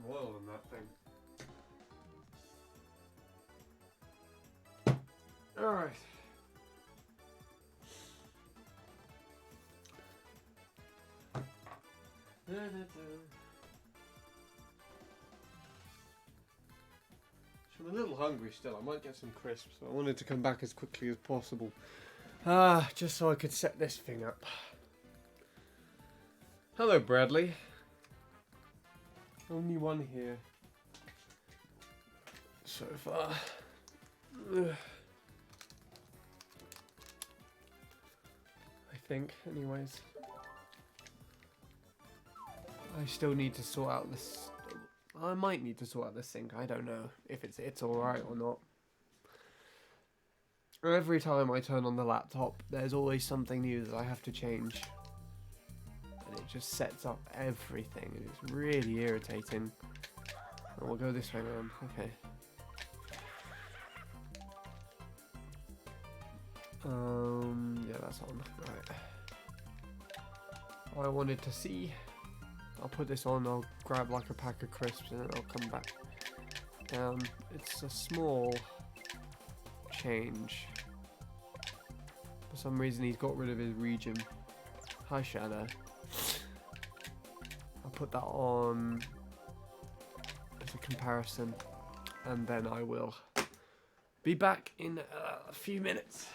oil on that thing. Alright. I'm a little hungry still. I might get some crisps. I wanted to come back as quickly as possible. Just so I could set this thing up. Hello, Bradley. Only one here so far. Ugh. I think, anyways. I still need to sort out this. I might need to sort out the sink. I don't know if it's alright or not. Every time I turn on the laptop, there's always something new that I have to change. And it just sets up everything, and it's really irritating. Oh, we'll go this way, man. Okay. Yeah, that's on. Right. I wanted to see. I'll put this on, I'll grab like a pack of crisps, and then I'll come back down. It's a small change. For some reason he's got rid of his region. Hi Shadow. I'll put that on as a comparison, and then I will be back in a few minutes.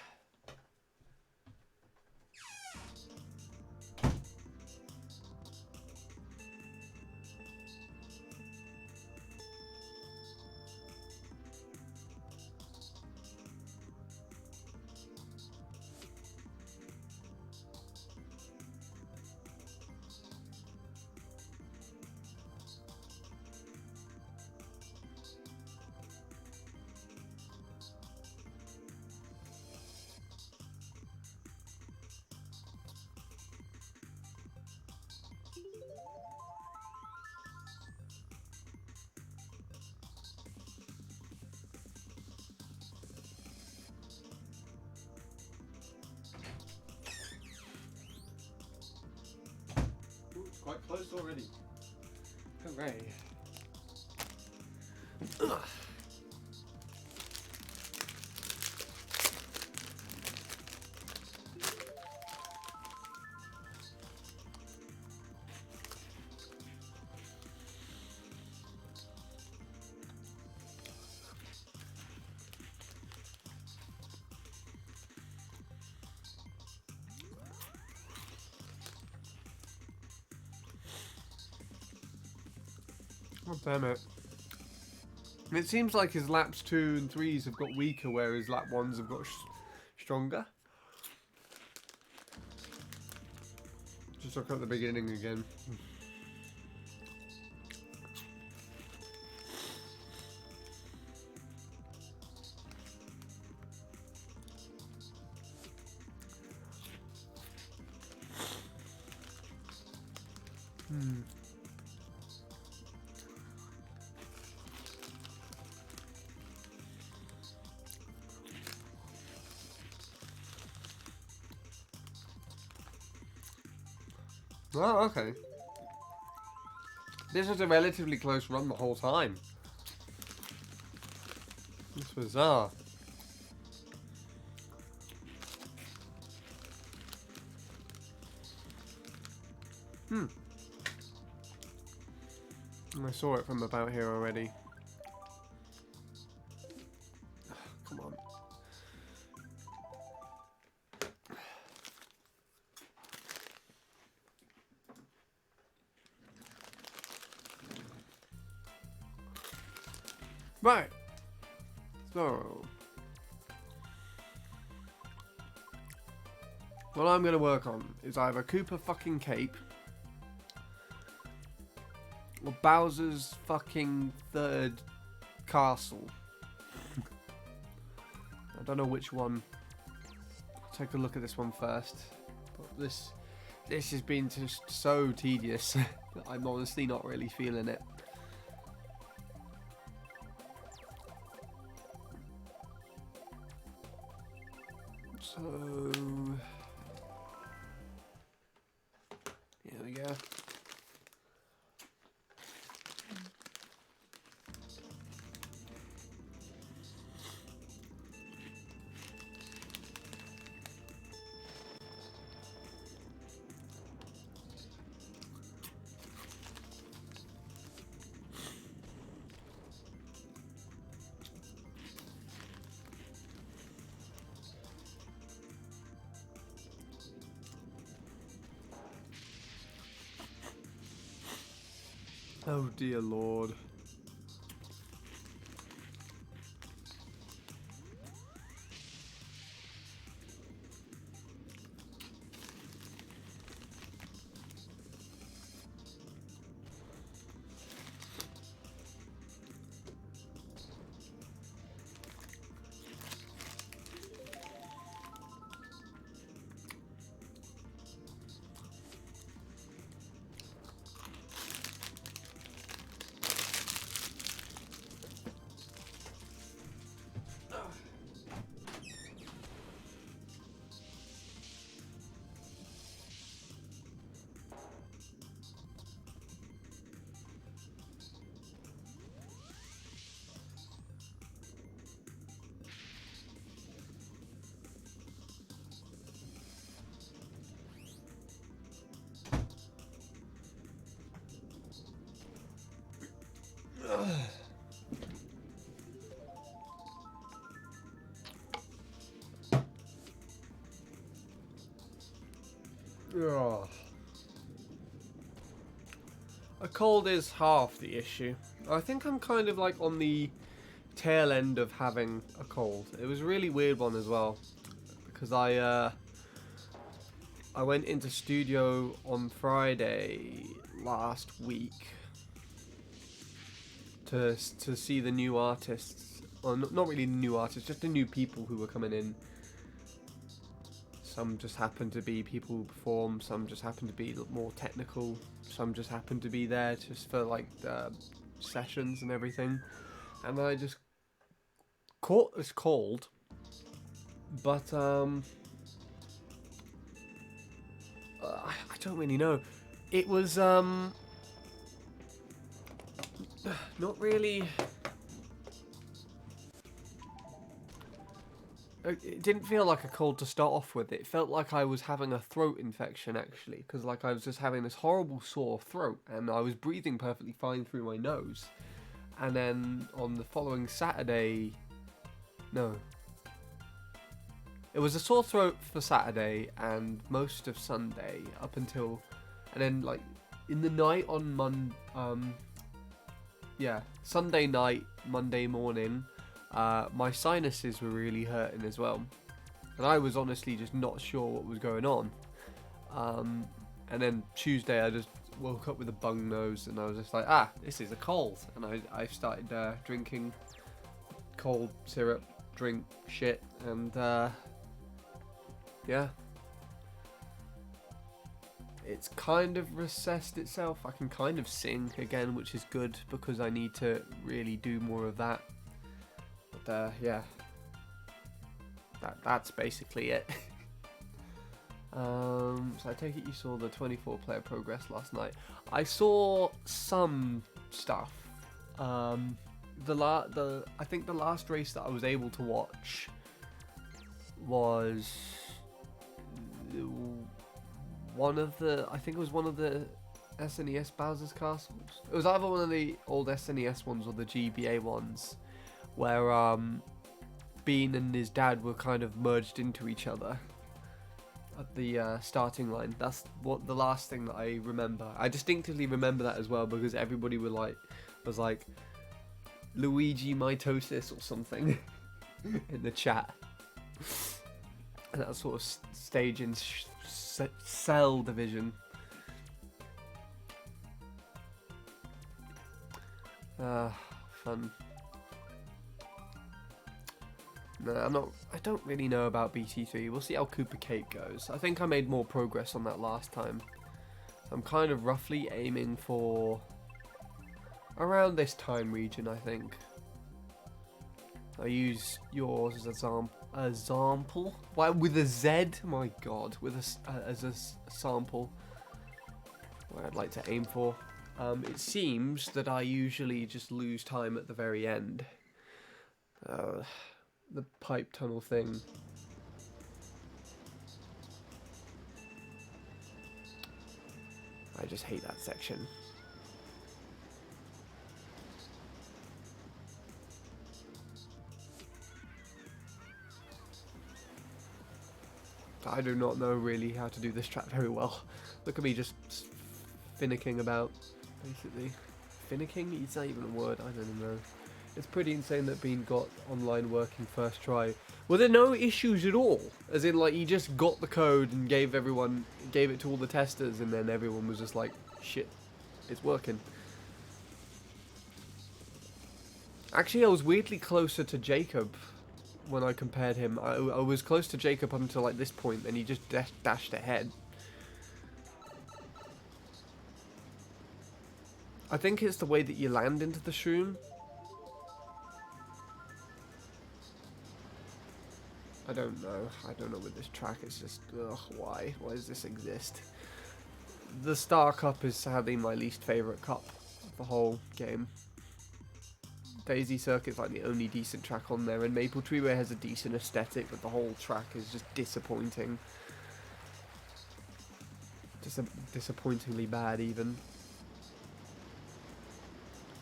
Quite close already. Hooray. Ugh. Oh, damn it. It seems like his laps 2 and 3s have got weaker, whereas lap 1s have got stronger. Just look at the beginning again. Oh, okay. This was a relatively close run the whole time. It's bizarre. I saw it from about here already. Come on. Right. So, what I'm going to work on is either Koopa fucking cape or Bowser's fucking third castle. I don't know which one. I'll take a look at this one first. But this has been just so tedious. I'm honestly not really feeling it. So, here we go. Oh dear Lord. Ugh. A cold is half the issue. I think I'm kind of like on the tail end of having a cold. It was a really weird one as well, because I went into studio on Friday last week to see the new artists. Well, not really new artists, just the new people who were coming in. Some just happened to be people who perform, some just happened to be more technical, some just happened to be there just for like the sessions and everything. And I just caught this cold, but I don't really know. It was not really. It didn't feel like a cold to start off with. It felt like I was having a throat infection actually, because like I was just having this horrible sore throat, and I was breathing perfectly fine through my nose. And then on the following Saturday, no, it was a sore throat for Saturday and most of Sunday up until, and then like in the night on Sunday night, Monday morning, my sinuses were really hurting as well, and I was honestly just not sure what was going on. And then Tuesday I just woke up with a bung nose, and I was just like, this is a cold, and I started drinking cold syrup, drink shit, and yeah, it's kind of recessed itself. I can kind of sing again, which is good because I need to really do more of that. But yeah, that's basically it. So I take it you saw the 24 player progress last night. I saw some stuff. I think the last race that I was able to watch was one of the SNES Bowser's Castles. It was either one of the old SNES ones or the GBA ones, where Bean and his dad were kind of merged into each other at the starting line. That's what the last thing that I remember. I distinctively remember that as well because everybody was like Luigi mitosis or something in the chat. And that sort of stage in Cell Division. Fun. No, I don't really know about BT3. We'll see how Cooper Cake goes. I think I made more progress on that last time. I'm kind of roughly aiming for around this time region, I think. I use yours as an example. Why, with a Z? My God, with as a sample. Where I'd like to aim for. It seems that I usually just lose time at the very end. The pipe tunnel thing. I just hate that section. I do not know really how to do this track very well. Look at me just finicking about, basically. finicking? It's not even a word, I don't even know. It's pretty insane that Bean got online working first try. Were there no issues at all? As in, like, he just got the code and gave it to all the testers, and then everyone was just like, shit, it's working. Actually, I was weirdly closer to Jacob when I compared him. I was close to Jacob up until, like, this point, and he just dashed ahead. I think it's the way that you land into the shroom. I don't know. I don't know with this track. It's just, ugh, why? Why does this exist? The Star Cup is sadly my least favourite cup of the whole game. Daisy Circuit's like the only decent track on there, and Maple Treeway has a decent aesthetic, but the whole track is just disappointing. Disappointingly bad, even.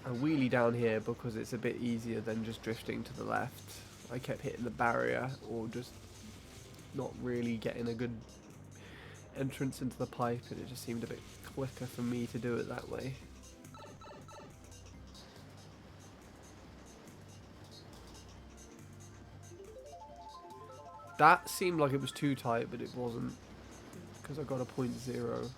I wheelie down here because it's a bit easier than just drifting to the left. I kept hitting the barrier or just not really getting a good entrance into the pipe, and it just seemed a bit quicker for me to do it that way. That seemed like it was too tight, but it wasn't, because I got a 0.0.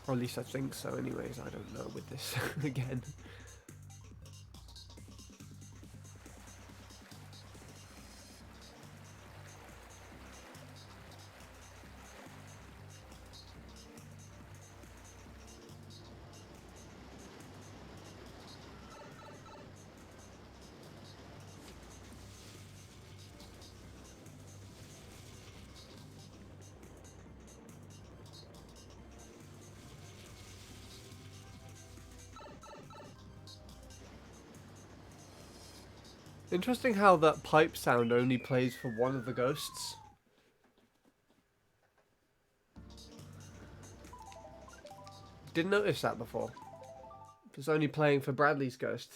Or at least I think so anyways, I don't know with this again. Interesting how that pipe sound only plays for one of the ghosts. Didn't notice that before. It's only playing for Bradley's ghost,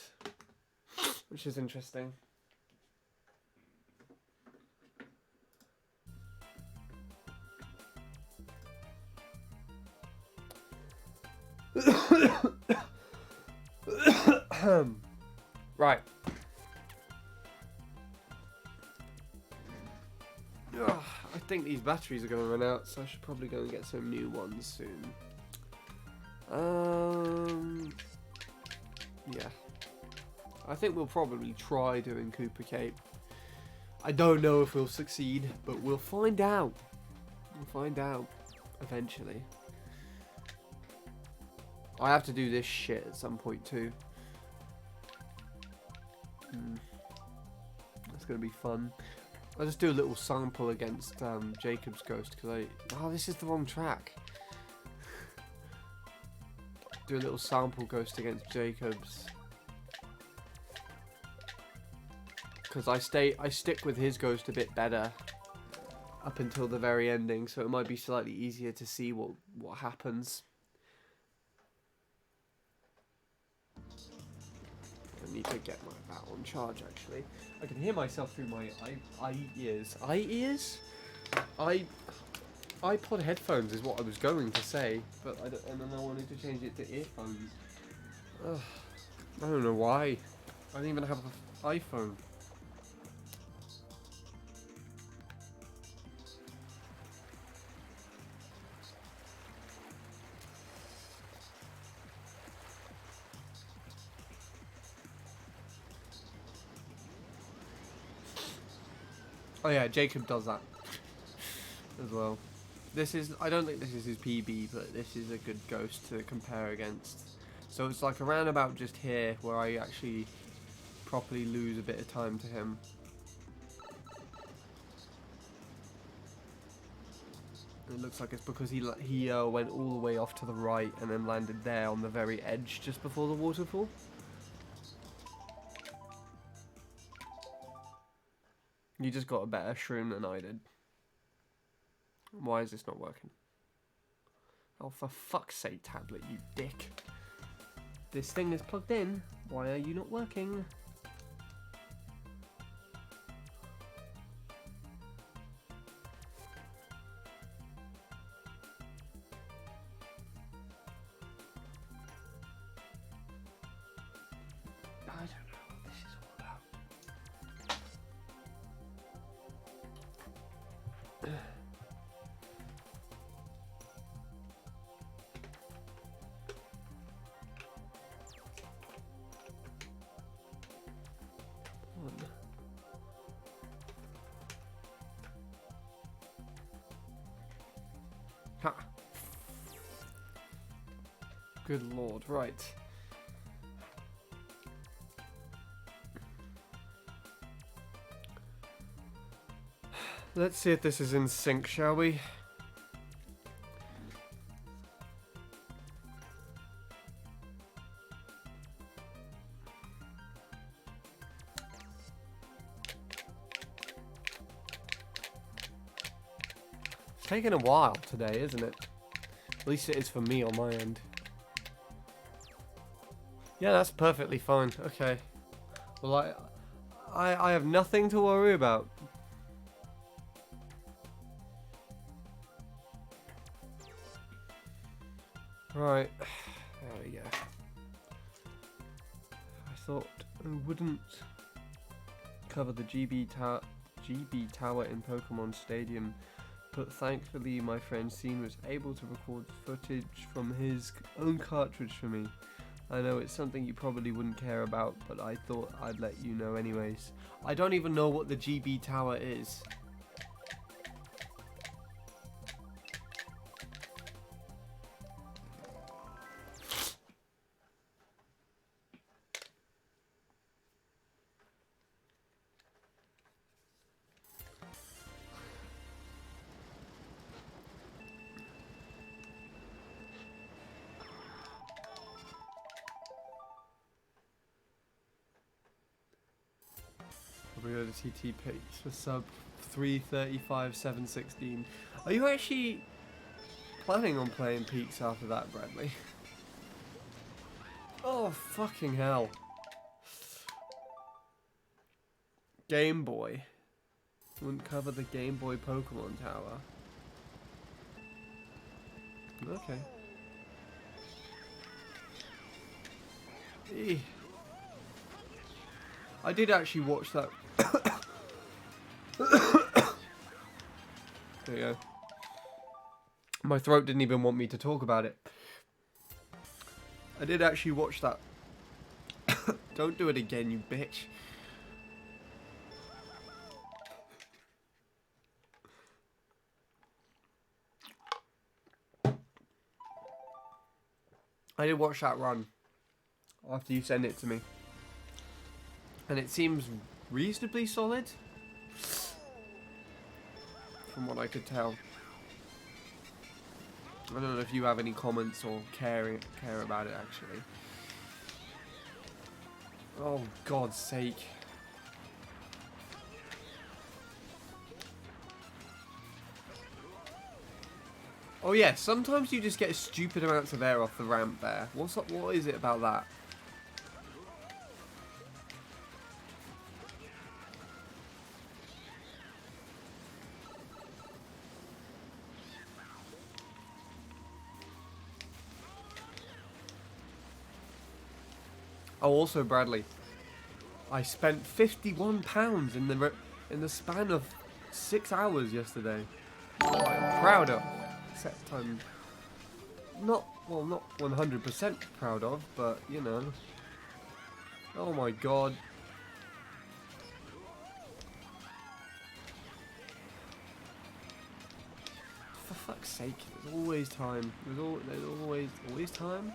which is interesting. Right. Ugh, I think these batteries are going to run out, so I should probably go and get some new ones soon. Yeah. I think we'll probably try doing Cooper Cape. I don't know if we'll succeed, but we'll find out. We'll find out eventually. I have to do this shit at some point too. That's going to be fun. I'll just do a little sample against Jacob's Ghost, because oh, this is the wrong track. Do a little sample Ghost against Jacob's, because I stick with his Ghost a bit better up until the very ending, so it might be slightly easier to see what happens. I need to get that on charge, actually. I can hear myself through my ears. iPod headphones is what I was going to say, but and then I wanted to change it to earphones. Ugh, I don't know why. I don't even have an iPhone. Oh yeah, Jacob does that as well. I don't think this is his PB, but this is a good Ghost to compare against. So it's like around about just here where I actually properly lose a bit of time to him. It looks like it's because he went all the way off to the right and then landed there on the very edge just before the waterfall. You just got a better shroom than I did. Why is this not working? Oh, for fuck's sake, tablet, you dick. This thing is plugged in. Why are you not working? Good lord, right. Let's see if this is in sync, shall we? It's taking a while today, isn't it? At least it is for me on my end. Yeah, that's perfectly fine. Okay. Well, I have nothing to worry about. Right. There we go. I thought I wouldn't cover the GB Tower in Pokemon Stadium, but thankfully my friend Scene was able to record footage from his own cartridge for me. I know it's something you probably wouldn't care about, but I thought I'd let you know anyways. I don't even know what the GB Tower is. Probably go to TT picks for sub 335 716. Are you actually planning on playing Peaks after that, Bradley? Oh, fucking hell. Game Boy. Wouldn't cover the Game Boy Pokemon Tower. Okay. Eeh. I did actually watch that. There you go. My throat didn't even want me to talk about it. I did actually watch that. Don't do it again, you bitch. I did watch that run after you sent it to me. And it seems reasonably solid, from what I could tell. I don't know if you have any comments or care about it, actually. Oh, God's sake. Oh yeah, sometimes you just get stupid amounts of air off the ramp there. What is it about that? Oh, also Bradley, I spent £51 in the span of 6 hours yesterday. I'm proud of, except I'm not 100% proud of, but you know. Oh my God. For fuck's sake, there's always time. There's always time.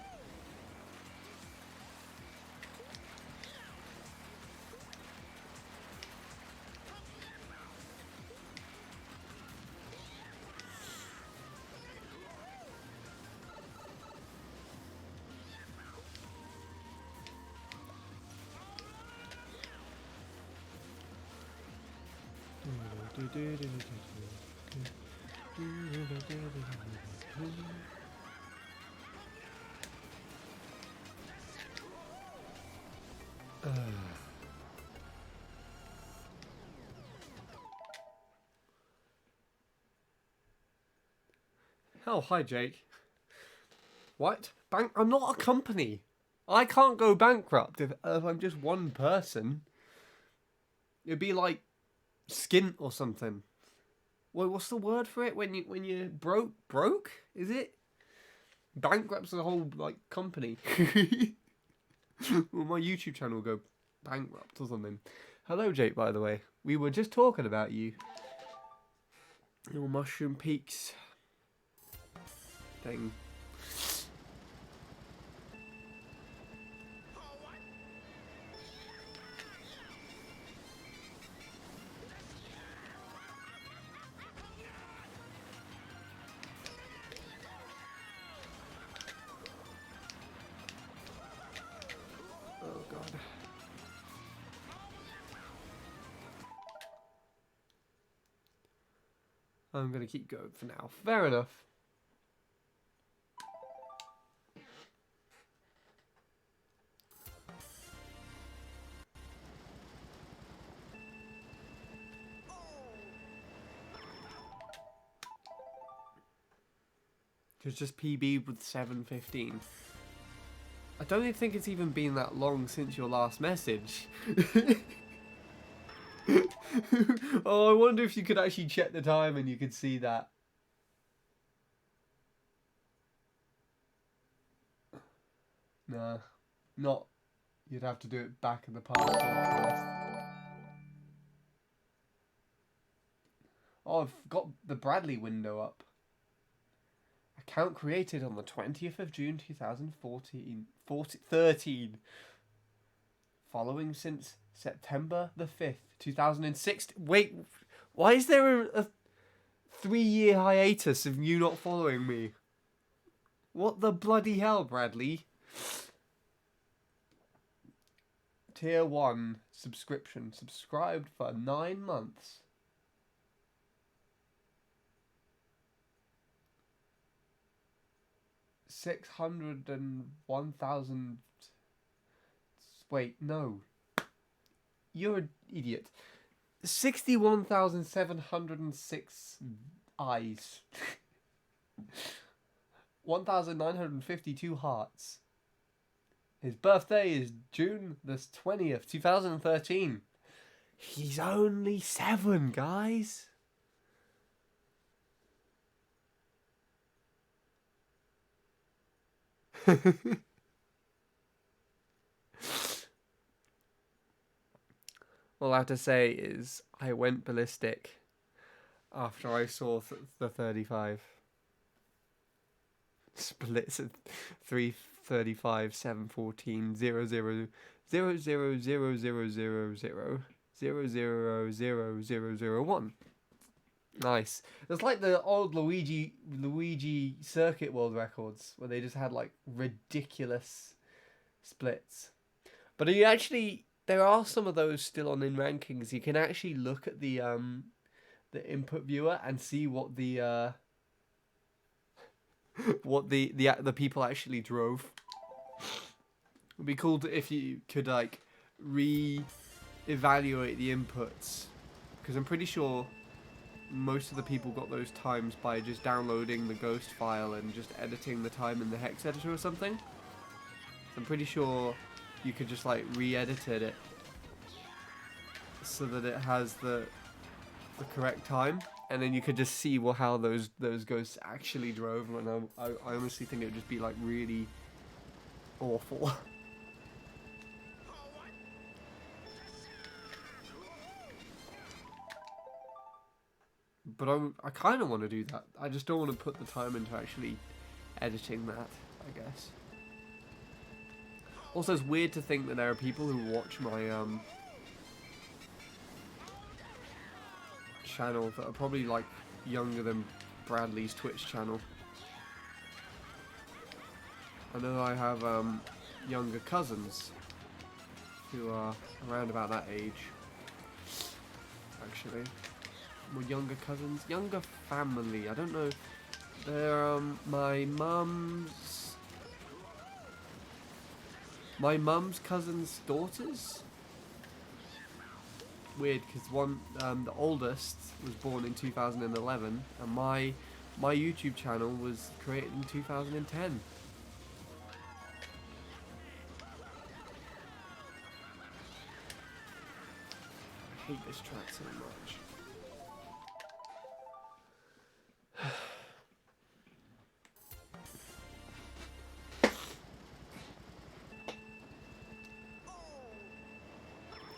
Oh, hi Jake. What? I'm not a company. I can't go bankrupt if I'm just one person. It'd be like skint or something. Well, what's the word for it when you broke? Is it? Bankrupt's the whole like company. Well, my YouTube channel will go bankrupt or something. Hello, Jake. By the way, we were just talking about you. Your Mushroom Peaks thing. I'm going to keep going for now. Fair enough. It's just PB with 7:15. I don't even think it's even been that long since your last message. Oh, I wonder if you could actually check the time and you could see that. Nah, not. You'd have to do it back in the past. Oh, I've got the Bradley window up. Account created on the 20th of June 2013. Following since September the 5th, 2006. Wait, why is there a 3-year hiatus of you not following me? What the bloody hell, Bradley? Tier 1 subscription. Subscribed for 9 months. $601,000. Wait, no. You're an idiot. 61,706 eyes. 1,952 hearts. His birthday is June the 20th, 2013. He's only 7, guys. All I have to say is I went ballistic after I saw the 35. Splits at 335, 714, 00, 0000000000001. Nice. It's like the old Luigi Circuit World Records where they just had like ridiculous splits. But you actually, there are some of those still on in rankings. You can actually look at the input viewer and see what the what the people actually drove. It'd be cool if you could like re-evaluate the inputs, because I'm pretty sure most of the people got those times by just downloading the ghost file and just editing the time in the hex editor or something. I'm pretty sure you could just like re-edit it so that it has the correct time, and then you could just see how those ghosts actually drove. And I honestly think it would just be like really awful. But I kind of want to do that. I just don't want to put the time into actually editing that, I guess. Also, it's weird to think that there are people who watch my channel that are probably like younger than Bradley's Twitch channel. I know I have younger cousins who are around about that age, actually. More younger cousins, younger family. I don't know. They're my mum's cousin's daughters. Weird, because one, the oldest, was born in 2011, and my YouTube channel was created in 2010. I hate this track so much.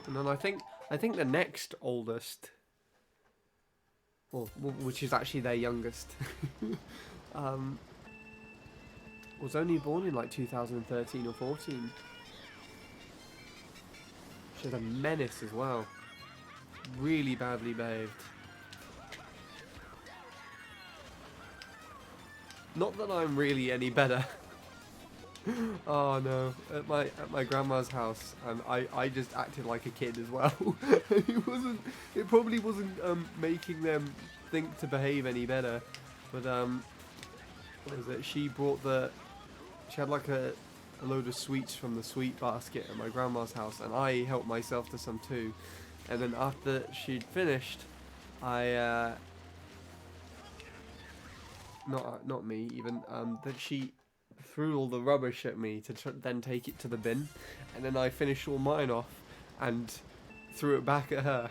And then I think the next oldest, well, which is actually their youngest, was only born in like 2013 or 14. She's a menace as well. Really badly behaved. Not that I'm really any better. Oh no! At my grandma's house, I just acted like a kid as well. It probably wasn't making them think to behave any better. But what was it? She had like a load of sweets from the sweet basket at my grandma's house, and I helped myself to some too. And then after she'd finished, I not me even that she threw all the rubbish at me to then take it to the bin, and then I finished all mine off and threw it back at her.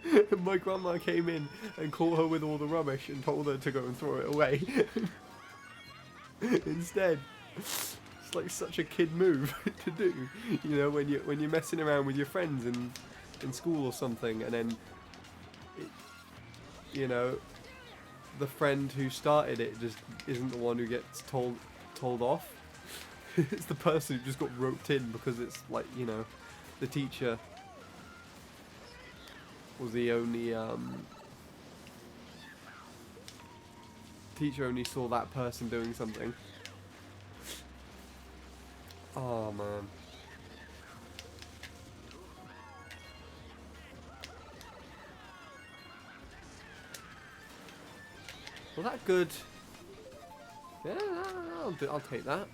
And my grandma came in and caught her with all the rubbish and told her to go and throw it away instead. It's like such a kid move to do, you know, when you're messing around with your friends in school or something, and then you know, the friend who started it just isn't the one who gets told off. It's the person who just got roped in because it's like, you know, the teacher was the only teacher only saw that person doing something. Oh man. Well, that good. Yeah, I'll take that.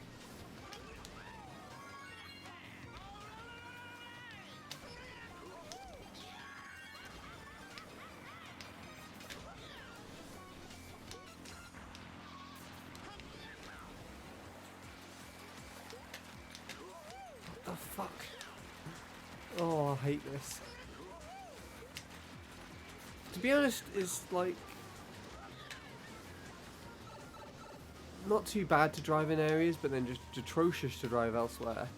What the fuck? Oh, I hate this. To be honest, it's like not too bad to drive in areas, but then just atrocious to drive elsewhere.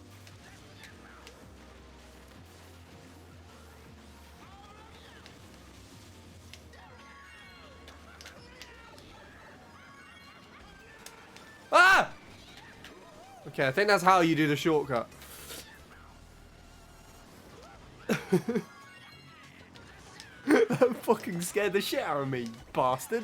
Ah! Okay, I think that's how you do the shortcut. That fucking scared the shit out of me, you bastard.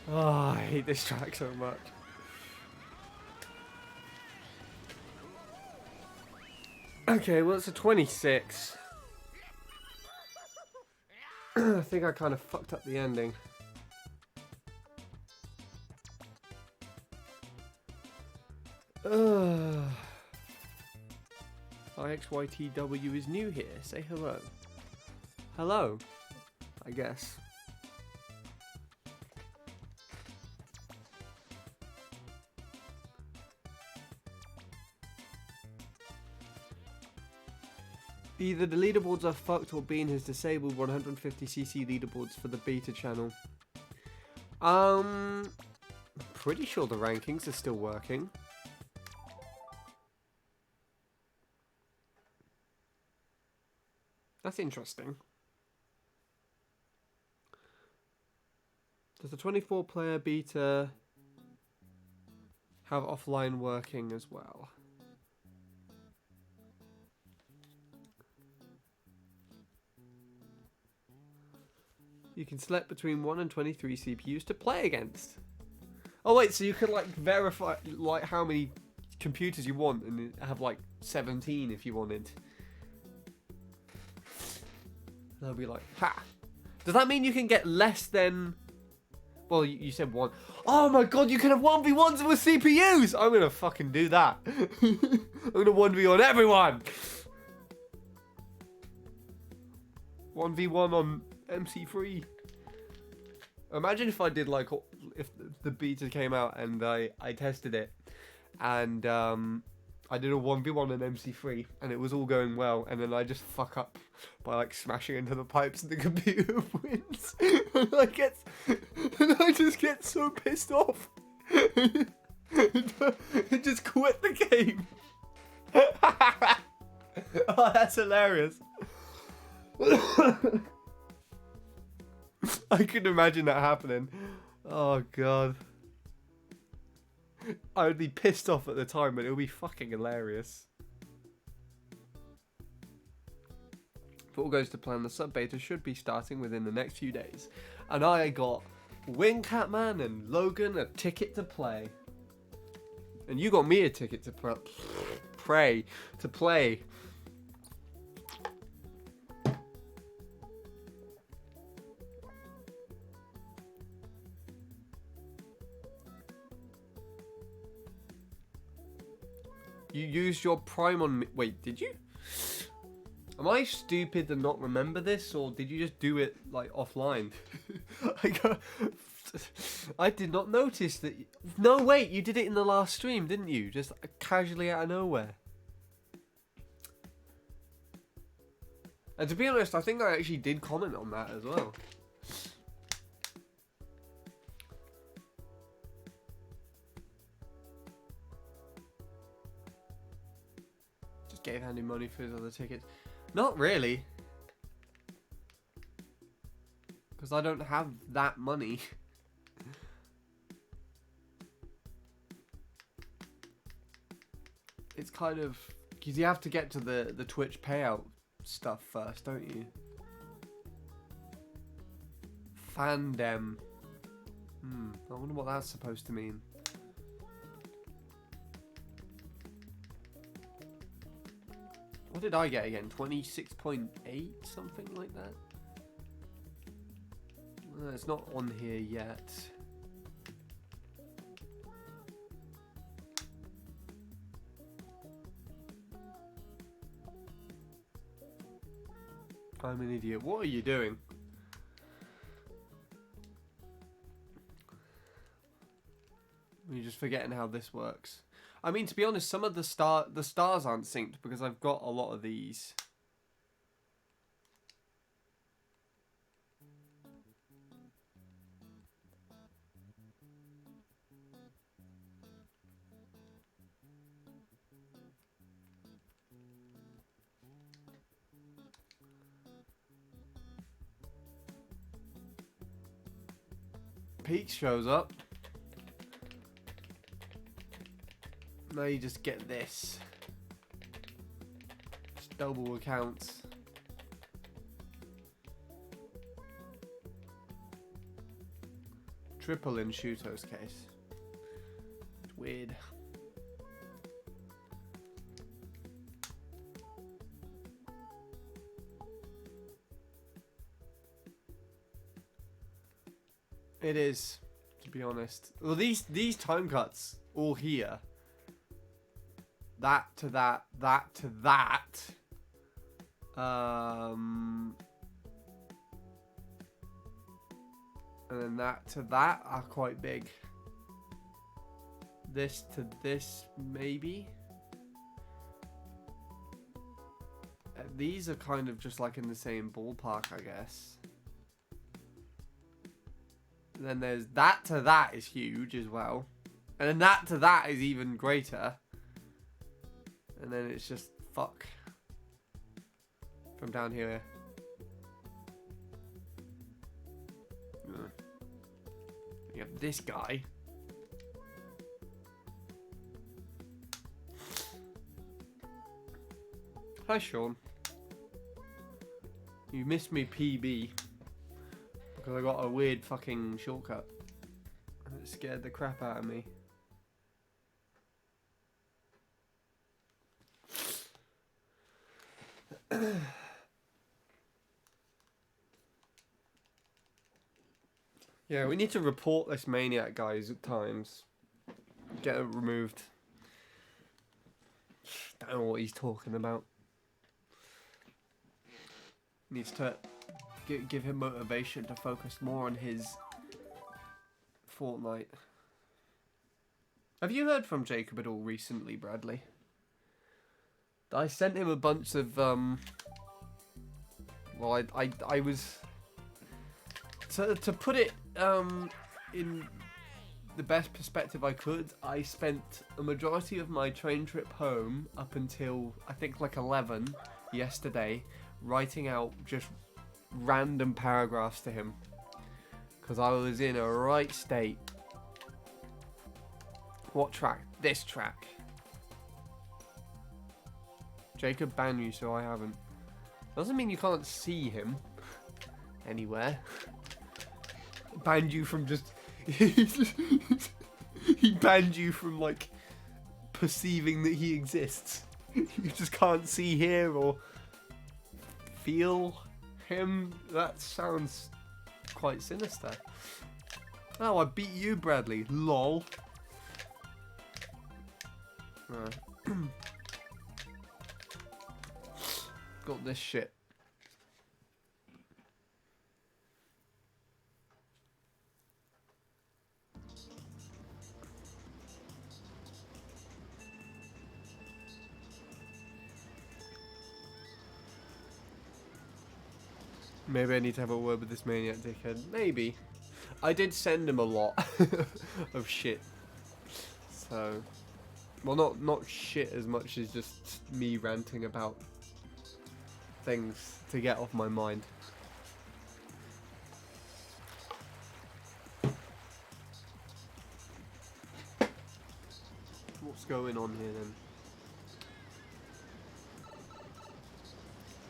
Oh, I hate this track so much. Okay, well, it's a 26. I think I kind of fucked up the ending. IXYTW is new here. Say hello. Hello, I guess. Either the leaderboards are fucked or Bean has disabled 150cc leaderboards for the beta channel. Pretty sure the rankings are still working. That's interesting. Does the 24-player beta have offline working as well? You can select between 1 and 23 CPUs to play against. Oh wait, so you can like verify like how many computers you want and have like 17 if you wanted. They'll be like, ha! Does that mean you can get less than... Well, you said 1. Oh my god, you can have 1v1s with CPUs! I'm gonna fucking do that. I'm gonna 1v1 everyone! 1v1 on MC3. Imagine if I did like, if the beta came out and I tested it and I did a 1v1 on MC3 and it was all going well, and then I just fuck up by like smashing into the pipes and the computer wins. And I just get so pissed off. And just quit the game. Oh, that's hilarious. I could imagine that happening. Oh god. I would be pissed off at the time, but it would be fucking hilarious. If all goes to plan, the sub beta should be starting within the next few days. And I got Wingcatman and Logan a ticket to play. And you got me a ticket to play. You used your Prime on me. Wait, did you? Am I stupid to not remember this, or did you just do it like offline? I did not notice that. No, wait, you did it in the last stream, didn't you? Just casually out of nowhere. And to be honest, I think I actually did comment on that as well. Just gave Andy money for his other tickets. Not really. Because I don't have that money. It's kind of... Because you have to get to the Twitch payout stuff first, don't you? Fandom. I wonder what that's supposed to mean. What did I get again? 26.8? Something like that? It's not on here yet. I'm an idiot. What are you doing? You're just forgetting how this works. I mean, to be honest, some of the stars aren't synced because I've got a lot of these. Peak shows up. Now you just get this. Just double accounts. Triple in Shuto's case. It's weird. It is, to be honest. Well, these time cuts all here. That to that, that to that. And then that to that are quite big. This to this, maybe. These are kind of just like in the same ballpark, I guess. And then there's that to that is huge as well. And then that to that is even greater. And then it's just fuck. From down here. You have this guy. Hi, Sean. You missed me PB. Because I got a weird fucking shortcut. And it scared the crap out of me. Yeah, we need to report this maniac guys at times. Get it removed. Don't know what he's talking about. Needs to give him motivation to focus more on his Fortnite. Have you heard from Jacob at all recently, Bradley? I sent him a bunch of well, I was to put it in the best perspective I could. I spent a majority of my train trip home up until I think like 11 yesterday writing out just random paragraphs to him because I was in a right state. What track? This track. Jacob banned you, so I haven't. Doesn't mean you can't see him anywhere. Banned you from just... He banned you from, like, perceiving that he exists. You just can't see, hear, or feel him. That sounds quite sinister. Oh, I beat you, Bradley. Lol. Got this shit. Maybe I need to have a word with this maniac dickhead. Maybe. I did send him a lot of shit. So, well, not shit as much as just me ranting about things to get off my mind. What's going on here then?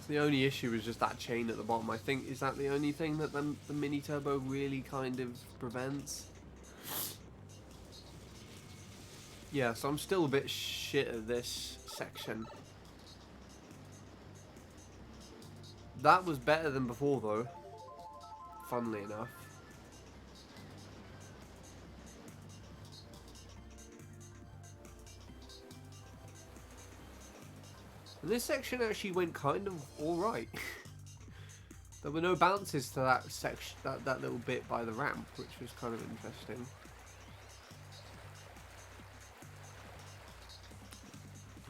The only issue is just that chain at the bottom. I think, is that the only thing that the mini turbo really kind of prevents? Yeah, so I'm still a bit shit at this section. That was better than before though, funnily enough. And this section actually went kind of alright. There were no bounces to that section, that little bit by the ramp, which was kind of interesting.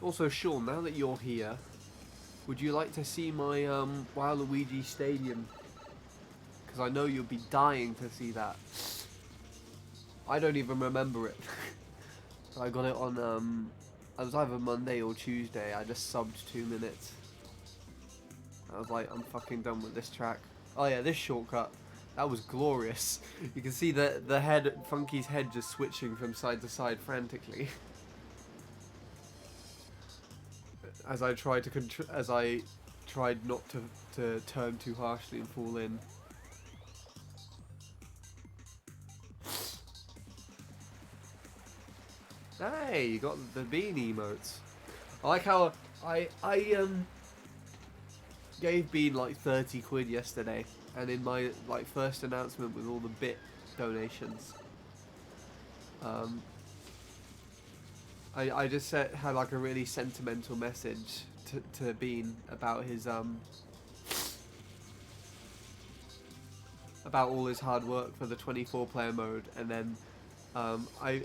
Also, Sean, now that you're here, would you like to see my Waluigi Stadium? Because I know you'll be dying to see that. I don't even remember it. I got it on it was either Monday or Tuesday. I just subbed 2 minutes. I was like, I'm fucking done with this track. Oh yeah, this shortcut. That was glorious. You can see the head, Funky's head just switching from side to side frantically. As I tried not to turn too harshly and fall in. Hey, you got the bean emotes. I like how I gave Bean like 30 quid yesterday, and in my like first announcement with all the bit donations, I just had like a really sentimental message to Bean about his about all his hard work for the 24-player mode, and then I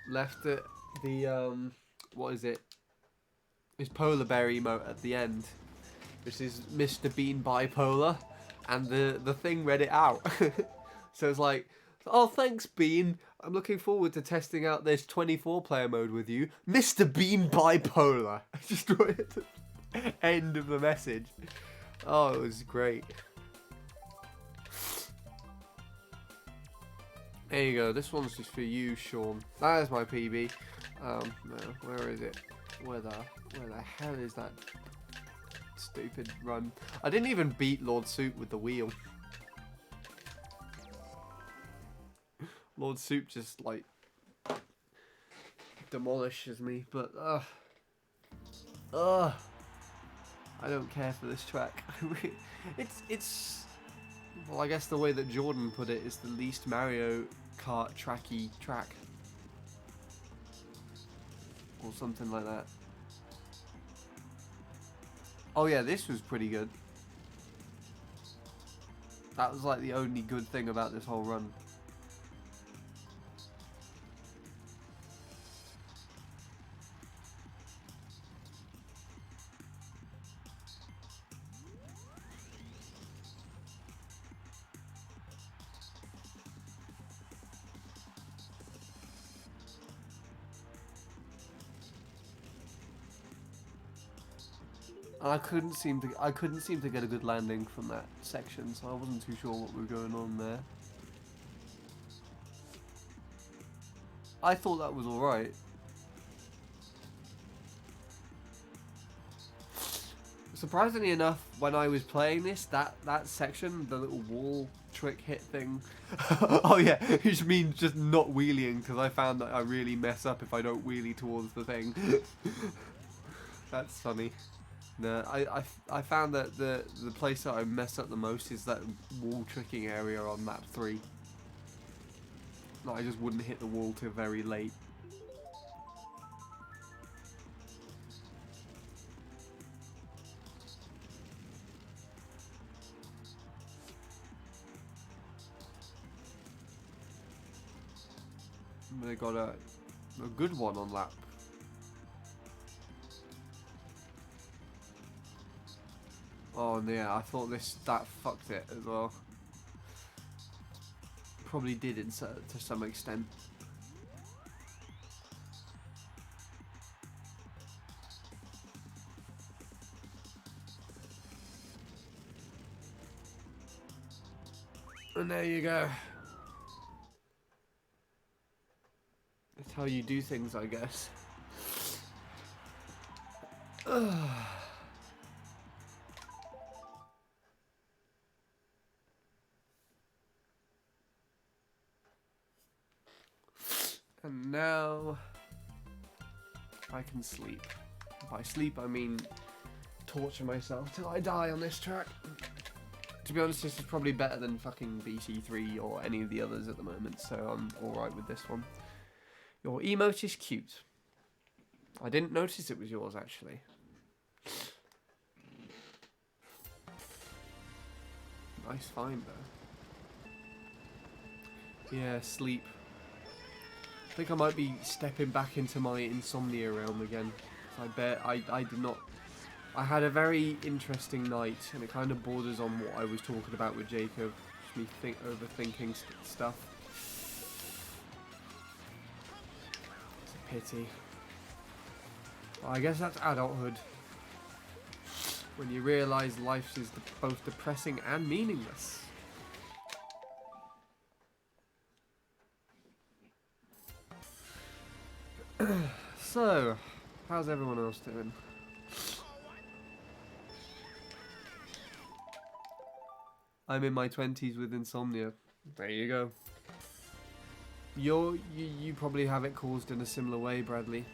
left it the what is it? His polar bear emote at the end, which is Mr. Bean bipolar, and the thing read it out. So it's like, oh thanks Bean, I'm looking forward to testing out this 24-player mode with you, Mr. Bean bipolar. I just wrote it at the end of the message. Oh, it was great. There you go, this one's just for you, Sean. That is my PB. No, where is it? Where the hell is that stupid run? I didn't even beat Lord Soup with the wheel. Lord Soup just like demolishes me, but I don't care for this track. it's well, I guess the way that Jordan put it is the least Mario Kart tracky track. Or something like that. Oh yeah, this was pretty good. That was like the only good thing about this whole run. And I couldn't seem to get a good landing from that section, so I wasn't too sure what was going on there. I thought that was alright. Surprisingly enough, when I was playing this, that section, the little wall trick hit thing. Oh yeah, which means just not wheeling, because I found that I really mess up if I don't wheelie towards the thing. That's funny. No, I found that the place that I mess up the most is that wall tricking area on map 3. Like, I just wouldn't hit the wall till very late. They got a good one on lap. Oh yeah, I thought that fucked it as well. Probably did to some extent. And there you go. That's how you do things, I guess. And now I can sleep. By sleep, I mean torture myself till I die on this track. To be honest, this is probably better than fucking BC3 or any of the others at the moment, so I'm alright with this one. Your emote is cute. I didn't notice it was yours, actually. Nice find, though. Yeah, sleep. I think I might be stepping back into my insomnia realm again. I bet I did not... I had a very interesting night, and it kind of borders on what I was talking about with Jacob. Just me overthinking stuff. It's a pity. Well, I guess that's adulthood. When you realise life is both depressing and meaningless. So, how's everyone else doing? I'm in my 20s with insomnia. There you go. You probably have it caused in a similar way, Bradley.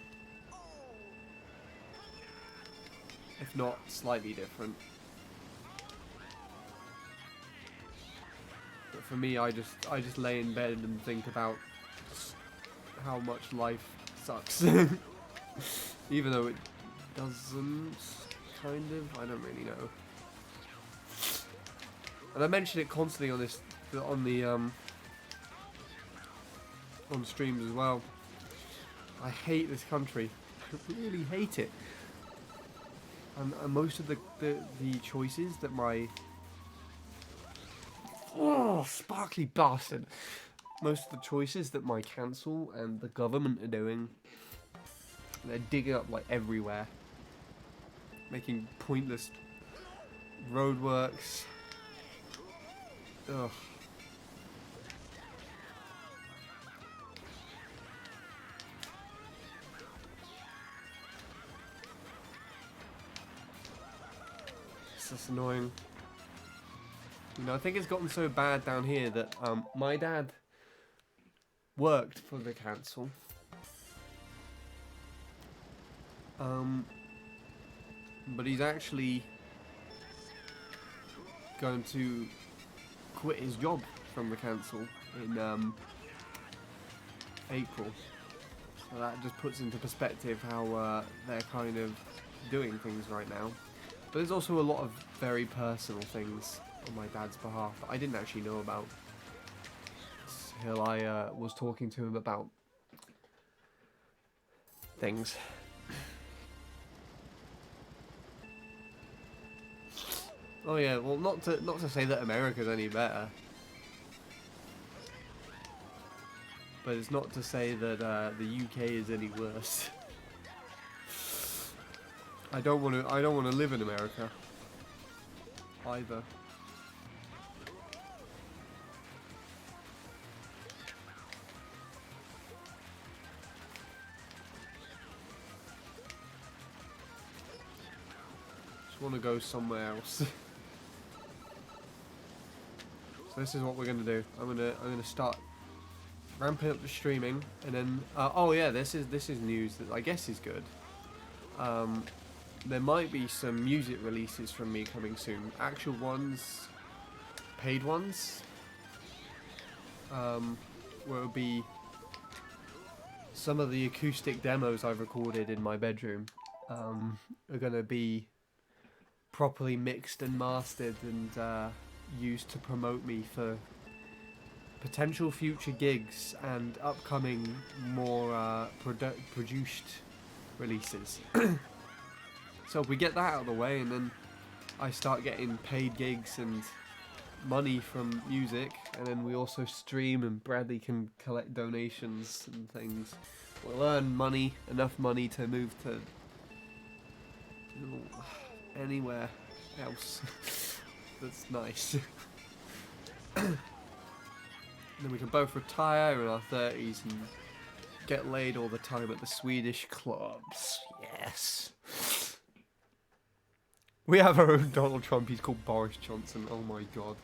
If not, slightly different. But for me, I just lay in bed and think about how much life sucks. Even though it doesn't, kind of. I don't really know. And I mention it constantly on this, on streams as well. I hate this country. I really hate it. And most of the choices that my... Oh, sparkly bastard. Most of the choices that my council and the government are doing, they're digging up like everywhere. Making pointless roadworks. Ugh. It's just annoying. You know, I think it's gotten so bad down here that my dad worked for the council. But he's actually going to quit his job from the council in April. So that just puts into perspective how they're kind of doing things right now. But there's also a lot of very personal things on my dad's behalf that I didn't actually know about till I was talking to him about things. Oh yeah, well not to say that America's any better, but it's not to say that the UK is any worse. I don't want to live in America either. Just want to go somewhere else. So this is what we're gonna do. I'm gonna start ramping up the streaming, and then oh yeah, this is news that I guess is good. There might be some music releases from me coming soon. Actual ones, paid ones. Where it'll be some of the acoustic demos I've recorded in my bedroom are gonna be properly mixed and mastered and used to promote me for potential future gigs and upcoming more produced releases. So if we get that out of the way, and then I start getting paid gigs and money from music, and then we also stream and Bradley can collect donations and things, we'll earn money, enough money to move to anywhere else. That's nice. Then we can both retire in our 30s and get laid all the time at the Swedish clubs. Yes. We have our own Donald Trump. He's called Boris Johnson. Oh my god.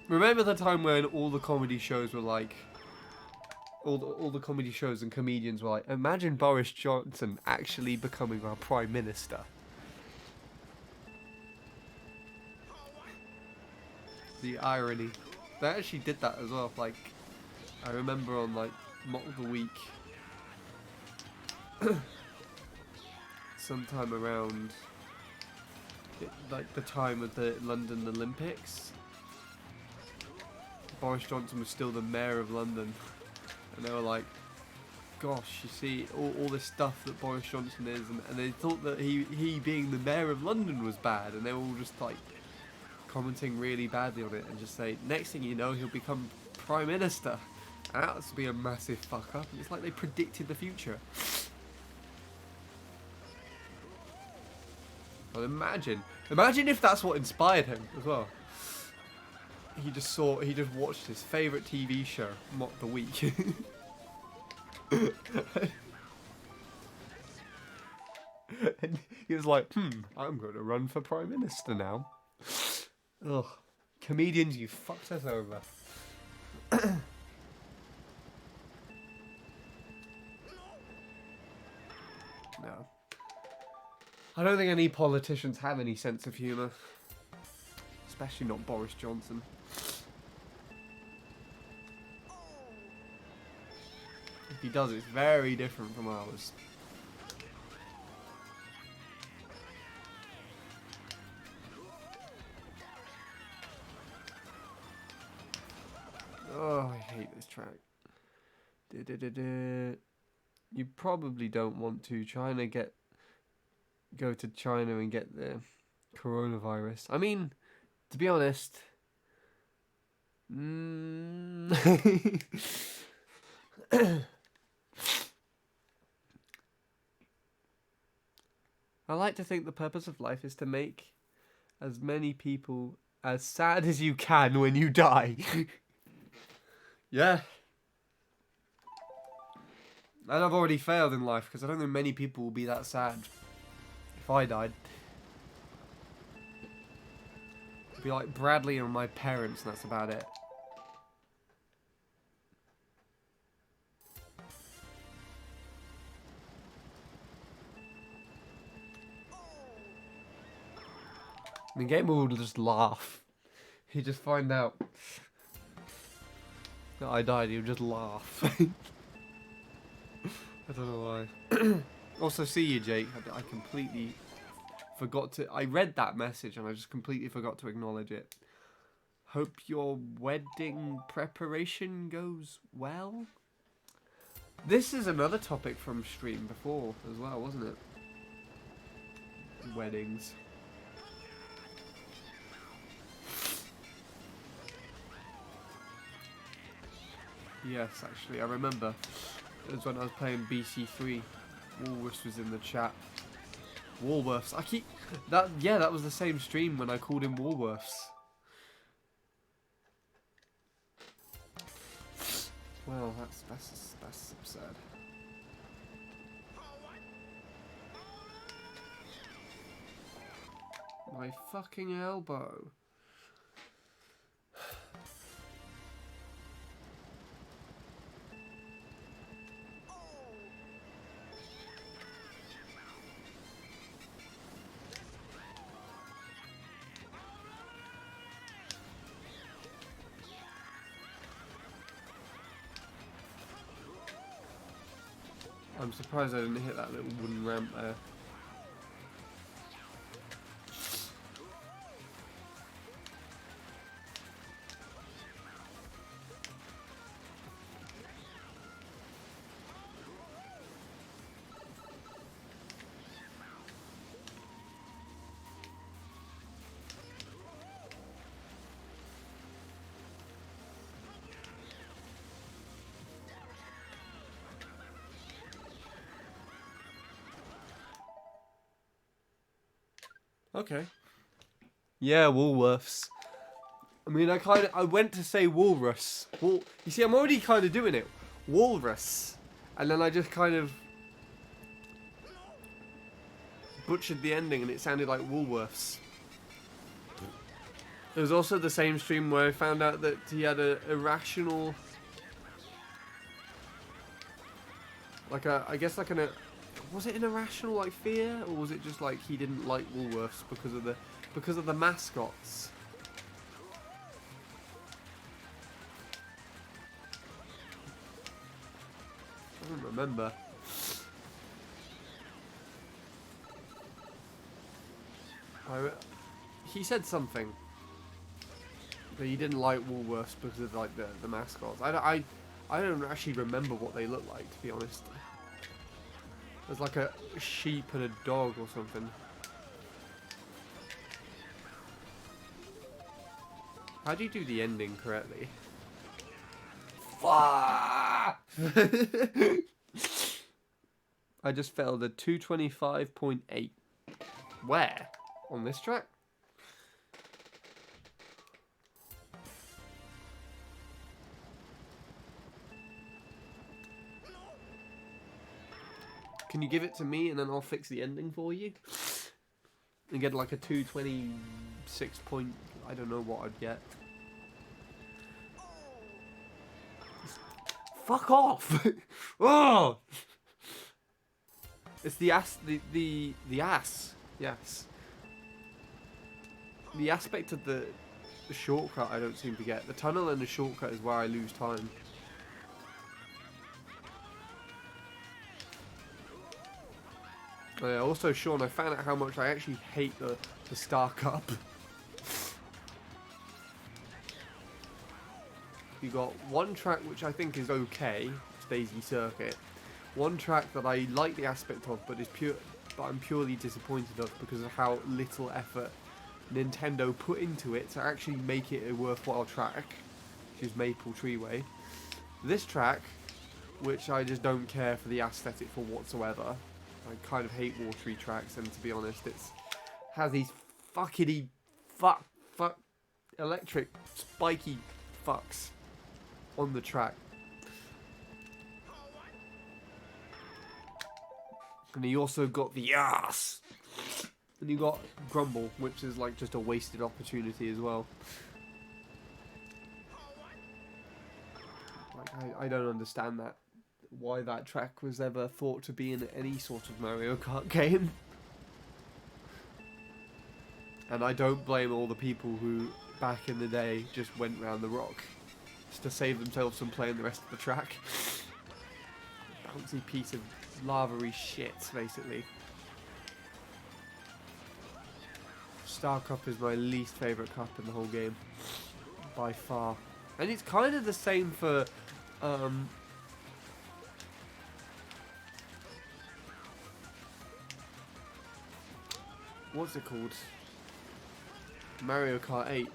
Remember the time when all the comedy shows were like... All the comedy shows and comedians were like, imagine Boris Johnson actually becoming our Prime Minister. The irony. They actually did that as well. Like, I remember on like Mock of the Week, sometime around like the time of the London Olympics, Boris Johnson was still the mayor of London, and they were like, gosh, you see all this stuff that Boris Johnson is, and they thought that he being the mayor of London was bad, and they were all just like commenting really badly on it, and just say, next thing you know, he'll become Prime Minister. And that would be a massive fuck up. It's like they predicted the future. Well, imagine if that's what inspired him as well. He just watched his favourite TV show, Mock the Week. And he was like, I'm going to run for Prime Minister now. Ugh. Comedians, you fucked us over. No. I don't think any politicians have any sense of humour. Especially not Boris Johnson. If he does, it's very different from ours. Oh, I hate this track. You probably don't want to go to China and get the coronavirus. I mean, to be honest, I like to think the purpose of life is to make as many people as sad as you can when you die. Yeah. And I've already failed in life, because I don't think many people will be that sad if I died. It'd be like Bradley and my parents, and that's about it. I mean, Gamer will just laugh. He'd just find out that I died, he would just laugh. I don't know why. Also, see you, Jake. I completely forgot to... I read that message and I just completely forgot to acknowledge it. Hope your wedding preparation goes well. This is another topic from stream before as well, wasn't it? Weddings. Yes, actually, I remember. It was when I was playing BC3. Walrus was in the chat. Woolworths. I keep that. Yeah, that was the same stream when I called him Woolworths. Well, that's absurd. My fucking elbow. I'm surprised I didn't hit that little wooden ramp there. Okay. Yeah, Woolworths. I mean, I went to say Walrus. You see, I'm already kind of doing it. Walrus. And then I just kind of butchered the ending and it sounded like Woolworths. It was also the same stream where I found out that he had a irrational... I guess like was it an irrational like fear, or was it just like he didn't like Woolworths because of the mascots? I don't remember. He said something that he didn't like Woolworths because of like the mascots. I don't actually remember what they look like, to be honest. There's like a sheep and a dog or something. How do you do the ending correctly? Fuck! I just failed a 225.8. Where? On this track? Can you give it to me and then I'll fix the ending for you? And get like a 226 point... I don't know what I'd get. Fuck off! Oh! It's the ass... The ass. Yes. The aspect of the shortcut I don't seem to get. The tunnel and the shortcut is where I lose time. Also, Sean, I found out how much I actually hate the Star Cup. You got one track which I think is okay, it's Daisy Circuit. One track that I like the aspect of, but I'm purely disappointed of because of how little effort Nintendo put into it to actually make it a worthwhile track, which is Maple Treeway. This track, which I just don't care for the aesthetic for whatsoever. I kind of hate watery tracks, and to be honest, has these fuck electric spiky fucks on the track. And you also got the ass, and you got Grumble, which is like just a wasted opportunity as well. Like I don't understand that. Why that track was ever thought to be in any sort of Mario Kart game. And I don't blame all the people who, back in the day, just went round the rock just to save themselves from playing the rest of the track. Bouncy piece of lava-y shit, basically. Star Cup is my least favourite cup in the whole game. By far. And it's kind of the same for... what's it called? Mario Kart 8.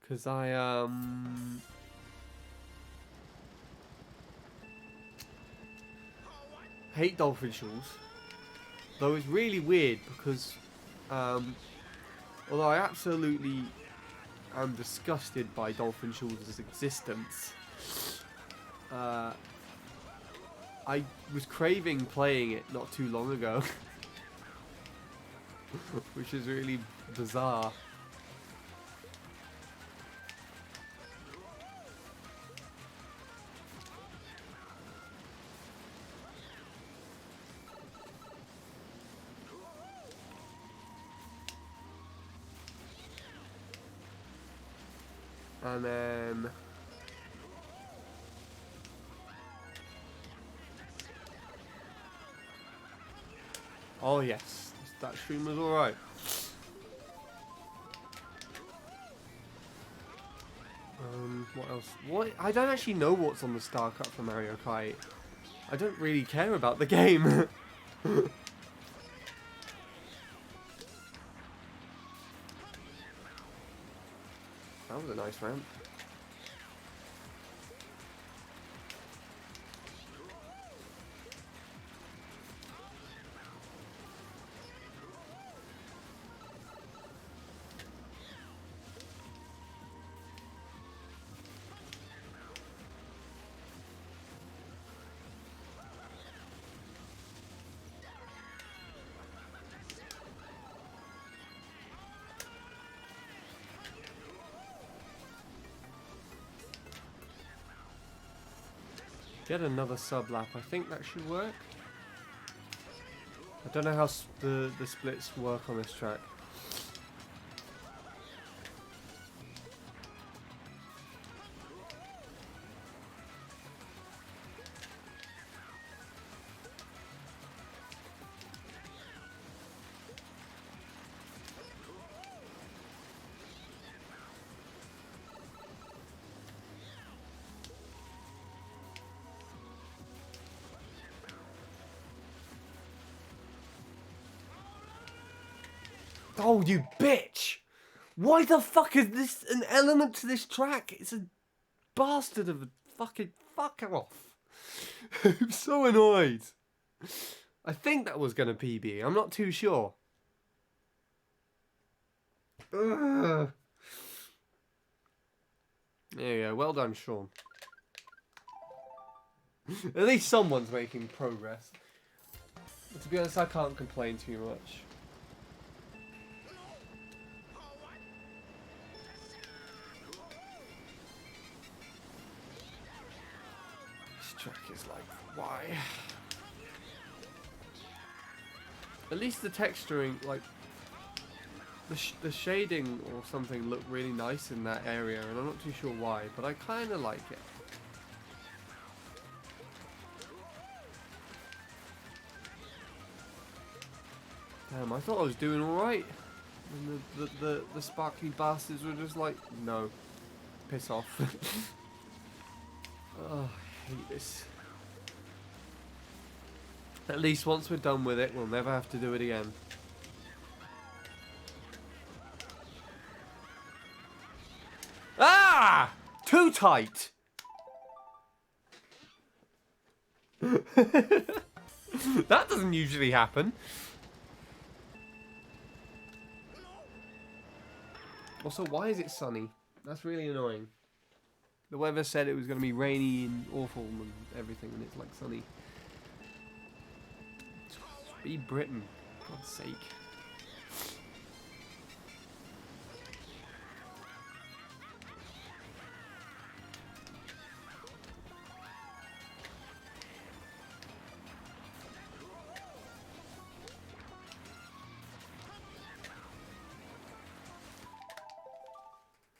Because hate dolphin shoals. Though it's really weird because, although I absolutely am disgusted by dolphin shoals' existence, I was craving playing it not too long ago, which is really bizarre. And then oh yes, that stream was alright. What else? What? I don't actually know what's on the Star Cup for Mario Kart. I don't really care about the game. That was a nice ramp. Get another sub lap. I think that should work. I don't know how the splits work on this track. Oh, you bitch! Why the fuck is this an element to this track? It's a bastard of a fucking fuck off. I'm so annoyed. I think that was gonna PB. I'm not too sure. Ugh. There you go. Well done, Sean. At least someone's making progress. But to be honest, I can't complain too much. This track is like, why? At least the texturing, like, the shading or something looked really nice in that area, and I'm not too sure why, but I kind of like it. Damn, I thought I was doing alright. And the sparkly bastards were just like, no. Piss off. Oh, I hate this. At least once we're done with it, we'll never have to do it again. Ah! Too tight! That doesn't usually happen. Also, why is it sunny? That's really annoying. The weather said it was going to be rainy and awful and everything, and it's like sunny. Be Britain, for God's sake.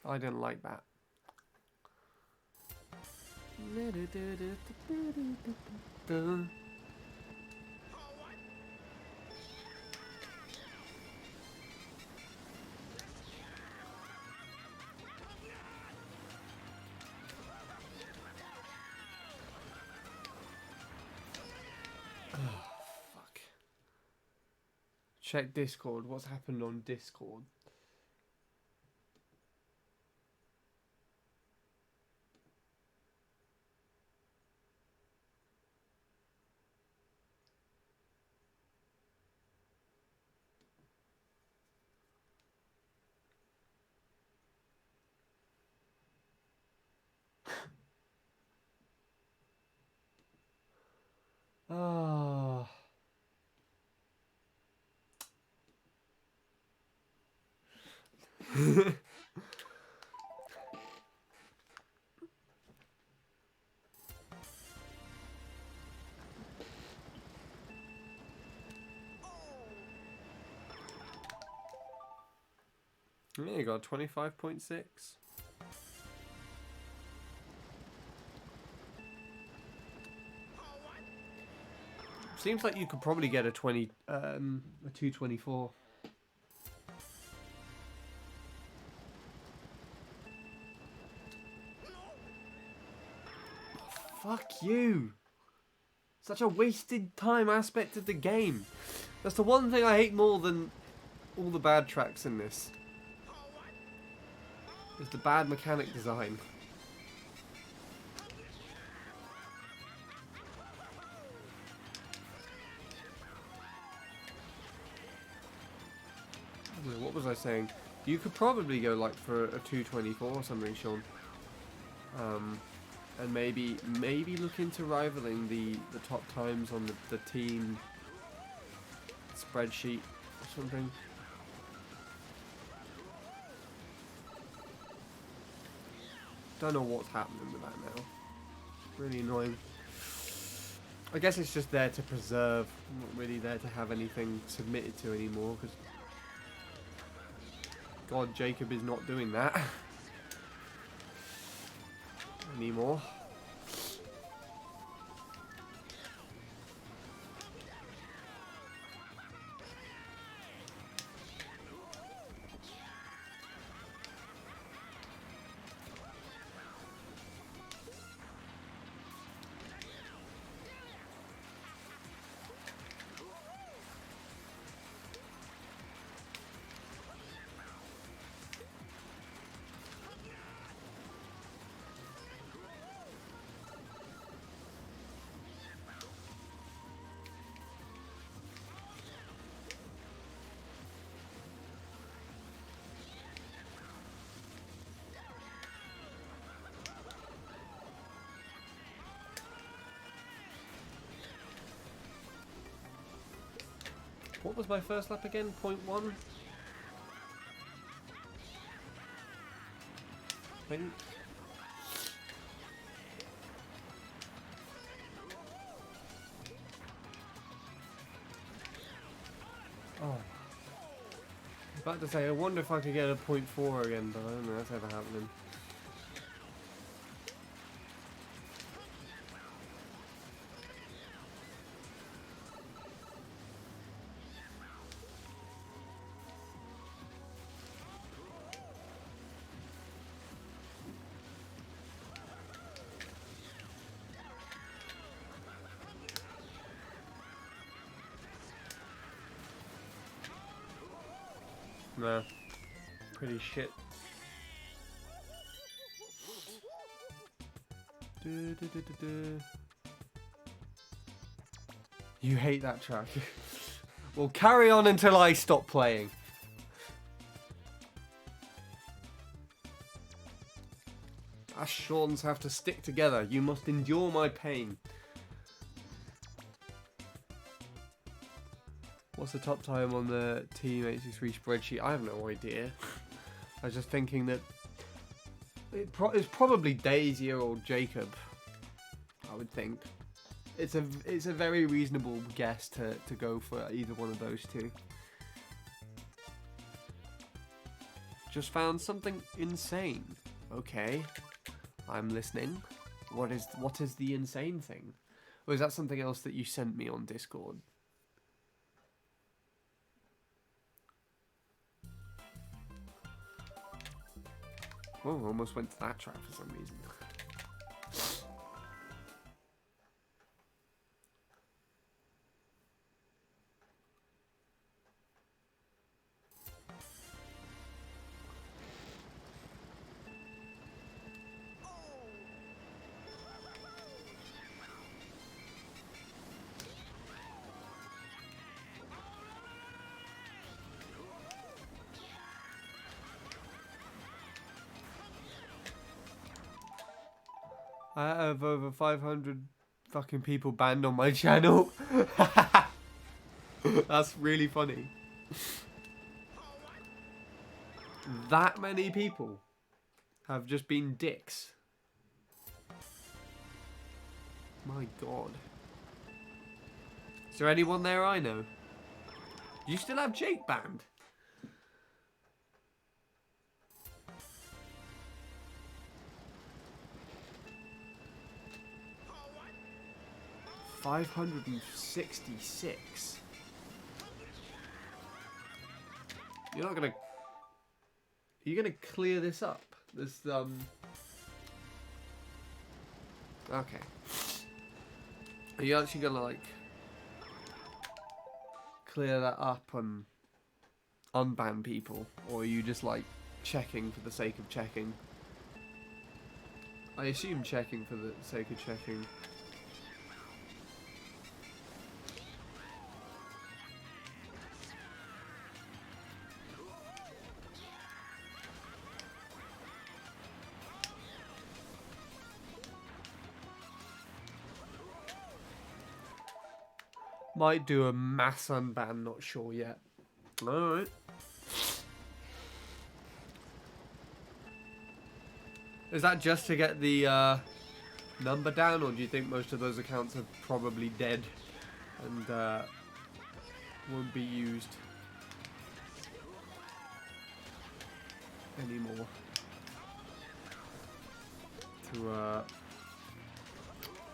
I didn't like that. Fuck. Check Discord. What's happened on Discord? Yeah, you got 25.6. Seems like you could probably get a 224. Fuck you. Such a wasted time aspect of the game. That's the one thing I hate more than all the bad tracks in this. Is the bad mechanic design. What was I saying? You could probably go like for a 224 or something, Sean. And maybe look into rivaling the top times on the team spreadsheet or something. Don't know what's happening with that now. Really annoying. I guess it's just there to preserve, not really there to have anything submitted to anymore, because God, Jacob is not doing that anymore. What was my first lap again? 0.1? I think. Oh. I was about to say, I wonder if I could get a 0.4 again, but I don't know if that's ever happening. No. Pretty shit. You hate that track. Well, carry on until I stop playing. Us Shawns have to stick together. You must endure my pain. What's the top time on the Team 863 spreadsheet? I have no idea. I was just thinking that it's probably Daisy or Jacob. I would think it's a very reasonable guess to go for either one of those two. Just found something insane. Okay, I'm listening. What is the insane thing? Or is that something else that you sent me on Discord? Oh, almost went to that track for some reason. I have over 500 fucking people banned on my channel. That's really funny. that many people have just been dicks. My god. Is there anyone there I know? Do you still have Jake banned? $566. You're not gonna... Are you gonna clear this up? This, Okay. Are you actually gonna, like... clear that up and unban people? Or are you just, like, checking for the sake of checking? I assume checking for the sake of checking. Might do a mass unban, not sure yet. Alright. Is that just to get the number down, or do you think most of those accounts are probably dead and won't be used anymore to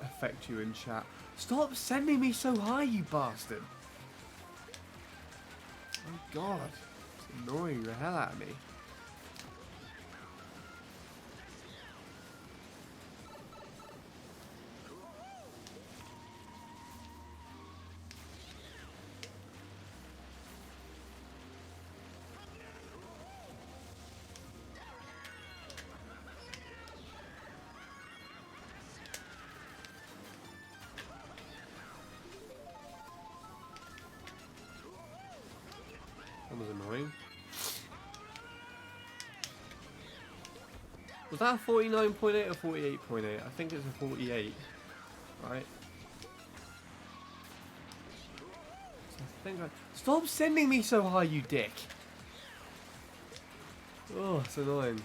affect you in chat? Stop sending me so high, you bastard! Oh god, it's annoying the hell out of me. That was annoying. Was that a 49.8 or 48.8? I think it's a 48, right? So I think Stop sending me so high, you dick! Oh, it's annoying.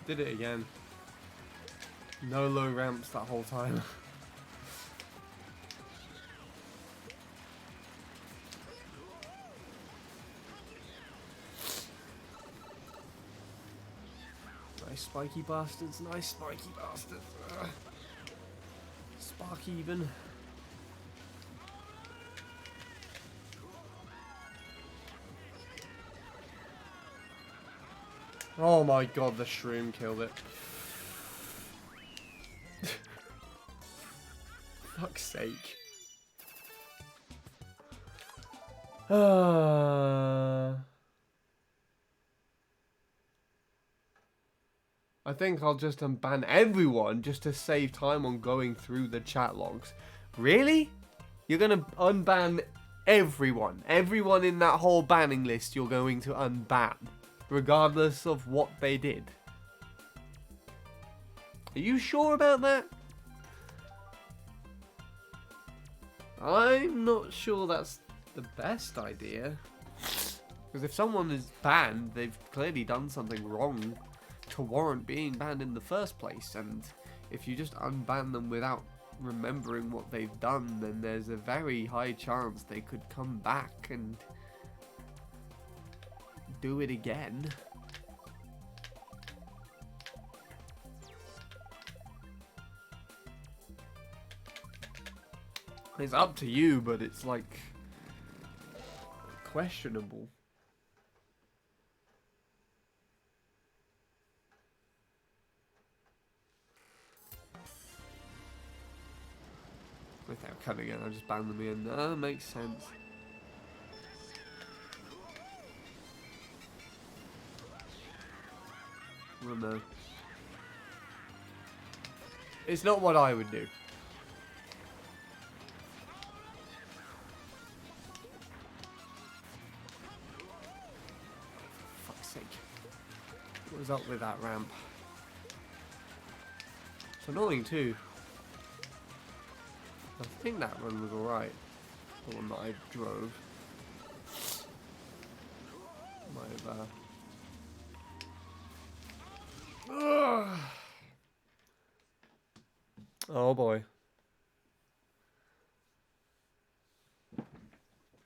Did it again. No low ramps that whole time. Nice spiky bastards, nice spiky bastards. Spark even. Oh my god, the shroom killed it. Fuck's sake. I think I'll just unban everyone just to save time on going through the chat logs. Really? You're gonna unban everyone? Everyone in that whole banning list you're going to unban, regardless of what they did? Are you sure about that? I'm not sure that's the best idea. Because if someone is banned, they've clearly done something wrong to warrant being banned in the first place. And if you just unban them without remembering what they've done, then there's a very high chance they could come back and do it again. It's up to you, but it's like questionable. If they're coming in, I'll just bang them in. That makes sense. Oh no. It's not what I would do. For fuck's sake. What was up with that ramp? It's annoying too. I think that one was alright. The one that I drove. Might have, oh boy.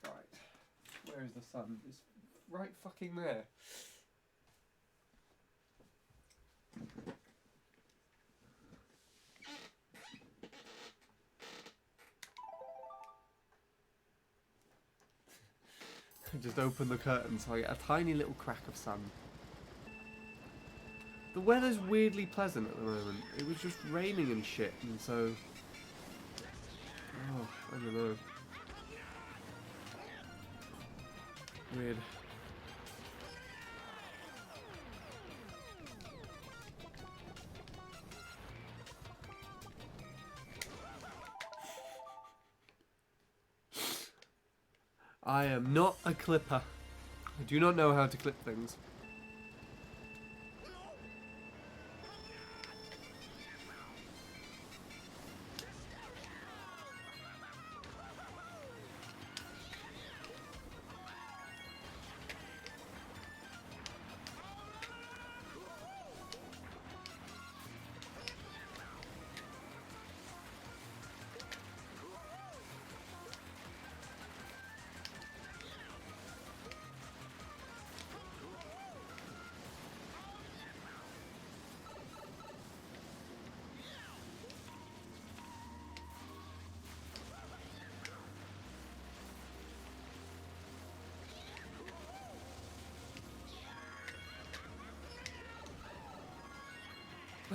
Right. Where is the sun? It's right fucking there. Just open the curtain so I get a tiny little crack of sun. The weather's weirdly pleasant at the moment. It was just raining and shit, and so... Oh, I don't know. Weird. I am not a clipper. I do not know how to clip things.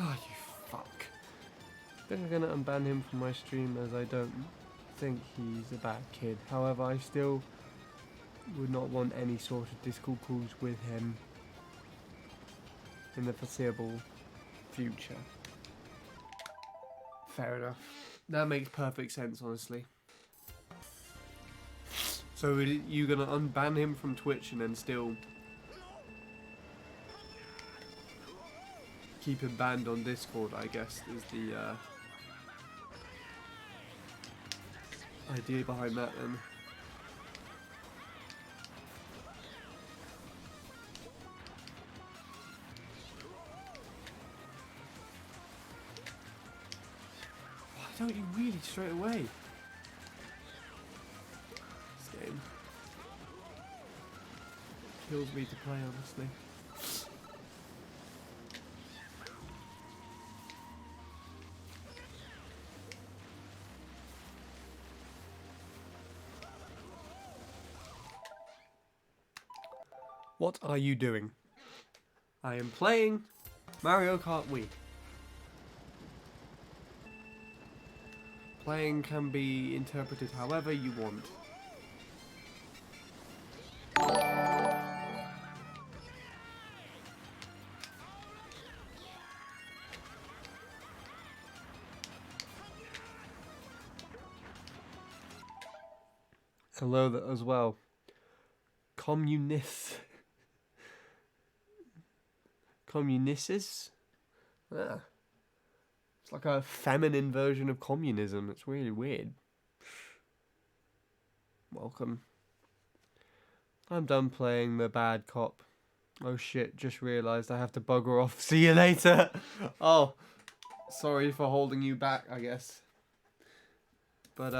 Oh, you fuck. I think I'm gonna unban him from my stream as I don't think he's a bad kid. However, I still would not want any sort of Discord calls with him in the foreseeable future. Fair enough. That makes perfect sense, honestly. So are you gonna unban him from Twitch and then still keep him banned on Discord, I guess, is the idea behind that then. Why don't you really straight away? This game kills me to play, honestly. What are you doing? I am playing Mario Kart Wii. Playing can be interpreted however you want. Hello as well. Communists. Communists? Ah. It's like a feminine version of communism. It's really weird. Welcome. I'm done playing the bad cop. Oh shit, just realised I have to bugger off. See you later. Oh, sorry for holding you back, I guess. But,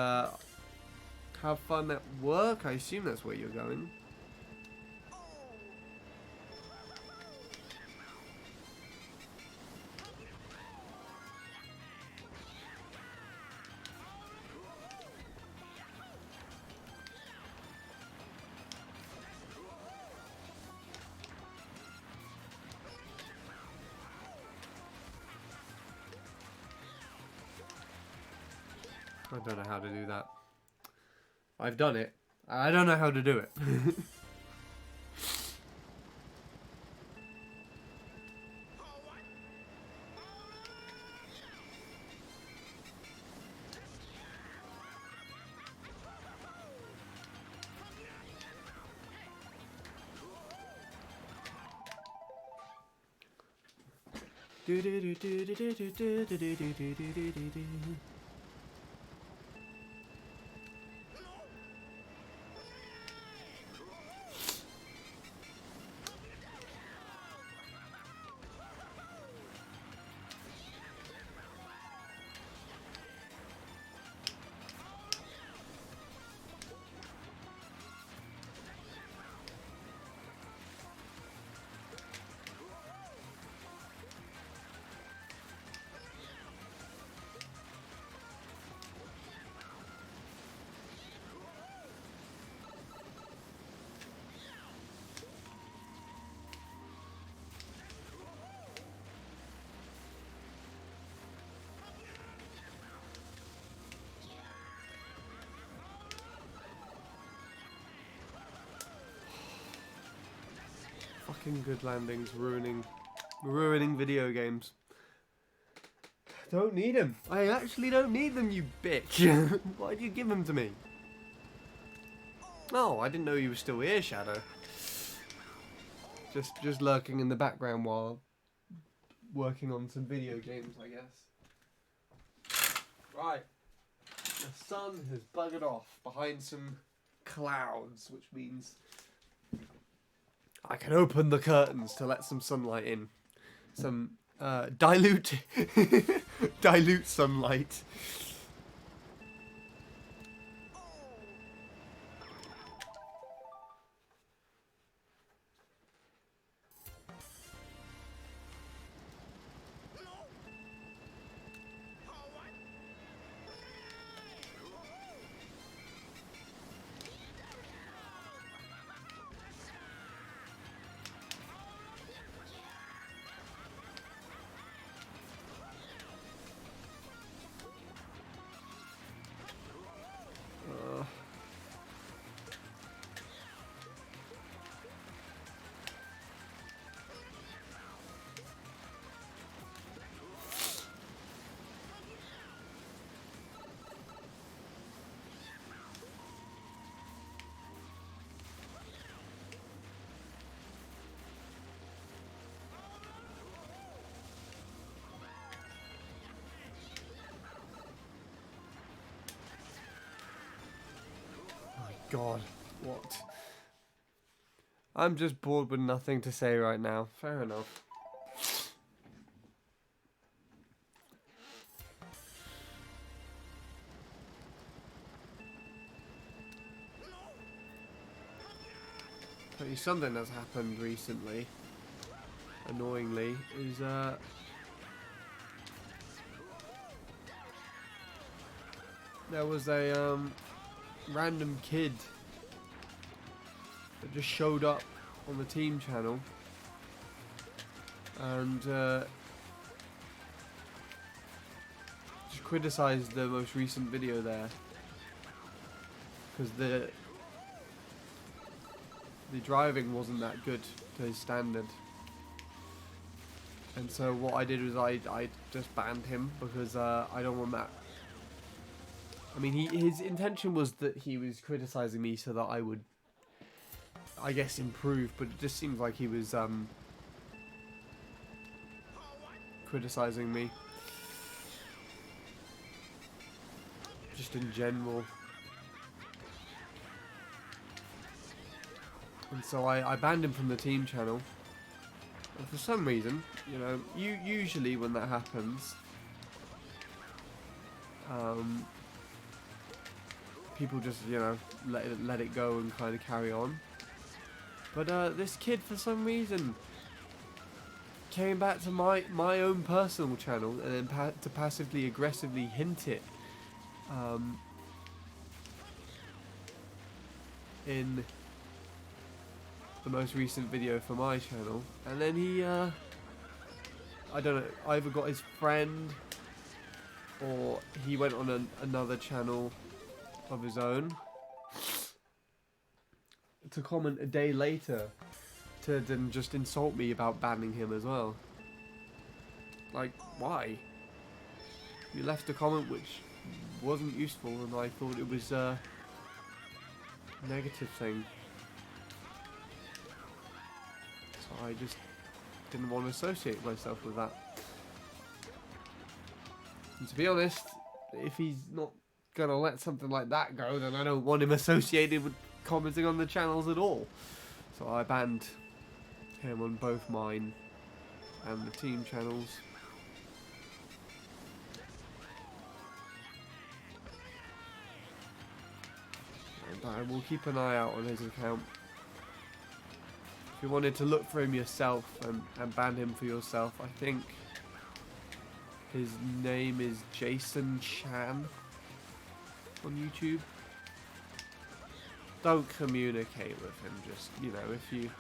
have fun at work? I assume that's where you're going. I I don't know how to do that. I've done it. I don't know how to do it. Fucking good landings, ruining video games. Don't need them. I actually don't need them, you bitch. Why'd you give them to me? Oh, I didn't know you were still here, Shadow. Just lurking in the background while working on some video games, I guess. Right. The sun has buggered off behind some clouds, which means I can open the curtains to let some sunlight in. Some dilute sunlight. God, what? I'm just bored with nothing to say right now. Fair enough. But something that's happened recently, annoyingly, is there was a random kid that just showed up on the team channel and just criticised the most recent video there because the driving wasn't that good to his standard. And so what I did was I just banned him because I don't want that. I mean, his intention was that he was criticising me so that I would, I guess, improve, but it just seems like he was criticising me just in general. And so I banned him from the team channel. And for some reason, you know, usually when that happens, people just, you know, let it go and kind of carry on. But this kid, for some reason, came back to my own personal channel and then to passively aggressively hint it in the most recent video for my channel. And then he I don't know, either got his friend or he went on another channel of his own to comment a day later to then just insult me about banning him as well. Like, why? You left a comment which wasn't useful and I thought it was a negative thing. So I just didn't want to associate myself with that. And to be honest, if he's not gonna let something like that go, then I don't want him associated with commenting on the channels at all. So I banned him on both mine and the team channels. And I will keep an eye out on his account. If you wanted to look for him yourself and ban him for yourself, I think his name is Jason Chan on YouTube. Don't communicate with him, just, you know, if you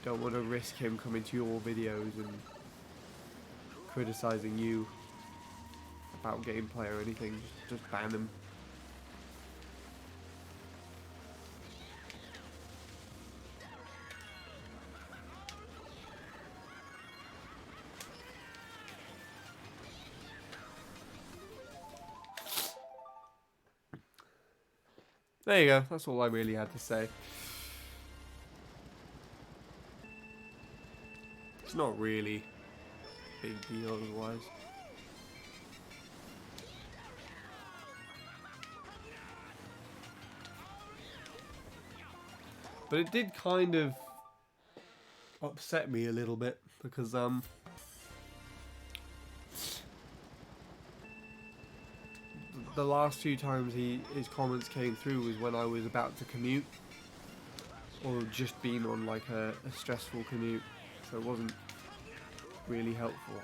don't want to risk him coming to your videos and criticizing you about gameplay or anything, just ban him. There you go, that's all I really had to say. It's not really a big deal otherwise. But it did kind of upset me a little bit because the last few times his comments came through was when I was about to commute or just been on like a stressful commute, so it wasn't really helpful.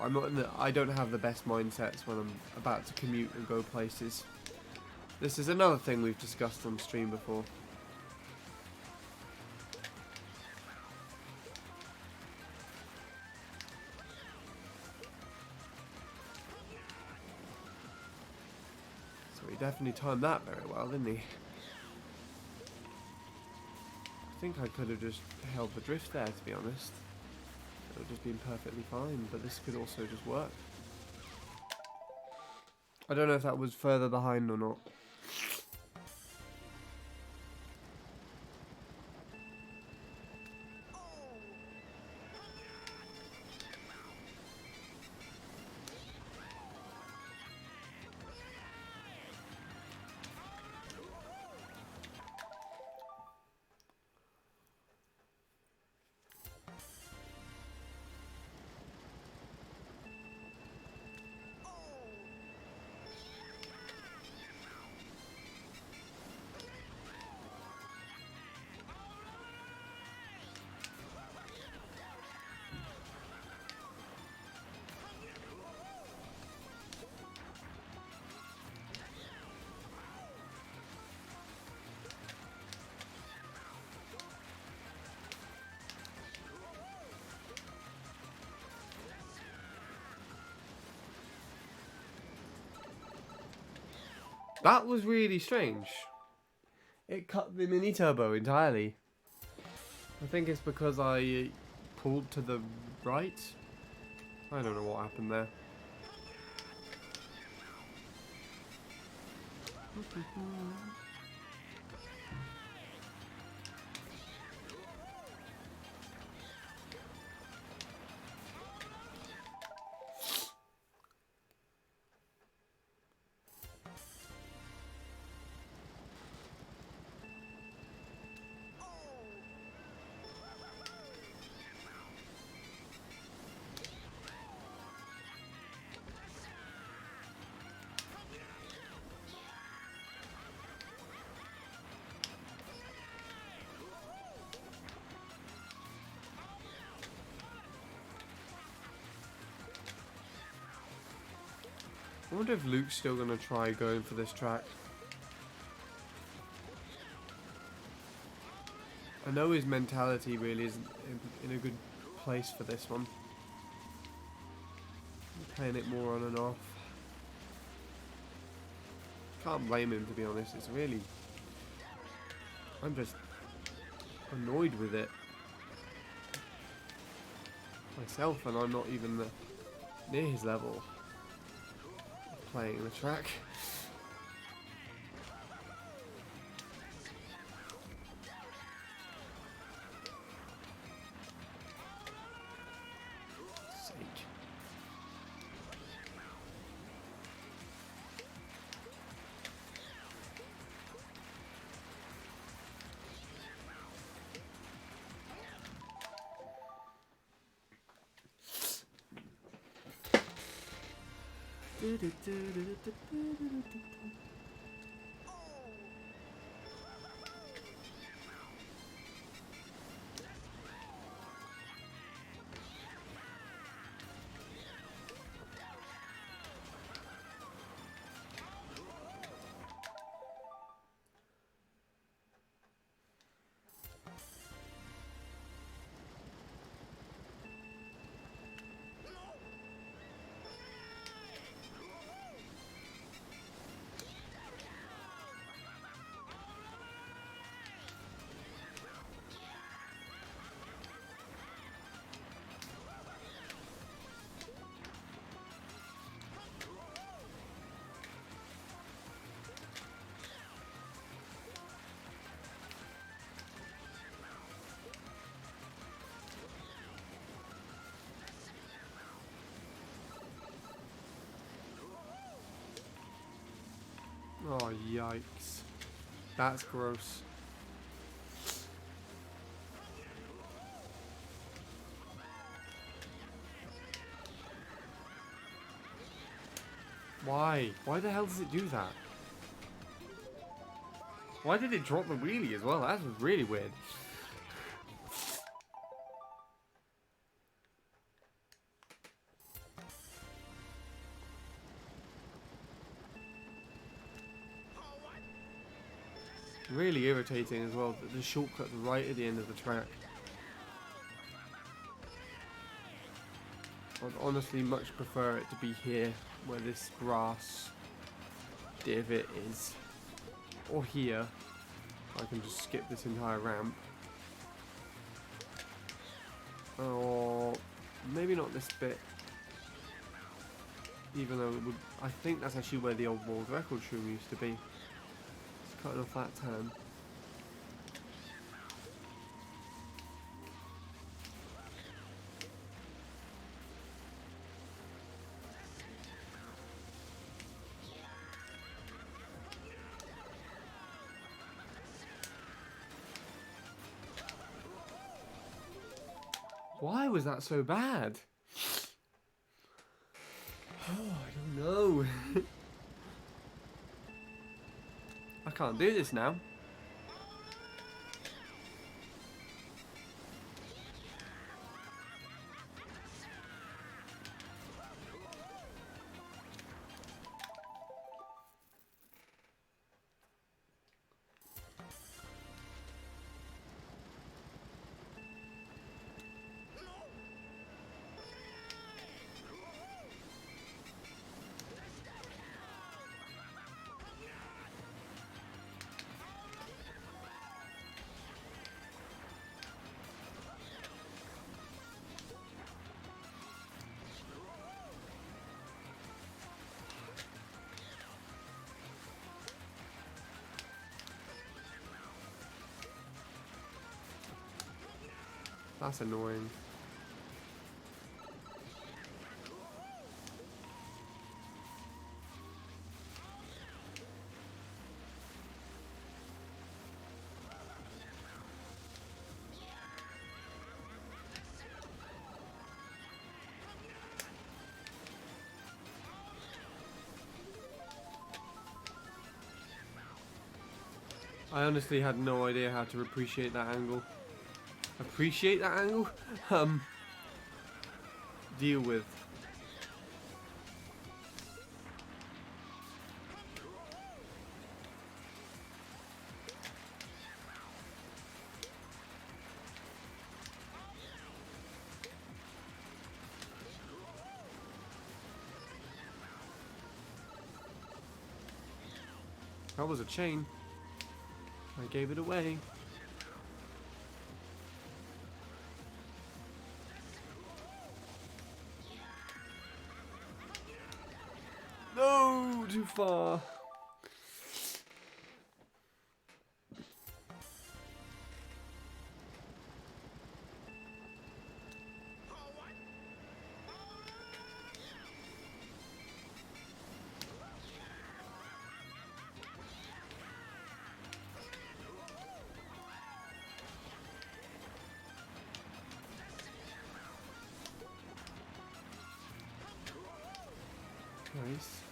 I don't have the best mindsets when I'm about to commute and go places. This is another thing we've discussed on stream before. He definitely timed that very well, didn't he? I think I could have just held the drift there, to be honest. It would have just been perfectly fine, but this could also just work. I don't know if that was further behind or not. That was really strange. It cut the mini turbo entirely. I think it's because I pulled to the right. I don't know what happened there. I wonder if Luke's still going to try going for this track. I know his mentality really isn't in a good place for this one. I'm playing it more on and off. Can't blame him, to be honest. It's really... I'm just annoyed with it myself, and I'm not even near his level of playing the track. Sake. Oh, yikes. That's gross. Why? Why the hell does it do that? Why did it drop the wheelie as well? That was really weird. Really irritating as well. The shortcut's right at the end of the track. I'd honestly much prefer it to be here, where this grass divot is. Or here. I can just skip this entire ramp. Or maybe not this bit. Even though it would, I think that's actually where the old world record room used to be. It's cutting off that turn. Why was that so bad? Oh, I don't know. I can't do this now. That's annoying. I honestly had no idea how to appreciate that angle. Appreciate that angle? Deal with. That was a chain. I gave it away. No, too far. Nice.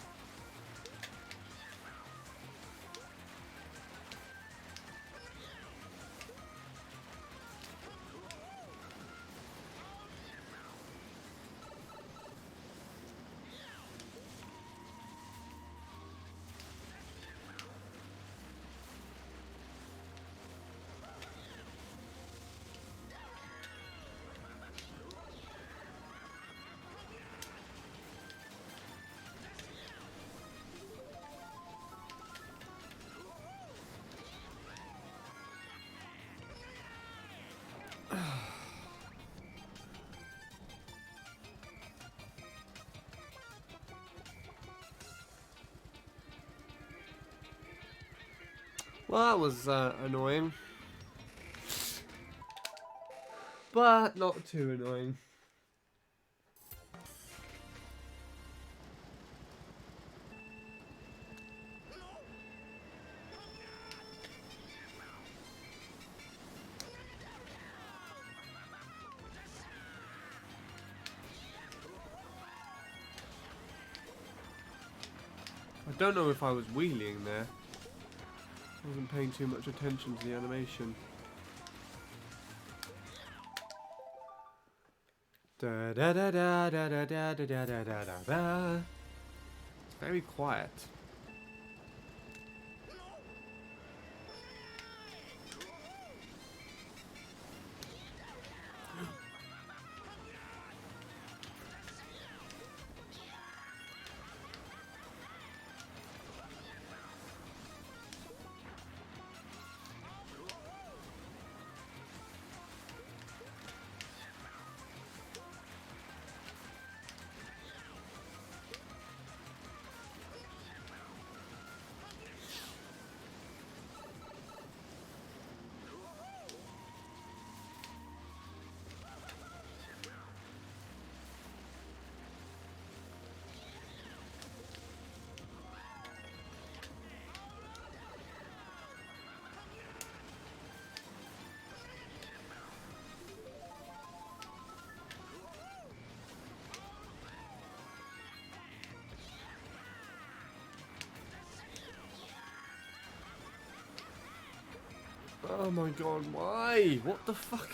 Well, that was annoying. But not too annoying. I don't know if I was wheeling there. I wasn't paying too much attention to the animation. Da da da da da da da da da da da da da. It's very quiet. Oh my god, why? What the fuck?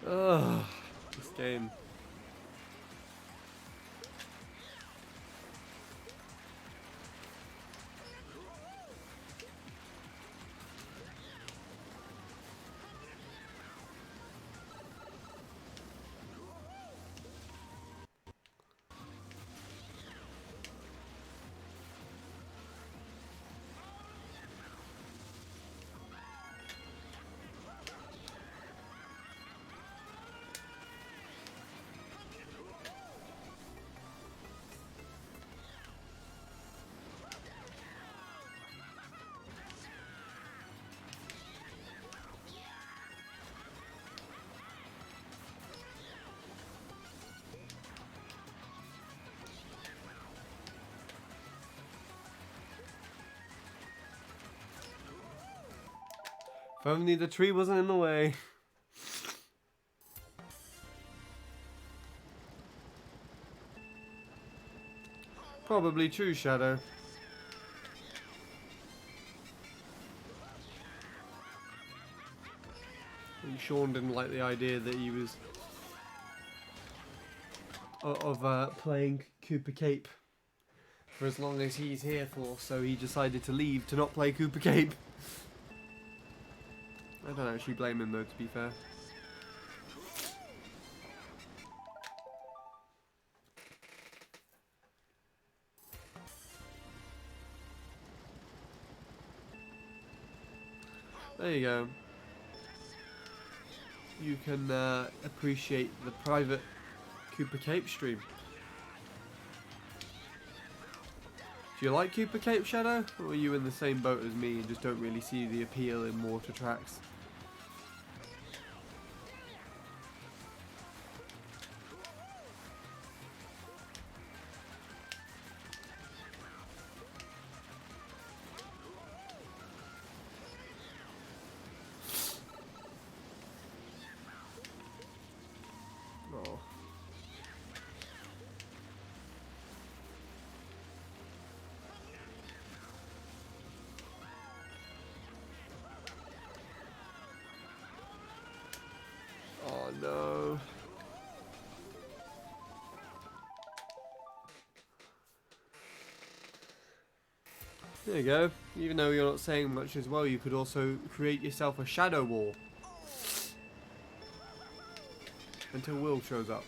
Ugh, this game. If only the tree wasn't in the way. Probably true, Shadow. And Sean didn't like the idea that he was of playing Cooper Cape for as long as he's here for, so he decided to leave to not play Cooper Cape. I don't actually blame him though, to be fair. There you go. You can appreciate the private Cooper Cape stream. Do you like Cooper Cape, Shadow? Or are you in the same boat as me and just don't really see the appeal in water tracks? Oh. Oh no. There you go. Even though you're not saying much as well, you could also create yourself a shadow wall. Until Will shows up.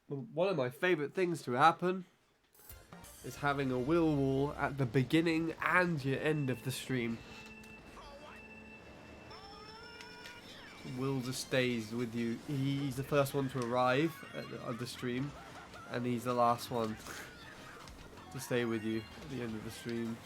One of my favourite things to happen is having a Will wall at the beginning and your end of the stream. Will just stays with you. He's the first one to arrive at the stream, and he's the last one to stay with you at the end of the stream.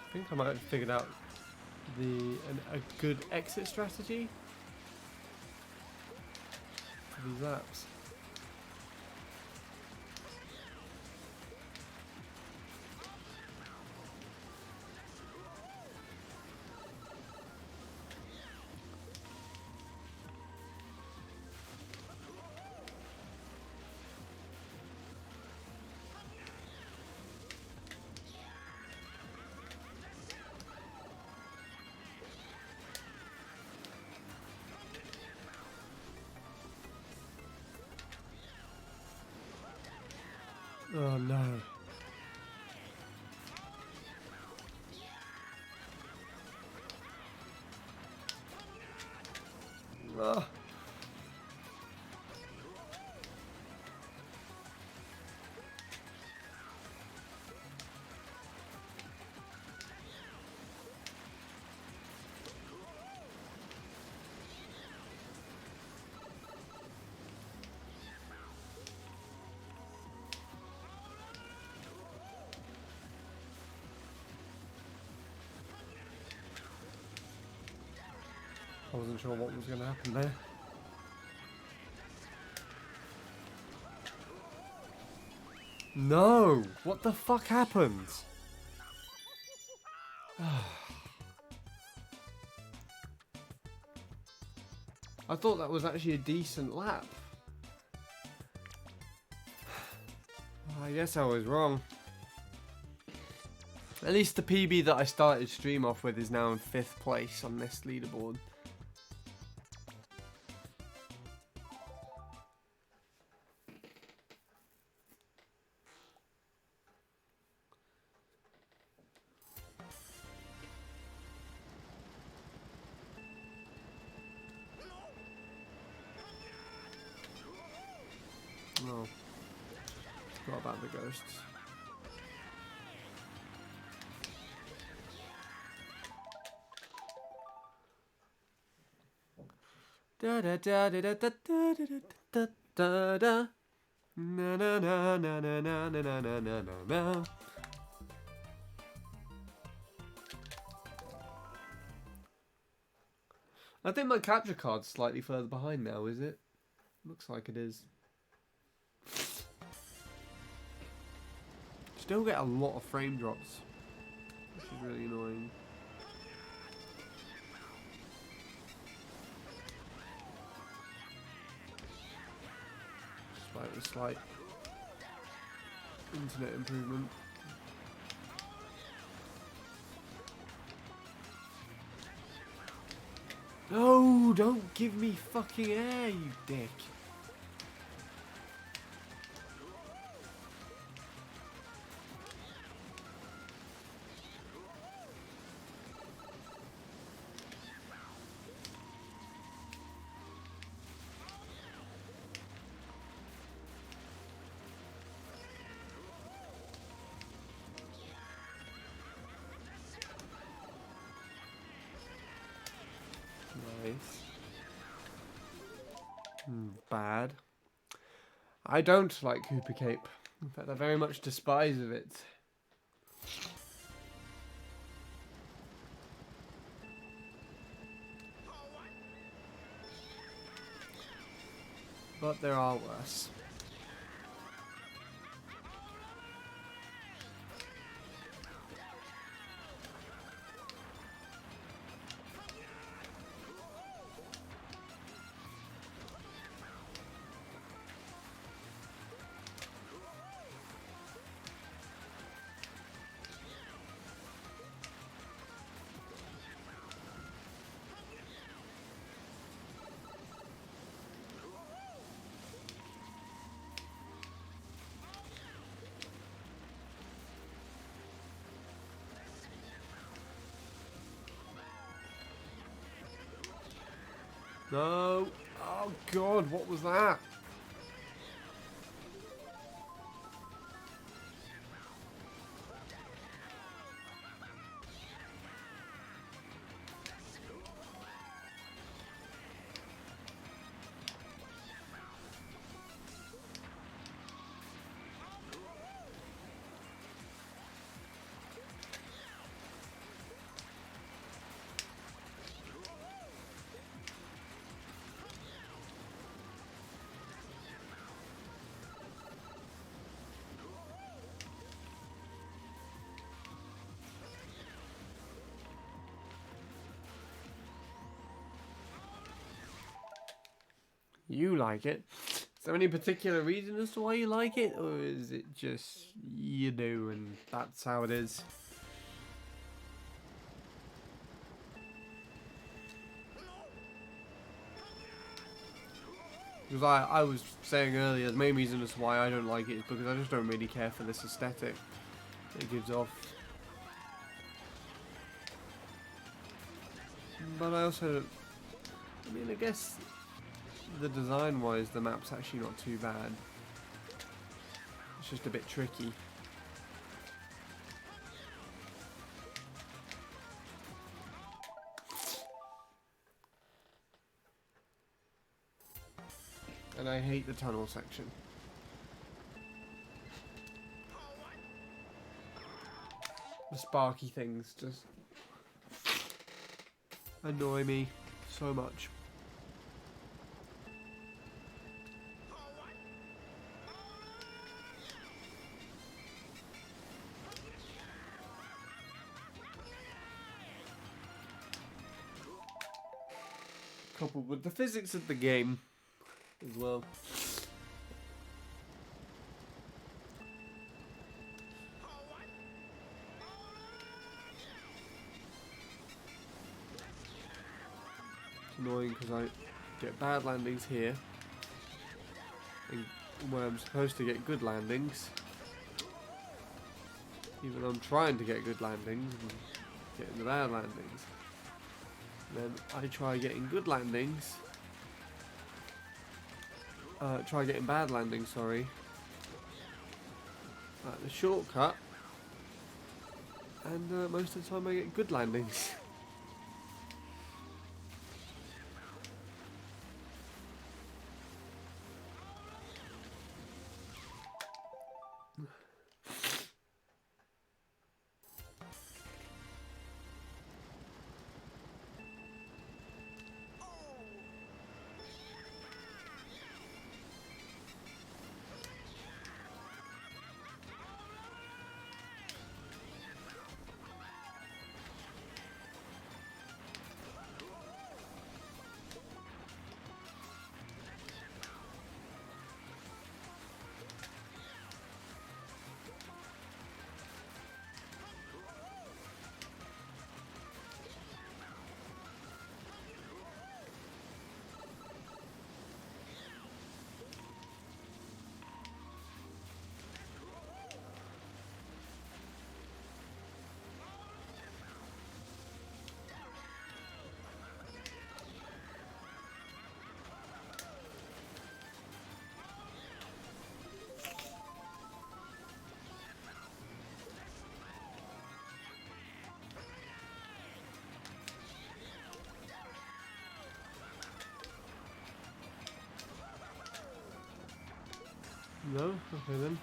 I think I might have figured out a good exit strategy for these laps. Oh no. Ah. I wasn't sure what was going to happen there. No! What the fuck happened? I thought that was actually a decent lap. I guess I was wrong. At least the PB that I started stream off with is now in 5th place on this leaderboard. Oh, forgot about the ghosts. Da da da da da da da da da da. Na na na na na na na na na na. I think my capture card's slightly further behind now, is it? Looks like it is. Still get a lot of frame drops, which is really annoying. Despite the slight internet improvement. No, don't give me fucking air, you dick. Nice. Bad. I don't like Koopa Cape. In fact, I very much despise of it. But there are worse. No. Oh god, what was that? You like it? Is there any particular reason as to why you like it? Or is it just you do and that's how it is? Because I was saying earlier, the main reason as to why I don't like it is because I just don't really care for this aesthetic it gives off. But I also, I mean, I guess the design-wise, the map's actually not too bad. It's just a bit tricky. And I hate the tunnel section. The sparky things just annoy me so much. Coupled with the physics of the game as well. It's annoying because I get bad landings here, and where I'm supposed to get good landings, even though I'm trying to get good landings and getting the bad landings. And then I try getting good landings. Try getting bad landings, sorry. At the shortcut. And most of the time I get good landings. No? Okay then.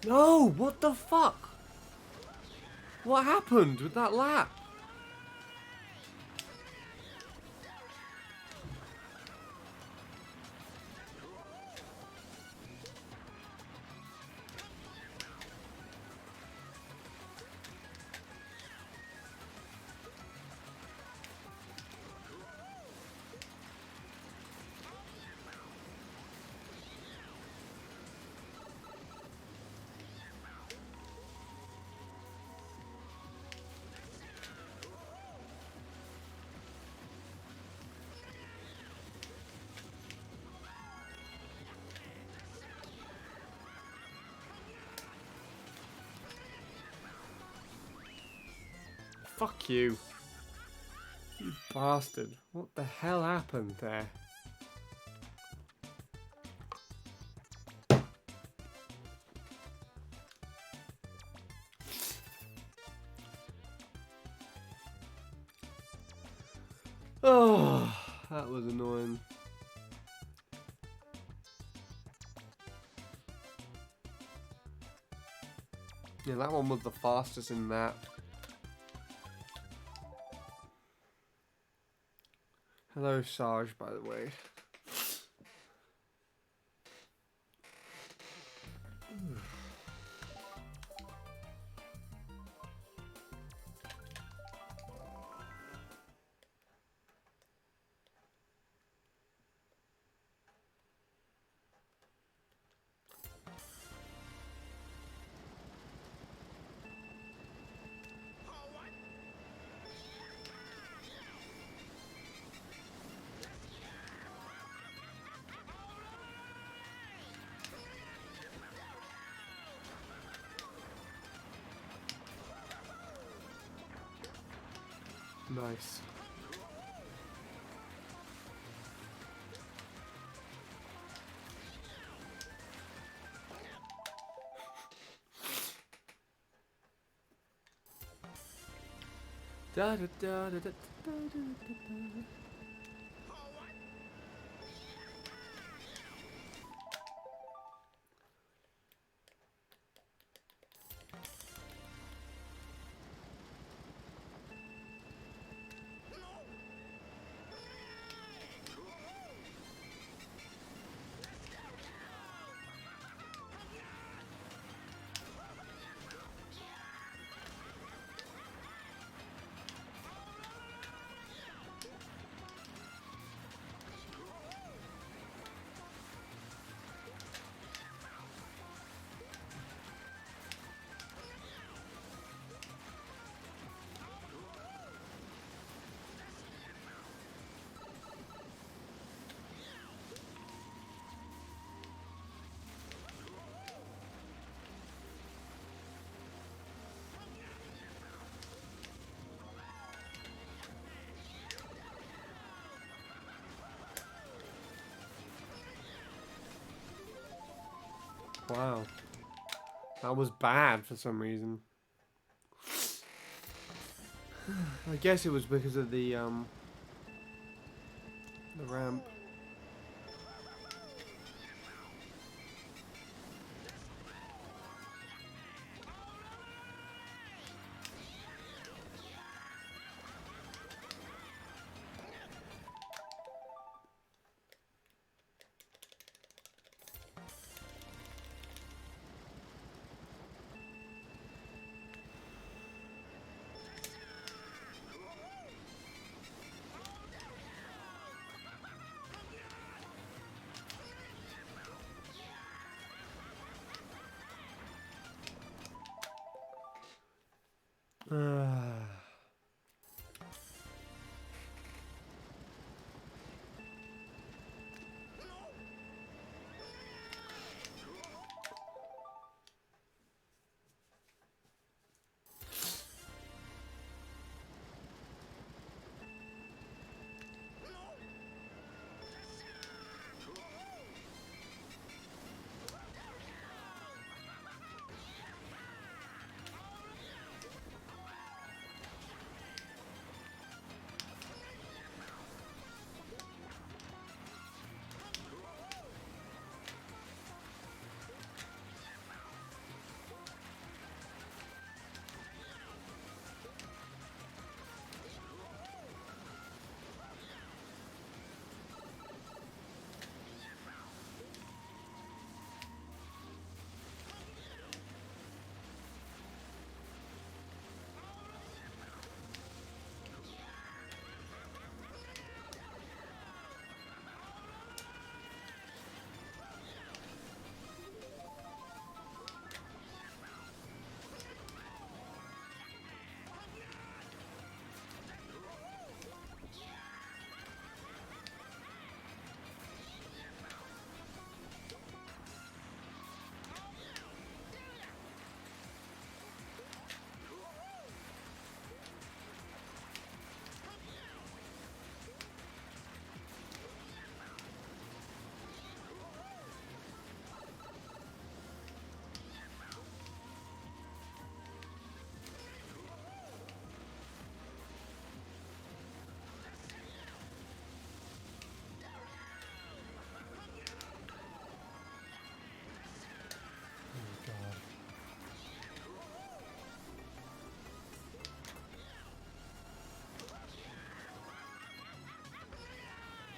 No! What the fuck? What happened with that lap? Fuck you. You bastard. What the hell happened there? Oh, that was annoying. Yeah, that one was the fastest in that. Hello, Sarge, by the way. Nice. Da da da da da da da da. Wow. That was bad for some reason. I guess it was because of the ramp.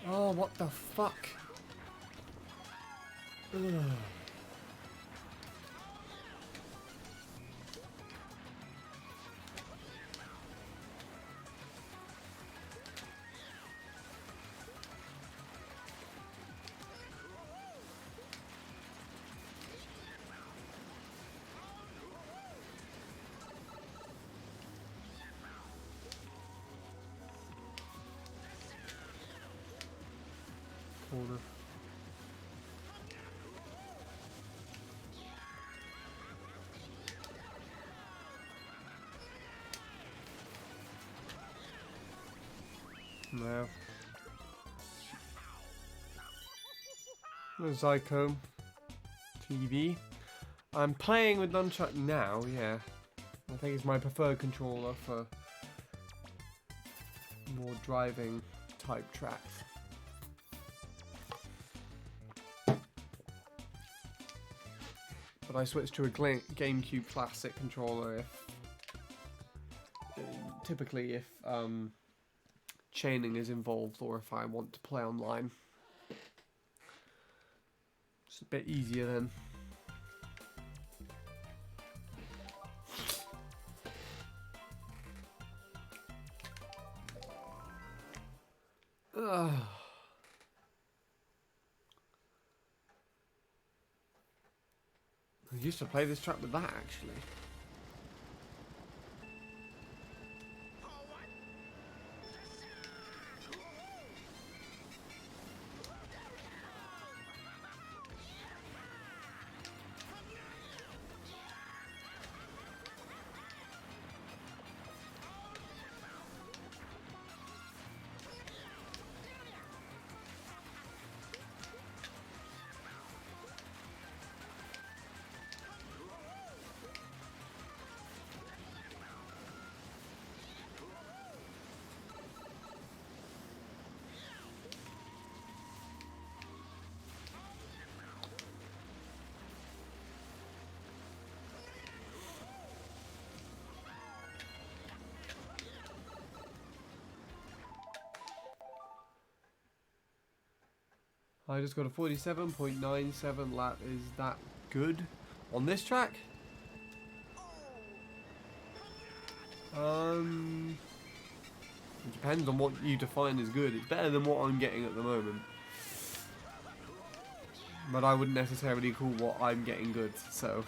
Oh, what the fuck? Ugh. Corner. No. Zycombe TV. I'm playing with Nunchuck now, yeah. I think it's my preferred controller for more driving type tracks. But I switched to a GameCube Classic controller if typically if chaining is involved or if I want to play online. It's a bit easier then. Ugh. I used to play this track with that actually. I just got a 47.97 lap. Is that good on this track? It depends on what you define as good. It's better than what I'm getting at the moment. But I wouldn't necessarily call what I'm getting good, so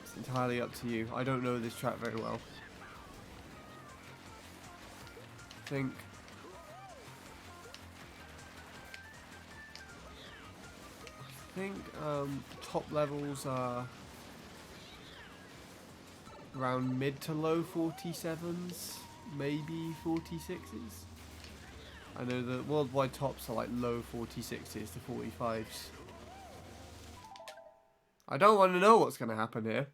it's entirely up to you. I don't know this track very well. I think top levels are around mid to low 47s, maybe 46s. I know the worldwide tops are like low 46s to 45s. I don't want to know what's going to happen here.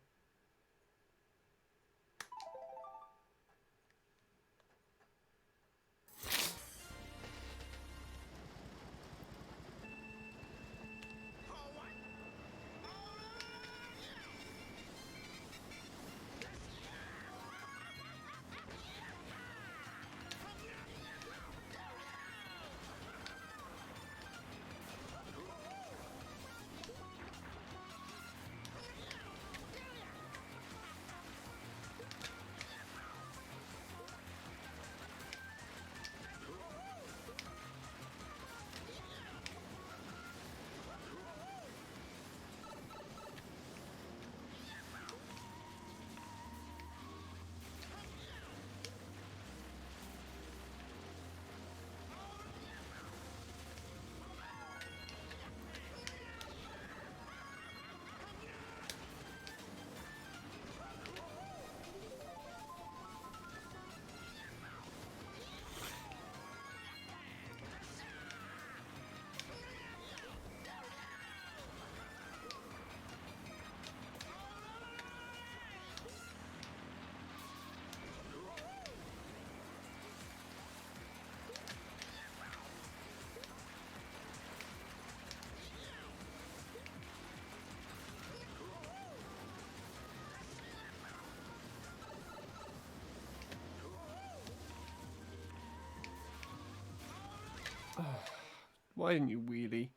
Why didn't you wheelie?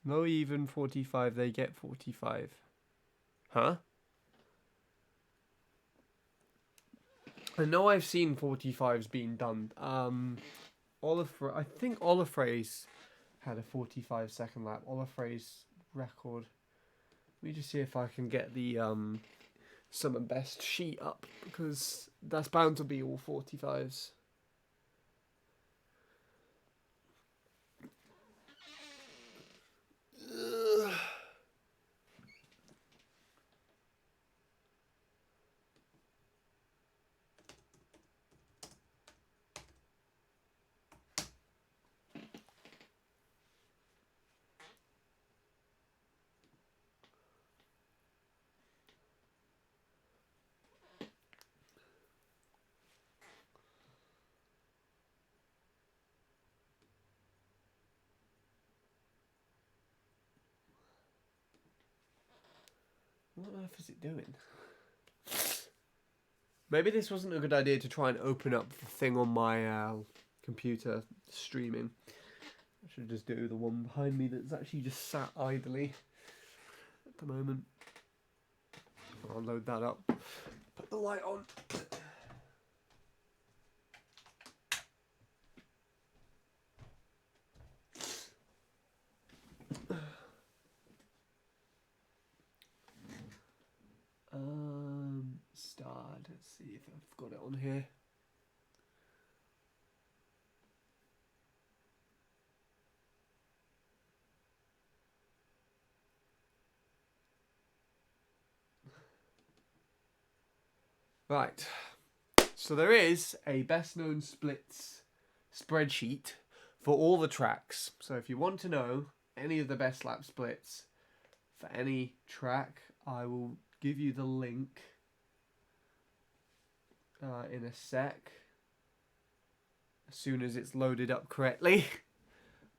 No even 45, they get 45. Huh? I know I've seen 45s being done. I think Olafray's had a 45-second lap. Olafray's record. Let me just see if I can get the summer best sheet up, because that's bound to be all 45s. What on earth is it doing? Maybe this wasn't a good idea to try and open up the thing on my computer streaming. I should just do the one behind me that's actually just sat idly at the moment. I'll load that up. Put the light on. Start. Let's see if I've got it on here. Right. So there is a best known splits spreadsheet for all the tracks. So if you want to know any of the best lap splits for any track, I will give you the link in a sec, as soon as it's loaded up correctly.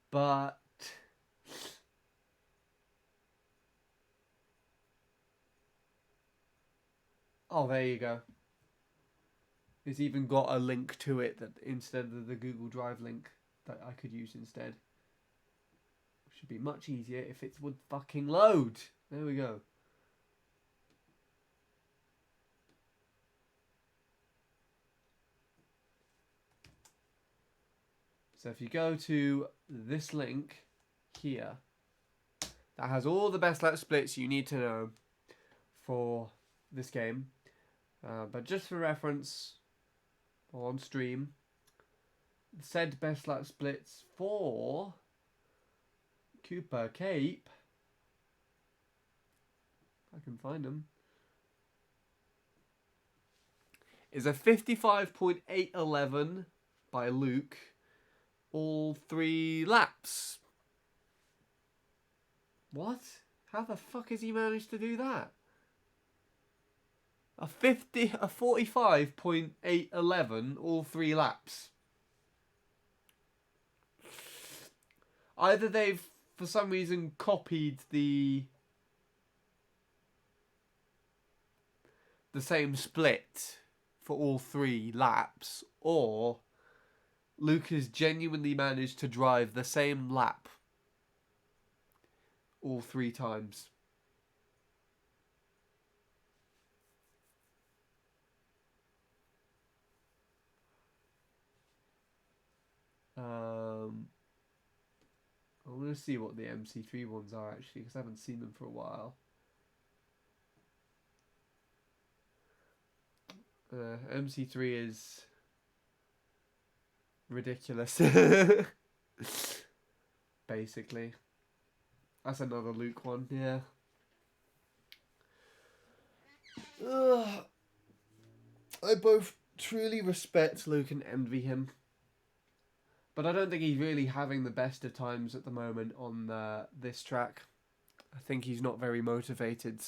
But oh, there you go. It's even got a link to it that instead of the Google Drive link that I could use instead. It should be much easier if it would fucking load. There we go. So if you go to this link here, that has all the best lap splits you need to know for this game. But just for reference, on stream, said best lap splits for Cooper Cape, if I can find them, is a 55.811 by Luke, all 3 laps. What? How the fuck has he managed to do that? A 45.811 all 3 laps. Either they've for some reason copied the same split for all 3 laps, or Luke has genuinely managed to drive the same lap all 3 times. I want to see what the MC3 ones are actually, because I haven't seen them for a while. MC3 is ridiculous. Basically. That's another Luke one, yeah. I both truly respect Luke and envy him. But I don't think he's really having the best of times at the moment on this track. I think he's not very motivated.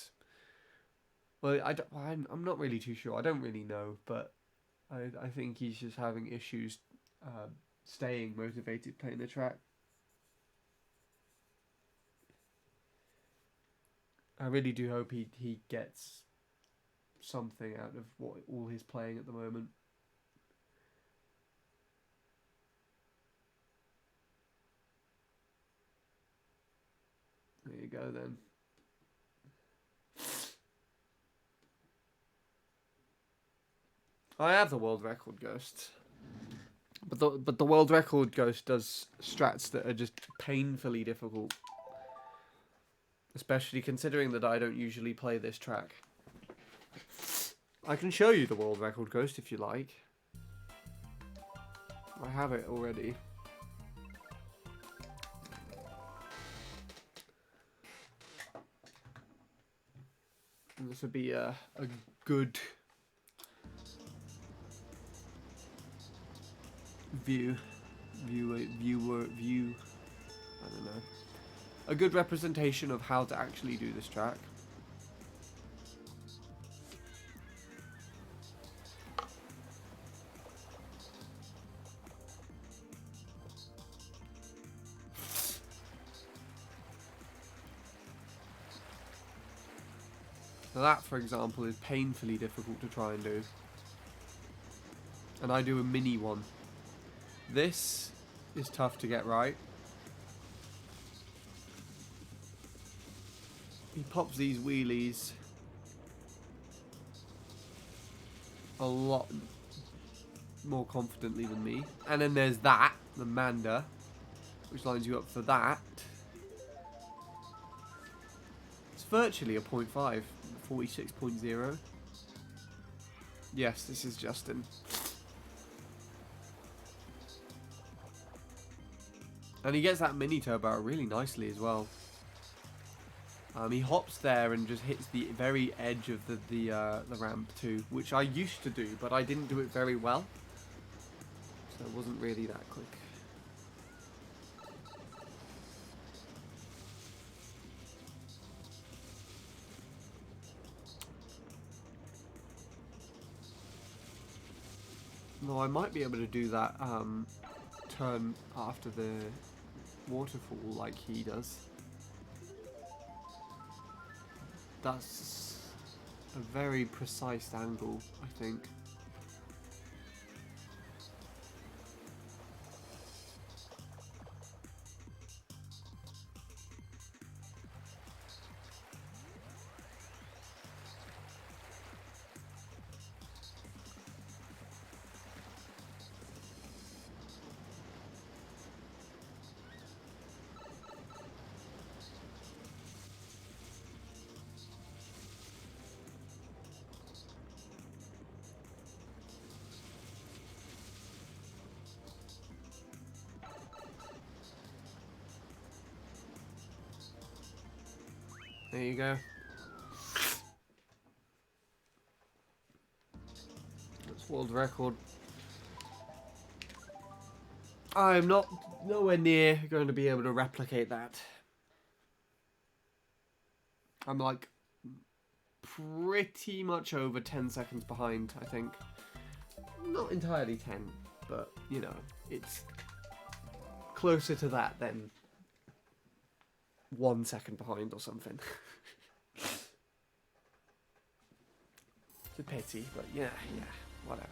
Well, I'm not really too sure. I don't really know, but I think he's just having issues staying motivated playing the track. I really do hope he gets something out of all his playing at the moment. go then. I have the world record ghost. But the world record ghost does strats that are just painfully difficult. Especially considering that I don't usually play this track. I can show you the world record ghost if you like. I have it already. And this would be a good view. I don't know. A good representation of how to actually do this track. Now that, for example, is painfully difficult to try and do. And I do a mini one. This is tough to get right. He pops these wheelies a lot more confidently than me. And then there's that, the Manda, which lines you up for that. It's virtually a 0.5, 46.0. Yes, this is Justin. And he gets that mini turbo really nicely as well. He hops there and just hits the very edge of the ramp too, which I used to do, but I didn't do it very well. So it wasn't really that quick. No, I might be able to do that turn after the waterfall like he does. That's a very precise angle, I think. There you go. That's world record. I'm nowhere near going to be able to replicate that. I'm like pretty much over 10 seconds behind, I think. Not entirely 10, but you know, it's closer to that than 1 second behind or something. It's a pity, but yeah, whatever.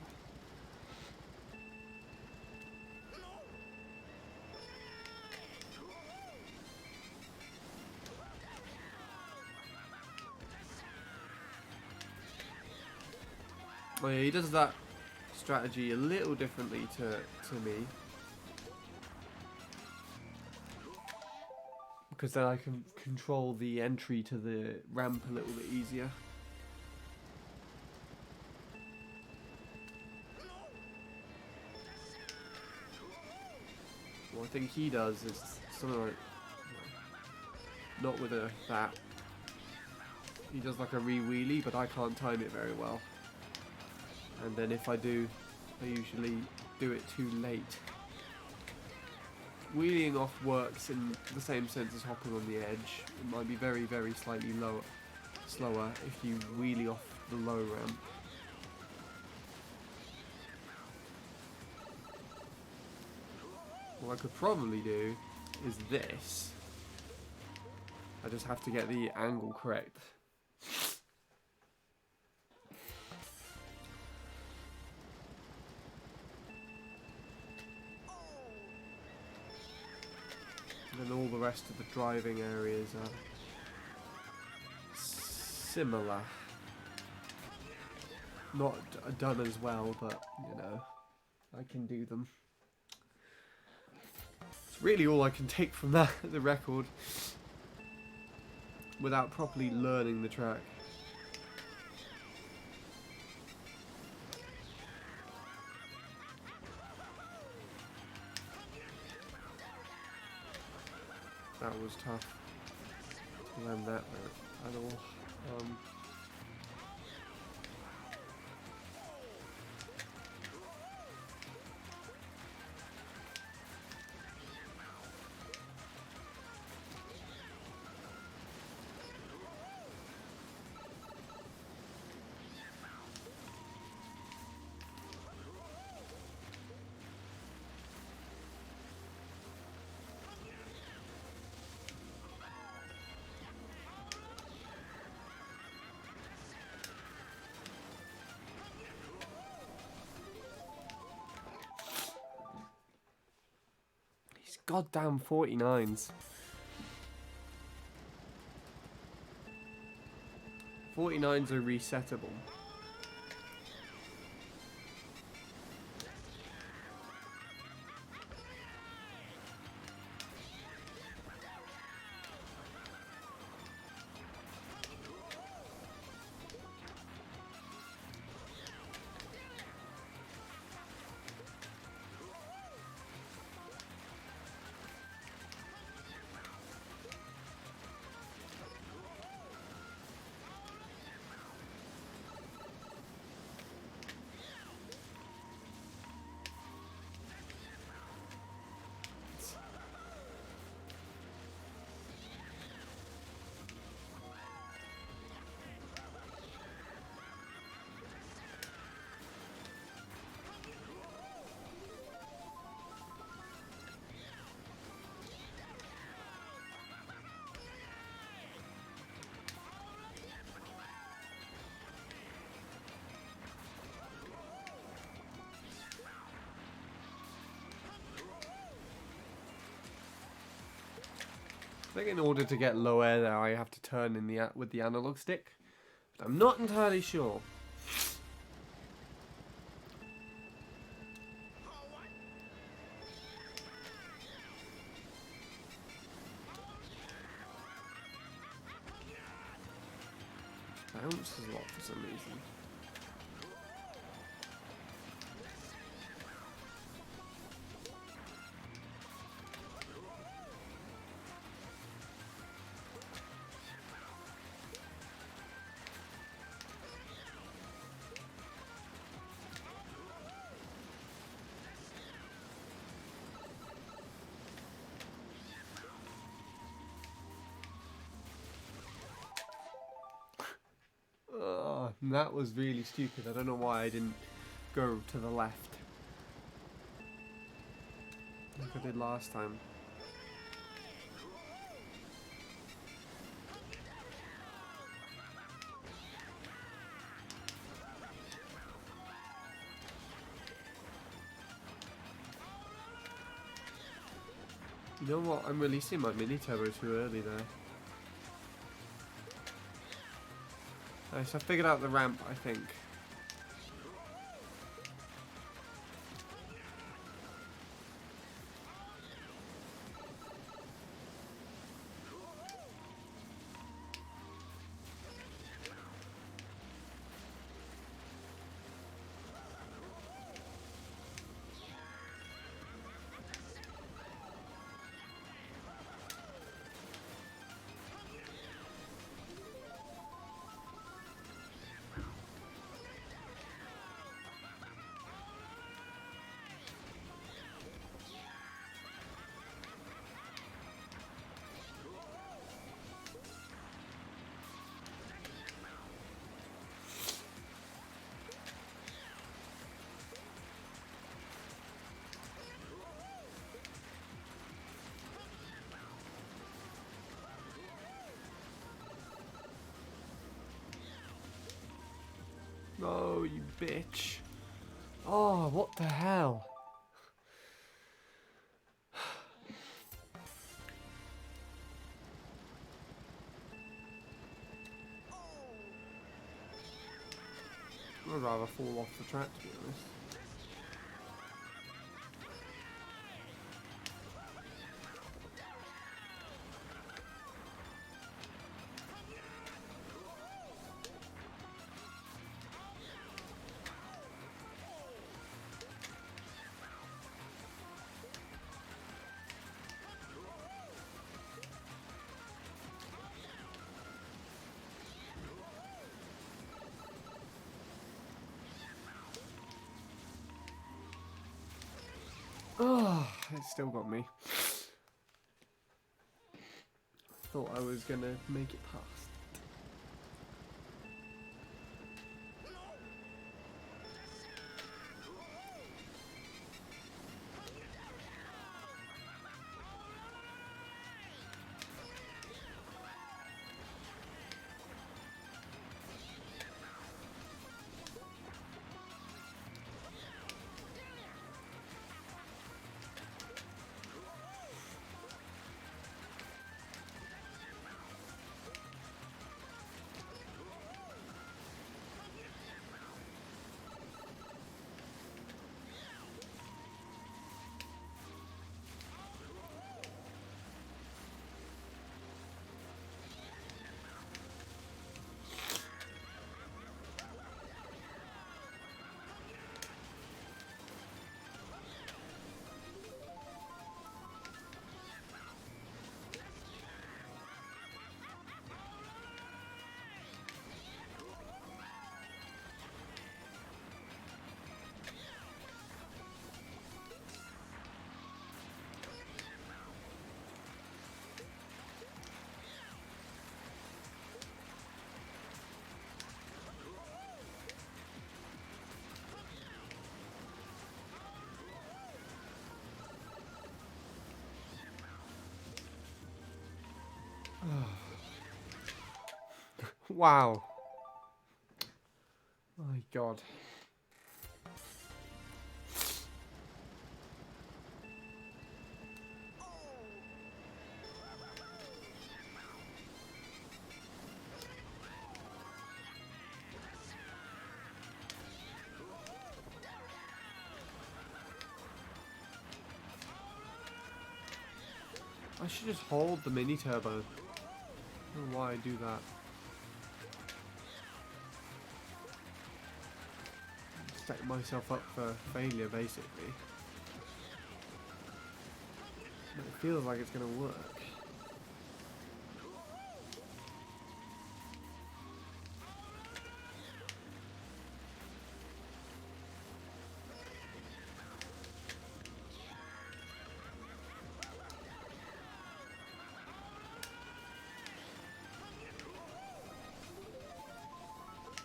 Oh yeah, he does that strategy a little differently to me. Because then I can control the entry to the ramp a little bit easier. What I think he does is something like, not with that. He does like a re-wheelie, but I can't time it very well. And then if I do, I usually do it too late. Wheeling off works in the same sense as hopping on the edge. It might be very, very slightly slower if you wheelie off the low ramp. What I could probably do is this. I just have to get the angle correct. And then all the rest of the driving areas are similar. Not done as well, but, you know, I can do them. It's really all I can take from that, the record, without properly learning the track. That was tough to land that at all. Goddamn 49s. 49s are resettable. I think in order to get low air there, I have to turn in the with the analog stick. But I'm not entirely sure. Bounces a lot for some reason. That was really stupid. I don't know why I didn't go to the left like I did last time. You know what? I'm releasing my mini turbo too early there. Nice, I figured out the ramp, I think. Oh, you bitch. Oh, what the hell? I'd rather fall off the track, to be honest. Oh, it still got me. Thought I was gonna make it past. Wow. My God. I should just hold the mini turbo. I don't know why I do that. Set myself up for failure, basically. But it feels like it's gonna work.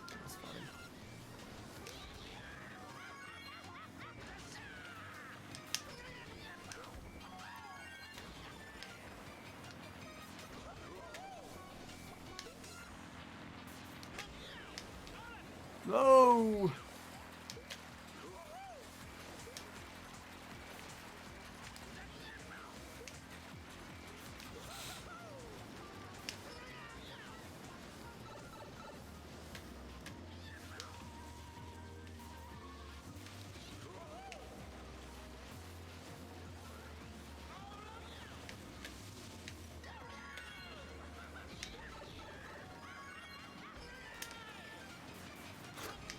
That's fine. No!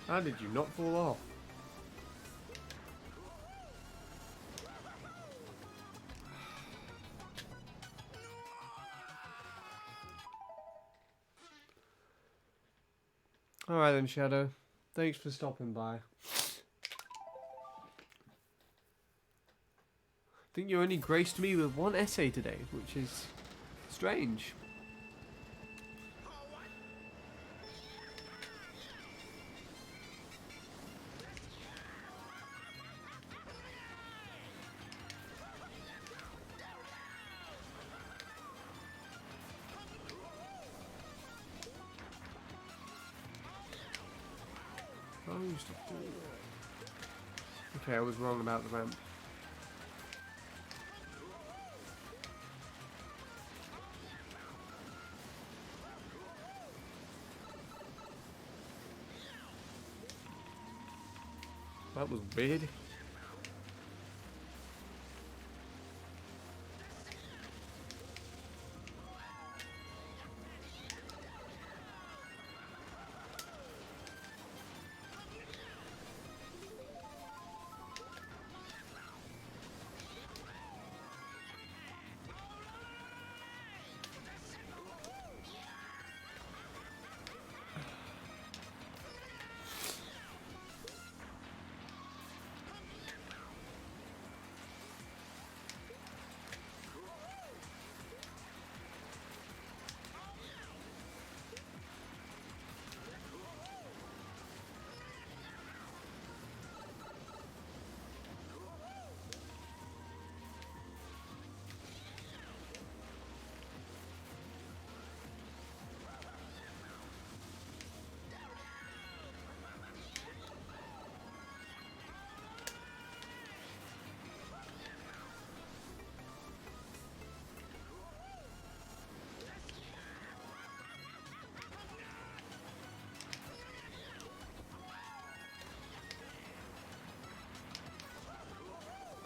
How did you not fall off? Alright then, Shadow. Thanks for stopping by. I think you only graced me with one essay today, which is strange. Oh, you stop doing that. Okay, I was wrong about the ramp. That was weird.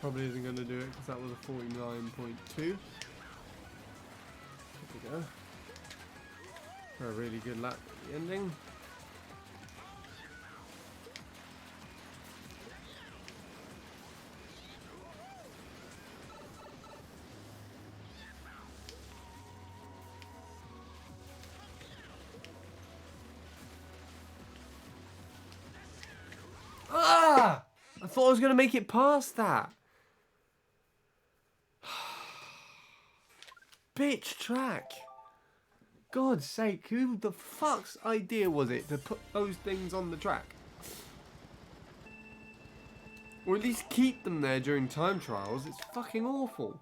Probably isn't going to do it because that was a 49.2. There we go. For a really good lap at the ending. Ah! I thought I was going to make it past that. Bitch track. God's sake, who the fuck's idea was it to put those things on the track? Or at least keep them there during time trials. It's fucking awful.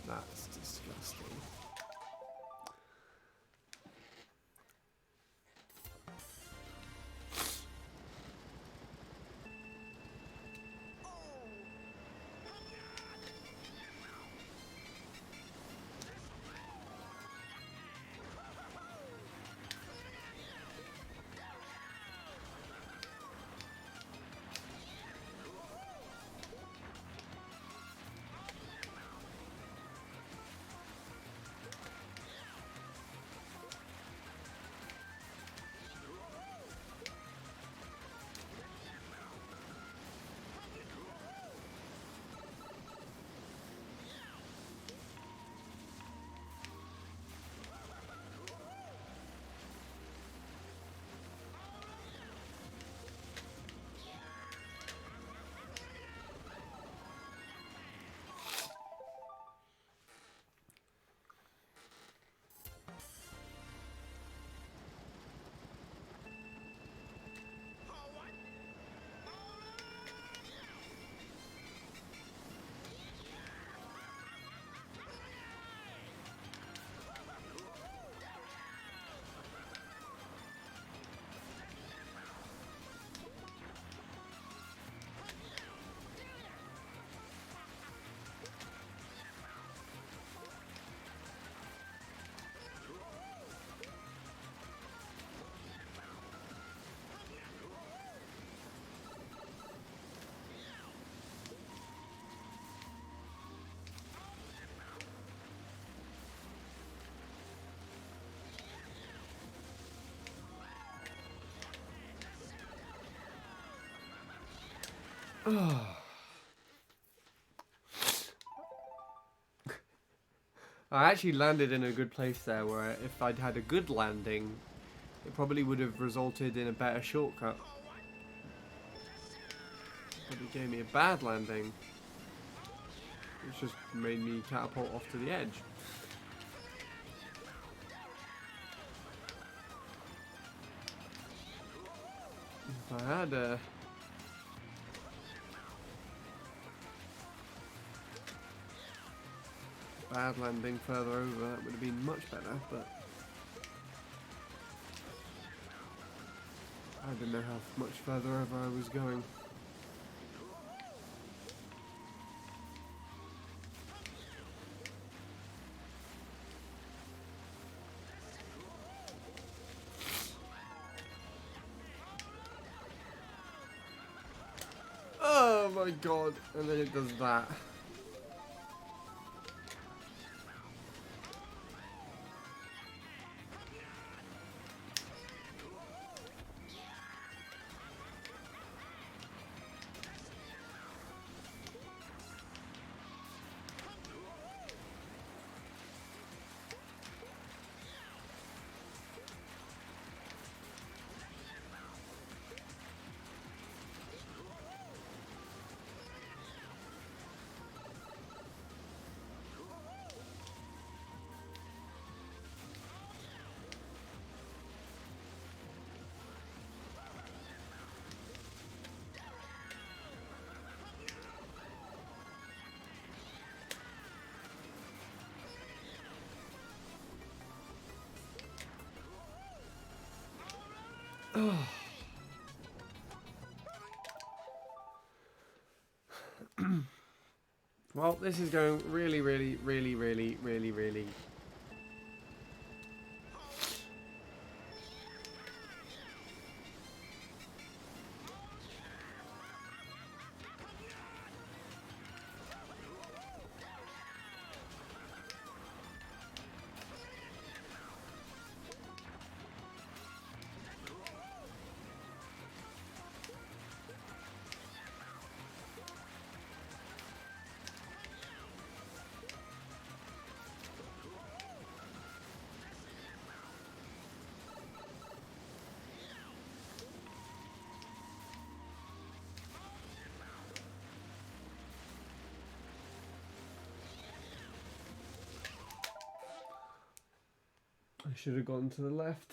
That's disgusting. I actually landed in a good place there where if I'd had a good landing, it probably would have resulted in a better shortcut. But it gave me a bad landing, which just made me catapult off to the edge. If I had a bad landing further over, that would have been much better, but I didn't know how much further over I was going. Oh my god, and then it does that. Well, this is going really. I should have gone to the left.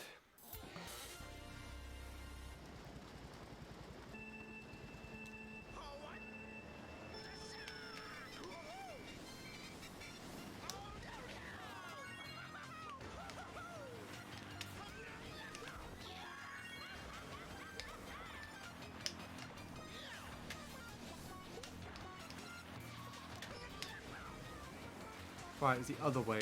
Right, it's the other way.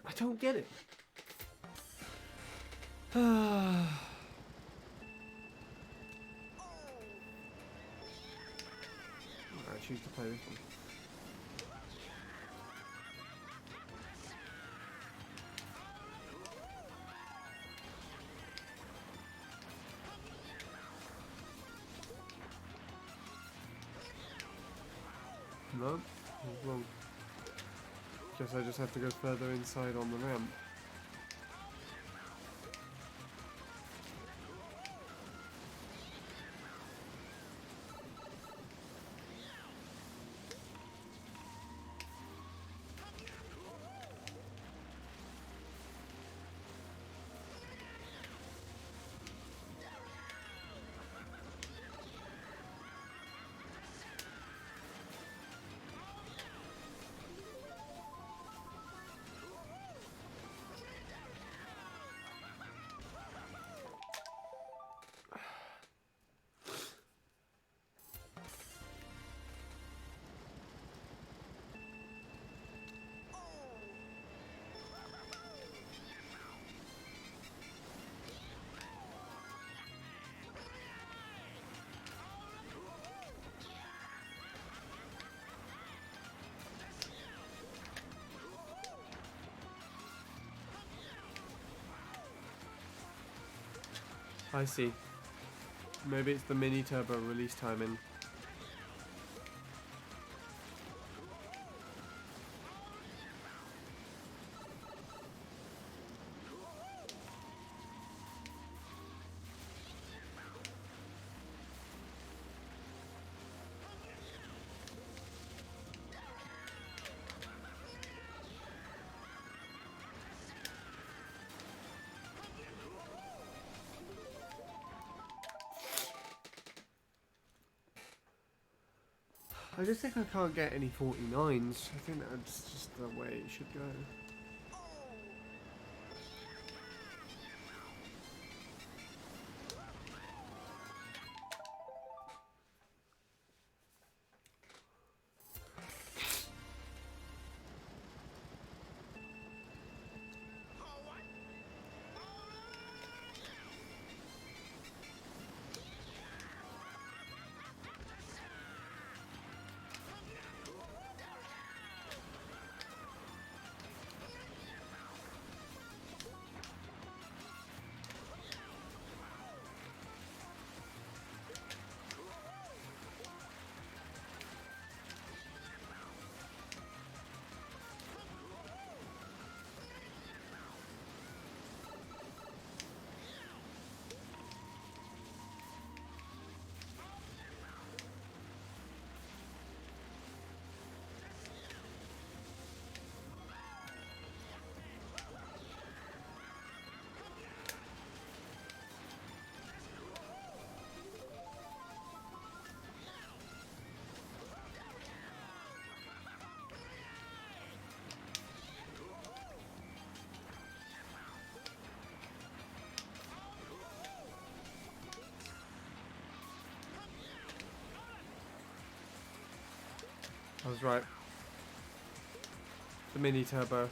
I don't get it. I choose to play this one. No, I was wrong. Guess I just have to go further inside on the ramp. I see. Maybe it's the mini turbo release timing. I just think I can't get any 49s. I think that's just the way it should go. I was right. The mini turbo.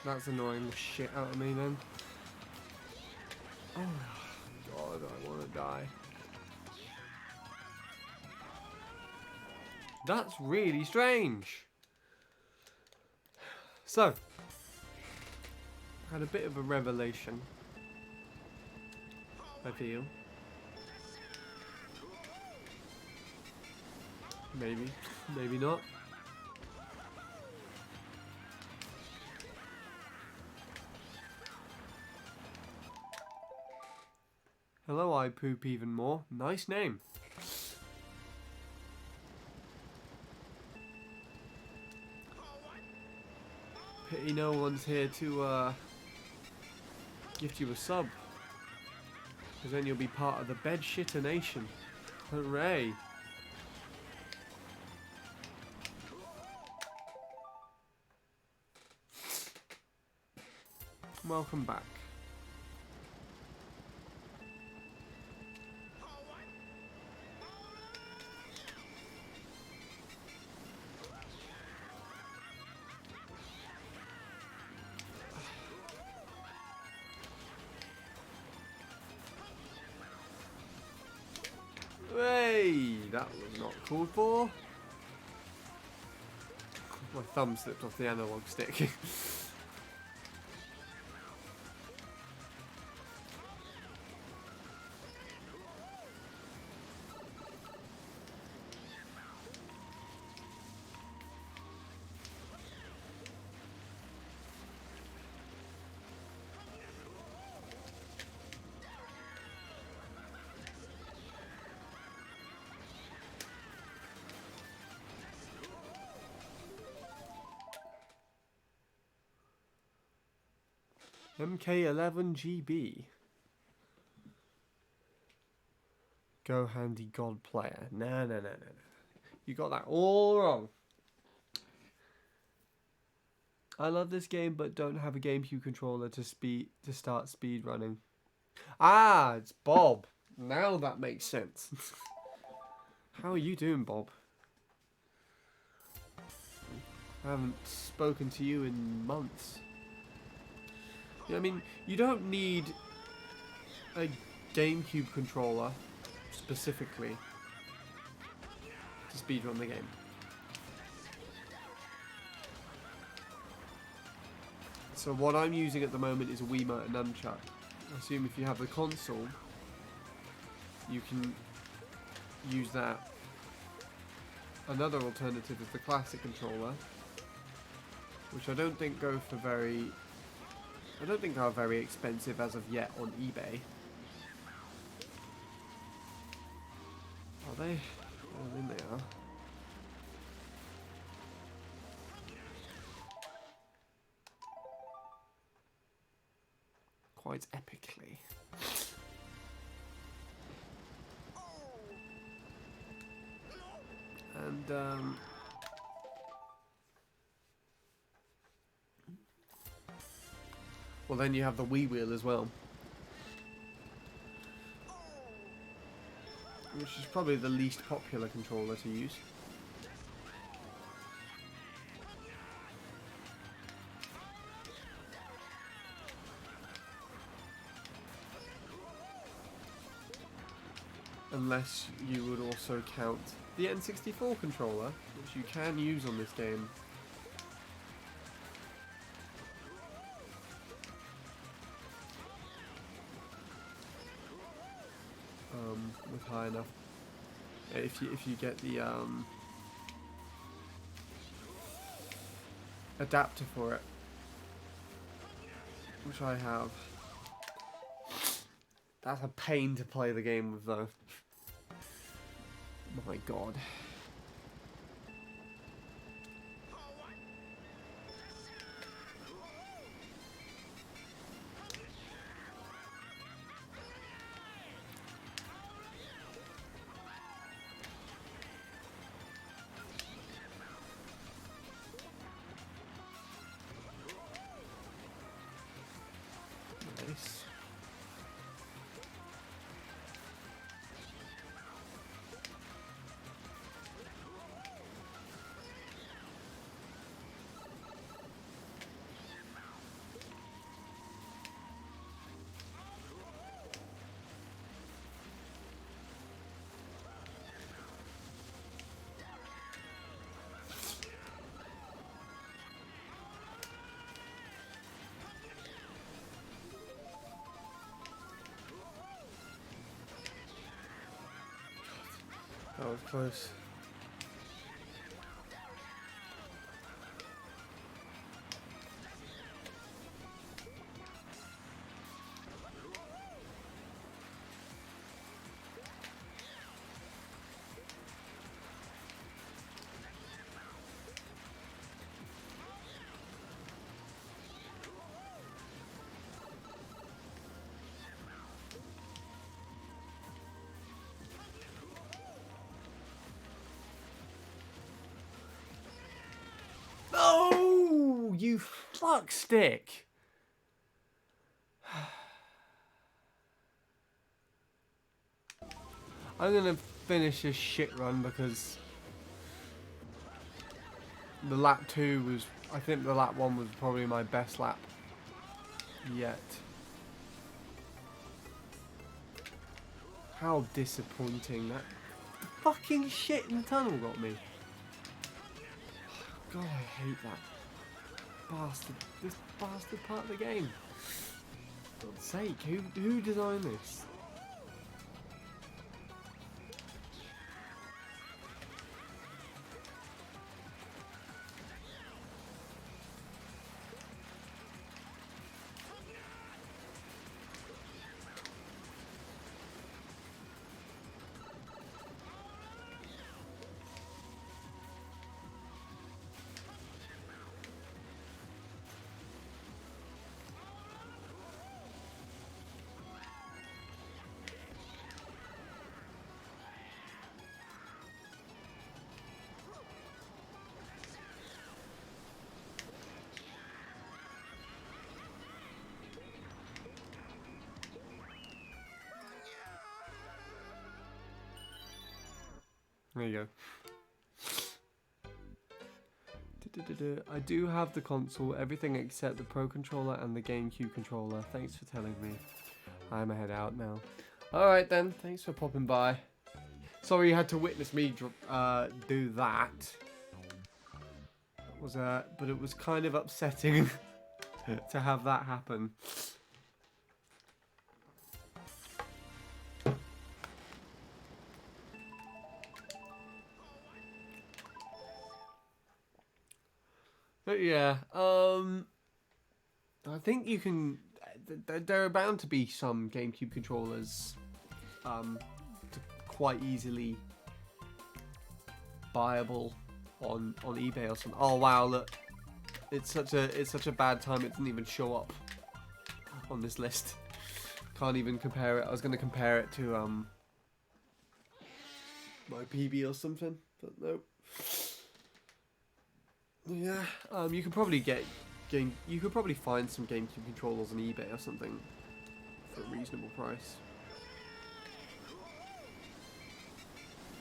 That's annoying the shit out of me then. Oh god, I want to die. That's really strange. So, I had a bit of a revelation, I feel. Maybe, maybe not. Hello, I poop even more. Nice name. Pity no one's here to gift you a sub. Because then you'll be part of the Bedshitter Nation. Hooray. Welcome back. Hey, that was not called for. My thumb slipped off the analog stick. MK11GB. Go handy god player. No. You got that all wrong. I love this game, but don't have a GameCube controller to start speed running. Ah, it's Bob. Now that makes sense. How are you doing, Bob? I haven't spoken to you in months. You know, I mean, you don't need a GameCube controller specifically to speedrun the game. So what I'm using at the moment is a Wiimote and Nunchuck. I assume if you have the console, you can use that. Another alternative is the classic controller, which I don't think go for very... I don't think are very expensive as of yet on eBay. Are they? I think they are. Quite epically. And well, then you have the Wii Wheel as well, which is probably the least popular controller to use. Unless you would also count the N64 controller, which you can use on this game. With high enough, if you get the adapter for it, which I have. That's a pain to play the game with, though. My God. Nice. That was close. Oh, you fuck stick. I'm gonna finish this shit run because the lap 2 was, I think the lap 1 was probably my best lap yet. How disappointing that fucking shit in the tunnel got me. God, I hate that bastard. This bastard part of the game. For God's sake, who designed this? There you go. I do have the console, everything except the Pro Controller and the GameCube controller. Thanks for telling me. I'm head out now. Alright then, thanks for popping by. Sorry you had to witness me do that. But it was kind of upsetting to have that happen. But yeah, I think you can. There are bound to be some GameCube controllers, quite easily buyable on eBay or something. Oh wow, look, it's such a bad time. It didn't even show up on this list. Can't even compare it. I was gonna compare it to my PB or something, but nope. Yeah, you could probably you could probably find some GameCube controllers on eBay or something for a reasonable price.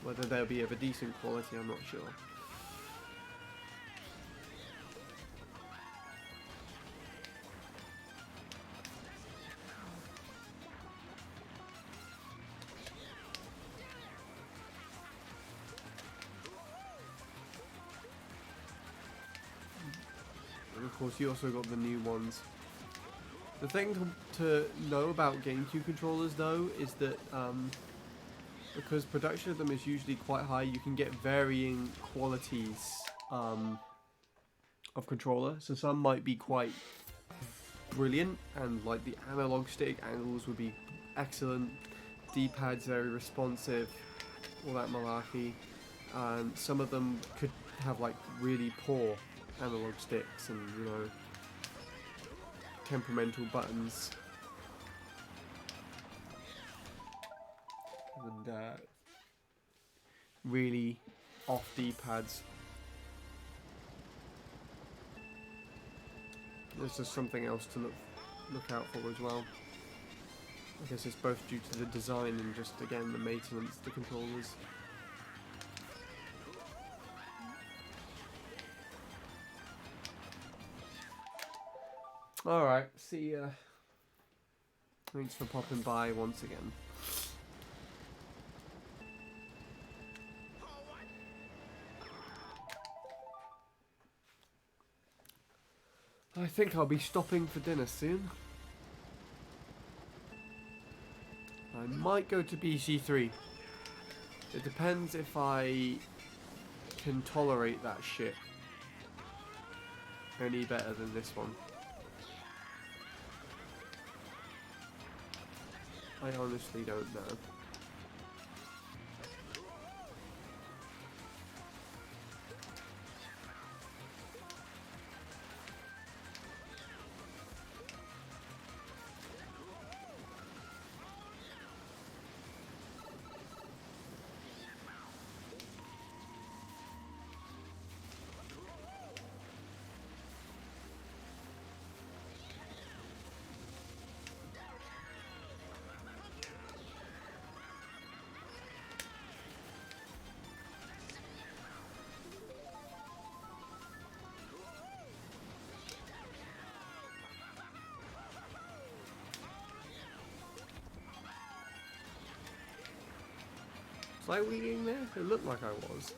Whether they'll be of a decent quality, I'm not sure. And of course, you also got the new ones. The thing to know about GameCube controllers, though, is that because production of them is usually quite high, you can get varying qualities of controller. So some might be quite brilliant, and like the analog stick angles would be excellent, D-pad's very responsive, all that malarkey. And some of them could have like really poor analog sticks and, you know, temperamental buttons. And really off D-pads. There's just something else to look out for as well. I guess it's both due to the design and just, again, the maintenance of the controllers. Alright, see ya. Thanks for popping by once again. I think I'll be stopping for dinner soon. I might go to BC3. It depends if I can tolerate that shit any better than this one. I honestly don't know. Was I weeding there? It looked like I was.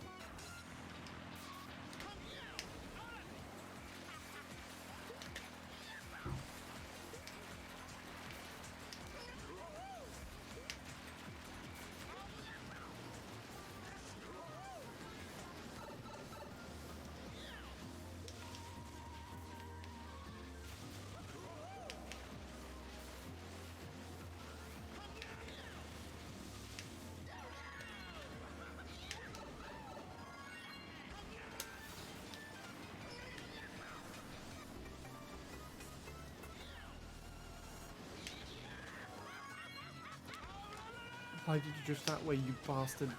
Why did you just that way, you bastard?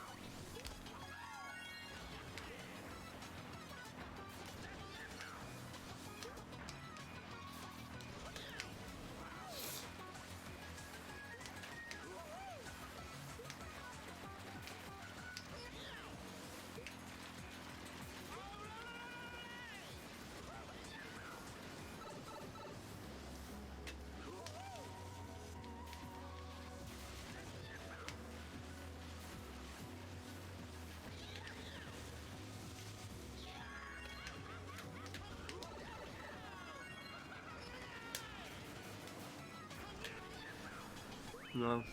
No.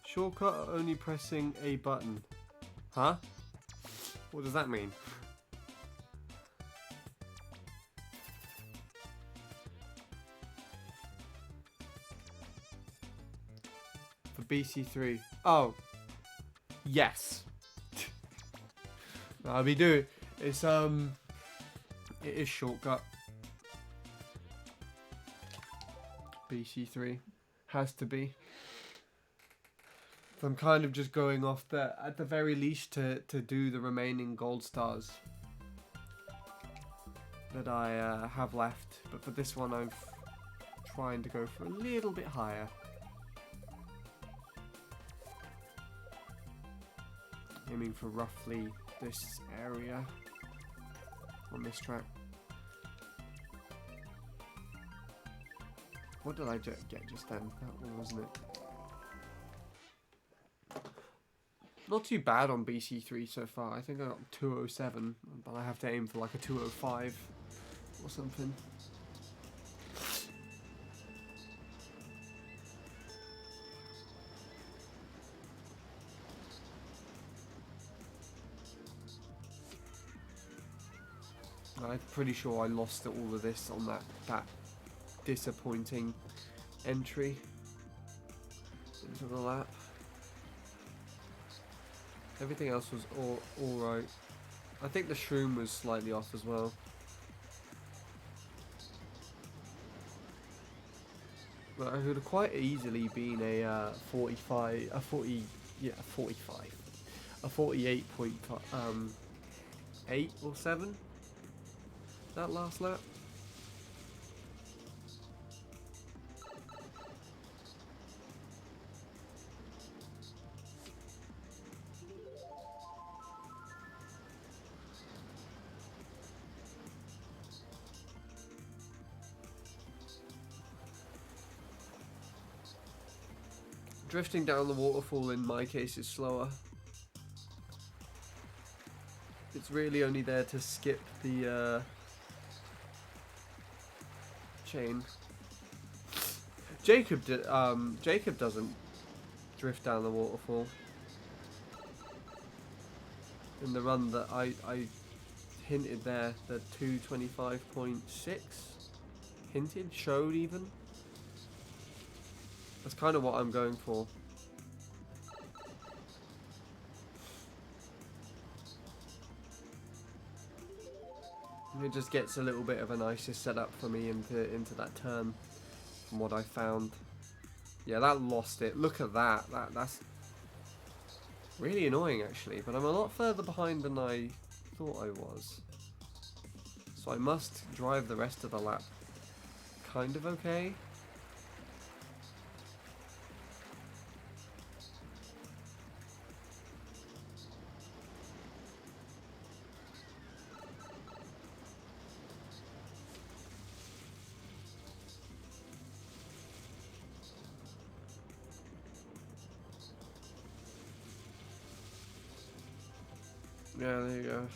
Shortcut only pressing a button. Huh? What does that mean? For BC3. Oh. Yes. I'll be doing. It's it is shortcut. BC3 has to be. So I'm kind of just going off the at the very least to do the remaining gold stars that I have left. But for this one, I'm trying to go for a little bit higher. Aiming for roughly this area on this track. What did I get just then? That one, wasn't it? Not too bad on BC3 so far. I think I got 207, but I have to aim for like a 205 or something. I'm pretty sure I lost all of this on that disappointing entry into the lap. Everything else was all right. I think the shroom was slightly off as well. But I could have quite easily been a 48 8 or 7 that last lap. Drifting down the waterfall in my case is slower. It's really only there to skip the chain. Jacob doesn't drift down the waterfall. In the run that I hinted there, the 225.6 hinted, showed even. That's kind of what I'm going for. And it just gets a little bit of a nicer setup for me into that turn, from what I found. Yeah, that lost it. Look at that. That's really annoying actually, but I'm a lot further behind than I thought I was. So I must drive the rest of the lap kind of okay. Yeah, there you go.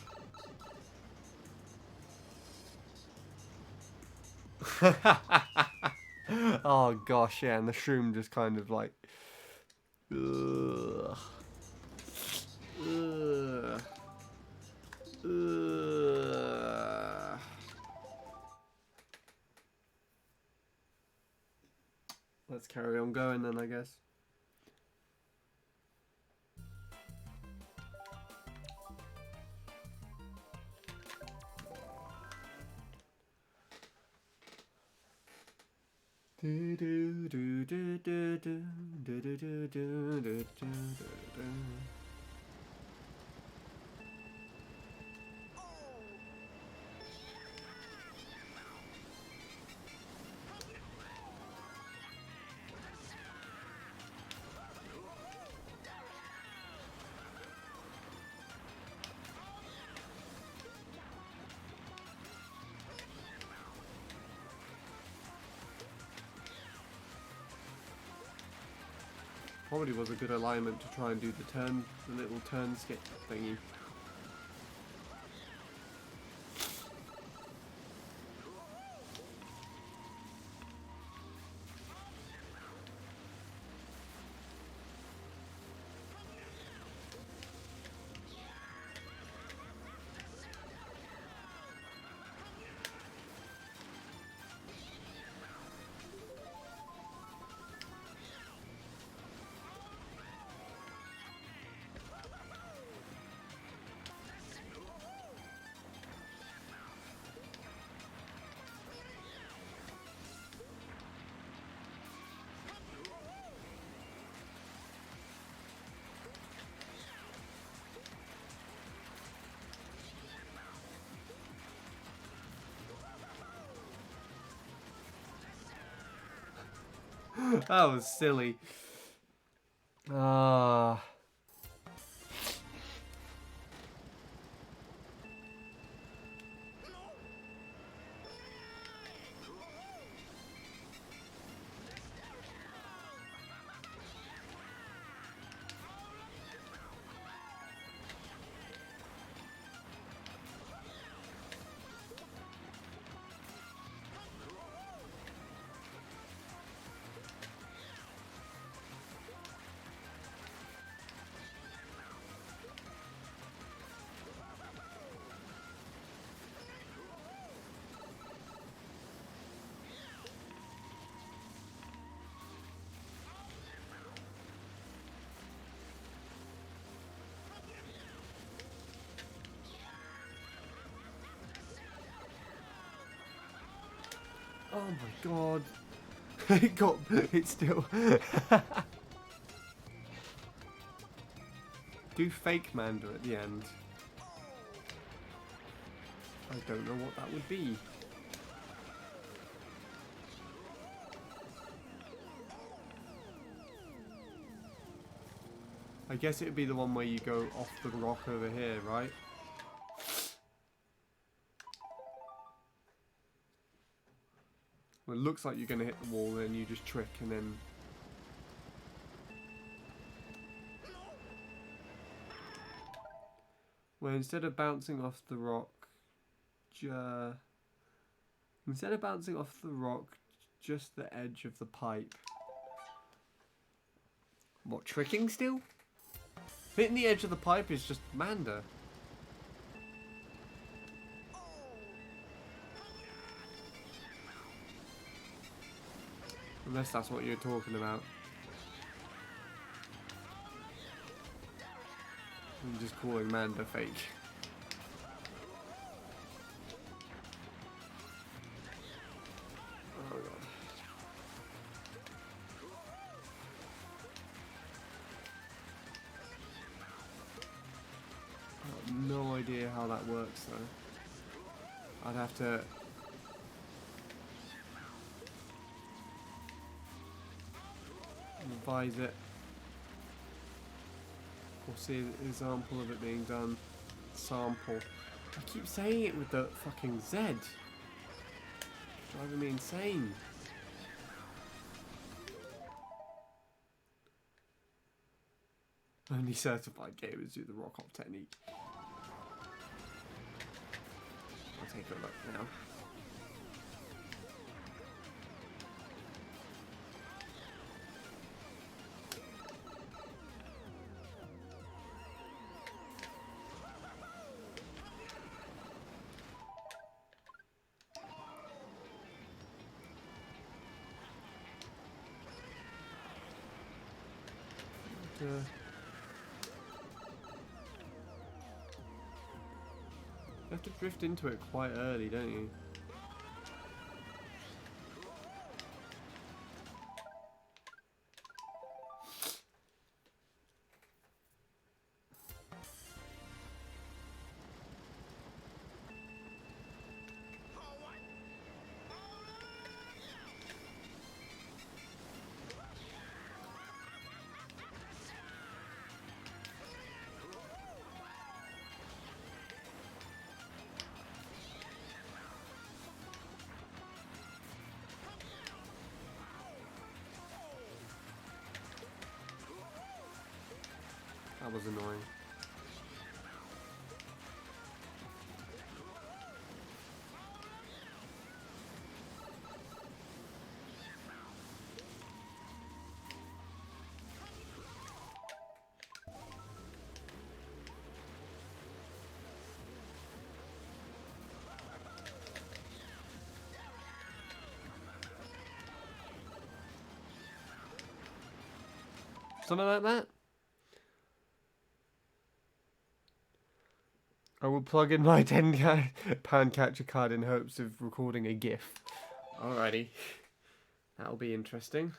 Oh gosh, yeah, and the shroom just kind of like... Ugh. Ugh. Ugh. Let's carry on going then, I guess. Do do do do do do do do do do do do. Probably was a good alignment to try and do the little turn skip thingy. That was silly. Ah. Oh my god. It still. Do fake Manda at the end. I don't know what that would be. I guess it would be the one where you go off the rock over here, right? Well, it looks like you're going to hit the wall, then you just trick and then... Well, instead of bouncing off the rock, just the edge of the pipe. What, tricking still? Hitting the edge of the pipe is just Manda. Unless that's what you're talking about. I'm just calling Manda fake. Oh god. I have no idea how that works though. I'd have to... revise it. Or see an example of it being done. Sample. I keep saying it with the fucking Z. Driving me insane. Only certified gamers do the rock hop technique. I'll take a look now. You have to drift into it quite early, don't you? That was annoying. Something like that? I will plug in my £10 capture card in hopes of recording a GIF. Alrighty. That'll be interesting.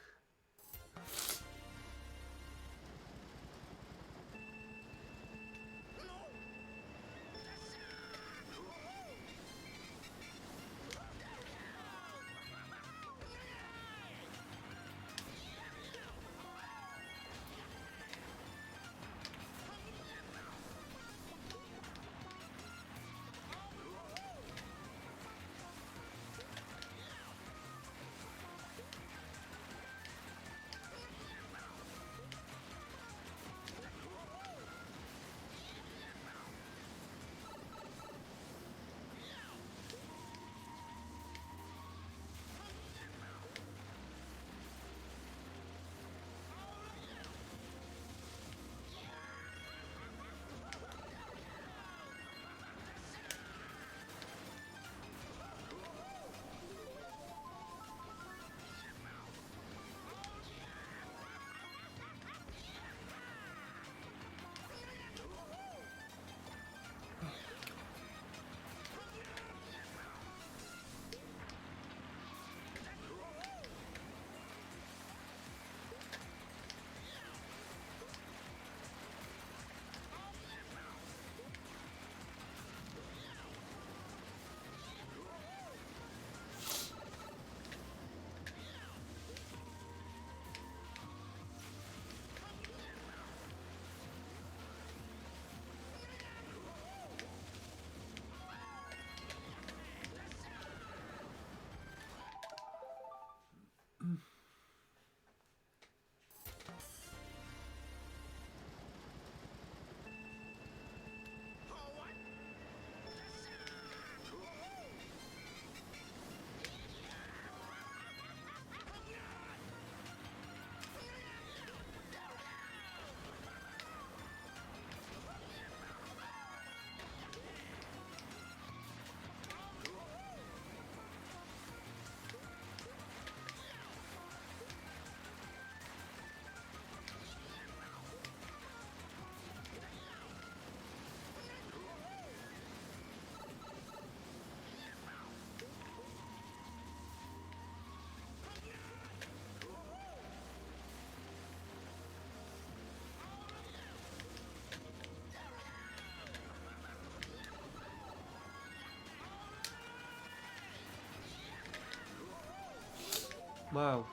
Wow.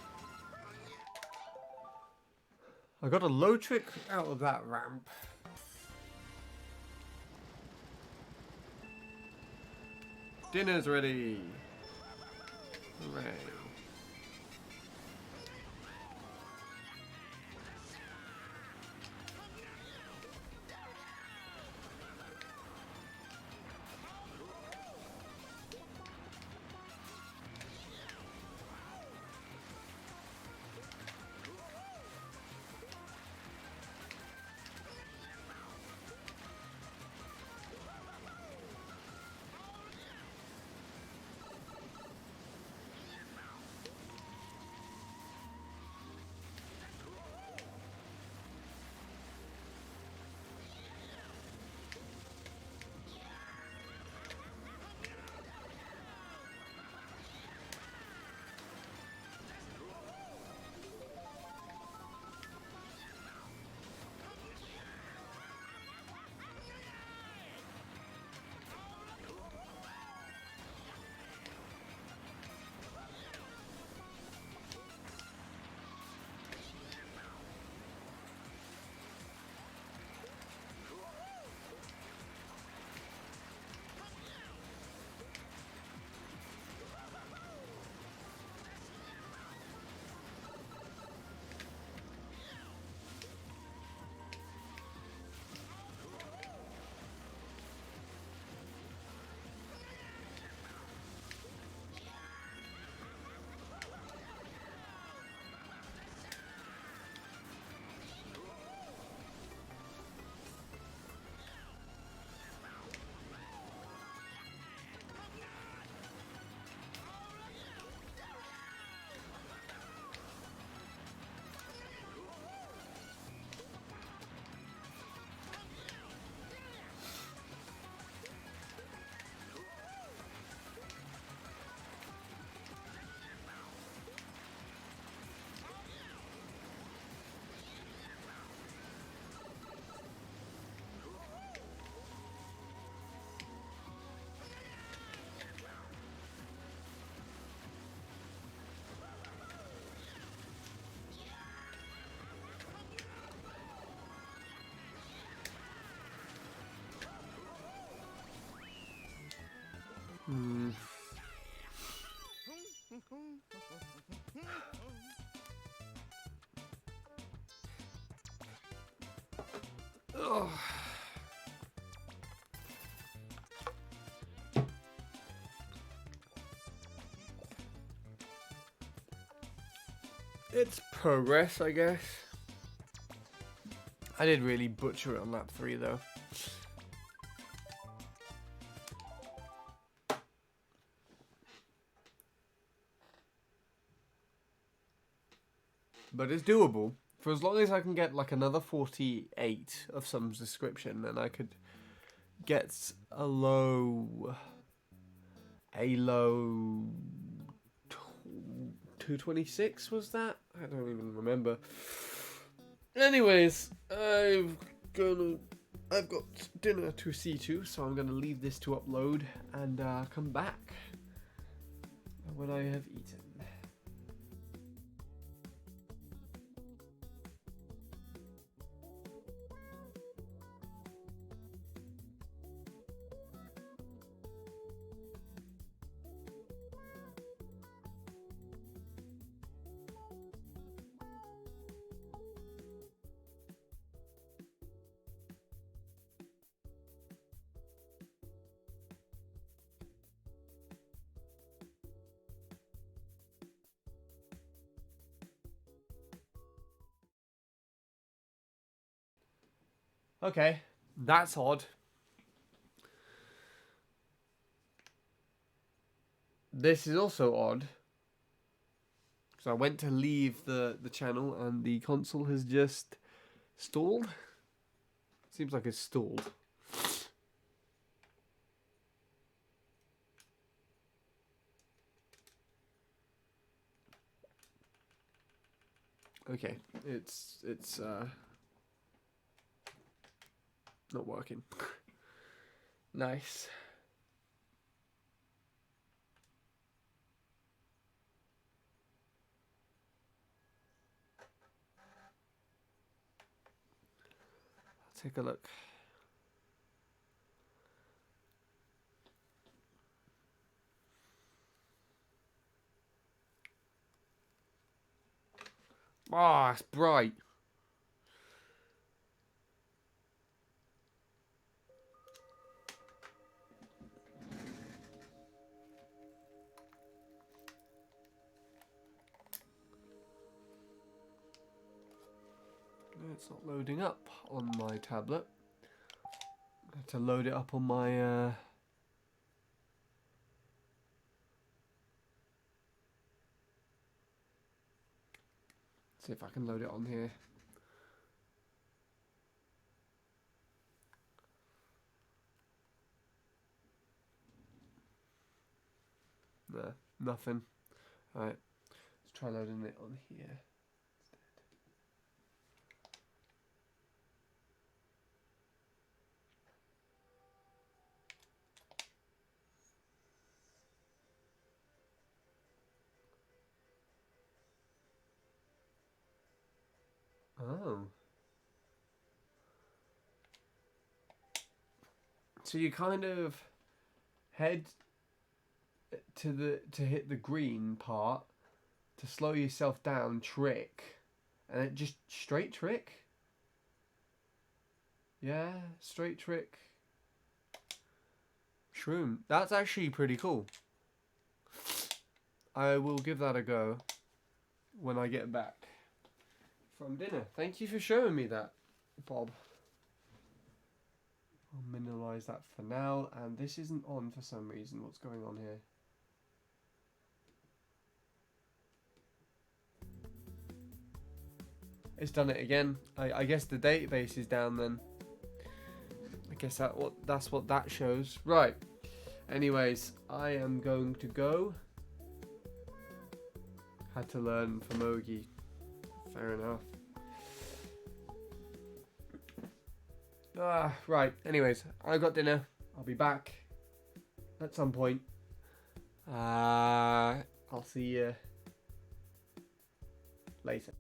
I got a low trick out of that ramp. Dinner's ready. Hooray. Hmm. Ugh. It's progress, I guess. I did really butcher it on lap 3 though. But it's doable. For as long as I can get like another 48 of some description, then I could get a low 226 was that? I don't even remember. Anyways, I've got dinner to see to, so I'm gonna leave this to upload and come back when I have eaten. Okay, that's odd. This is also odd. Because I went to leave the channel and the console has just stalled. Seems like it's stalled. Okay, it's not working. Nice. take a look. Ah, it's bright. It's not loading up on my tablet. I have to load it up on my see if I can load it on here. No, nothing. Alright, let's try loading it on here. Oh. So you kind of head to hit the green part to slow yourself down, trick, and it just straight trick. Yeah, straight trick. Shroom. That's actually pretty cool. I will give that a go when I get back from dinner. Thank you for showing me that, Bob. I'll minimize that for now, and this isn't on for some reason. What's going on here? It's done it again. I guess the database is down then. I guess that's what that shows. Right. Anyways, I am going to go. Had to learn from Ogi. Fair enough. Right. Anyways, I got dinner. I'll be back at some point. I'll see you later.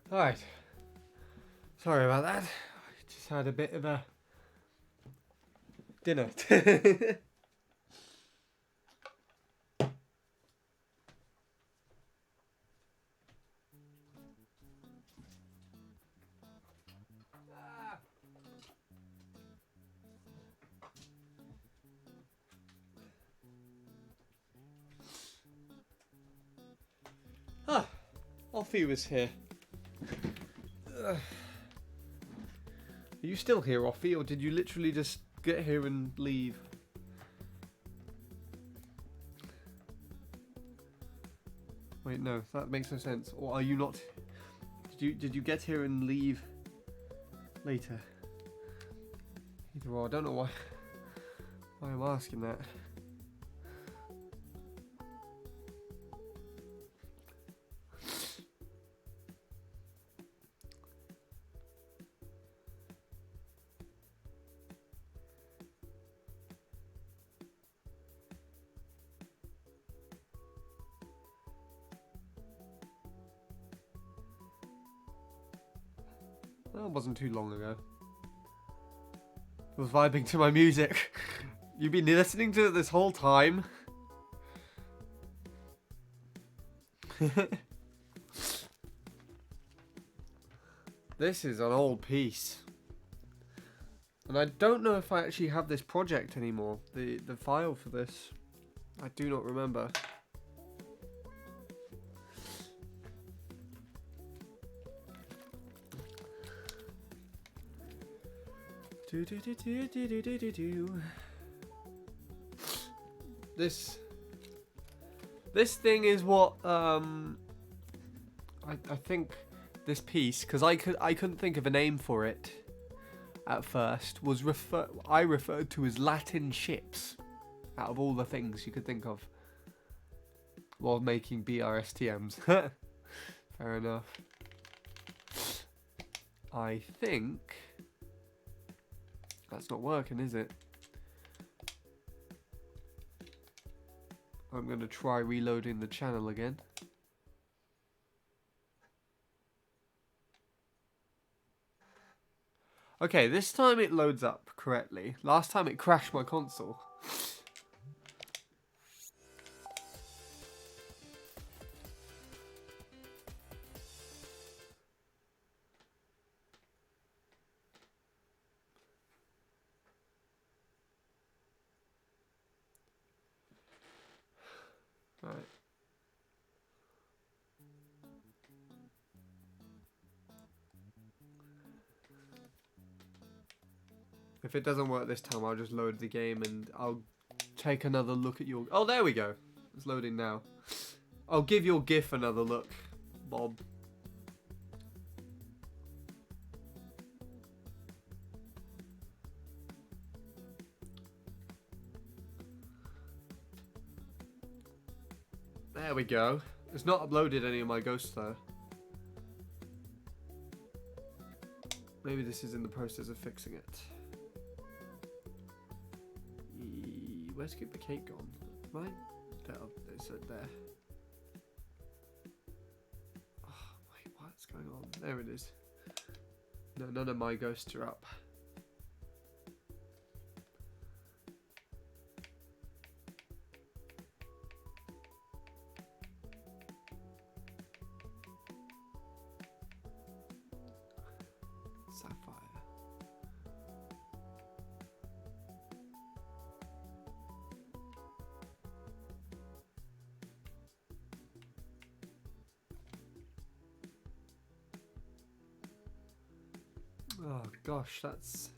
Alright. Sorry about that. I just had a bit of a dinner. Ah, Offie was here. Are you still here, Offie, or did you literally just get here and leave? Wait, no, that makes no sense. Or are you not? Did you get here and leave later? Either or, I don't know why I'm asking that. That wasn't too long ago. I was vibing to my music. You've been listening to it this whole time. This is an old piece. And I don't know if I actually have this project anymore. The file for this. I do not remember. This thing is what I think this piece, because I couldn't think of a name for it at first, was I referred to as Latin ships out of all the things you could think of while making BRSTMs. Fair enough. I think that's not working, is it? I'm going to try reloading the channel again. Okay, this time it loads up correctly. Last time it crashed my console. Right. If it doesn't work this time, I'll just load the game and I'll take another look at your... Oh, there we go. It's loading now. I'll give your GIF another look, Bob. There we go. It's not uploaded any of my ghosts though. Maybe this is in the process of fixing it. Where's Keep the Cake gone? Right? It's right there. Oh, wait, what's going on? There it is. No, none of my ghosts are up. Sapphire. Oh gosh, that's...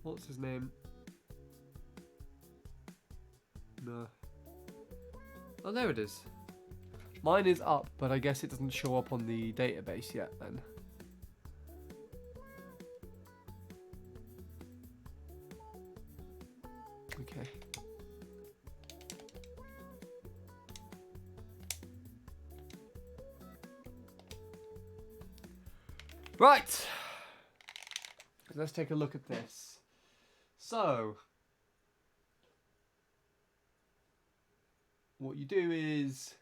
What's his name? No. Oh, there it is. Mine is up, but I guess it doesn't show up on the database yet then. Okay. Right. Let's take a look at this. So, what you do is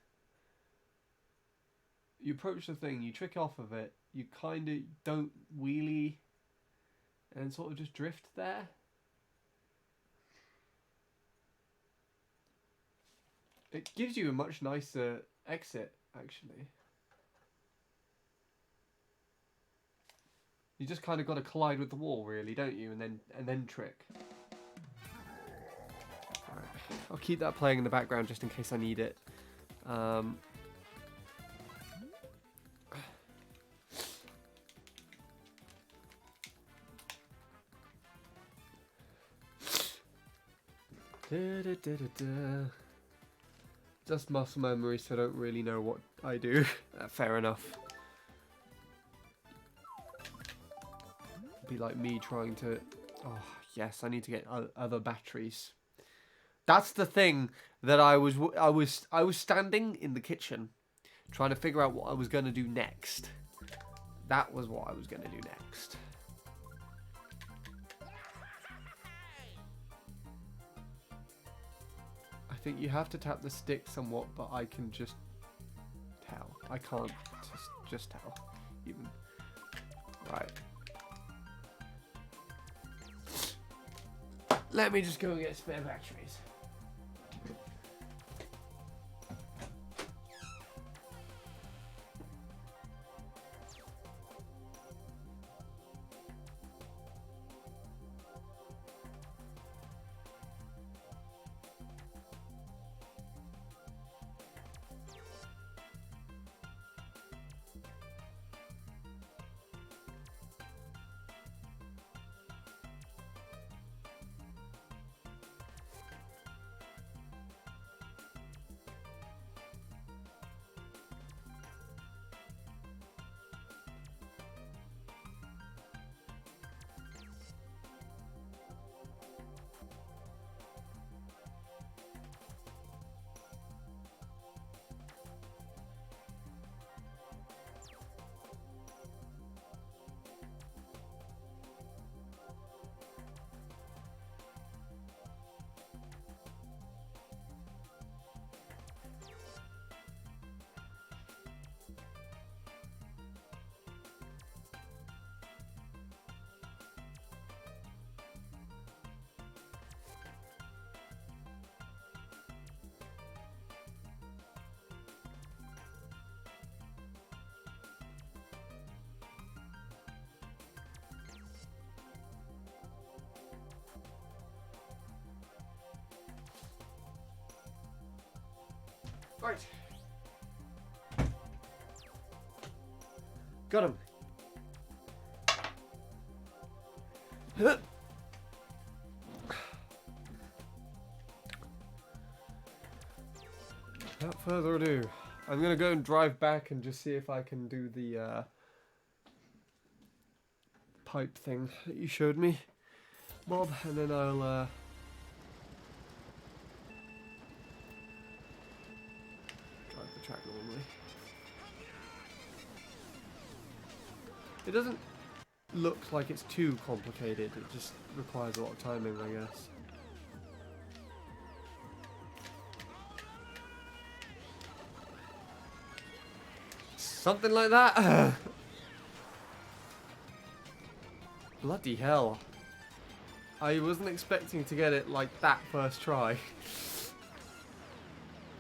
you approach the thing, you trick off of it, you kind of don't wheelie and sort of just drift there. It gives you a much nicer exit, actually. You just kind of got to collide with the wall, really, don't you? And then trick. Alright, I'll keep that playing in the background just in case I need it. Just muscle memory, so I don't really know what I do. Fair enough. Be like me trying to... Oh, yes, I need to get other batteries. That's the thing that I was standing in the kitchen trying to figure out what I was going to do next. That was what I was going to do next. I think you have to tap the stick somewhat, but I can just tell. I can't just tell. Even. Right. Let me just go and get spare batteries. Right. Got him. Without further ado, I'm gonna go and drive back and just see if I can do the pipe thing that you showed me, Bob, and then I'll drive the track normally. It doesn't look like it's too complicated, it just requires a lot of timing, I guess. Something like that. Bloody hell. I wasn't expecting to get it like that first try.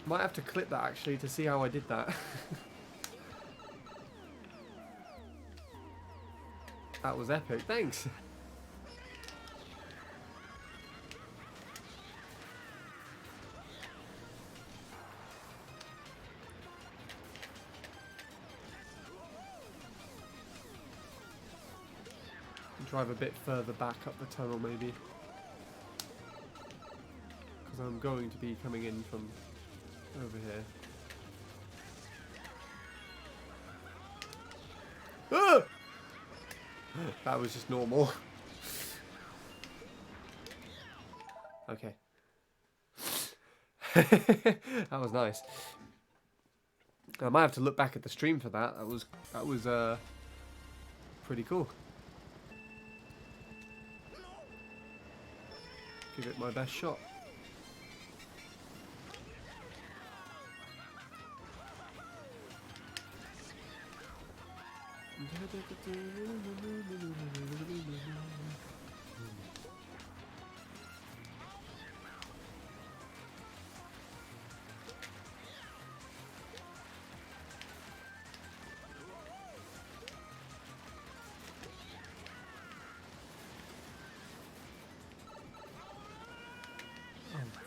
Might have to clip that actually to see how I did that. That was epic, thanks. Drive a bit further back up the tunnel maybe, because I'm going to be coming in from over here. Ah! That was just normal. Okay. That was nice. I might have to look back at the stream for that. That was pretty cool. Give it my best shot. Oh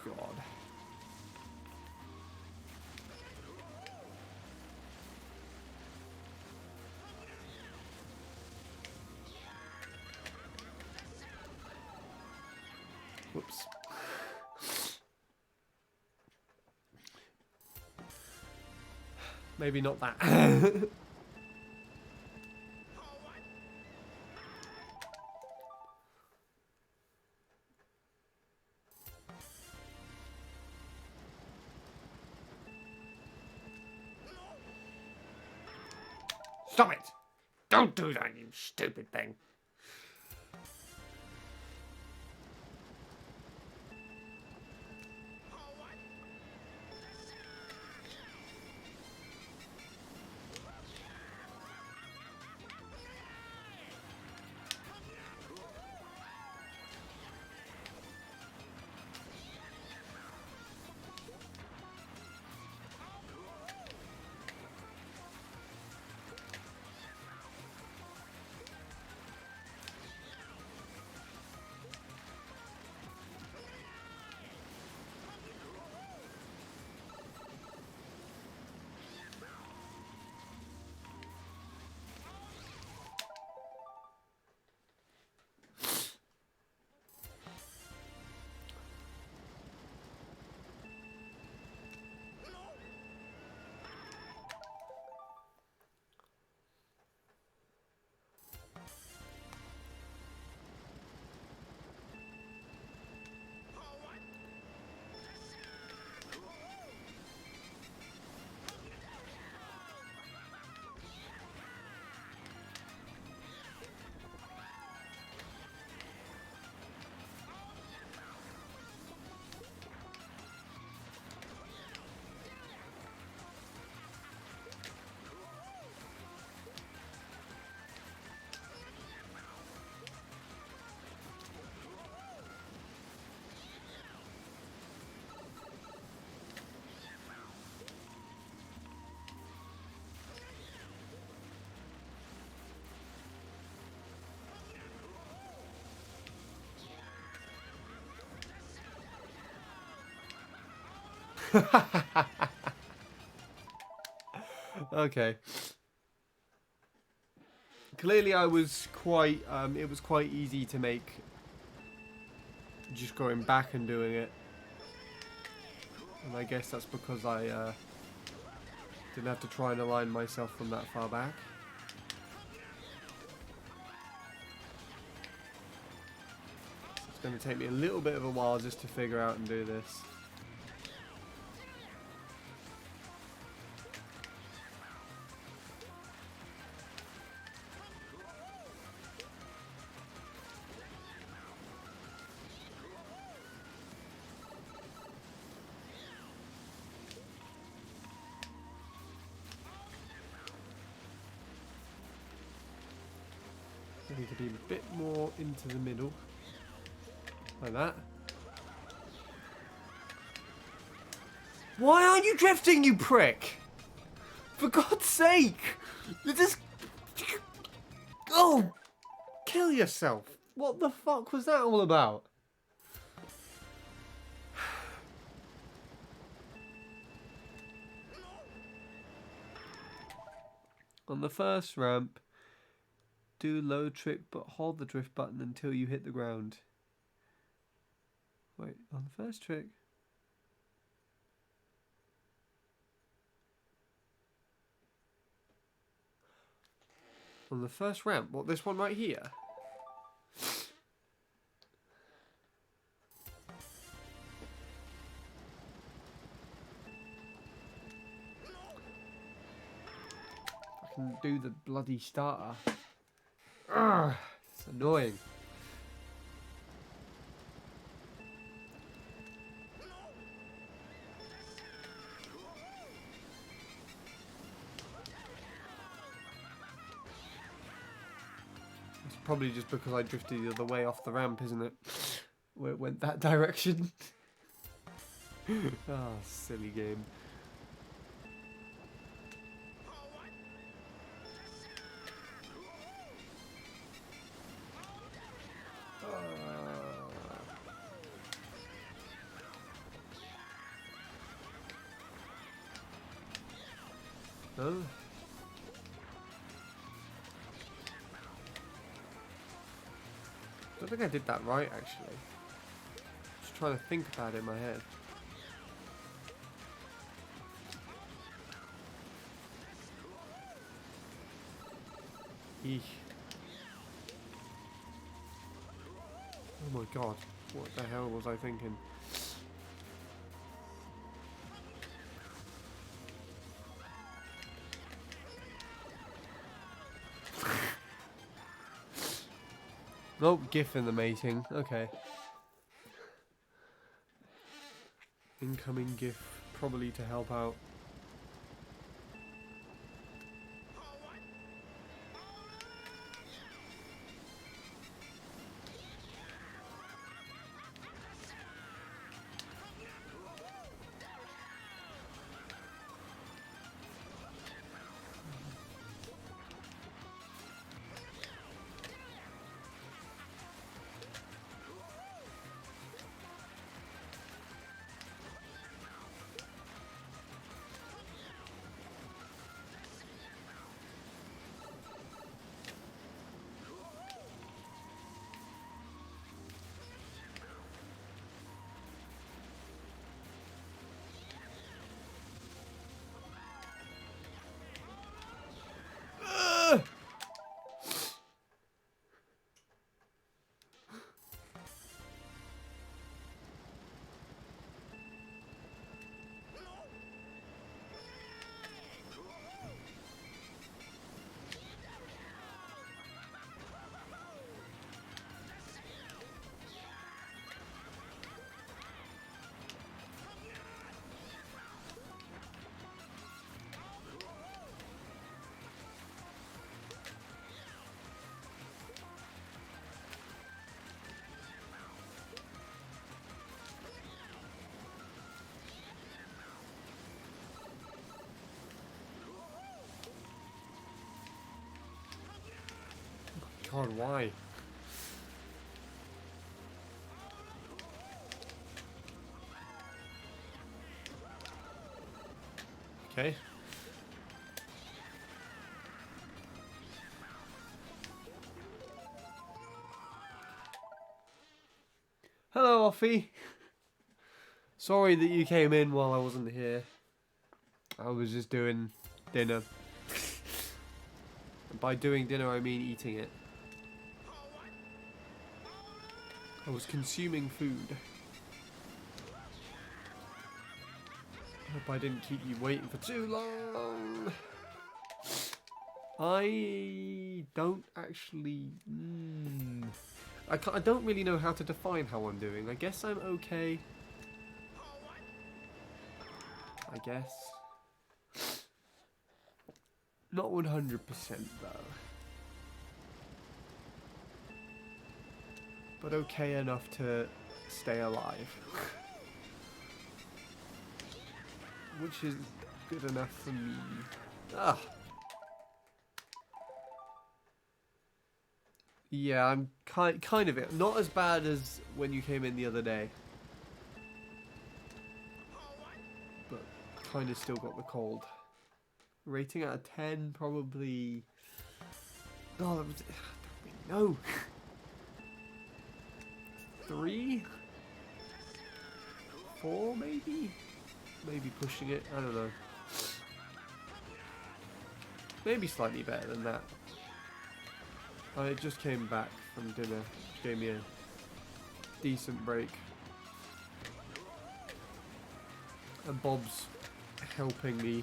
God. Whoops. Maybe not that. Stop it! Don't do that, you stupid thing. Okay. Clearly I was quite, it was quite easy to make just going back and doing it. And I guess that's because I didn't have to try and align myself from that far back. It's going to take me a little bit of a while just to figure out and do this. I need to be a bit more into the middle. Like that. Why aren't you drifting, you prick? For God's sake! Just... Oh! Kill yourself! What the fuck was that all about? On the first ramp, do low trick but hold the drift button until you hit the ground. Wait, on the first trick? On the first ramp? What, this one right here? I can do the bloody starter. Ugh, it's annoying. probably just because I drifted the other way off the ramp, isn't it? Where it went that direction. Ah, silly game. Oh. I don't think I did that right, actually. Just trying to think about it in my head. Eek. Oh my god, what the hell was I thinking? Nope, GIF in the mating. Okay. Incoming GIF, probably to help out. God, why? Okay. Hello, Offie. Sorry that you came in while I wasn't here. I was just doing dinner. And by doing dinner, I mean eating it. I was consuming food. Hope I didn't keep you waiting for too long. I don't actually... I don't really know how to define how I'm doing. I guess I'm okay. I guess. Not 100% though. But okay enough to stay alive. Which is good enough for me. Ah. Yeah, I'm kind of it. Not as bad as when you came in the other day. But kind of still got the cold. Rating out of 10, probably... Oh, that was... I don't really know. 3? 4, maybe? Maybe pushing it. I don't know. Maybe slightly better than that. I just came back from dinner, which gave me a decent break. And Bob's helping me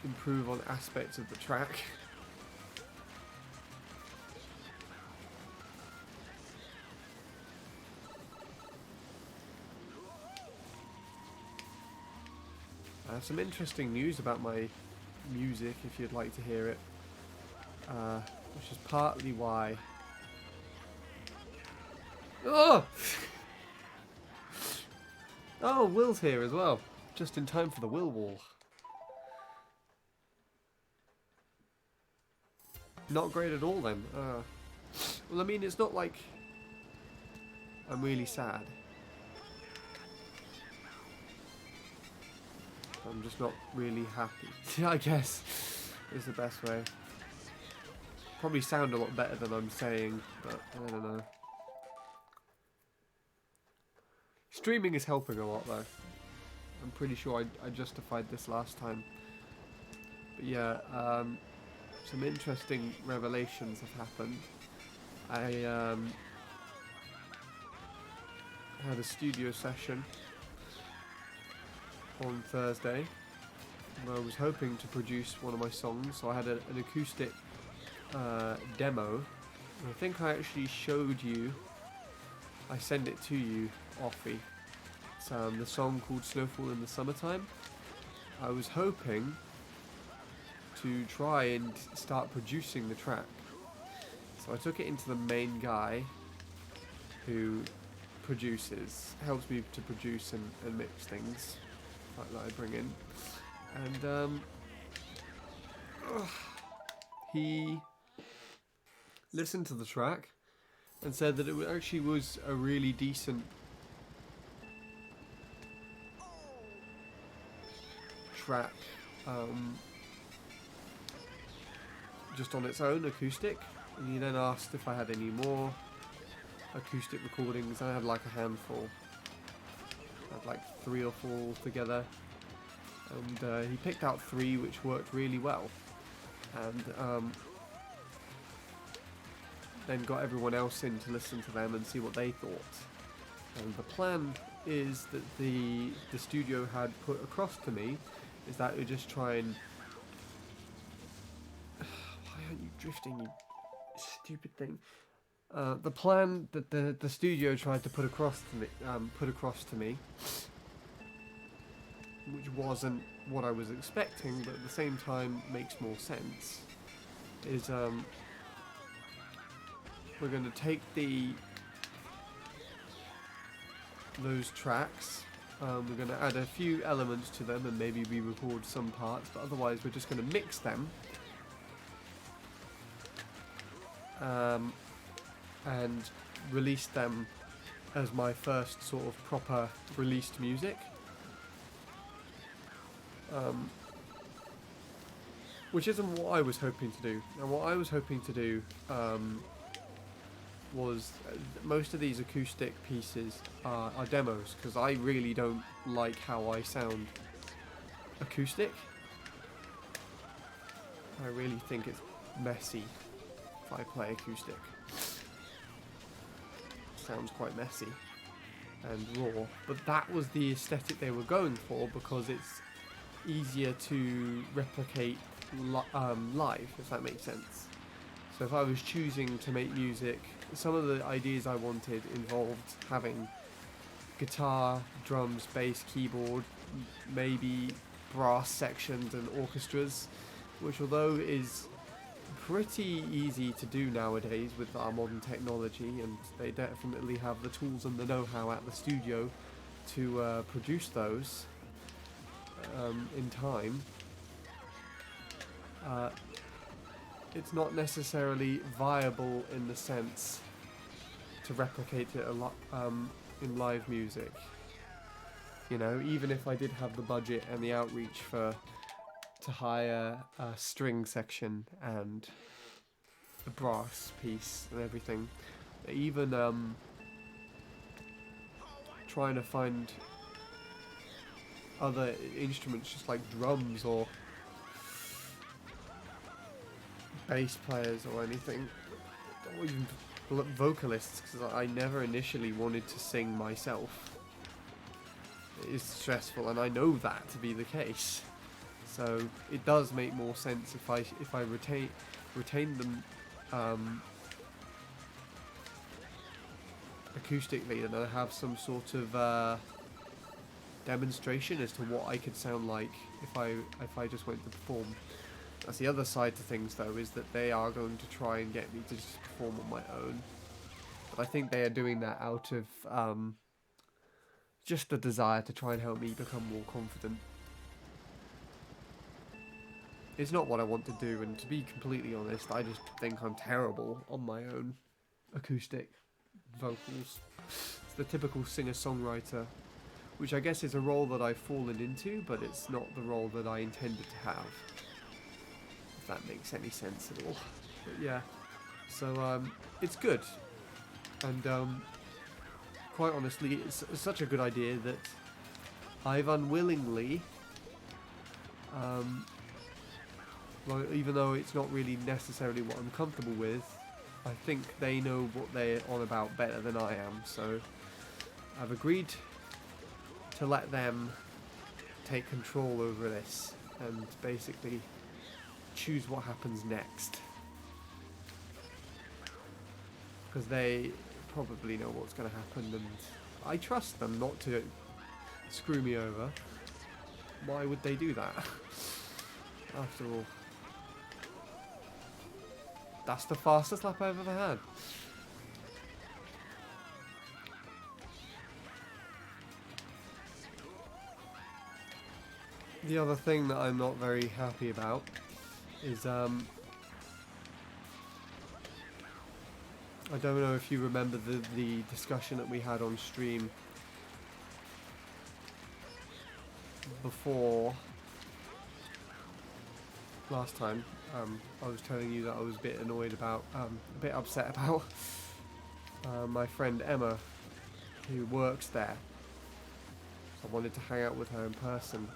improve on aspects of the track. Some interesting news about my music, if you'd like to hear it. which is partly why. Oh! Oh, Will's here as well. Just in time for the Will Wall. Not great at all then. Well, I mean, it's not like I'm really sad. I'm just not really happy. I guess is the best way. Probably sound a lot better than I'm saying, but I don't know. Streaming is helping a lot though. I'm pretty sure I justified this last time. But yeah, some interesting revelations have happened. I had a studio session on Thursday where I was hoping to produce one of my songs. So I had an acoustic demo. And I think I actually showed you. I sent it to you, Offie. It's the song called Snowfall in the Summertime. I was hoping to try and start producing the track. So I took it into the main guy who helps me to produce and mix things that I bring in. And he listened to the track and said that it actually was a really decent track, just on its own, acoustic. And he then asked if I had any more acoustic recordings. I had like a handful. I had like 3 or 4 together. And he picked out 3 which worked really well. And then got everyone else in to listen to them and see what they thought. And the plan is that the studio had put across to me is that we just try and... Why aren't you drifting, you stupid thing? The plan that the studio tried to put across to me, which wasn't what I was expecting, but at the same time makes more sense, is we're going to take those tracks. We're going to add a few elements to them and maybe re-record some parts, but otherwise we're just going to mix them and release them as my first sort of proper released music. Which isn't what I was hoping to do. Now what I was hoping to do was most of these acoustic pieces are demos, because I really don't like how I sound acoustic. I really think it's messy if I play acoustic. Sounds quite messy and raw, but that was the aesthetic they were going for because it's easier to replicate live, if that makes sense. So if I was choosing to make music, some of the ideas I wanted involved having guitar, drums, bass, keyboard, maybe brass sections and orchestras, which although is pretty easy to do nowadays with our modern technology, and they definitely have the tools and the know-how at the studio to produce those in time, it's not necessarily viable in the sense to replicate it a lot in live music. You know, even if I did have the budget and the outreach to hire a string section and a brass piece and everything, even trying to find other instruments just like drums or bass players or anything, or even vocalists, because I never initially wanted to sing myself. It is stressful, and I know that to be the case. So it does make more sense if I retain them acoustically, and I have some sort of demonstration as to what I could sound like if I just went to perform. That's the other side to things, though, is that they are going to try and get me to just perform on my own. But I think they are doing that out of just the desire to try and help me become more confident. It's not what I want to do, and to be completely honest, I just think I'm terrible on my own acoustic vocals. It's the typical singer-songwriter, which I guess is a role that I've fallen into, but it's not the role that I intended to have. If that makes any sense at all. But yeah, so it's good. And quite honestly, it's such a good idea that I've unwillingly, well, even though it's not really necessarily what I'm comfortable with, I think they know what they're on about better than I am. So I've agreed to let them take control over this and basically choose what happens next. Because they probably know what's going to happen, and I trust them not to screw me over. Why would they do that? After all, that's the fastest lap I've ever had. The other thing that I'm not very happy about is I don't know if you remember the discussion that we had on stream before last time. I was telling you that I was a bit annoyed about, a bit upset about my friend Emma, who works there. So I wanted to hang out with her in person.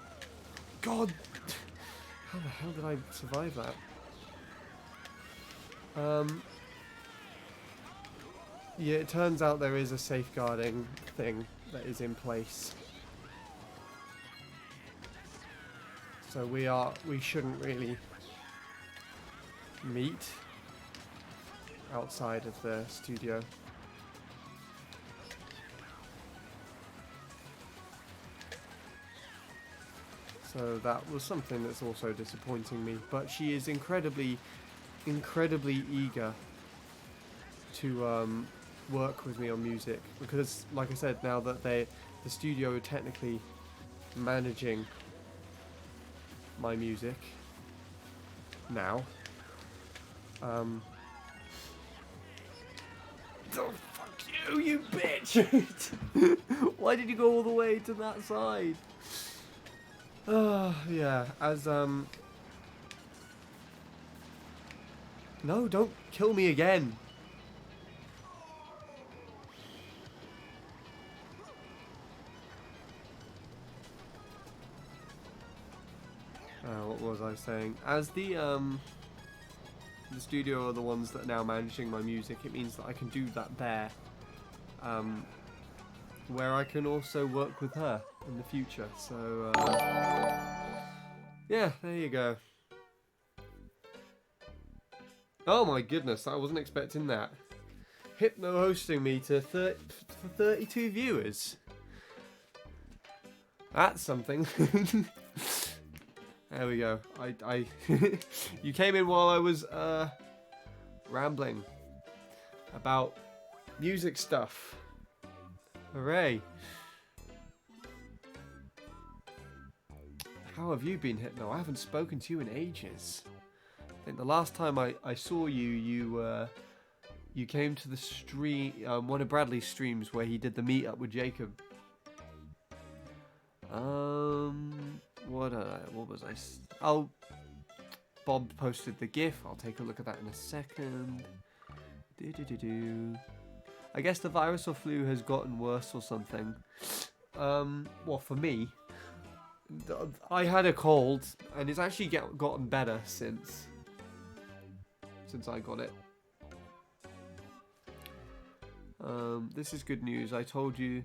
God! How the hell did I survive that? Yeah, it turns out there is a safeguarding thing that is in place. So we shouldn't really meet outside of the studio. So that was something that's also disappointing me. But she is incredibly eager to work with me on music, because, like I said, now that the studio are technically managing my music now. Oh, fuck you, you bitch! Why did you go all the way to that side? Yeah, as, no, don't kill me again. What was I saying? As the studio are the ones that are now managing my music, it means that I can do that there. Where I can also work with her in the future. So, yeah, there you go. Oh my goodness, I wasn't expecting that. Hypno hosting me to 32 viewers. That's something. There we go. You came in while I was rambling about music stuff. Hooray! How have you been, Hypno? I haven't spoken to you in ages. I think the last time I saw you, you came to the stream, one of Bradley's streams where he did the meetup with Jacob. What was I? Oh, Bob posted the GIF. I'll take a look at that in a second. I guess the virus or flu has gotten worse or something. Well, for me, I had a cold, and it's actually gotten better since I got it. This is good news. I told you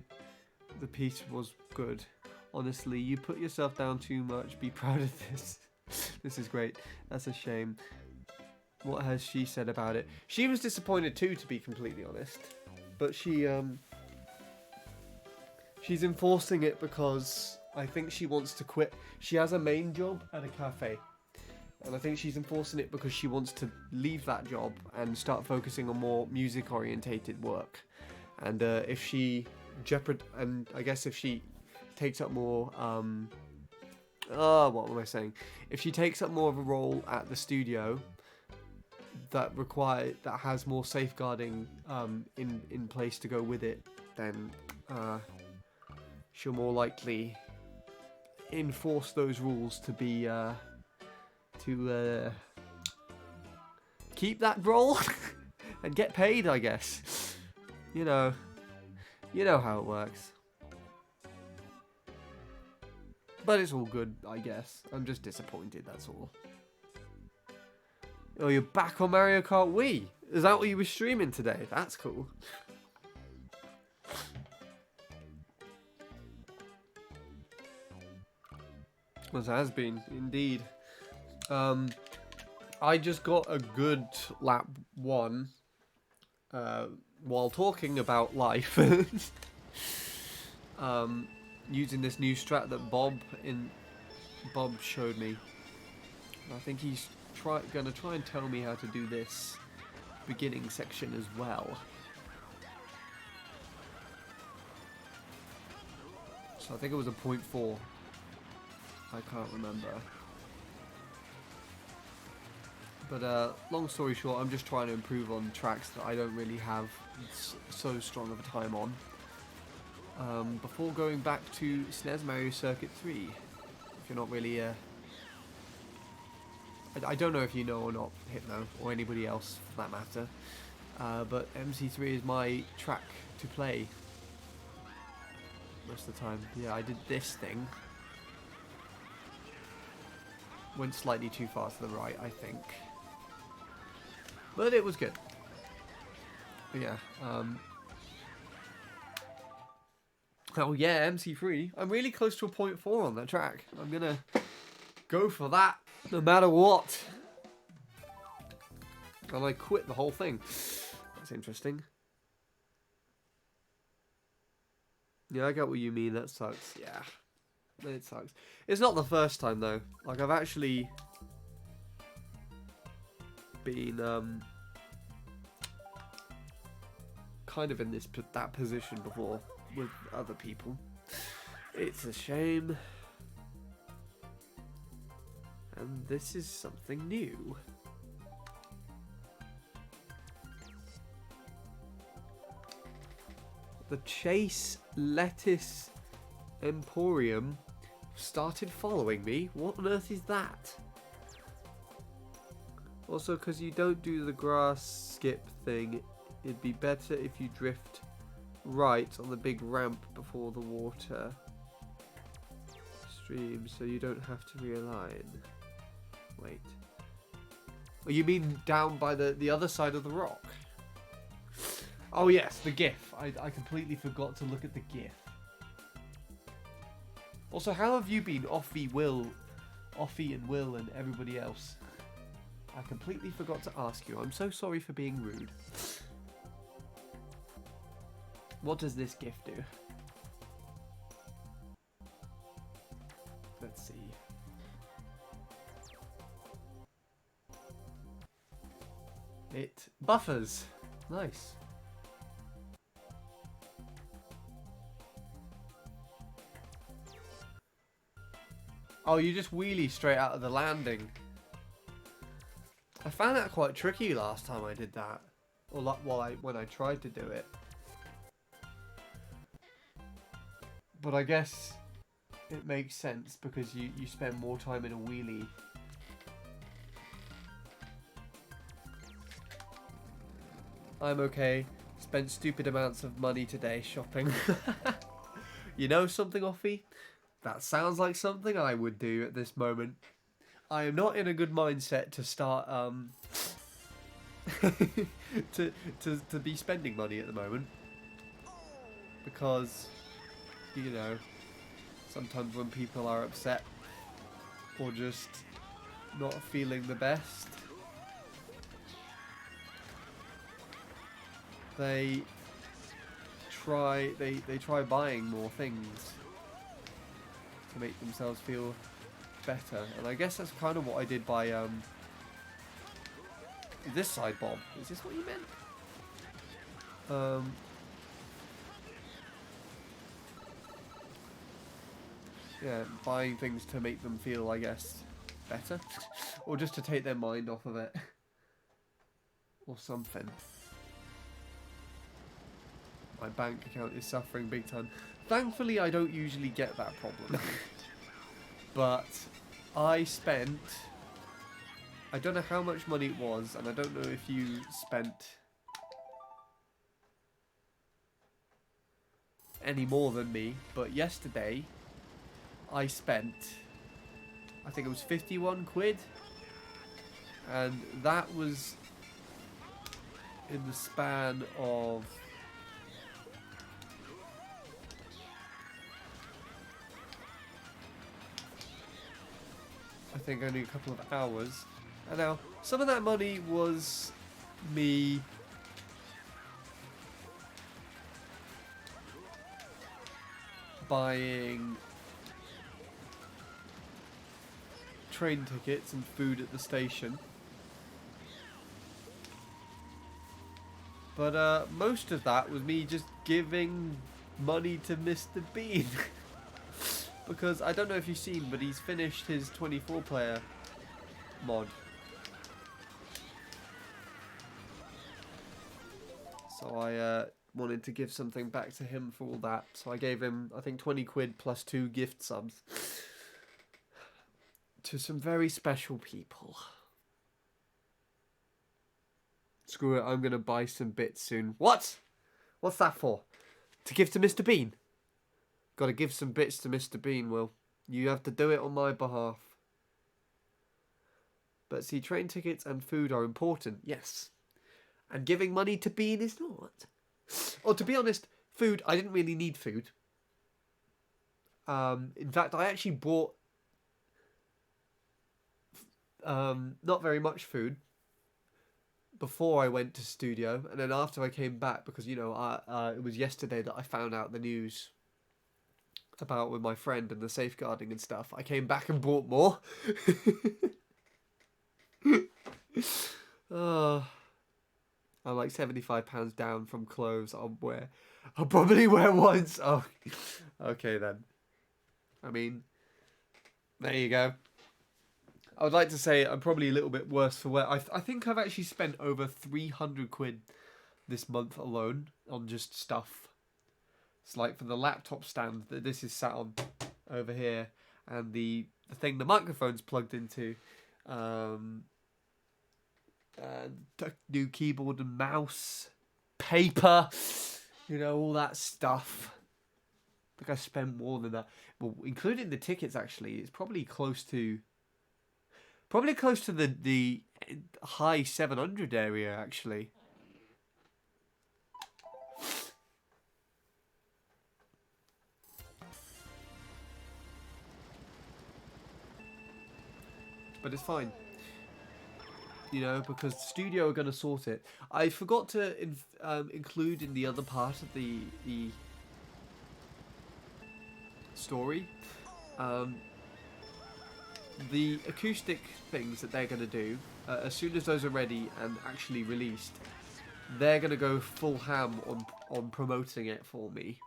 the piece was good. Honestly, you put yourself down too much. Be proud of this. This is great. That's a shame. What has she said about it? She was disappointed too, to be completely honest. But she's enforcing it because I think she wants to quit. She has a main job at a cafe, And I think she's enforcing it because she wants to leave that job and start focusing on more music orientated work. And if she I guess if she takes up more what am I saying? If she takes up more of a role at the studio that has more safeguarding in place to go with it, then she'll more likely enforce those rules to be to keep that role and get paid, I guess. You know how it works. But it's all good, I guess. I'm just disappointed, that's all. Oh, you're back on Mario Kart Wii? Is that what you were streaming today? That's cool. Well, it has been, indeed. I just got a good lap 1 while talking about life. Using this new strat that Bob showed me. I think he's gonna try and tell me how to do this beginning section as well. So I think it was a 0.4. I can't remember. But long story short, I'm just trying to improve on tracks that I don't really have so strong of a time on. Before going back to SNES Mario Circuit 3, if you're not really I don't know if you know or not, Hypno, or anybody else for that matter, but MC3 is my track to play most of the time. Yeah, I did this thing. Went slightly too far to the right, I think. But it was good. But yeah, oh yeah, MC3. I'm really close to a 0.4 on that track. I'm gonna go for that no matter what. And I quit the whole thing. That's interesting. Yeah, I get what you mean. That sucks. Yeah, it sucks. It's not the first time though. Like, I've actually been kind of in that position before with other people. It's a shame. And this is something new. The Chase Lettuce Emporium started following me. What on earth is that? Also, because you don't do the grass skip thing, it'd be better if you drift right on the big ramp before the water stream, so you don't have to realign. Wait. Oh, you mean down by the other side of the rock? Oh yes, the GIF. I completely forgot to look at the GIF. Also, how have you been, Offie and Will and everybody else? I completely forgot to ask you. I'm so sorry for being rude. What does this GIF do? Let's see. It buffers. Nice. Oh, you just wheelie straight out of the landing. I found that quite tricky last time I did that. Or when I tried to do it. But I guess it makes sense because you spend more time in a wheelie. I'm okay. Spent stupid amounts of money today shopping. You know something, Offie? That sounds like something I would do at this moment. I am not in a good mindset to start to be spending money at the moment. Because, you know, sometimes when people are upset or just not feeling the best, they try buying more things to make themselves feel better. And I guess that's kind of what I did by this side, Bob. Is this what you meant? Yeah, buying things to make them feel, I guess, better. Or just to take their mind off of it. Or something. My bank account is suffering big time. Thankfully, I don't usually get that problem. But I spent... I don't know how much money it was, and I don't know if you spent any more than me, but yesterday I spent, I think it was 51 quid, and that was in the span of I think only a couple of hours. And now some of that money was me buying train tickets and food at the station. But most of that was me just giving money to Mr. Bean. Because I don't know if you've seen, but he's finished his 24-player mod. So I wanted to give something back to him for all that. So I gave him, I think, 20 quid plus 2 gift subs. To some very special people. Screw it, I'm going to buy some bits soon. What? What's that for? To give to Mr. Bean? Got to give some bits to Mr. Bean, Will. You have to do it on my behalf. But see, train tickets and food are important, yes. And giving money to Bean is not. Or to be honest, food, I didn't really need food. In fact, I actually bought not very much food before I went to studio, and then after I came back, because, you know, it was yesterday that I found out the news about with my friend and the safeguarding and stuff. I came back and bought more. I'm like £75 down from clothes I'll wear. I'll probably wear once. Oh, okay then. I mean, there you go. I would like to say I'm probably a little bit worse for wear. I think I've actually spent over 300 quid this month alone on just stuff. It's like for the laptop stand that this is sat on over here, and the thing the microphone's plugged into, and new keyboard and mouse, paper, you know, all that stuff. I think I spent more than that. Well, including the tickets, actually, it's probably close to the high 700 area, actually. But it's fine, you know, because the studio are going to sort it. I forgot to include in the other part of the story, the acoustic things that they're going to do. As soon as those are ready and actually released, they're going to go full ham on promoting it for me.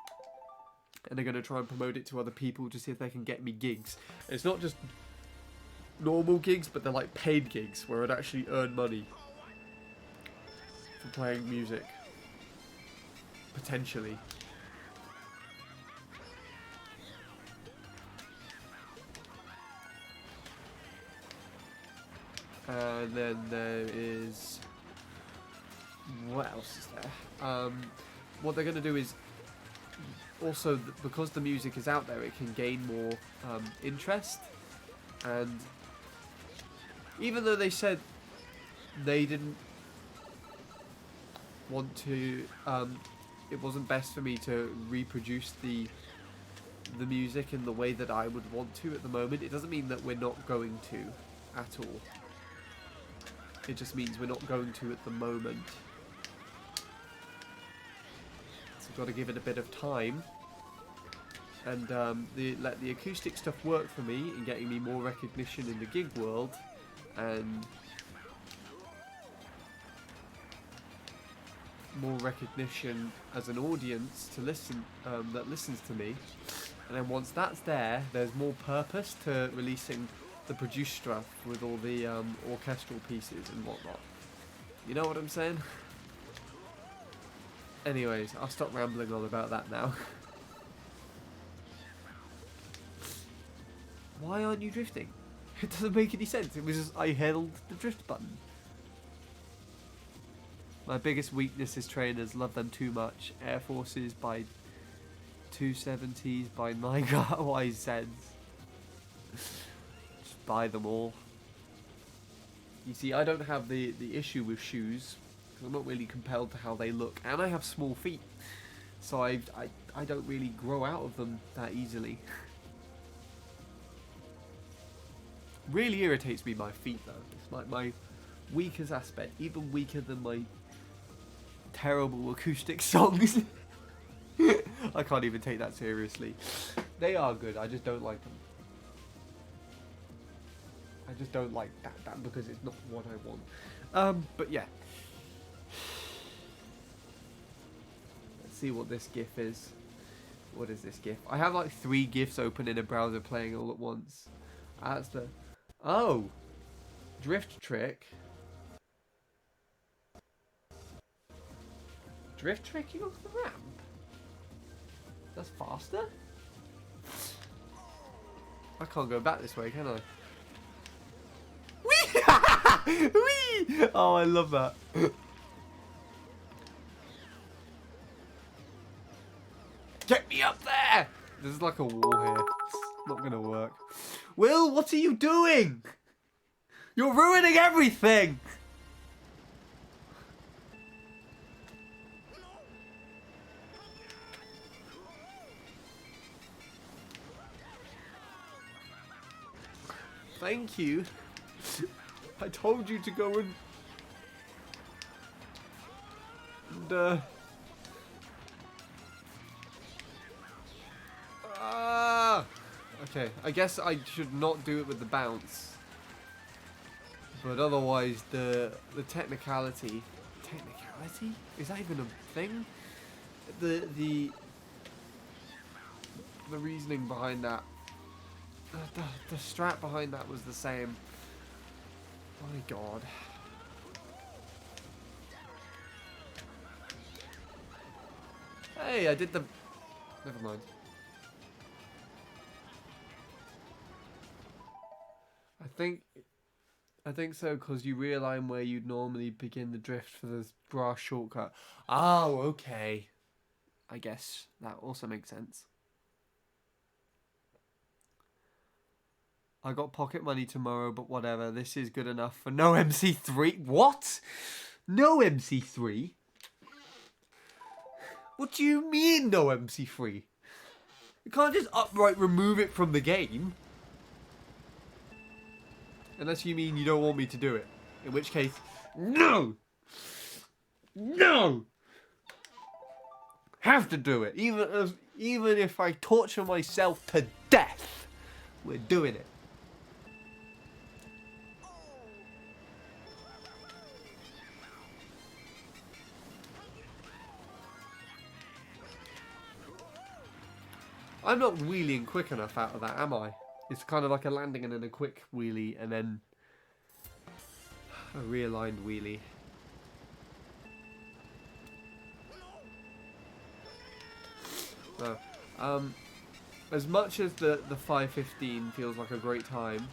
And they're going to try and promote it to other people to see if they can get me gigs. It's not just normal gigs, but they're like paid gigs where I'd actually earn money for playing music. Potentially. And then there is... what else is there? What they're going to do is also, because the music is out there, it can gain more interest. And even though they said they didn't want to, it wasn't best for me to reproduce the music in the way that I would want to at the moment, it doesn't mean that we're not going to at all. It just means we're not going to at the moment. So I've got to give it a bit of time. and let the acoustic stuff work for me in getting me more recognition in the gig world, and more recognition as an audience to listen that listens to me. And then once that's there, there's more purpose to releasing the produced stuff with all the orchestral pieces and whatnot. You know what I'm saying? Anyways, I'll stop rambling on about that now. Why aren't you drifting? It doesn't make any sense. It was just I held the drift button. My biggest weakness is trainers. Love them too much. Air Forces by 270s by Nygaard YZs. Just buy them all. You see, I don't have the issue with shoes. Because I'm not really compelled to how they look. And I have small feet. So I don't really grow out of them that easily. Really irritates me, my feet though. It's like my weakest aspect. Even weaker than my terrible acoustic songs. I can't even take that seriously. They are good, I just don't like them. I just don't like that because it's not what I want. But yeah. Let's see what this GIF is. What is this GIF? I have like 3 GIFs open in a browser playing all at once. That's the... Oh! Drift trick. Drift tricking off the ramp? That's faster? I can't go back this way, can I? Whee! Whee! Oh, I love that. Get me up there! There's like a wall here. It's not gonna work. Will, what are you doing? You're ruining everything! Thank you. I told you to go and okay, I guess I should not do it with the bounce. But otherwise the technicality, is that even a thing? The reasoning behind that, the strat behind that was the same. My god. Hey, I did the... Never mind. I think so, because you realign where you'd normally begin the drift for the grass shortcut. Oh, okay. I guess that also makes sense. I got pocket money tomorrow, but whatever. This is good enough for no MC3. What? No MC3? What do you mean no MC3? You can't just outright remove it from the game. Unless you mean you don't want me to do it. In which case, no! No! Have to do it. Even if I torture myself to death, we're doing it. I'm not wheeling quick enough out of that, am I? It's kind of like a landing and then a quick wheelie and then a realigned wheelie. So, as much as the 5:15 feels like a great time,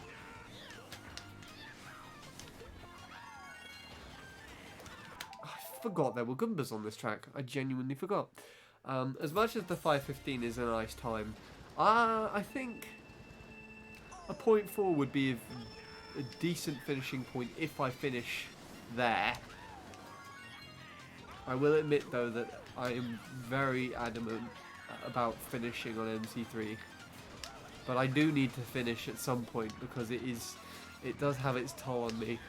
I forgot there were Goombas on this track. I genuinely forgot. As much as the 5:15 is a nice time, I think a 0.4 would be a decent finishing point if I finish there. I will admit though that I am very adamant about finishing on MC3, but I do need to finish at some point because it does have its toll on me.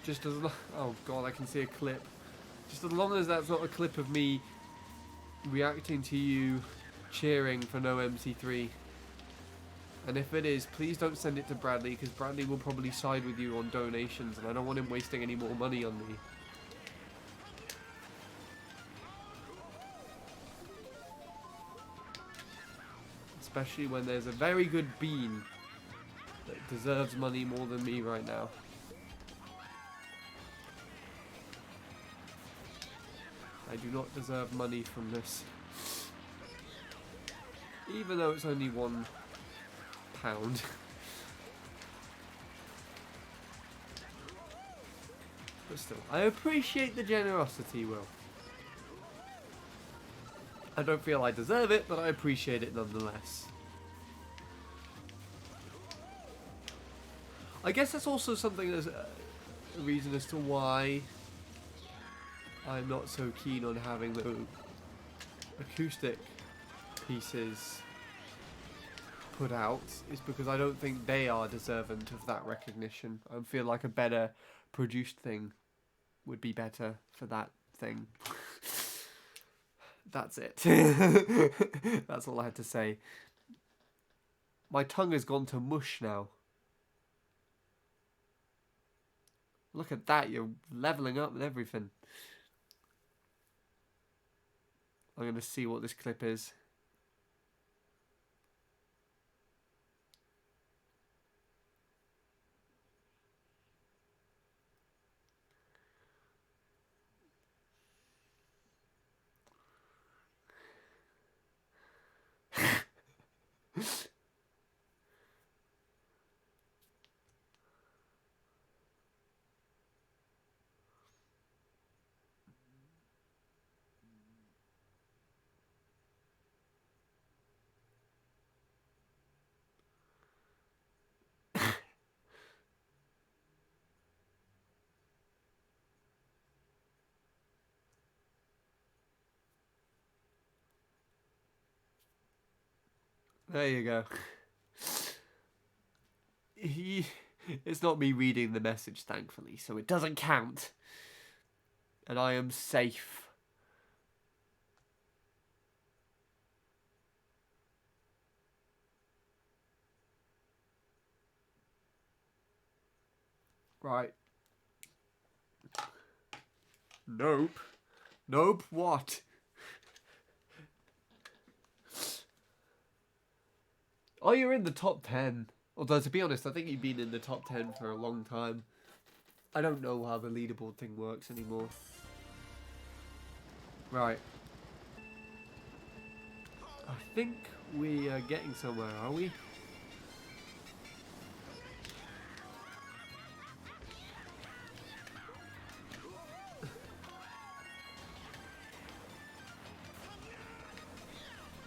Just as oh god, I can see a clip. Just as long as that's not a clip of me reacting to you cheering for no MC3. And if it is, please don't send it to Bradley, because Bradley will probably side with you on donations, and I don't want him wasting any more money on me. Especially when there's a very good bean that deserves money more than me right now. I do not deserve money from this. Even though it's only £1. But still, I appreciate the generosity, Will. I don't feel I deserve it, but I appreciate it nonetheless. I guess that's also something that's a reason as to why I'm not so keen on having the acoustic pieces put out, is because I don't think they are deserving of that recognition. I feel like a better produced thing would be better for that thing. That's it. That's all I had to say. My tongue has gone to mush now. Look at that, you're leveling up with everything. I'm going to see what this clip is. There you go. It's not me reading the message, thankfully, so it doesn't count. And I am safe. Right. Nope. Nope, what? Oh, you're in the top 10. Although, to be honest, I think you've been in the top 10 for a long time. I don't know how the leaderboard thing works anymore. Right. I think we are getting somewhere, are we?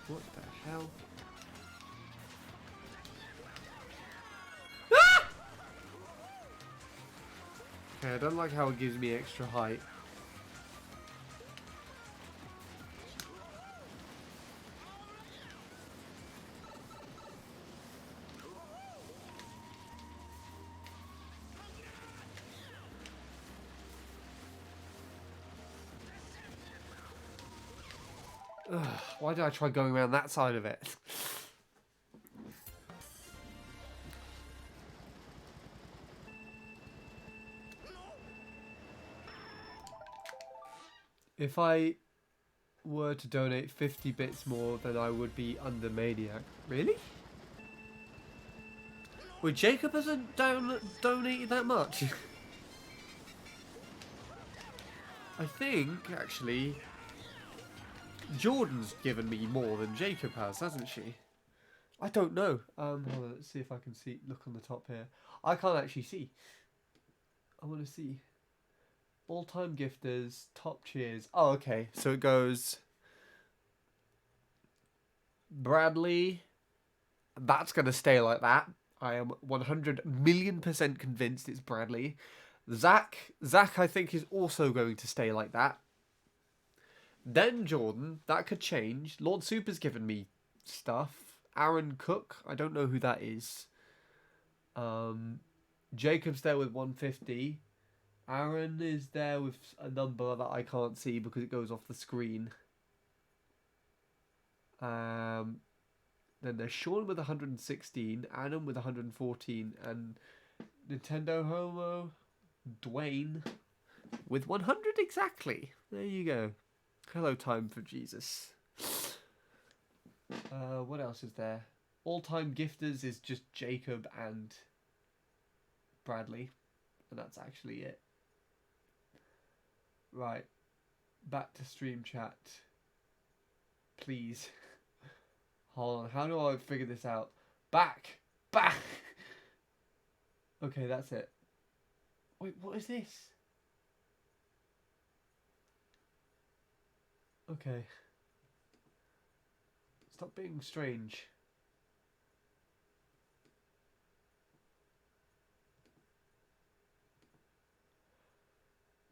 What the hell? Ah! Okay, I don't like how it gives me extra height. Ugh, why did I try going around that side of it? If I were to donate 50 bits more, then I would be under Maniac. Really? Wait, Jacob hasn't donated that much? I think, actually, Jordan's given me more than Jacob has, hasn't she? I don't know. Hold on, let's see if I can see. Look on the top here. I can't actually see. I want to see. All-time gifters, top cheers. Oh, okay. So it goes Bradley. That's going to stay like that. I am 100 million% convinced it's Bradley. Zach, I think, is also going to stay like that. Then Jordan, that could change. Lord Super's given me stuff. Aaron Cook, I don't know who that is. Jacob's there with 150. Aaron is there with a number that I can't see because it goes off the screen. Then there's Sean with 116, Adam with 114, and Nintendo Homo Dwayne with 100 exactly. There you go. Hello, Time for Jesus. What else is there? All-time gifters is just Jacob and Bradley, and that's actually it. Right, back to stream chat, please. Hold on, how do I figure this out? Back! Okay, that's it. Wait, what is this? Okay. Stop being strange.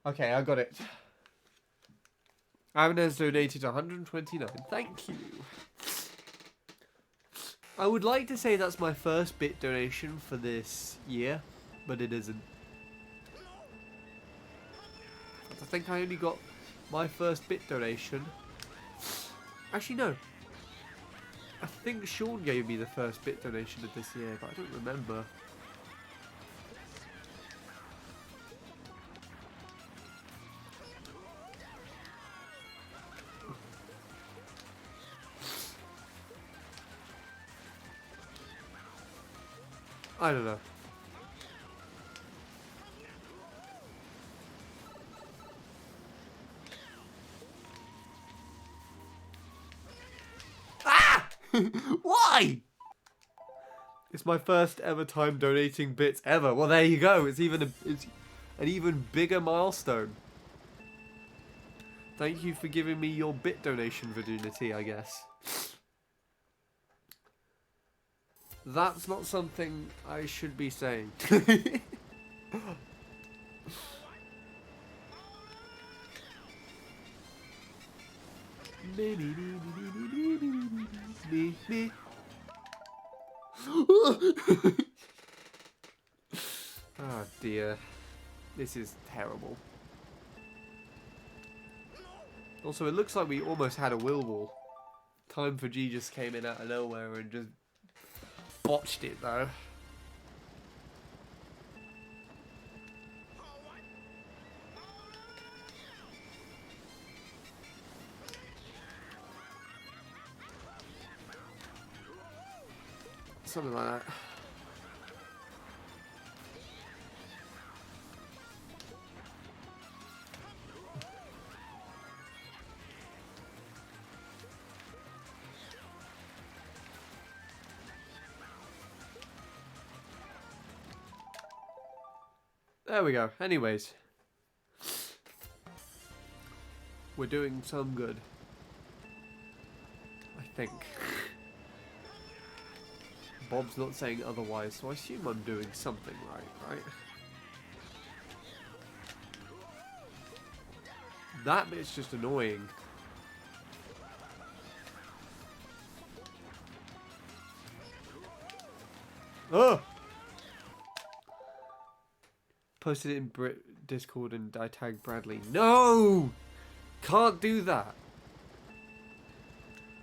Okay, I got it. Aaron has donated 129. Thank you. I would like to say that's my first bit donation for this year, but it isn't. I think I only got my first bit donation. Actually, no. I think Sean gave me the first bit donation of this year, but I don't remember. I don't know. Ah! Why? It's my first ever time donating bits ever. Well, there you go. It's an even bigger milestone. Thank you for giving me your bit donation, Vidunity, I guess. That's not something I should be saying. Oh dear. This is terrible. Also, it looks like we almost had a will wall. Time for G just came in out of nowhere and just botched it though. Something like that. There we go. Anyways. We're doing some good. I think. Bob's not saying otherwise, so I assume I'm doing something right? That bit's just annoying. Oh! Posted it in Discord and I tagged Bradley. No! Can't do that.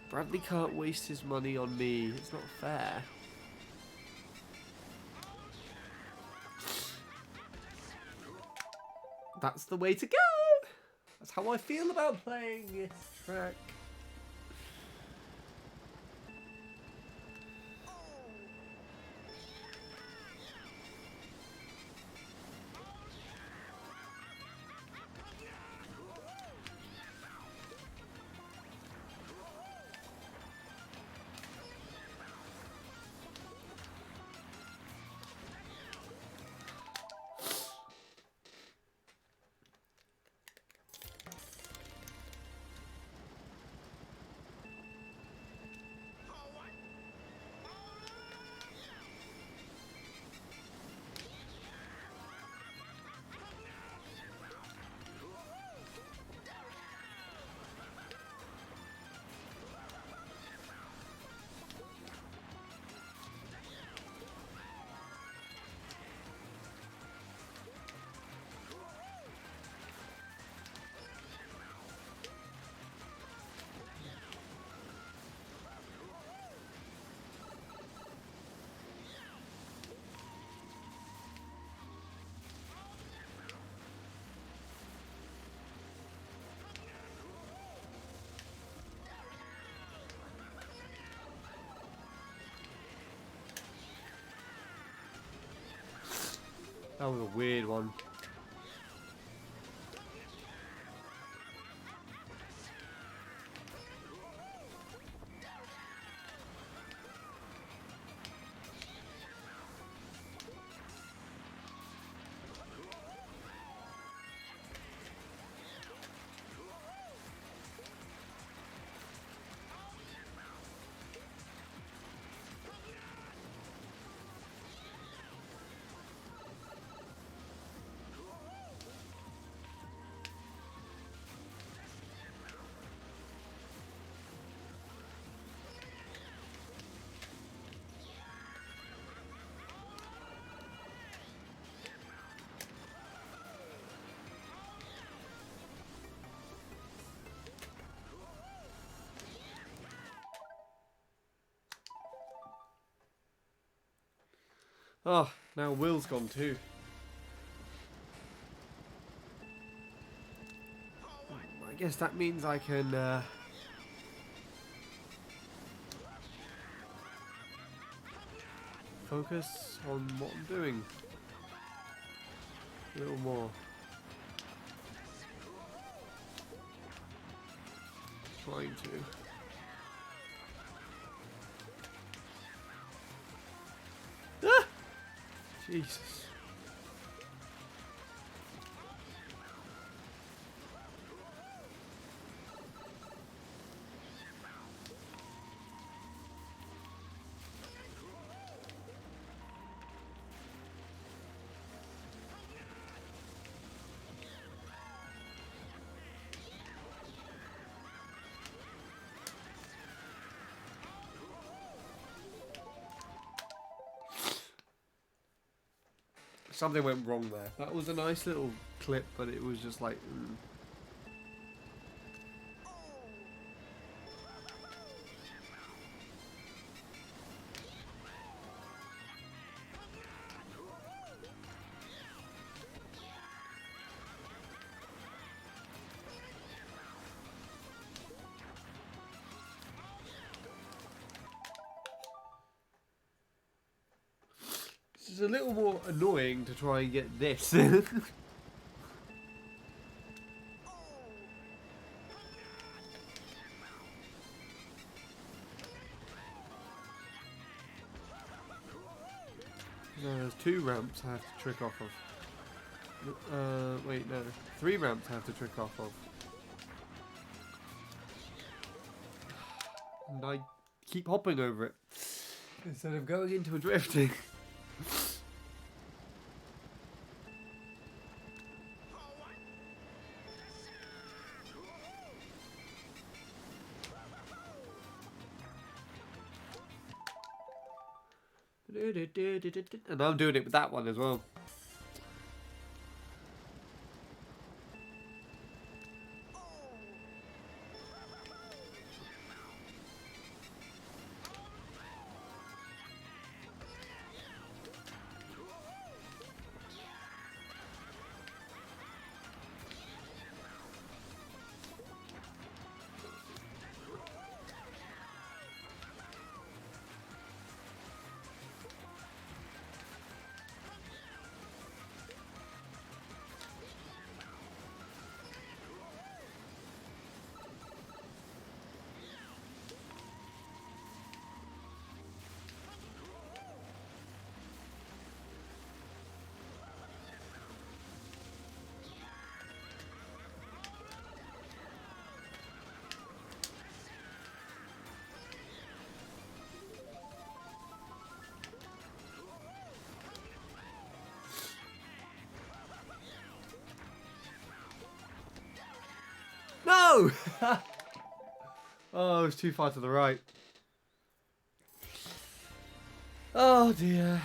Bradley can't waste his money on me. It's not fair. That's the way to go! That's how I feel about playing this track. That was a weird one. Oh, now Will's gone too. I guess that means I can focus on what I'm doing a little more. Trying to. Ah! Jesus. Something went wrong there. That was a nice little clip, but it was just like... It's a little more annoying to try and get this. No, there's 2 ramps I have to trick off of. Wait, no. 3 ramps I have to trick off of. And I keep hopping over it instead of going into a drifting. And I'm doing it with that one as well. No! Oh, it was too far to the right. Oh dear.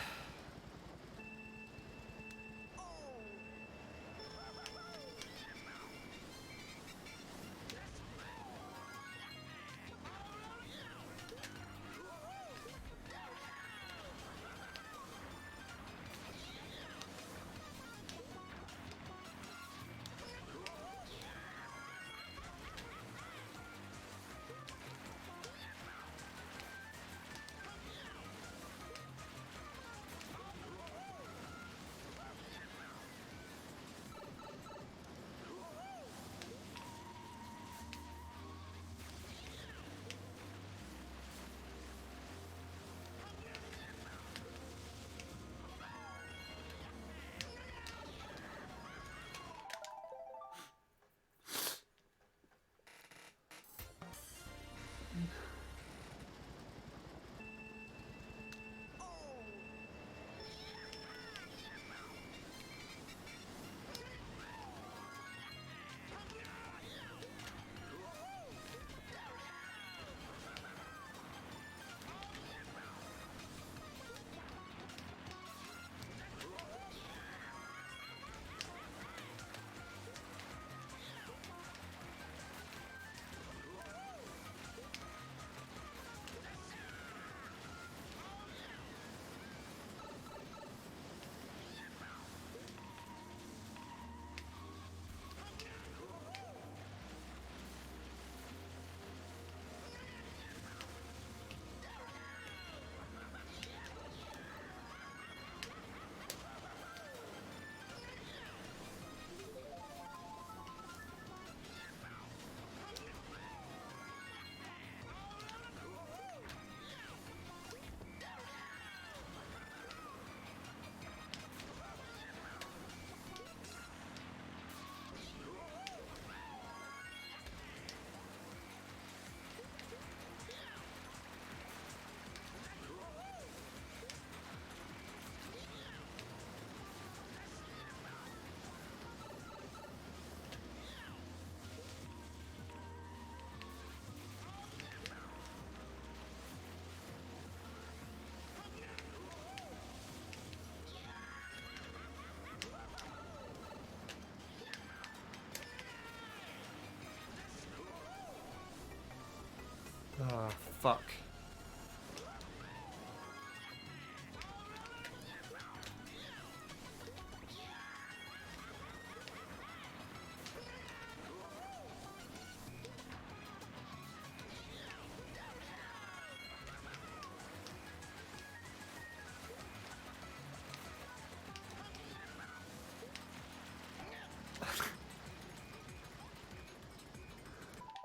Ah, fuck.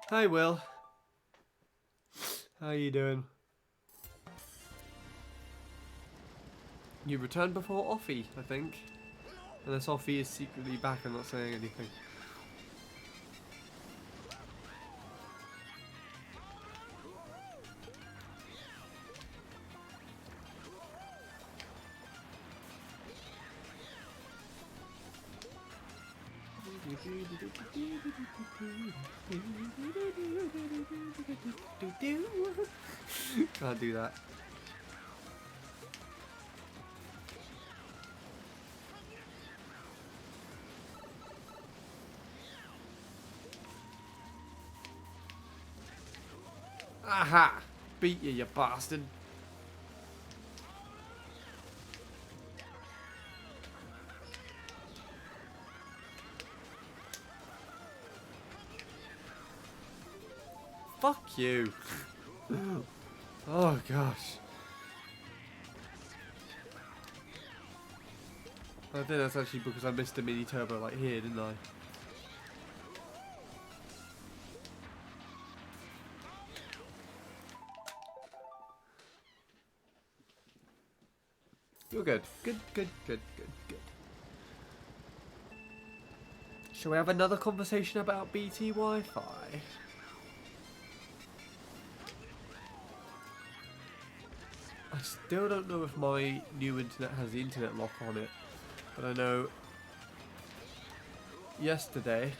Hi, Will. How you doing? You returned before Offie, I think. Unless Offie is secretly back and not saying anything. Can't do that. Aha! Beat you, you bastard. Fuck you. Oh gosh. I think that's actually because I missed a mini turbo like here, didn't I? You're good. Good, good, good, good, good. Shall we have another conversation about BT Wi-Fi? I still don't know if my new internet has the internet lock on it, but I know yesterday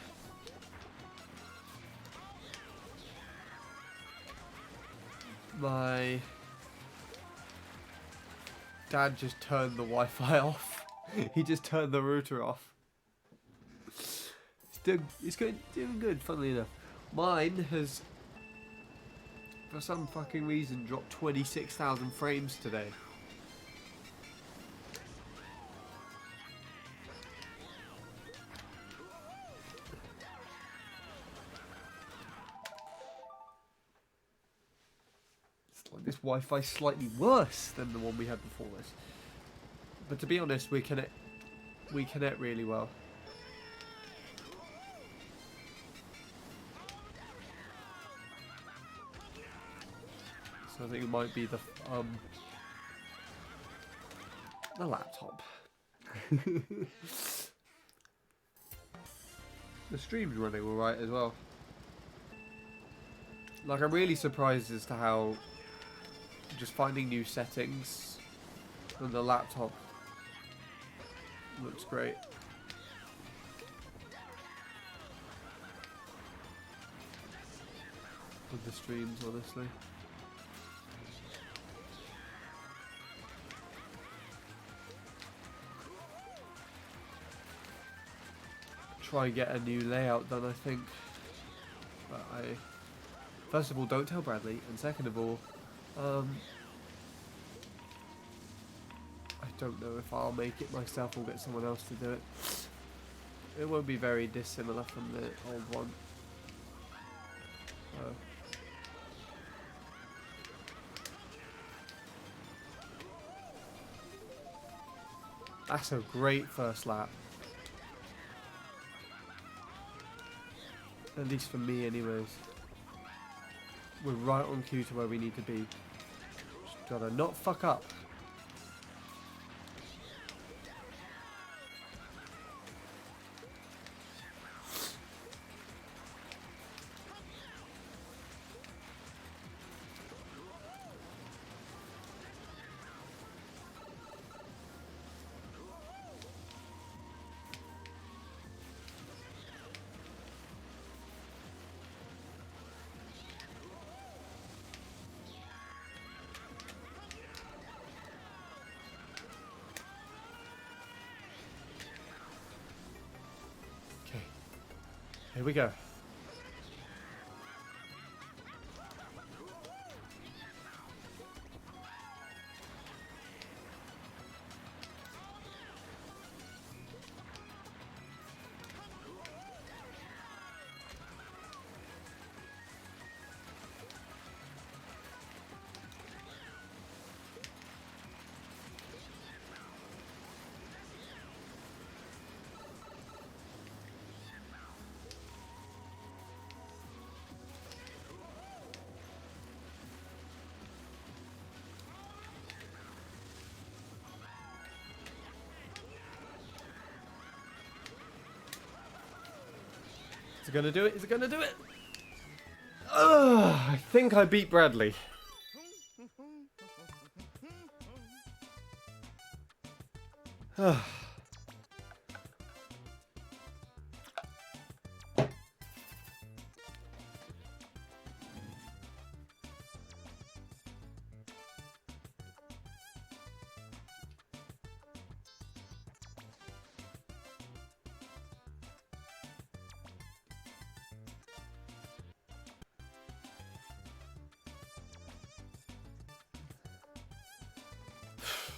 my dad just turned the Wi-Fi off. He just turned the router off. It's doing good, funnily enough. Mine has, for some fucking reason, dropped 26,000 frames today. It's like this Wi-Fi is slightly worse than the one we had before this. But to be honest, we connect really well. So I think it might be the laptop. The stream's running alright as well. Like, I'm really surprised as to how just finding new settings on the laptop looks great. With the streams, honestly. Try and get a new layout done, I think. But first of all, don't tell Bradley, and second of all, I don't know if I'll make it myself or get someone else to do it. It won't be very dissimilar from the old one. That's a great first lap. At least for me anyways. We're right on cue to where we need to be. Just gotta not fuck up. Here we go. gonna do it? Is it gonna do it? I think I beat Bradley.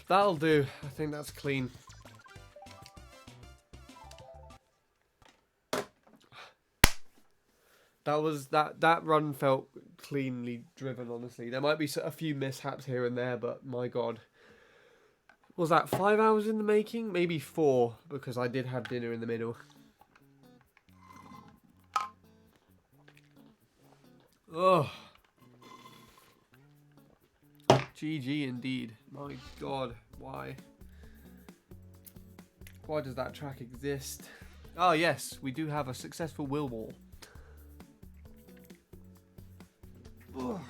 That'll do. I think that's clean. That run felt cleanly driven, honestly. There might be a few mishaps here and there, but my god. Was that 5 hours in the making? Maybe 4, because I did have dinner in the middle. Ugh. GG indeed. My god, why? Why does that track exist? Oh yes, we do have a successful wheel wall. Ugh.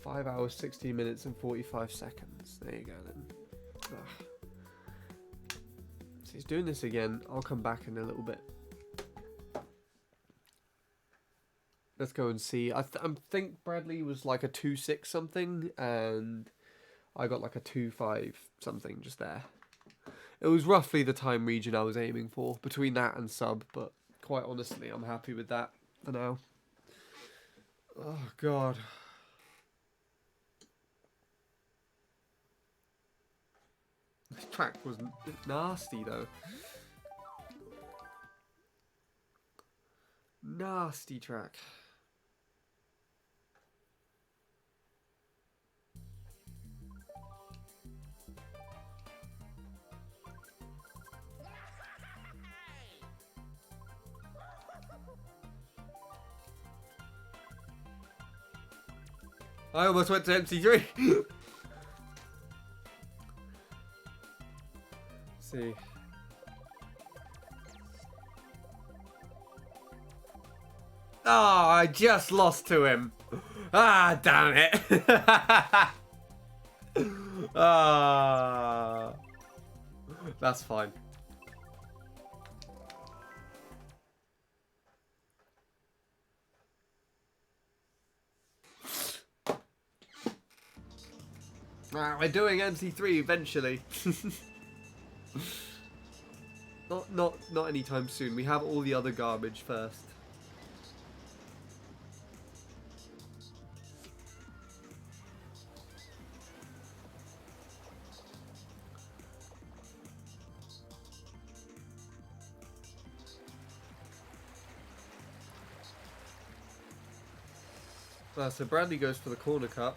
Five hours, 16 minutes and 45 seconds. There you go then. Ugh. So he's doing this again. I'll come back in a little bit. Let's go and see. I think Bradley was like a 2.6 something, and I got like a 2.5 something just there. It was roughly the time region I was aiming for, between that and sub, but quite honestly, I'm happy with that for now. Oh, God. This track was nasty, though. Nasty track. I almost went to MC3. See. Oh, I just lost to him. Ah, damn it. Ah. That's fine. We're doing MC3 eventually. Not anytime soon. We have all the other garbage first. So Bradley goes for the corner cut.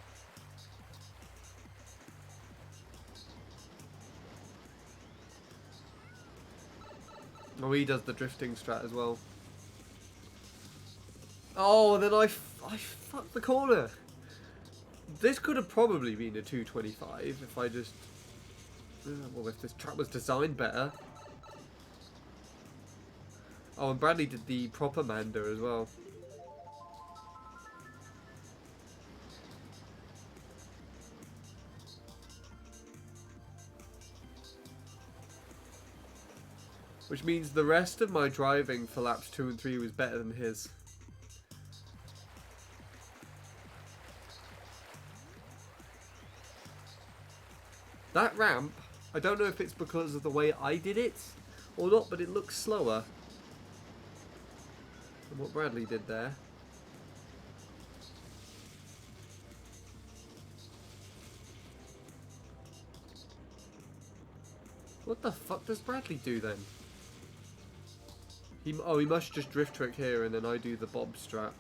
Oh, he does the drifting strat as well. Oh, then I fucked the corner. This could have probably been a 225 if I just... well, if this track was designed better. Oh, and Bradley did the proper Manda as well. Which means the rest of my driving for laps 2 and 3 was better than his. That ramp, I don't know if it's because of the way I did it or not, but it looks slower than what Bradley did there. What the fuck does Bradley do then? He must just drift trick here and then I do the bob strat.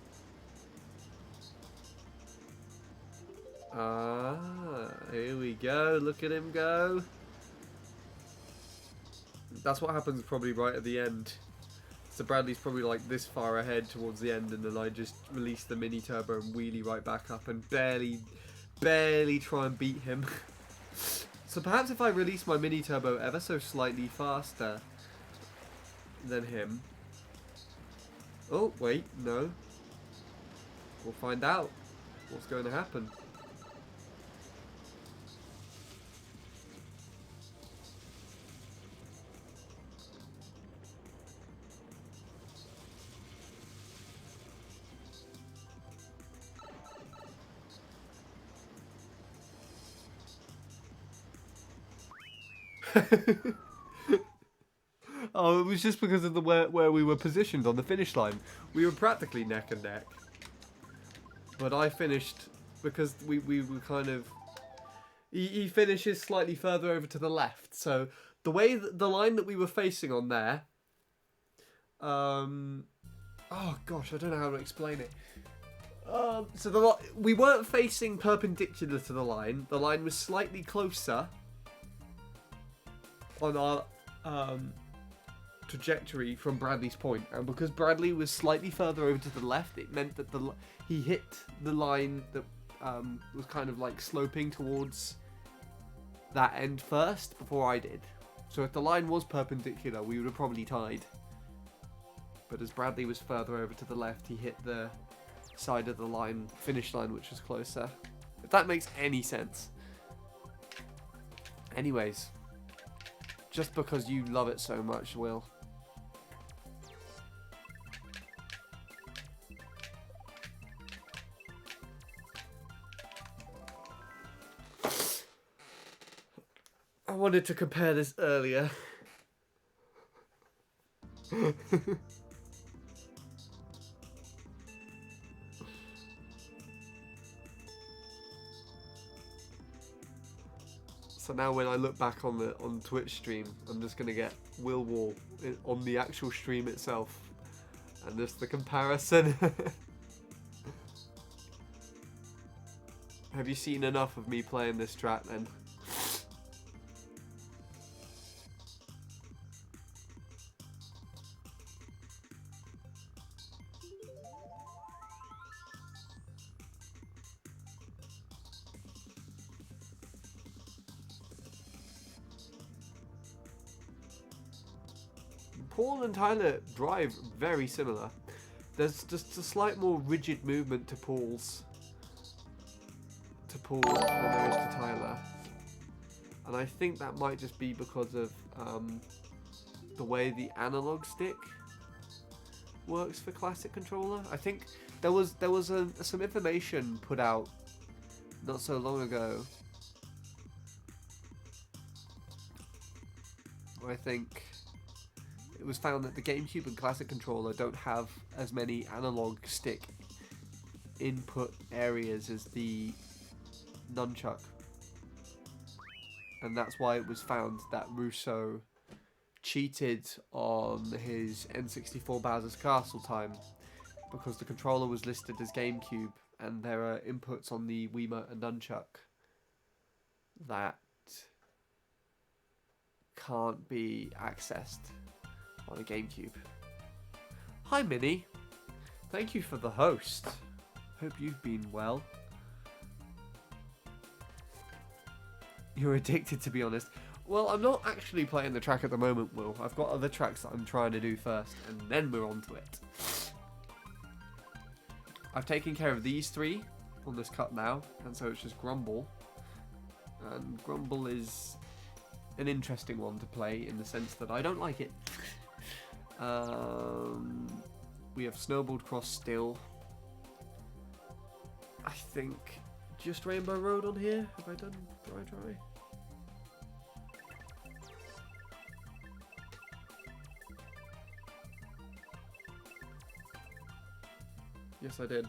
Ah, here we go. Look at him go. That's what happens probably right at the end. So Bradley's probably like this far ahead towards the end, and then I just release the mini turbo and wheelie right back up and barely try and beat him. So perhaps if I release my mini turbo ever so slightly faster than him. Oh, wait, no. We'll find out what's going to happen. Oh, it was just because of the where we were positioned on the finish line. We were practically neck and neck. But I finished because we were kind of... He finishes slightly further over to the left. So the way the line that we were facing on there... oh gosh, I don't know how to explain it. So we weren't facing perpendicular to the line. The line was slightly closer on our trajectory from Bradley's point, and because Bradley was slightly further over to the left, it meant that he hit the line that was kind of like sloping towards that end first before I did. So if the line was perpendicular, we would have probably tied. But as Bradley was further over to the left, he hit the side of the line, finish line, which was closer. If that makes any sense. Anyways, just because you love it so much, Will. I wanted to compare this earlier. So now when I look back on the Twitch stream, I'm just gonna get Will Wall on the actual stream itself, and just the comparison. Have you seen enough of me playing this track then? Paul and Tyler drive very similar. There's just a slight more rigid movement to Paul than there is to Tyler. And I think that might just be because of the way the analog stick works for Classic Controller. I think there was some information put out not so long ago. I think it was found that the GameCube and Classic Controller don't have as many analog stick input areas as the nunchuck. And that's why it was found that Russo cheated on his N64 Bowser's Castle time, because the controller was listed as GameCube and there are inputs on the Wiimote and nunchuck that can't be accessed on a GameCube. Hi Minnie, thank you for the host. Hope you've been well. You're addicted, to be honest. Well, I'm not actually playing the track at the moment, Will. I've got other tracks that I'm trying to do first, and then we're on to it. I've taken care of these three on this cut now, and so it's just Grumble. And Grumble is an interesting one to play in the sense that I don't like it. We have Snowballed Cross still. I think just Rainbow Road on here. Have I done Dry? Yes, I did.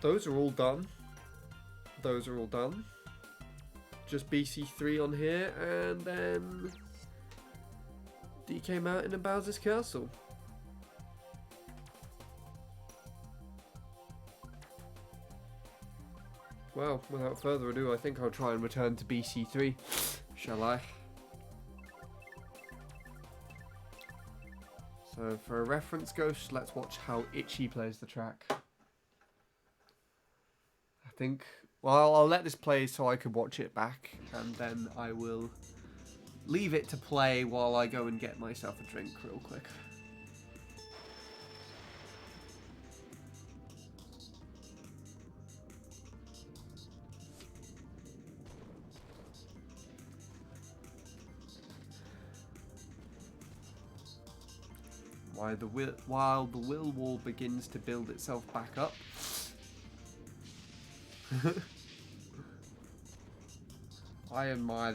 Those are all done. Those are all done. Just BC3 on here, and then DK Mountain and Bowser's Castle. Well, without further ado, I think I'll try and return to BC3. Shall I? So for a reference, Ghost, let's watch how Itchy plays the track. I think, well, I'll let this play so I can watch it back, and then I will leave it to play while I go and get myself a drink real quick. While the will wall begins to build itself back up. I admire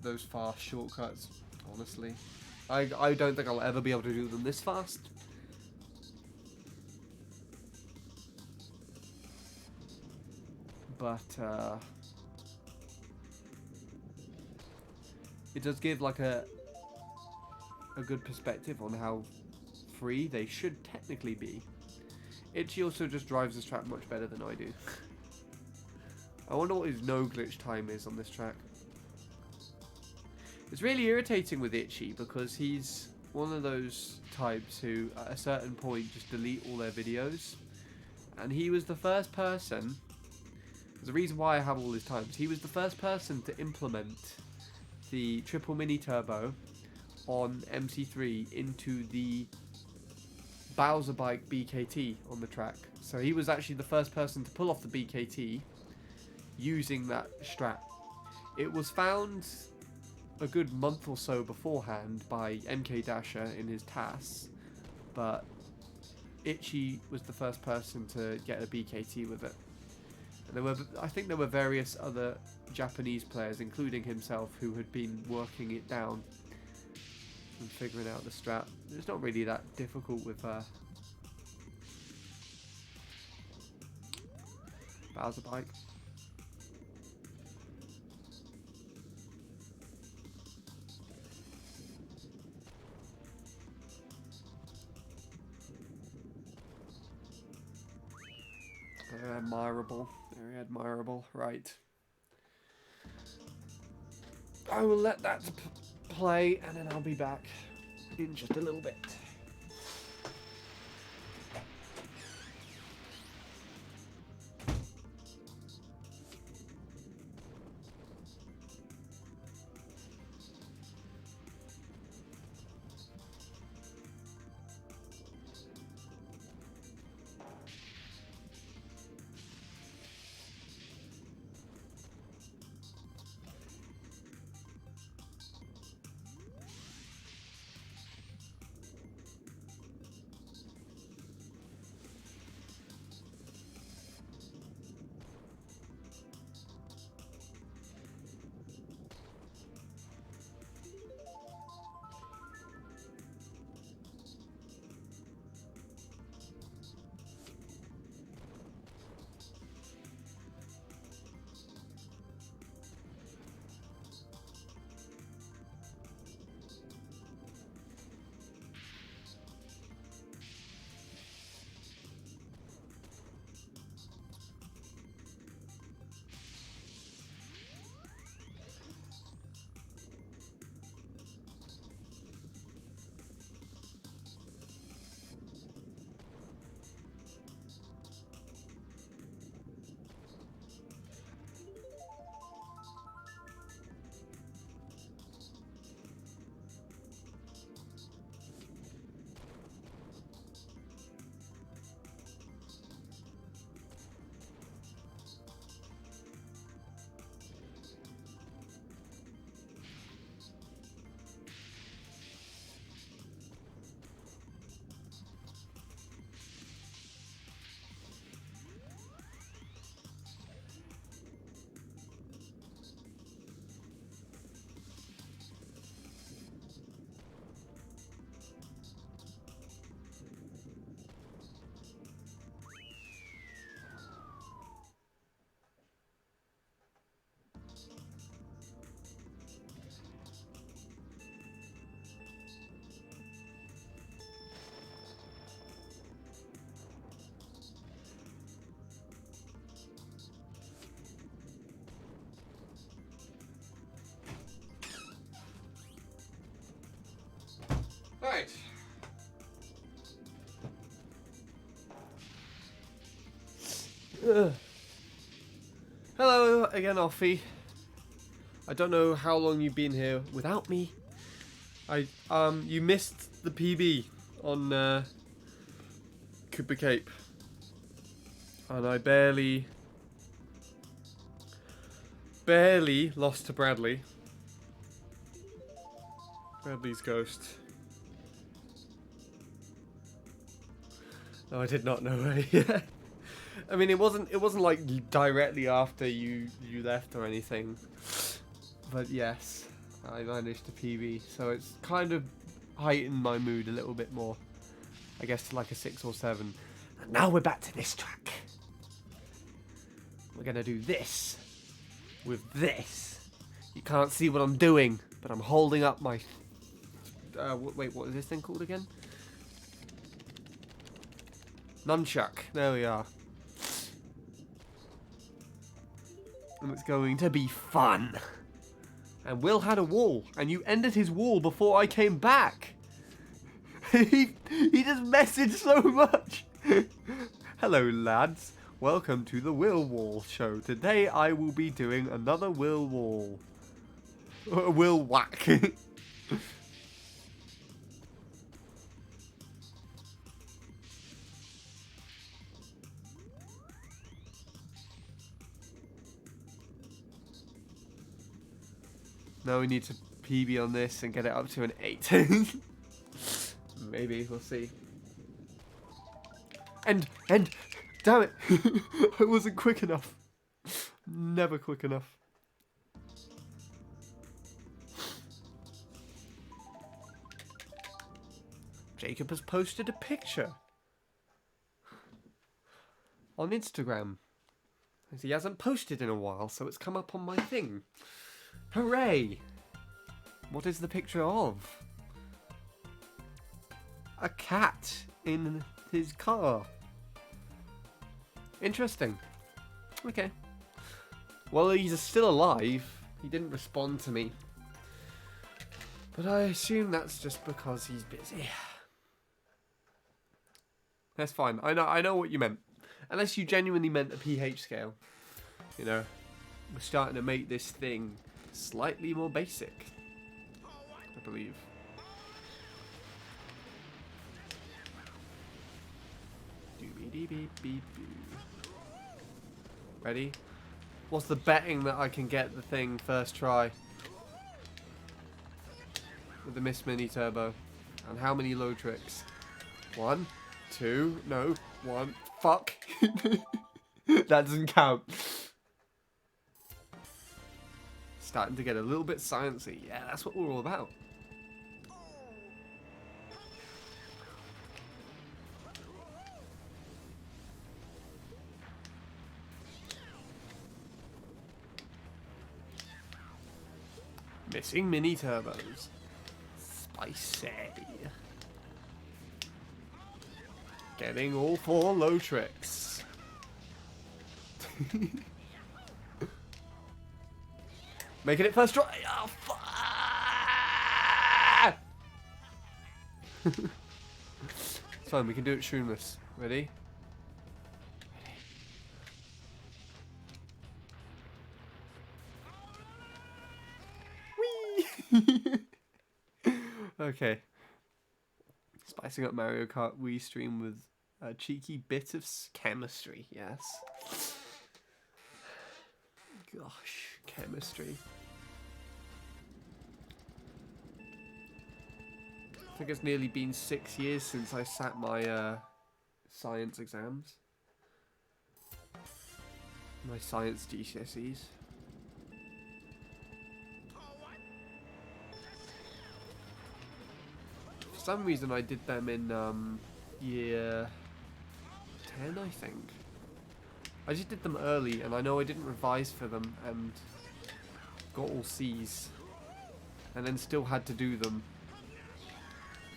those fast shortcuts, honestly. I don't think I'll ever be able to do them this fast. But it does give like a good perspective on how free they should technically be. Itchy also just drives this track much better than I do. I wonder what his no glitch time is on this track. It's really irritating with Itchy because he's one of those types who at a certain point just delete all their videos. And he was the first person, there's a reason why I have all his times, he was the first person to implement the triple mini turbo on MC3 into the Bowser Bike BKT on the track. So he was actually the first person to pull off the BKT using that strat. It was found a good month or so beforehand by MK Dasher in his TAS, but Itchy was the first person to get a BKT with it. And I think there were various other Japanese players, including himself, who had been working it down and figuring out the strat. It's not really that difficult with Bowser Bike. Very admirable, very admirable. Right. I will let that play and then I'll be back in just a little bit. Right. Hello again, Offie. I don't know how long you've been here without me. You missed the PB on Cooper Cape, and I barely lost to Bradley. Bradley's ghost. No, I did not know her. I mean, it wasn't like directly after you left or anything, but yes, I managed to PB, so it's kind of heightened my mood a little bit more. I guess to like a 6 or 7. And now we're back to this track. We're gonna do this with this. You can't see what I'm doing, but I'm holding up my. Wait, what is this thing called again? Nunchuck. There we are. And it's going to be fun. And Will had a wall, and you ended his wall before I came back. he just messaged so much. Hello, lads. Welcome to the Will Wall show. Today I will be doing another Will Wall. Will Whack. Now we need to PB on this and get it up to an 8. Maybe, we'll see. And, damn it! I wasn't quick enough. Never quick enough. Jacob has posted a picture on Instagram. He hasn't posted in a while, so it's come up on my thing. Hooray! What is the picture of? A cat in his car. Interesting. Okay. Well, he's still alive. He didn't respond to me. But I assume that's just because he's busy. That's fine. I know what you meant. Unless you genuinely meant a pH scale. You know, we're starting to make this thing slightly more basic, I believe. Ready? What's the betting that I can get the thing first try? With the Miss Mini Turbo. And how many low tricks? 1, 2, no, 1. Fuck. That doesn't count. Starting to get a little bit sciencey. Yeah, that's what we're all about. Missing mini turbos. Spicy. Getting all 4 low tricks. Making it first try. Oh, fuck. It's fine, we can do it shroomless. Ready? Whee! Okay. Spicing up Mario Kart Wii stream with a cheeky bit of chemistry, yes. Gosh, chemistry. I think it's nearly been 6 years since I sat my science exams. My science GCSEs. For some reason I did them in year 10, I think. I just did them early, and I know I didn't revise for them, and got all C's. And then still had to do them.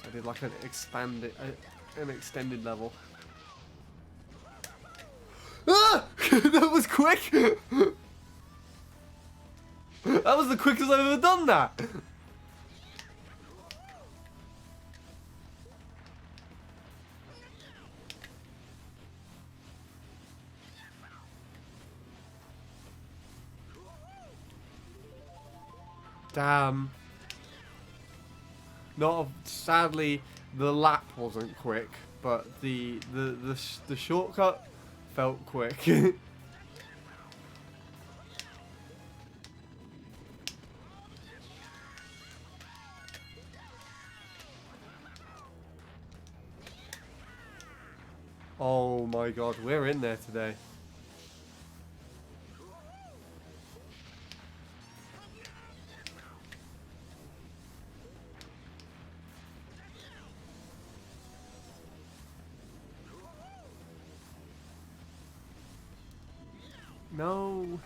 I did like an extended level. Ah! That was quick! That was the quickest I've ever done that! Damn. Not sadly, the lap wasn't quick, but the shortcut felt quick. Oh my god, we're in there today. No.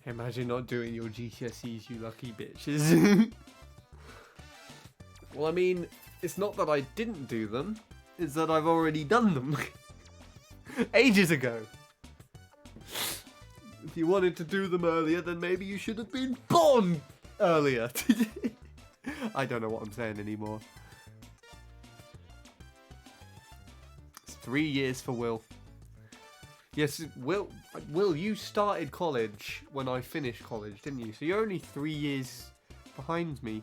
Imagine not doing your GCSEs, you lucky bitches. Well, I mean, it's not that I didn't do them, it's that I've already done them. Ages ago. If you wanted to do them earlier, then maybe you should have been born earlier. I don't know what I'm saying anymore. It's 3 years for Will. Yes, Will, you started college when I finished college, didn't you? So you're only 3 years behind me.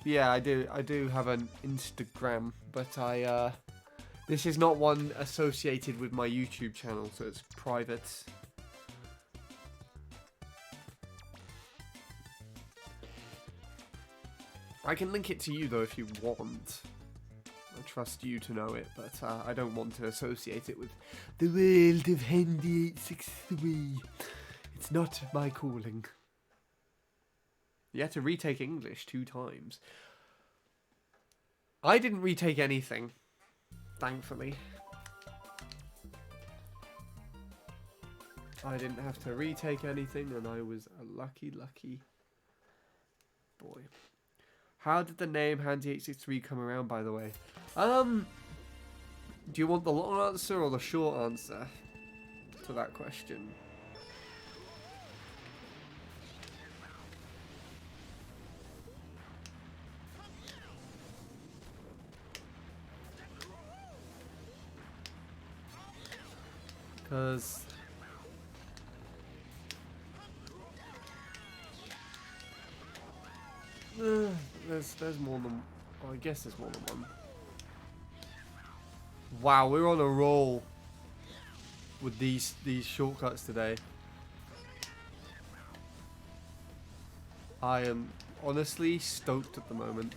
Yeah, I do have an Instagram, but this is not one associated with my YouTube channel, so it's private. I can link it to you though if you want. I trust you to know it, but I don't want to associate it with the world of Handy 863. It's not my calling. You had to retake English 2 times. I didn't retake anything, thankfully. I didn't have to retake anything, and I was a lucky boy. How did the name Handy863 come around, by the way? Do you want the long answer or the short answer to that question? Because there's more than, oh, I guess there's more than one. Wow, we're on a roll with these shortcuts today. I am honestly stoked at the moment.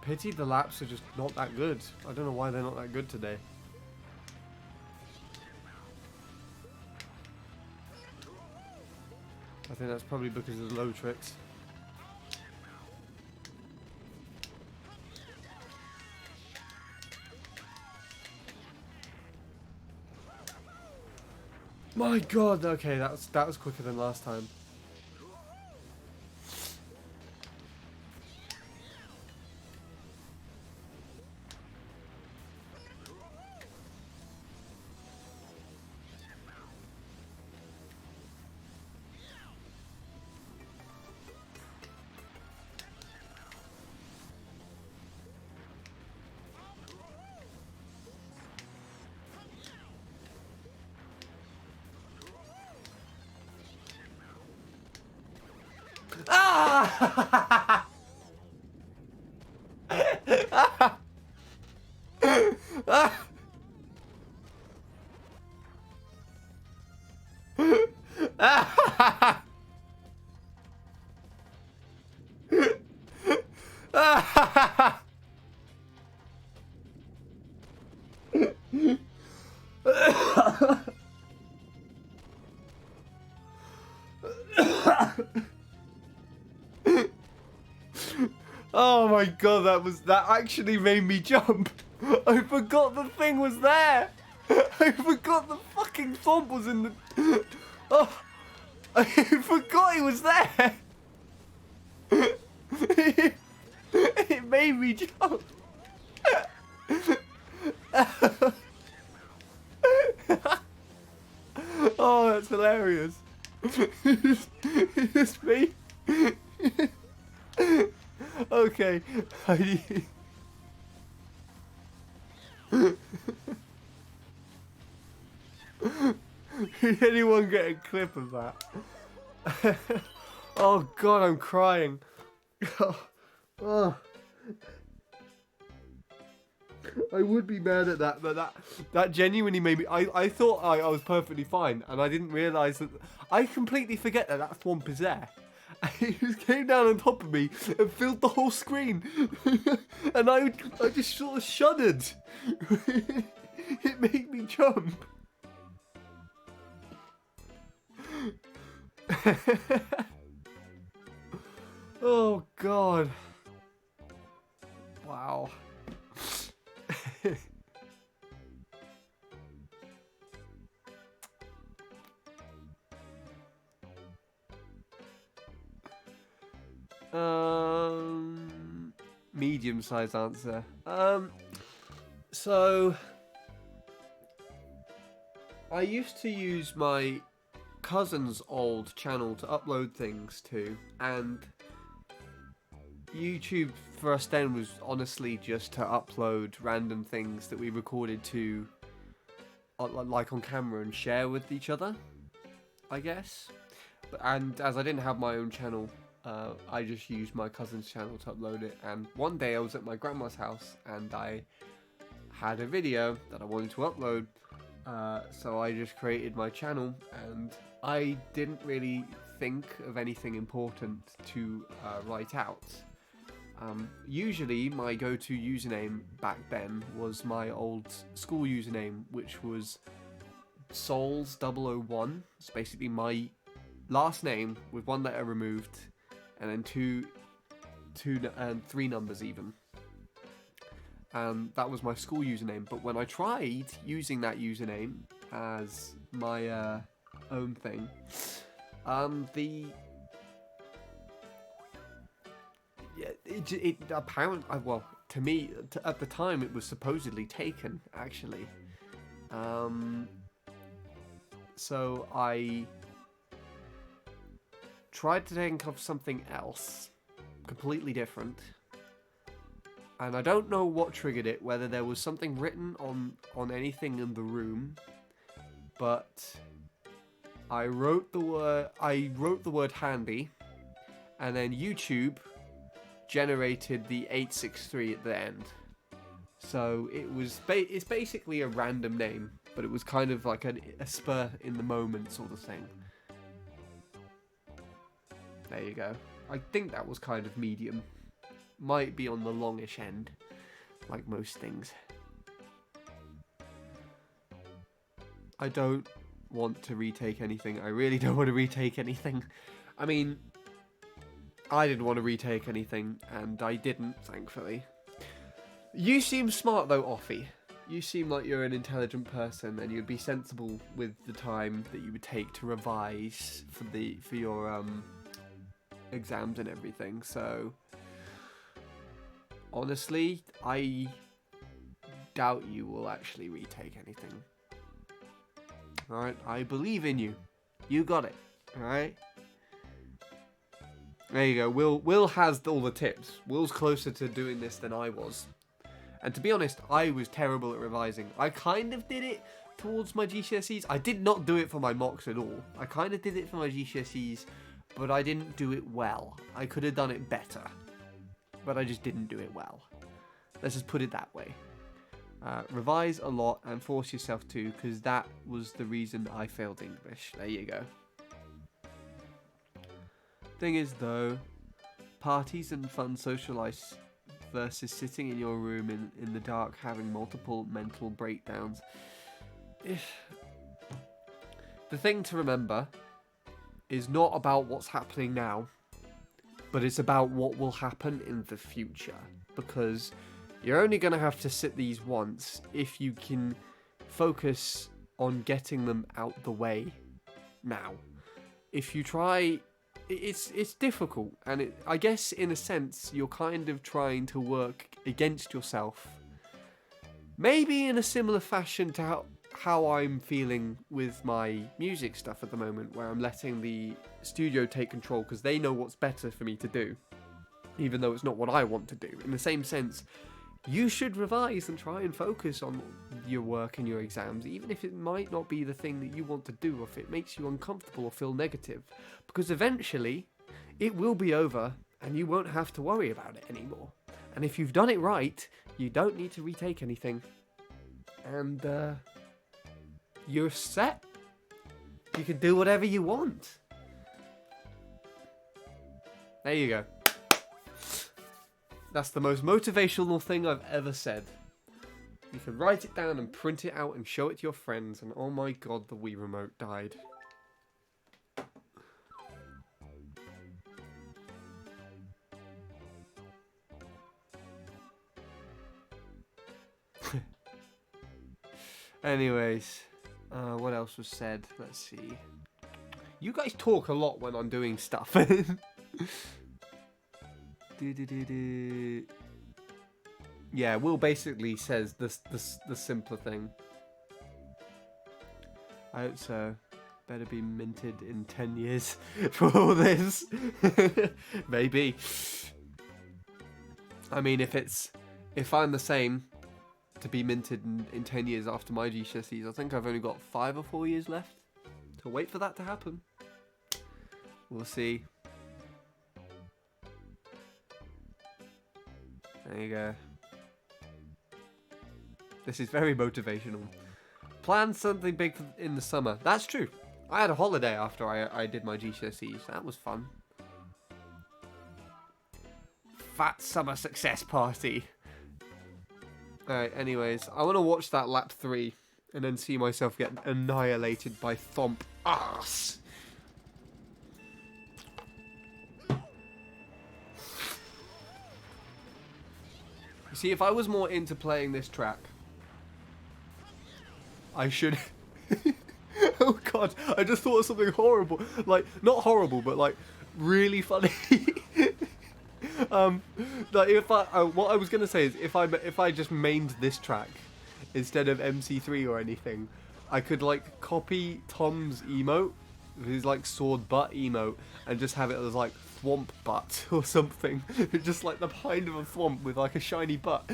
Pity the laps are just not that good. I don't know why they're not that good today. I think that's probably because of the low tricks. My god, okay, that was quicker than last time. Ah! Oh my god, that actually made me jump. I forgot the thing was there. I forgot the fucking thump was in the... Oh, I forgot it was there. It made me jump. Oh, that's hilarious. It's me. Okay. Did anyone get a clip of that? Oh god, I'm crying. Oh. I would be mad at that, but that genuinely made me... I thought I was perfectly fine, and I didn't realise that... I completely forget that thwomp is there. He just came down on top of me and filled the whole screen. And I just sort of shuddered. It made me jump. Oh god. Wow. Medium-sized answer. So I used to use my cousin's old channel to upload things to, and YouTube for us then was honestly just to upload random things that we recorded to, like on camera, and share with each other, I guess. And as I didn't have my own channel, I just used my cousin's channel to upload it. And one day I was at my grandma's house and I had a video that I wanted to upload, so I just created my channel, and I didn't really think of anything important to write out. Usually my go-to username back then was my old school username, which was Souls001. It's basically my last name with one letter removed, and then three numbers even. And that was my school username. But when I tried using that username as my own thing, it apparently, well, to me, at the time, it was supposedly taken, actually. So I tried to think of something else, completely different. And I don't know what triggered it, whether there was something written on anything in the room, but I wrote the word handy, and then YouTube generated the 863 at the end. So it's basically a random name, but it was kind of like a spur in the moment sort of thing. There you go. I think that was kind of medium. Might be on the longish end, like most things. I don't want to retake anything. I really don't want to retake anything. I mean, I didn't want to retake anything, and I didn't, thankfully. You seem smart though, Offie. You seem like you're an intelligent person, and you'd be sensible with the time that you would take to revise for your exams and everything. So honestly, I doubt you will actually retake anything. Alright, I believe in you. You got it. Alright? There you go. Will has all the tips. Will's closer to doing this than I was. And to be honest, I was terrible at revising. I kind of did it towards my GCSEs. I did not do it for my mocks at all. I kind of did it for my GCSEs, but I didn't do it well. I could have done it better, but I just didn't do it well. Let's just put it that way. Revise a lot and force yourself to, because that was the reason I failed English. There you go. Thing is though, parties and fun socialize versus sitting in your room in the dark having multiple mental breakdowns. The thing to remember is not about what's happening now, but it's about what will happen in the future. Because you're only going to have to sit these once if you can focus on getting them out the way now. If you try, it's difficult, and I guess in a sense you're kind of trying to work against yourself. Maybe in a similar fashion to how I'm feeling with my music stuff at the moment, where I'm letting the studio take control because they know what's better for me to do, even though it's not what I want to do. In the same sense, you should revise and try and focus on your work and your exams, even if it might not be the thing that you want to do, or if it makes you uncomfortable or feel negative, because eventually it will be over and you won't have to worry about it anymore. And if you've done it right, you don't need to retake anything. And you're set. You can do whatever you want. There you go. That's the most motivational thing I've ever said. You can write it down and print it out and show it to your friends, and oh my god, the Wii Remote died. Anyways, what else was said? Let's see. You guys talk a lot when I'm doing stuff. Yeah, Will basically says the simpler thing. I hope so. Better be minted in 10 years for all this. Maybe. I mean, if I'm the same to be minted in 10 years after my GCSEs, I think I've only got 5 or 4 years left. So wait for that to happen. We'll see. There you go. This is very motivational. Plan something big in the summer. That's true. I had a holiday after I did my GCSEs. That was fun. Fat summer success party. Alright, anyways. I want to watch that lap 3 and then see myself get annihilated by Thomp ass. You see, if I was more into playing this track, I should... Oh god, I just thought of something horrible. Like, not horrible, but like, really funny. Like, if what I was gonna say is, if I just mained this track instead of MC3 or anything, I could like copy Tom's emote, his like sword butt emote, and just have it as like thwomp butt or something. Just like the behind of a thwomp with like a shiny butt.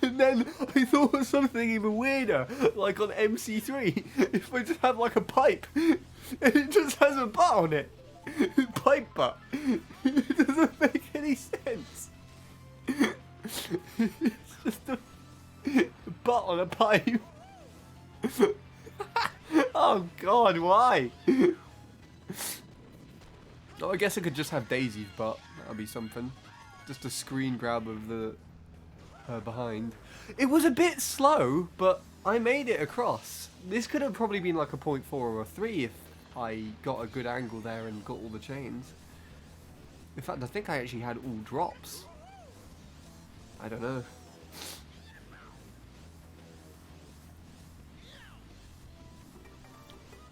And then I thought of something even weirder, like on MC3, if I just have like a pipe, and it just has a butt on it. Pipe butt. It doesn't make any sense. It's just a butt on a pipe. Oh god, why? Oh, I guess I could just have Daisy's butt. That would be something. Just a screen grab of her behind. It was a bit slow, but I made it across. This could have probably been like a 0.4 or a 3 if I got a good angle there and got all the chains. In fact, I think I actually had all drops. I don't know.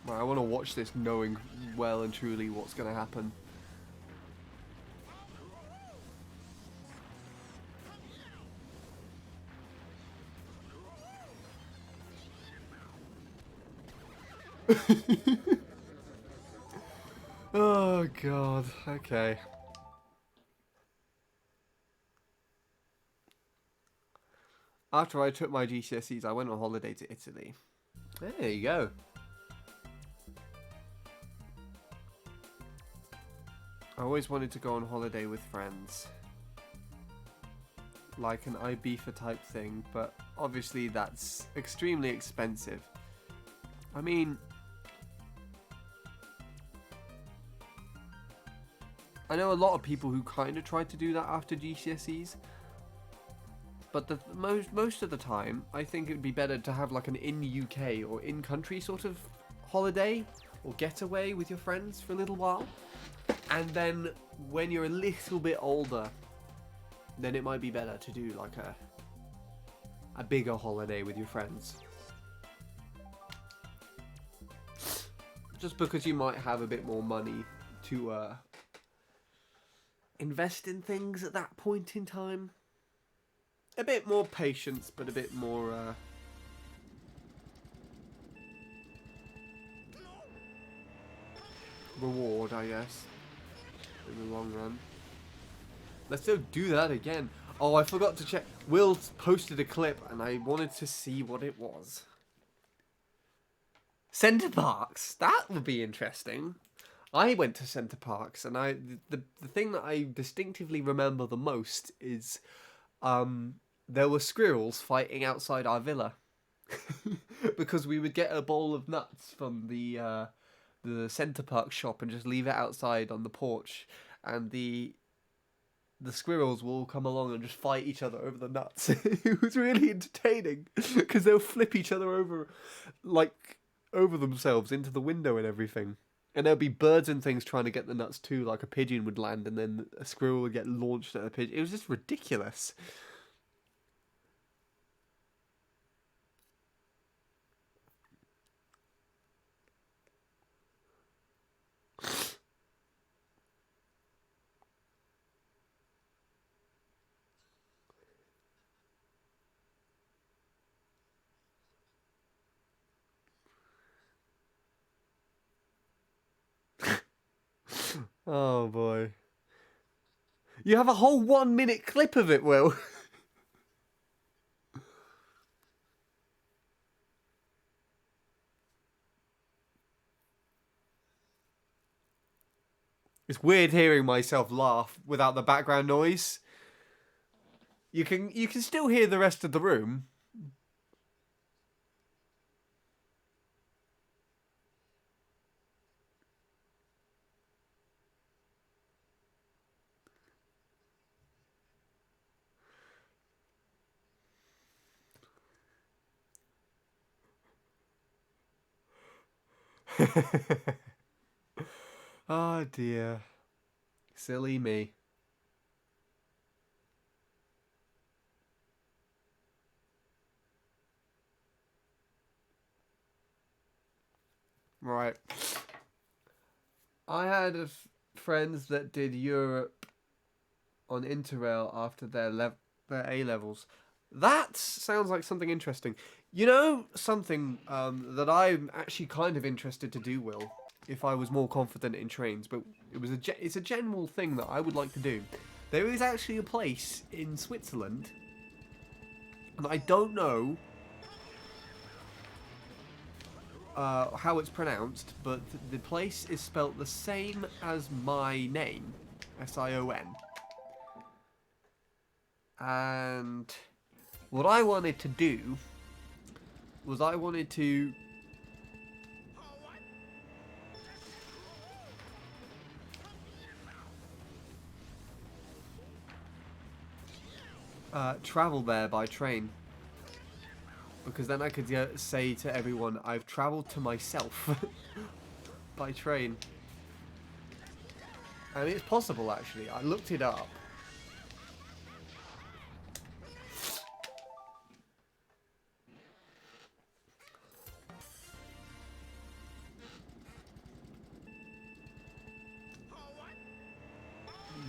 Well, I want to watch this knowing well and truly what's going to happen. Oh god, okay. After I took my GCSEs, I went on holiday to Italy. There you go. I always wanted to go on holiday with friends. Like an Ibiza type thing, but obviously that's extremely expensive. I mean, I know a lot of people who kind of tried to do that after GCSEs. But the most of the time, I think it would be better to have like an in-UK or in-country sort of holiday or getaway with your friends for a little while. And then when you're a little bit older, then it might be better to do like a bigger holiday with your friends. Just because you might have a bit more money to invest in things at that point in time. A bit more patience, but a bit more reward, I guess, in the long run. Let's go do that again. Oh, I forgot to check. Will posted a clip, and I wanted to see what it was. Center Parcs. That would be interesting. I went to Center Parcs, and the thing that I distinctively remember the most is there were squirrels fighting outside our villa. Because we would get a bowl of nuts from the Center Parcs shop and just leave it outside on the porch, and the squirrels will all come along and just fight each other over the nuts. It was really entertaining because they'll flip each other over, like over themselves into the window and everything. And there'll be birds and things trying to get the nuts too, like a pigeon would land and then a squirrel would get launched at a pigeon. It was just ridiculous. Oh boy. You have a whole 1 minute clip of it, Will. It's weird hearing myself laugh without the background noise. You can still hear the rest of the room. Oh dear. Silly me. Right. I had friends that did Europe on Interrail after their A levels. That sounds like something interesting. You know something that I'm actually kind of interested to do, Will, if I was more confident in trains, but it's a general thing that I would like to do. There is actually a place in Switzerland, and I don't know how it's pronounced, but the place is spelt the same as my name, Sion. And what I wanted to do was I wanted to travel there by train. Because then I could say to everyone, I've travelled to myself by train. And it's possible, actually. I looked it up.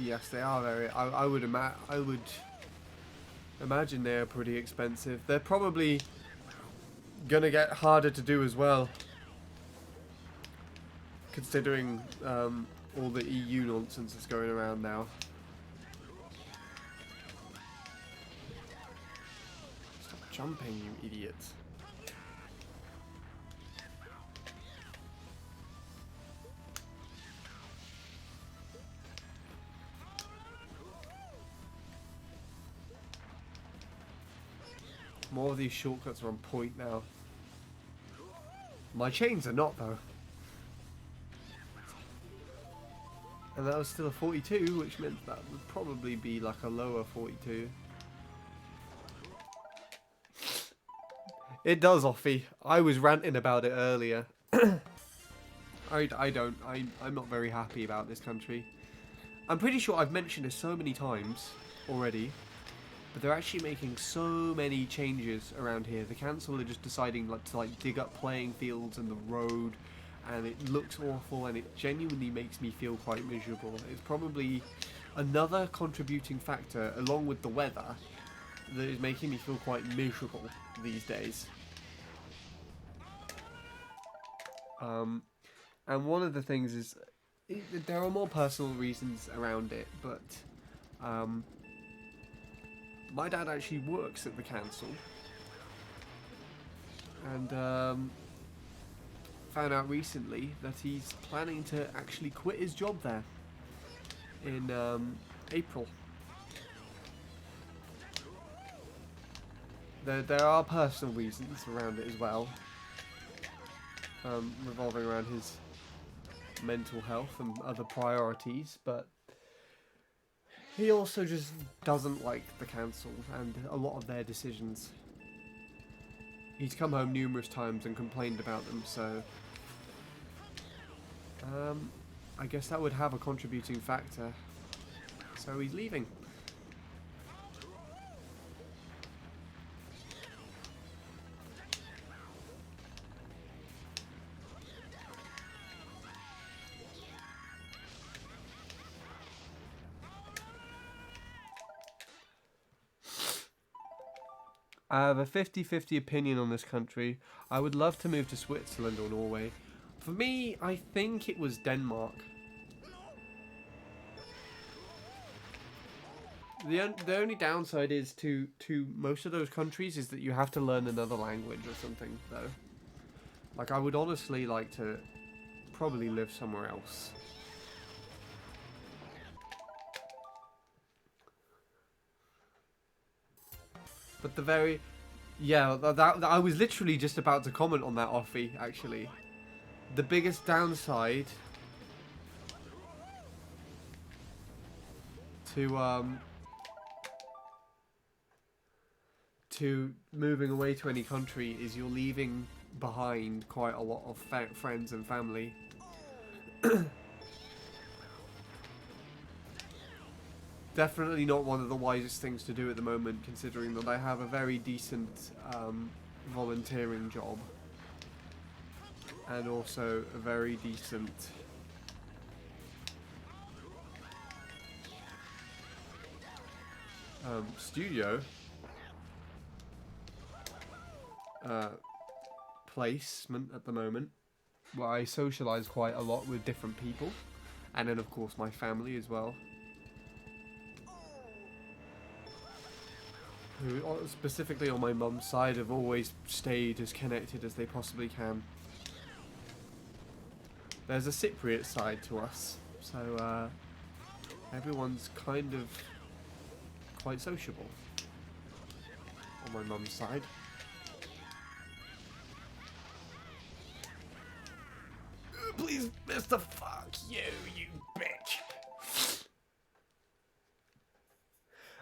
Yes, they are very... I would imagine they are pretty expensive. They're probably gonna get harder to do as well, considering all the EU nonsense that's going around now. Stop jumping, you idiots. More of these shortcuts are on point now. My chains are not, though. And that was still a 42, which meant that would probably be like a lower 42. It does, Offie. I was ranting about it earlier. I'm not very happy about this country. I'm pretty sure I've mentioned this so many times already, but they're actually making so many changes around here. The council are just deciding to dig up playing fields and the road, and it looks awful, and it genuinely makes me feel quite miserable. It's probably another contributing factor, along with the weather, that is making me feel quite miserable these days. And one of the things is, there are more personal reasons around it, but my dad actually works at the council, and found out recently that he's planning to actually quit his job there in April. There are personal reasons around it as well, revolving around his mental health and other priorities, but he also just doesn't like the council and a lot of their decisions. He's come home numerous times and complained about them, so I guess that would have a contributing factor. So he's leaving. I have a 50-50 opinion on this country. I would love to move to Switzerland or Norway. For me, I think it was Denmark. The only downside is to most of those countries is that you have to learn another language or something, though. Like, I would honestly like to probably live somewhere else. But the very... Yeah, that I was literally just about to comment on that, Offie, actually. The biggest downside to moving away to any country is you're leaving behind quite a lot of friends and family. Definitely not one of the wisest things to do at the moment, considering that I have a very decent volunteering job. And also a very decent studio placement at the moment, where I socialise quite a lot with different people, and then of course my family as well, who specifically on my mum's side have always stayed as connected as they possibly can. There's a Cypriot side to us, so everyone's kind of quite sociable on my mum's side. Please, Mr. Fuck you, you bitch.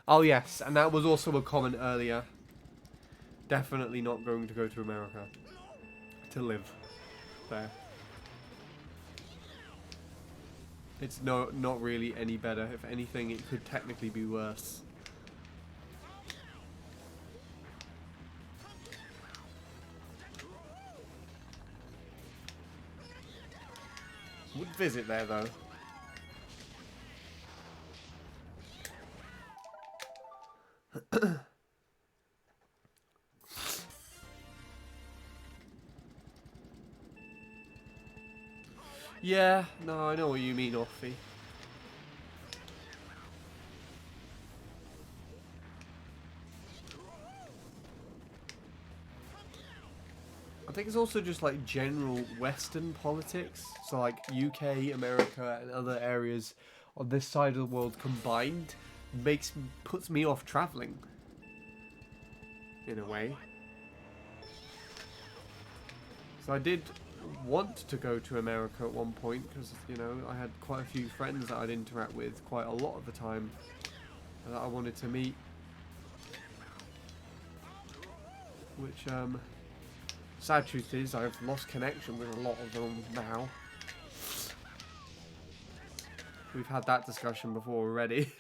Oh yes, and that was also a comment earlier. Definitely not going to go to America to live there. It's not really any better. If anything, it could technically be worse. Would visit there though. Yeah, no, I know what you mean, Offie. I think it's also just like general Western politics. So like UK, America, and other areas on this side of the world combined puts me off travelling. In a way. So I did want to go to America at one point because, you know, I had quite a few friends that I'd interact with quite a lot of the time that I wanted to meet. Which, sad truth is, I've lost connection with a lot of them now. We've had that discussion before already.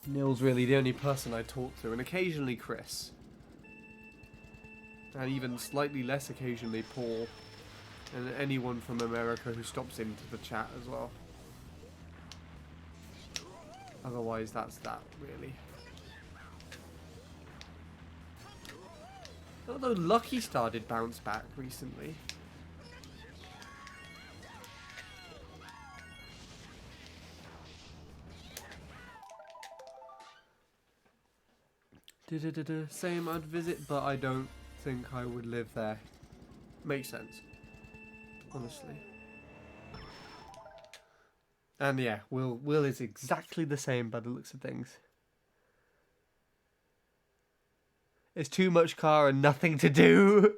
Neil's really the only person I talk to, and occasionally Chris. And even slightly less occasionally Paul. And anyone from America who stops into the chat as well. Otherwise, that's that, really. Although Lucky Star did bounce back recently. Same, I'd visit, but I don't think I would live there. Makes sense. Honestly. And yeah, Will is exactly the same by the looks of things. It's too much car and nothing to do.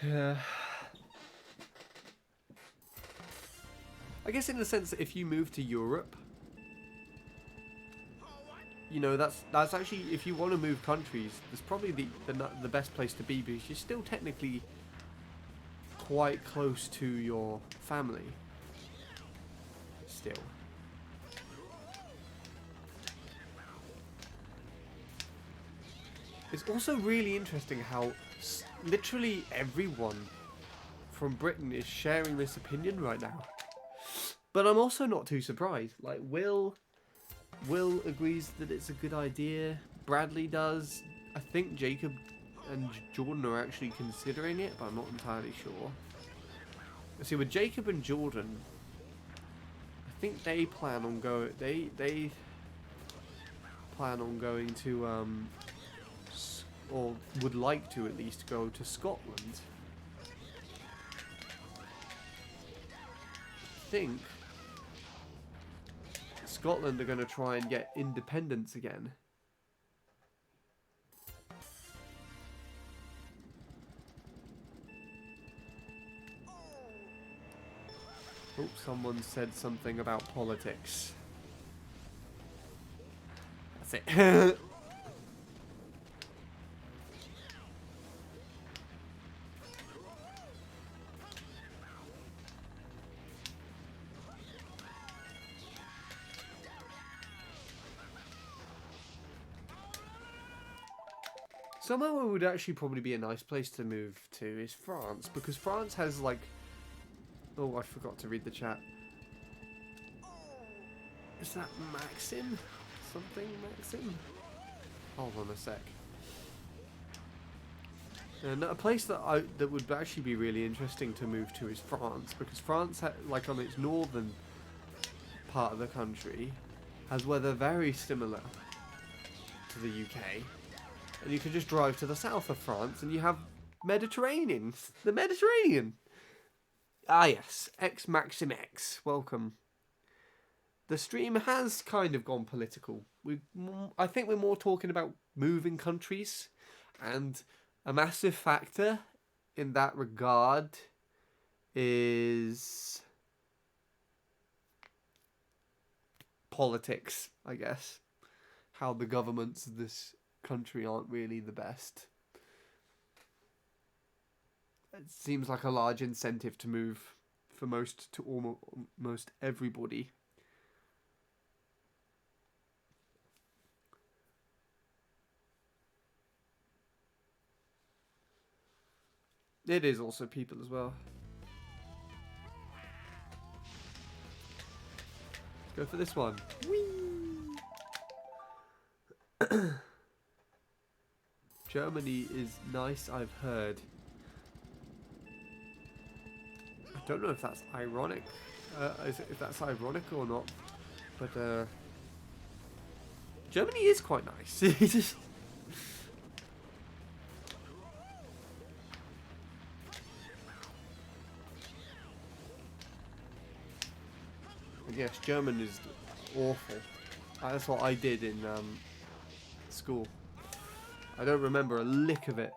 Yeah. I guess in the sense that if you move to Europe, you know, that's actually, if you want to move countries, that's probably the best place to be, because you're still technically quite close to your family. Still. It's also really interesting how literally everyone from Britain is sharing this opinion right now. But I'm also not too surprised. Like, Will agrees that it's a good idea. Bradley does. I think Jacob and Jordan are actually considering it, but I'm not entirely sure. See, with Jacob and Jordan, I think they plan on they plan on going to or would like to at least go to Scotland. I think Scotland are going to try and get independence again. Oh, someone said something about politics. That's it. Somewhere would actually probably be a nice place to move to is France, because France has like... Oh, I forgot to read the chat. Is that Maxim? Something Maxim? Hold on a sec. And a place that that would actually be really interesting to move to is France, because France, like on its northern part of the country, has weather very similar to the UK. And you can just drive to the south of France and you have Mediterranean. The Mediterranean! Ah yes, X Maxim X. Welcome. The stream has kind of gone political. I think we're more talking about moving countries. And a massive factor in that regard is politics, I guess. How the governments of this country aren't really the best. It seems like a large incentive to move for almost everybody. It is also people as well. Let's go for this one. Whee! Germany is nice, I've heard. I don't know if that's ironic, if that's ironic or not, but Germany is quite nice. Yes, German is awful. That's what I did in school. I don't remember a lick of it.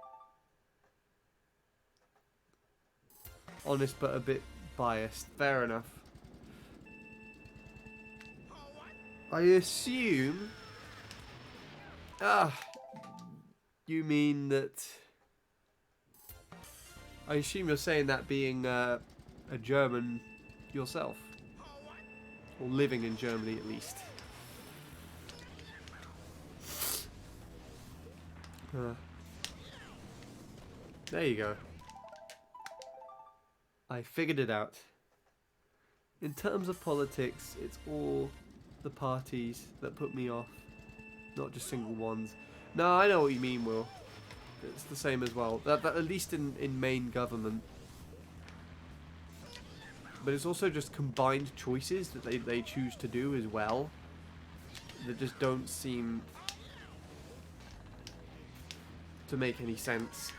Honest but a bit biased. Fair enough. I assume... you mean that... I assume you're saying that being a German yourself. Or living in Germany at least. There you go. I figured it out. In terms of politics, it's all the parties that put me off, not just single ones. No, I know what you mean, Will. It's the same as well. That at least in main government. But it's also just combined choices that they choose to do as well. That just don't seem to make any sense.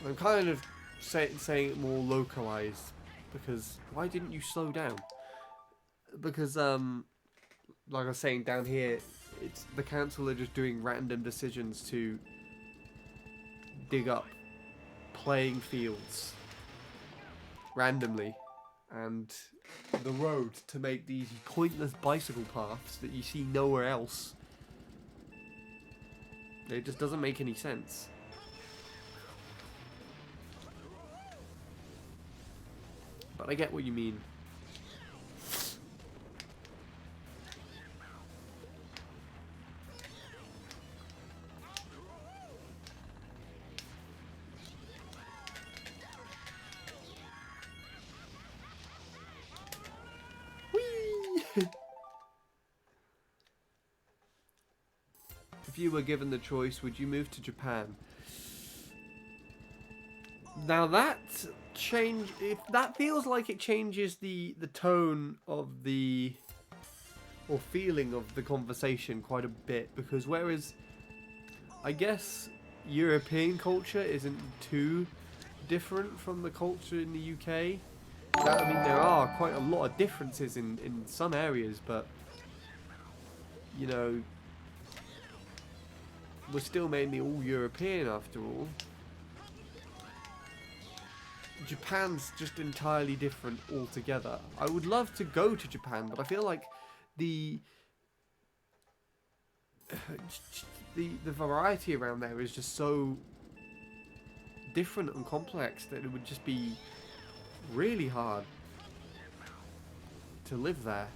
I'm kind of saying it more localized, because why didn't you slow down? Because like I was saying, down here, it's the council are just doing random decisions to dig up playing fields randomly, and the road to make these pointless bicycle paths that you see nowhere else. It just doesn't make any sense. But I get what you mean. Whee! If you were given the choice, would you move to Japan? Now that if that feels like it changes the tone of the, or feeling of the conversation quite a bit, because whereas I guess European culture isn't too different from the culture in the UK. I mean, there are quite a lot of differences in some areas, but you know, we're still mainly all European after all. Japan's just entirely different altogether. I would love to go to Japan, but I feel like the variety around there is just so different and complex that it would just be really hard to live there.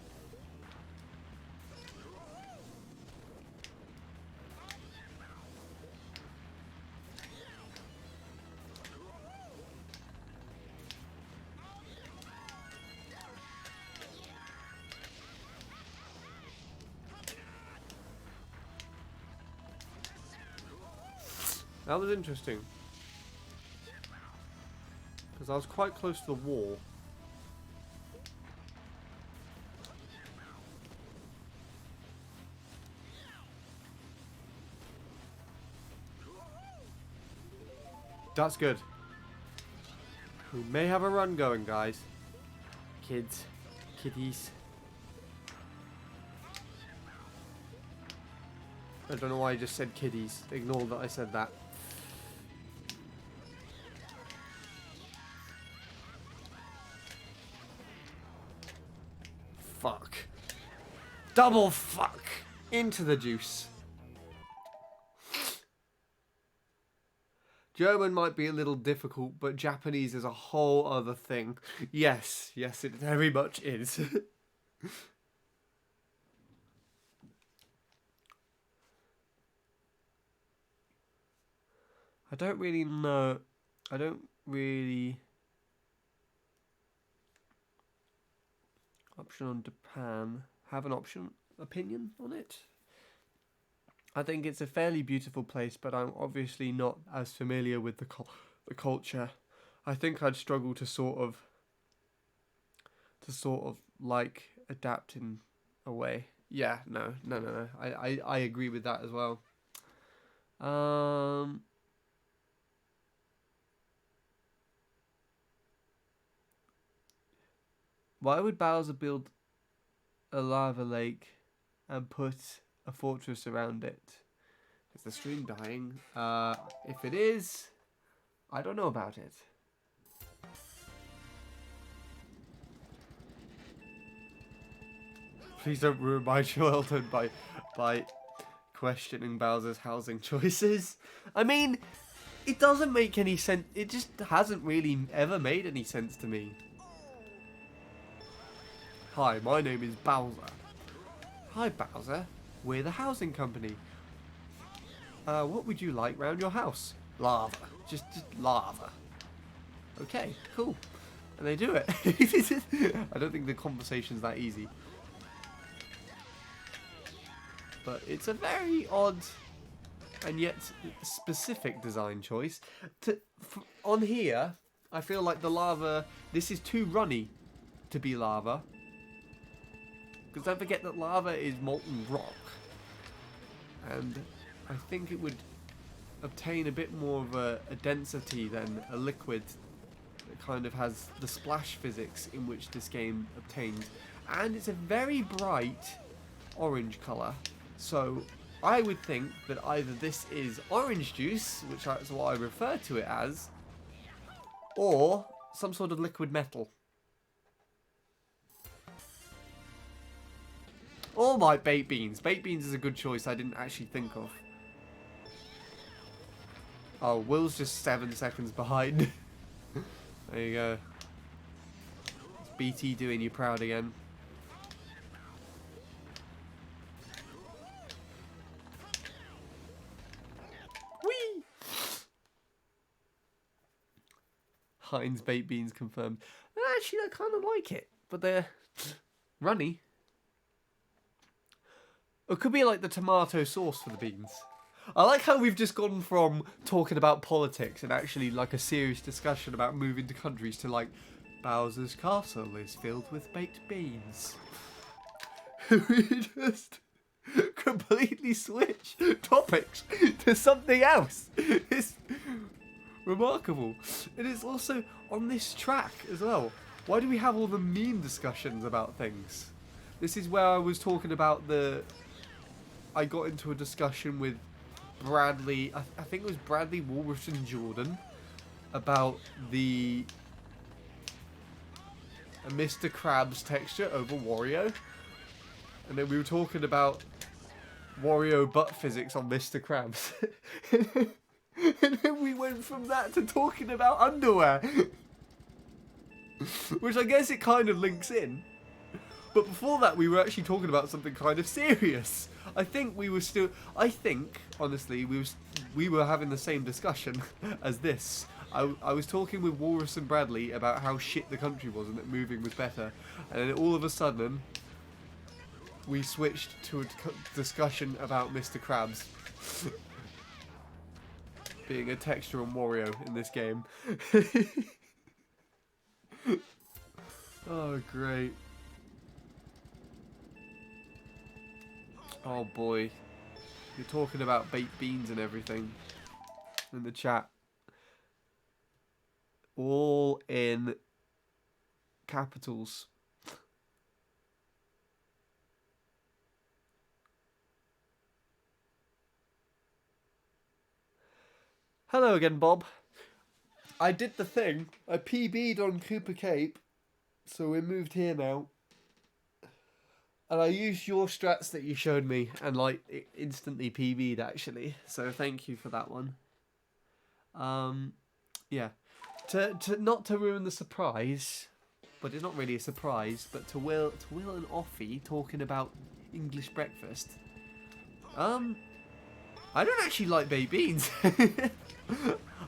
That was interesting, because I was quite close to the wall. That's good. We may have a run going, guys. Kids. Kiddies. I don't know why I just said kiddies. Ignore that I said that. Fuck. Double fuck. Into the juice. German might be a little difficult, but Japanese is a whole other thing. Yes, yes, it very much is. I don't really know. I don't really... Option on Japan. Have an opinion on it? I think it's a fairly beautiful place, but I'm obviously not as familiar with the culture. I think I'd struggle to sort of like adapt in a way. Yeah, no. I agree with that as well. Why would Bowser build a lava lake and put a fortress around it. Is the stream dying? If it is, I don't know about it. Please don't ruin my childhood by questioning Bowser's housing choices. I mean, it doesn't make any sense. It just hasn't really ever made any sense to me. Hi, my name is Bowser. Hi, Bowser. We're the housing company. What would you like round your house? Lava. Just lava. Okay, cool. And they do it. I don't think the conversation's that easy. But it's a very odd and yet specific design choice. On here, I feel like the lava... This is too runny to be lava. Because don't forget that lava is molten rock. And I think it would obtain a bit more of a density than a liquid that kind of has the splash physics in which this game obtains. And it's a very bright orange colour. So I would think that either this is orange juice, which is what I refer to it as, or some sort of liquid metal. Or my baked beans. Baked beans is a good choice I didn't actually think of. Oh, Will's just 7 seconds behind. There you go. It's BT doing you proud again. Whee! Heinz baked beans confirmed. Actually, I kind of like it, but they're runny. It could be like the tomato sauce for the beans. I like how we've just gone from talking about politics and actually like a serious discussion about moving to countries to like Bowser's castle is filled with baked beans. We just completely switch topics to something else. It's remarkable. It is also on this track as well. Why do we have all the meme discussions about things? This is where I was talking about I got into a discussion with Bradley, I think it was Bradley, Walrus and Jordan, about the Mr. Krabs texture over Wario. And then we were talking about Wario butt physics on Mr. Krabs. And then we went from that to talking about underwear. Which I guess it kind of links in. But before that, we were actually talking about something kind of serious. I think, honestly, we were having the same discussion as this. I was talking with Walrus and Bradley about how shit the country was and that moving was better. And then all of a sudden, we switched to a discussion about Mr. Krabs. Being a texture on Wario in this game. Oh, great. Oh boy, you're talking about baked beans and everything in the chat. All in capitals. Hello again, Bob. I did the thing. I PB'd on Cooper Cape, so we moved here now. And I used your strats that you showed me and like it instantly PB'd actually. So thank you for that one. Yeah. To not to ruin the surprise, but it's not really a surprise, but to Will and Offie talking about English breakfast. I don't actually like baked beans.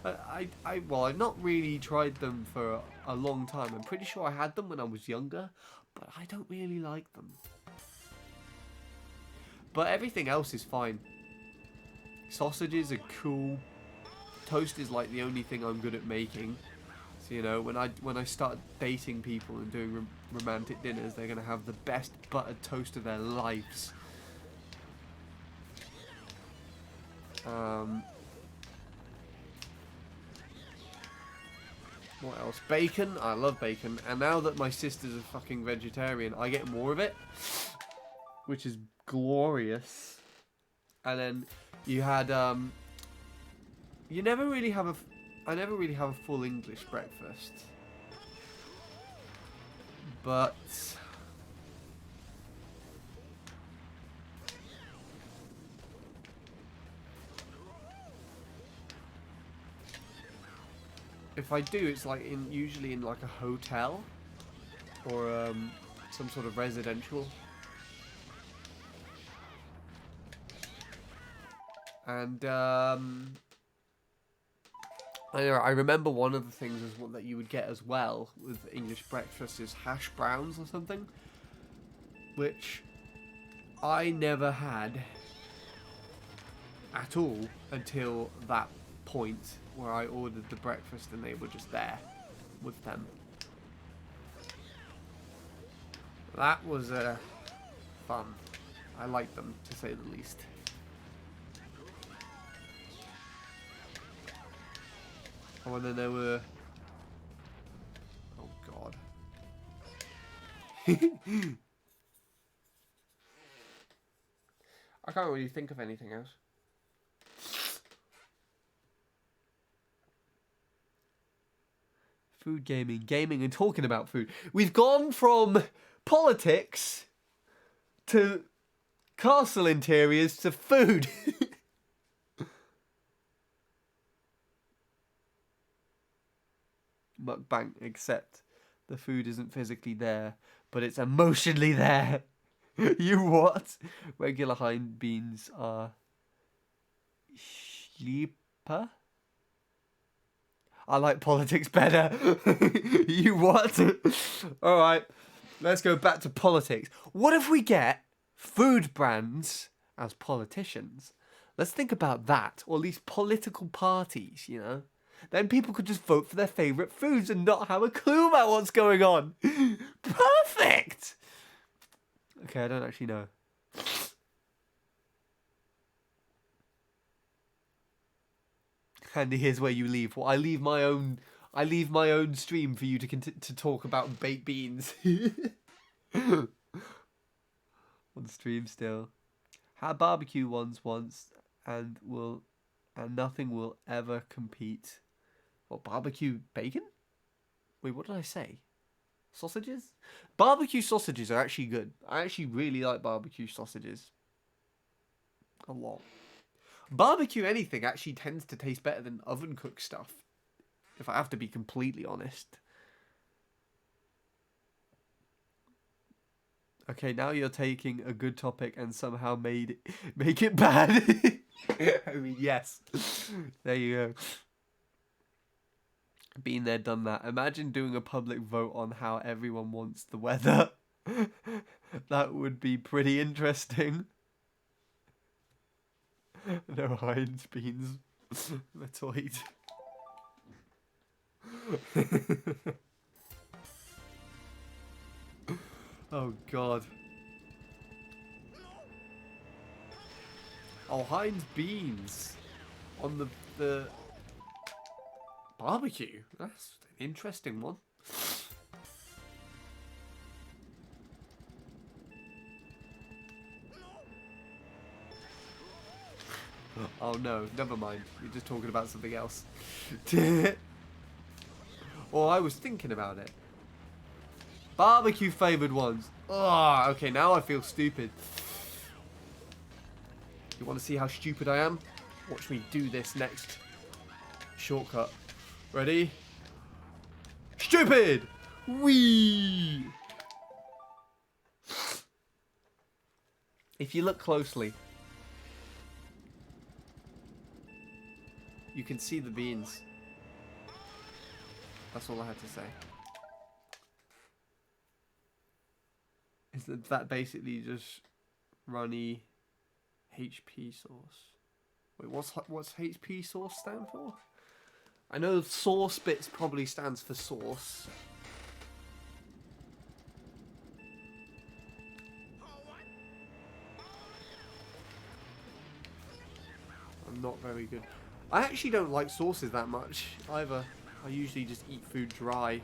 Well, I've not really tried them for a long time. I'm pretty sure I had them when I was younger, but I don't really like them. But everything else is fine. Sausages are cool. Toast is like the only thing I'm good at making. So, you know, when I start dating people and doing romantic dinners, they're going to have the best buttered toast of their lives. What else? Bacon. I love bacon. And now that my sister's a fucking vegetarian, I get more of it. which is glorious. And then you had you never really have I never really have a full English breakfast. But if I do, it's like usually in like a hotel or some sort of residential. And I remember one of the things is that you would get as well with English breakfast is hash browns or something, which I never had at all until that point where I ordered the breakfast and they were just there with them. That was fun. I liked them, to say the least. Oh, and then there were... Oh, God. I can't really think of anything else. Food, gaming and talking about food. We've gone from politics to castle interiors to food. Mukbang, except the food isn't physically there, but it's emotionally there. You what? Regular hind beans are sleeper. I like politics better. You what? Alright, let's go back to politics. What if we get food brands as politicians? Let's think about that, or at least political parties, you know? Then people could just vote for their favourite foods and not have a clue about what's going on. Perfect! Okay, I don't actually know. Andy, here's where you leave. Well, I leave my own stream for you to talk about baked beans. On stream still. Had barbecue once and nothing will ever compete. What, barbecue bacon? Wait, what did I say? Sausages? Barbecue sausages are actually good. I actually really like barbecue sausages. A lot. Barbecue anything actually tends to taste better than oven cooked stuff, if I have to be completely honest. Okay, now you're taking a good topic and somehow make it bad. I mean, yes. There you go. Been there, done that. Imagine doing a public vote on how everyone wants the weather. That would be pretty interesting. No Heinz beans. Metoid. Oh God. Oh, Heinz beans on the barbecue. That's an interesting one. Oh no, never mind. You're just talking about something else. Or I was thinking about it. Barbecue favoured ones. Oh, okay, now I feel stupid. You want to see how stupid I am? Watch me do this next shortcut. Ready? Stupid! Wee! If you look closely, you can see the beans. That's all I had to say. Is that basically just runny HP sauce? Wait, what's HP sauce stand for? I know sauce bits probably stands for sauce. I'm not very good. I actually don't like sauces that much either. I usually just eat food dry.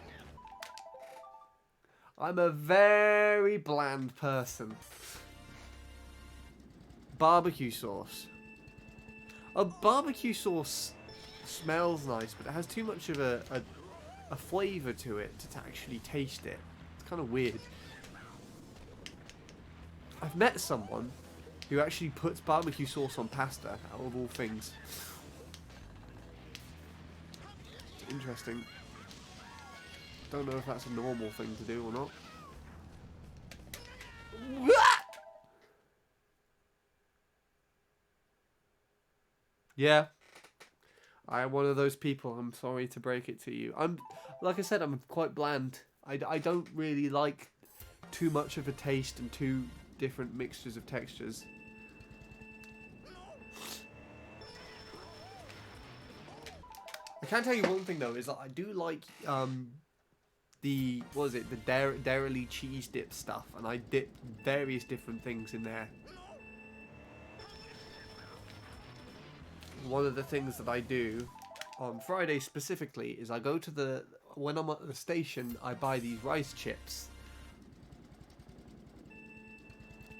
I'm a very bland person. barbecue sauce. A barbecue sauce smells nice, but it has too much of a flavour to it to actually taste it. It's kind of weird. I've met someone who actually puts barbecue sauce on pasta, out of all things. It's interesting. Don't know if that's a normal thing to do or not. Yeah. I am one of those people. I'm sorry to break it to you. Like I said, I'm quite bland. I don't really like too much of a taste and too different mixtures of textures. I can tell you one thing though, is that I do like the Dairy cheese dip stuff, and I dip various different things in there. One of the things that I do on Friday specifically is I go to when I'm at the station, I buy these rice chips.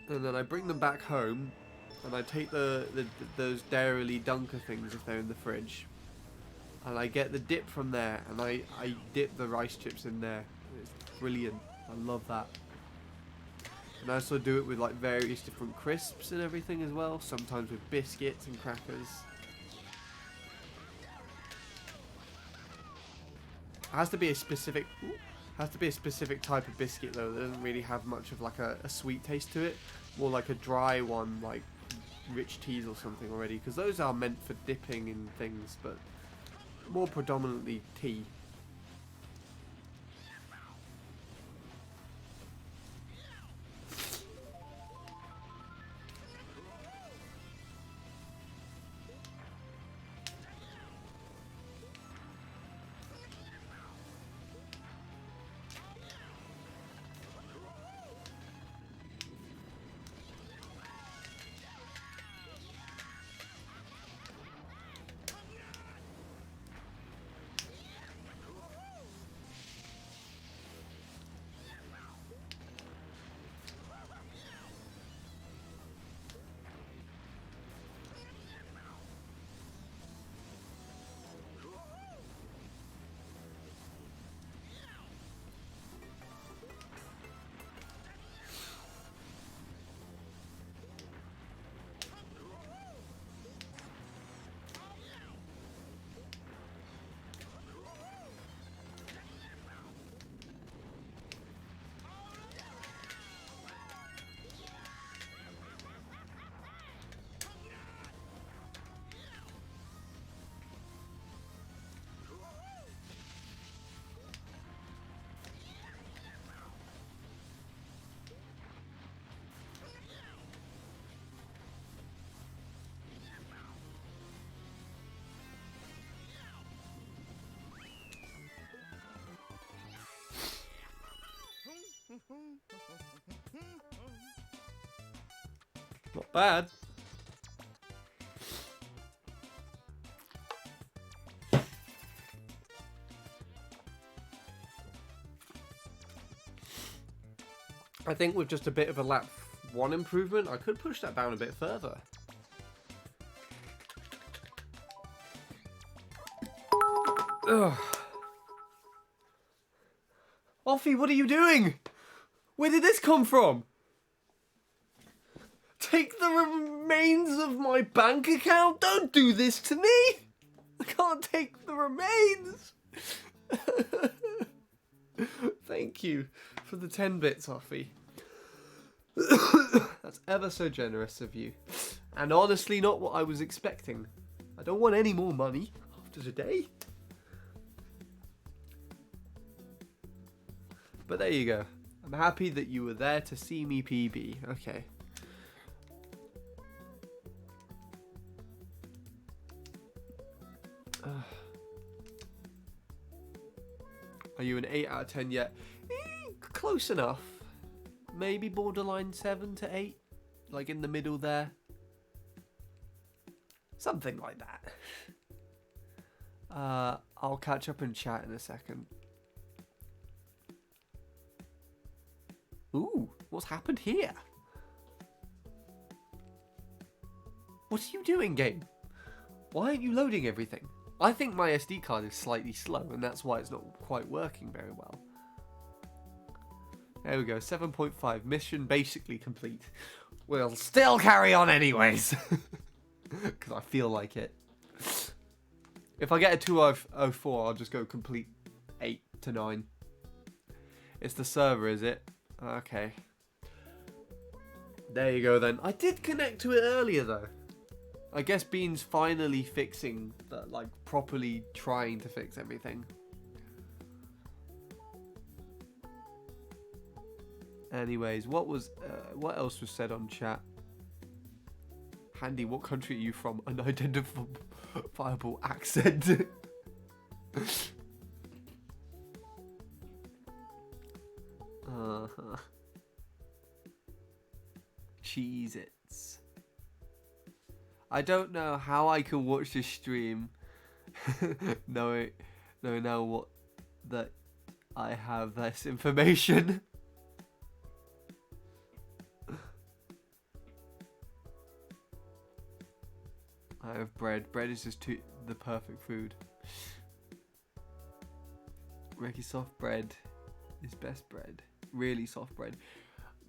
And then I bring them back home, and I take those Dairy Dunker things if they're in the fridge. And I get the dip from there, and I dip the rice chips in there. It's brilliant. I love that. And I also do it with like various different crisps and everything as well. Sometimes with biscuits and crackers. It has to be a specific type of biscuit though. That doesn't really have much of like a sweet taste to it. More like a dry one, like rich teas or something already. Because those are meant for dipping in things, but more predominantly tea. Not bad. I think with just a bit of a lap 1 improvement, I could push that down a bit further. Ugh. Offie, what are you doing? Where did this come from? Take the remains of my bank account? Don't do this to me! I can't take the remains! Thank you for the 10 bits, Offie. That's ever so generous of you. And honestly not what I was expecting. I don't want any more money after today. But there you go. I'm happy that you were there to see me PB. Okay. Are you an 8 out of 10 yet? Close enough. Maybe borderline 7 to 8. Like in the middle there. Something like that. I'll catch up and chat in a second. Ooh, what's happened here? What are you doing, game? Why aren't you loading everything? I think my SD card is slightly slow, and that's why it's not quite working very well. There we go, 7.5. Mission basically complete. We'll still carry on anyways. Because I feel like it. If I get a 204, I'll just go complete 8 to 9. It's the server, is it? Okay. There you go then. I did connect to it earlier though. I guess Bean's finally fixing that, like properly trying to fix everything. Anyways, what else was said on chat? Handy, what country are you from? Unidentifiable accent. Cheez-Its. I don't know how I can watch this stream knowing now what that I have this information. I have bread. Bread is just the perfect food. Ricky, soft bread is best bread. Really soft bread.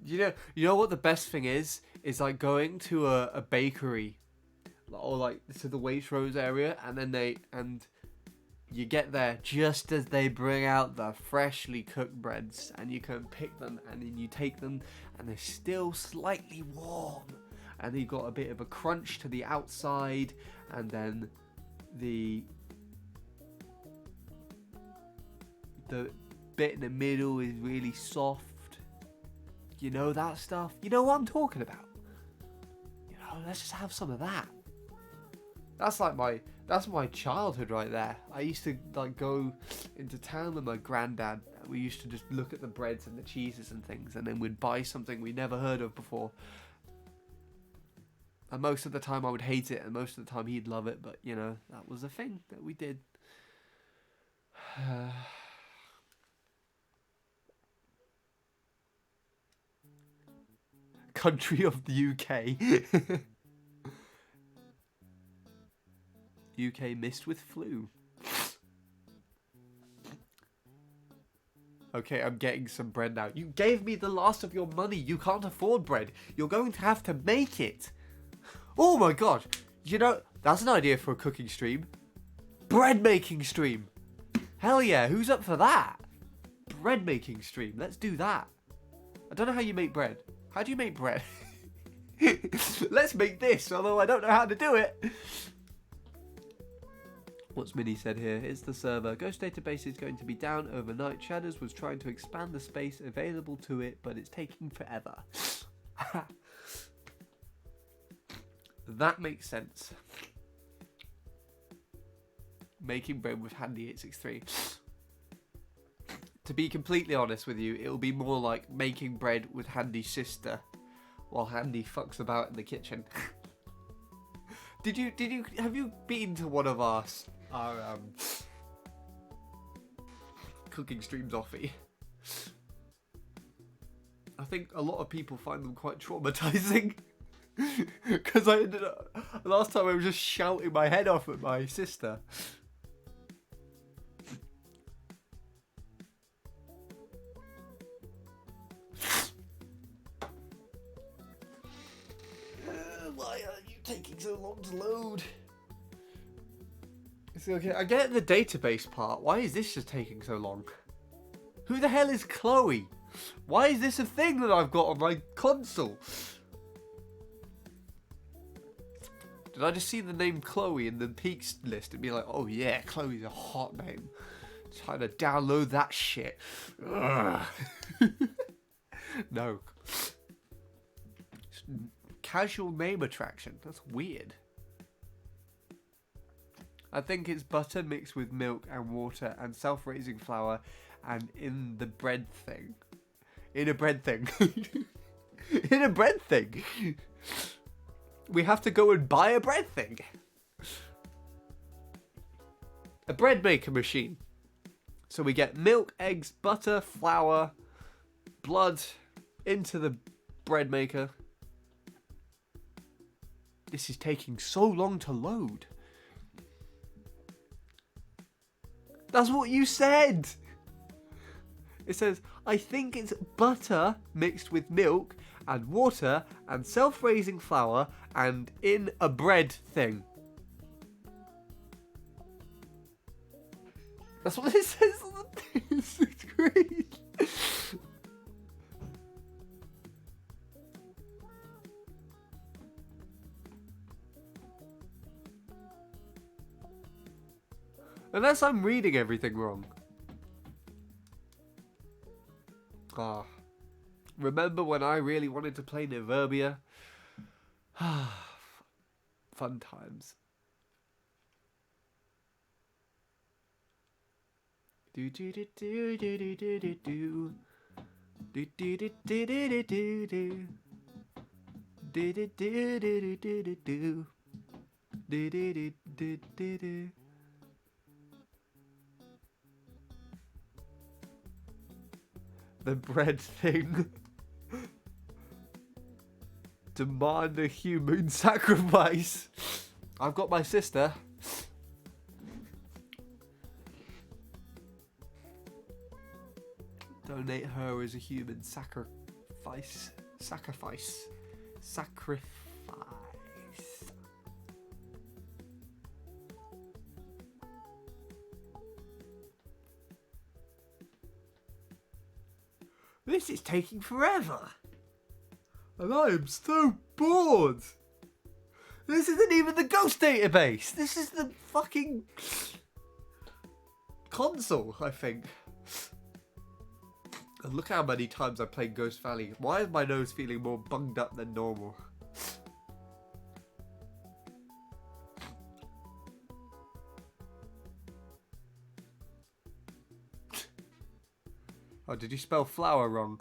You know what the best thing is? Is like going to a bakery, or like to the Waitrose area, and then you get there just as they bring out the freshly cooked breads, and you can pick them, and then you take them, and they're still slightly warm, and you've got a bit of a crunch to the outside, and then the bit in the middle is really soft. You know that stuff? You know what I'm talking about? You know, let's just have some of that. That's my childhood right there. I used to like go into town with my granddad. We used to just look at the breads and the cheeses and things, and then we'd buy something we never heard of before. And most of the time I would hate it, and most of the time he'd love it, but you know, that was a thing that we did. Country of the UK. UK missed with flu. Okay, I'm getting some bread now. You gave me the last of your money. You can't afford bread. You're going to have to make it. Oh my god. You know, that's an idea for a cooking stream. Bread making stream. Hell yeah, who's up for that? Bread making stream. Let's do that. I don't know how you make bread. How do you make bread? Let's make this, although I don't know how to do it. What's Minnie said here? It's the server. Ghost database is going to be down overnight. Shadows was trying to expand the space available to it, but it's taking forever. That makes sense. Making bread with Handy 863. To be completely honest with you, it'll be more like making bread with Handy's sister while Handy fucks about in the kitchen. Have you been to one of our cooking streams, Offie? I think a lot of people find them quite traumatizing. Because I ended up, last time I was just shouting my head off at my sister. Why are you taking so long to load? It's okay. I get the database part. Why is this just taking so long? Who the hell is Chloe? Why is this a thing that I've got on my console? Did I just see the name Chloe in the peaks list and be like, oh yeah, Chloe's a hot name. Trying to download that shit. No. Casual name attraction. That's weird. I think it's butter mixed with milk and water and self-raising flour and in the bread thing. In a bread thing. In a bread thing. We have to go and buy a bread thing. A bread maker machine. So we get milk, eggs, butter, flour, blood into the bread maker. This is taking so long to load. That's what you said. It says, I think it's butter mixed with milk and water and self-raising flour and in a bread thing. That's what it says on the screen. Unless I'm reading everything wrong. Ah. Remember when I really wanted to play Niverbia? Fun times. Do do do do do do do do do. Do do do do do do do. Do do do do do do do. Do do do do do do. The bread thing. Demand a human sacrifice. I've got my sister. Donate her as a human sacrifice. Sacrifice. Sacrifice. This is taking forever. And I am so bored. This isn't even the ghost database. This is the fucking console, I think. And look how many times I played Ghost Valley. Why is my nose feeling more bunged up than normal? Oh, did you spell flower wrong?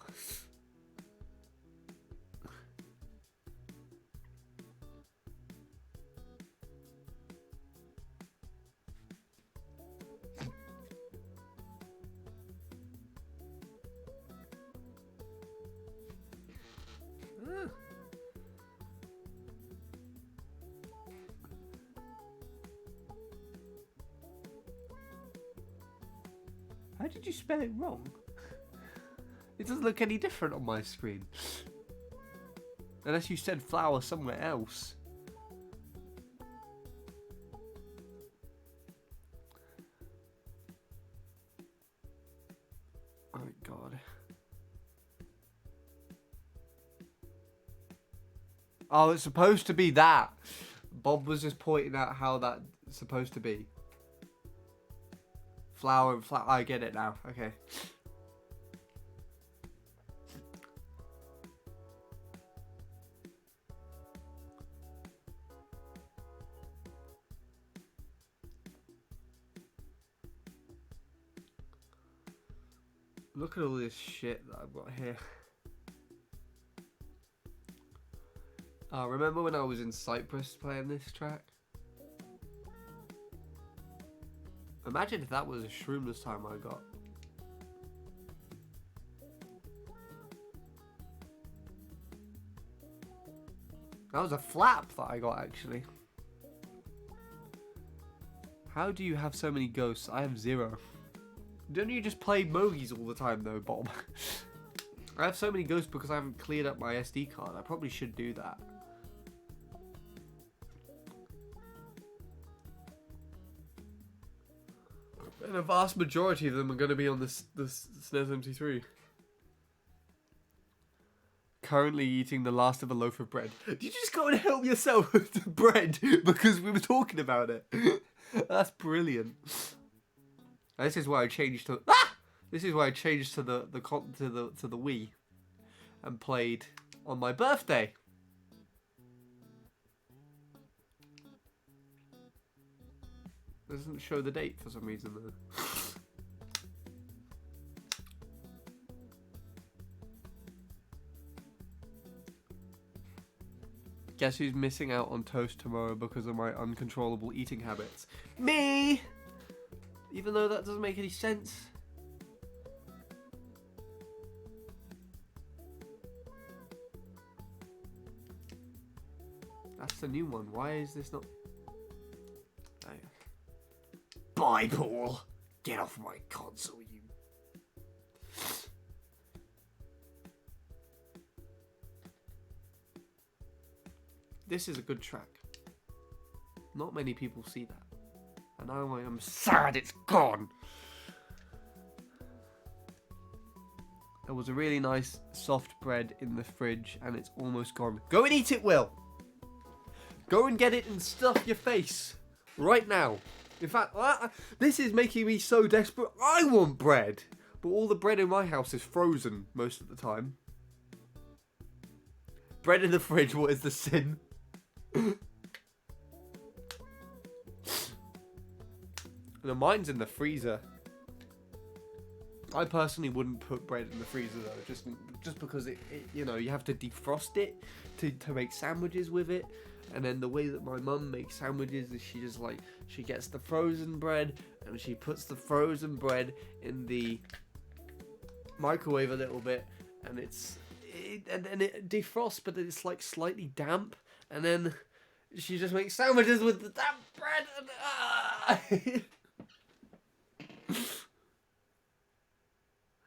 How did you spell it wrong? It doesn't look any different on my screen. Unless you said flower somewhere else. Oh god. Oh, it's supposed to be that. Bob was just pointing out how that's supposed to be. Flower and flower. I get it now. Okay. Look at all this shit that I've got here. Remember when I was in Cyprus playing this track? Imagine if that was a shroomless time I got. That was a flap that I got, actually. How do you have so many ghosts? I have 0. Don't you just play Mogies all the time, though, Bob? I have so many ghosts because I haven't cleared up my SD card. I probably should do that. And a vast majority of them are going to be on this SNES MT3. Currently eating the last of a loaf of bread. Did you just go and help yourself with the bread because we were talking about it? That's brilliant. And this is why I changed to This is why I changed to the Wii and played on my birthday. It doesn't show the date for some reason though. Guess who's missing out on toast tomorrow because of my uncontrollable eating habits? Me! Even though that doesn't make any sense. That's the new one. Why is this not... Oh. Bye, Paul. Get off my console, you... This is a good track. Not many people see that. And now I am sad it's gone. There was a really nice soft bread in the fridge and it's almost gone. Go and eat it, Will. Go and get it and stuff your face. Right now. In fact, this is making me so desperate. I want bread. But all the bread in my house is frozen most of the time. Bread in the fridge, what is the sin? No, mine's in the freezer. I personally wouldn't put bread in the freezer though, just because it you know, you have to defrost it to make sandwiches with it. And then the way that my mum makes sandwiches is she gets the frozen bread and she puts the frozen bread in the microwave a little bit, and it defrosts, but it's like slightly damp, and then she just makes sandwiches with the damp bread. And,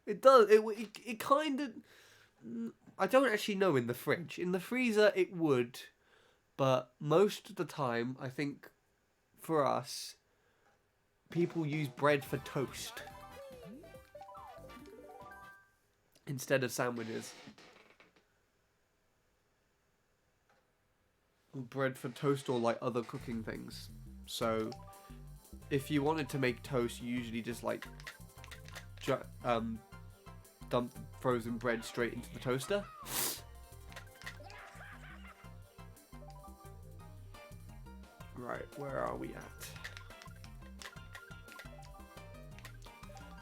It does. It kind of... I don't actually know in the fridge. In the freezer, it would. But most of the time, I think, for us, people use bread for toast. Instead of sandwiches. Bread for toast or, like, other cooking things. So, if you wanted to make toast, you usually just, like... dump frozen bread straight into the toaster. Right, where are we at?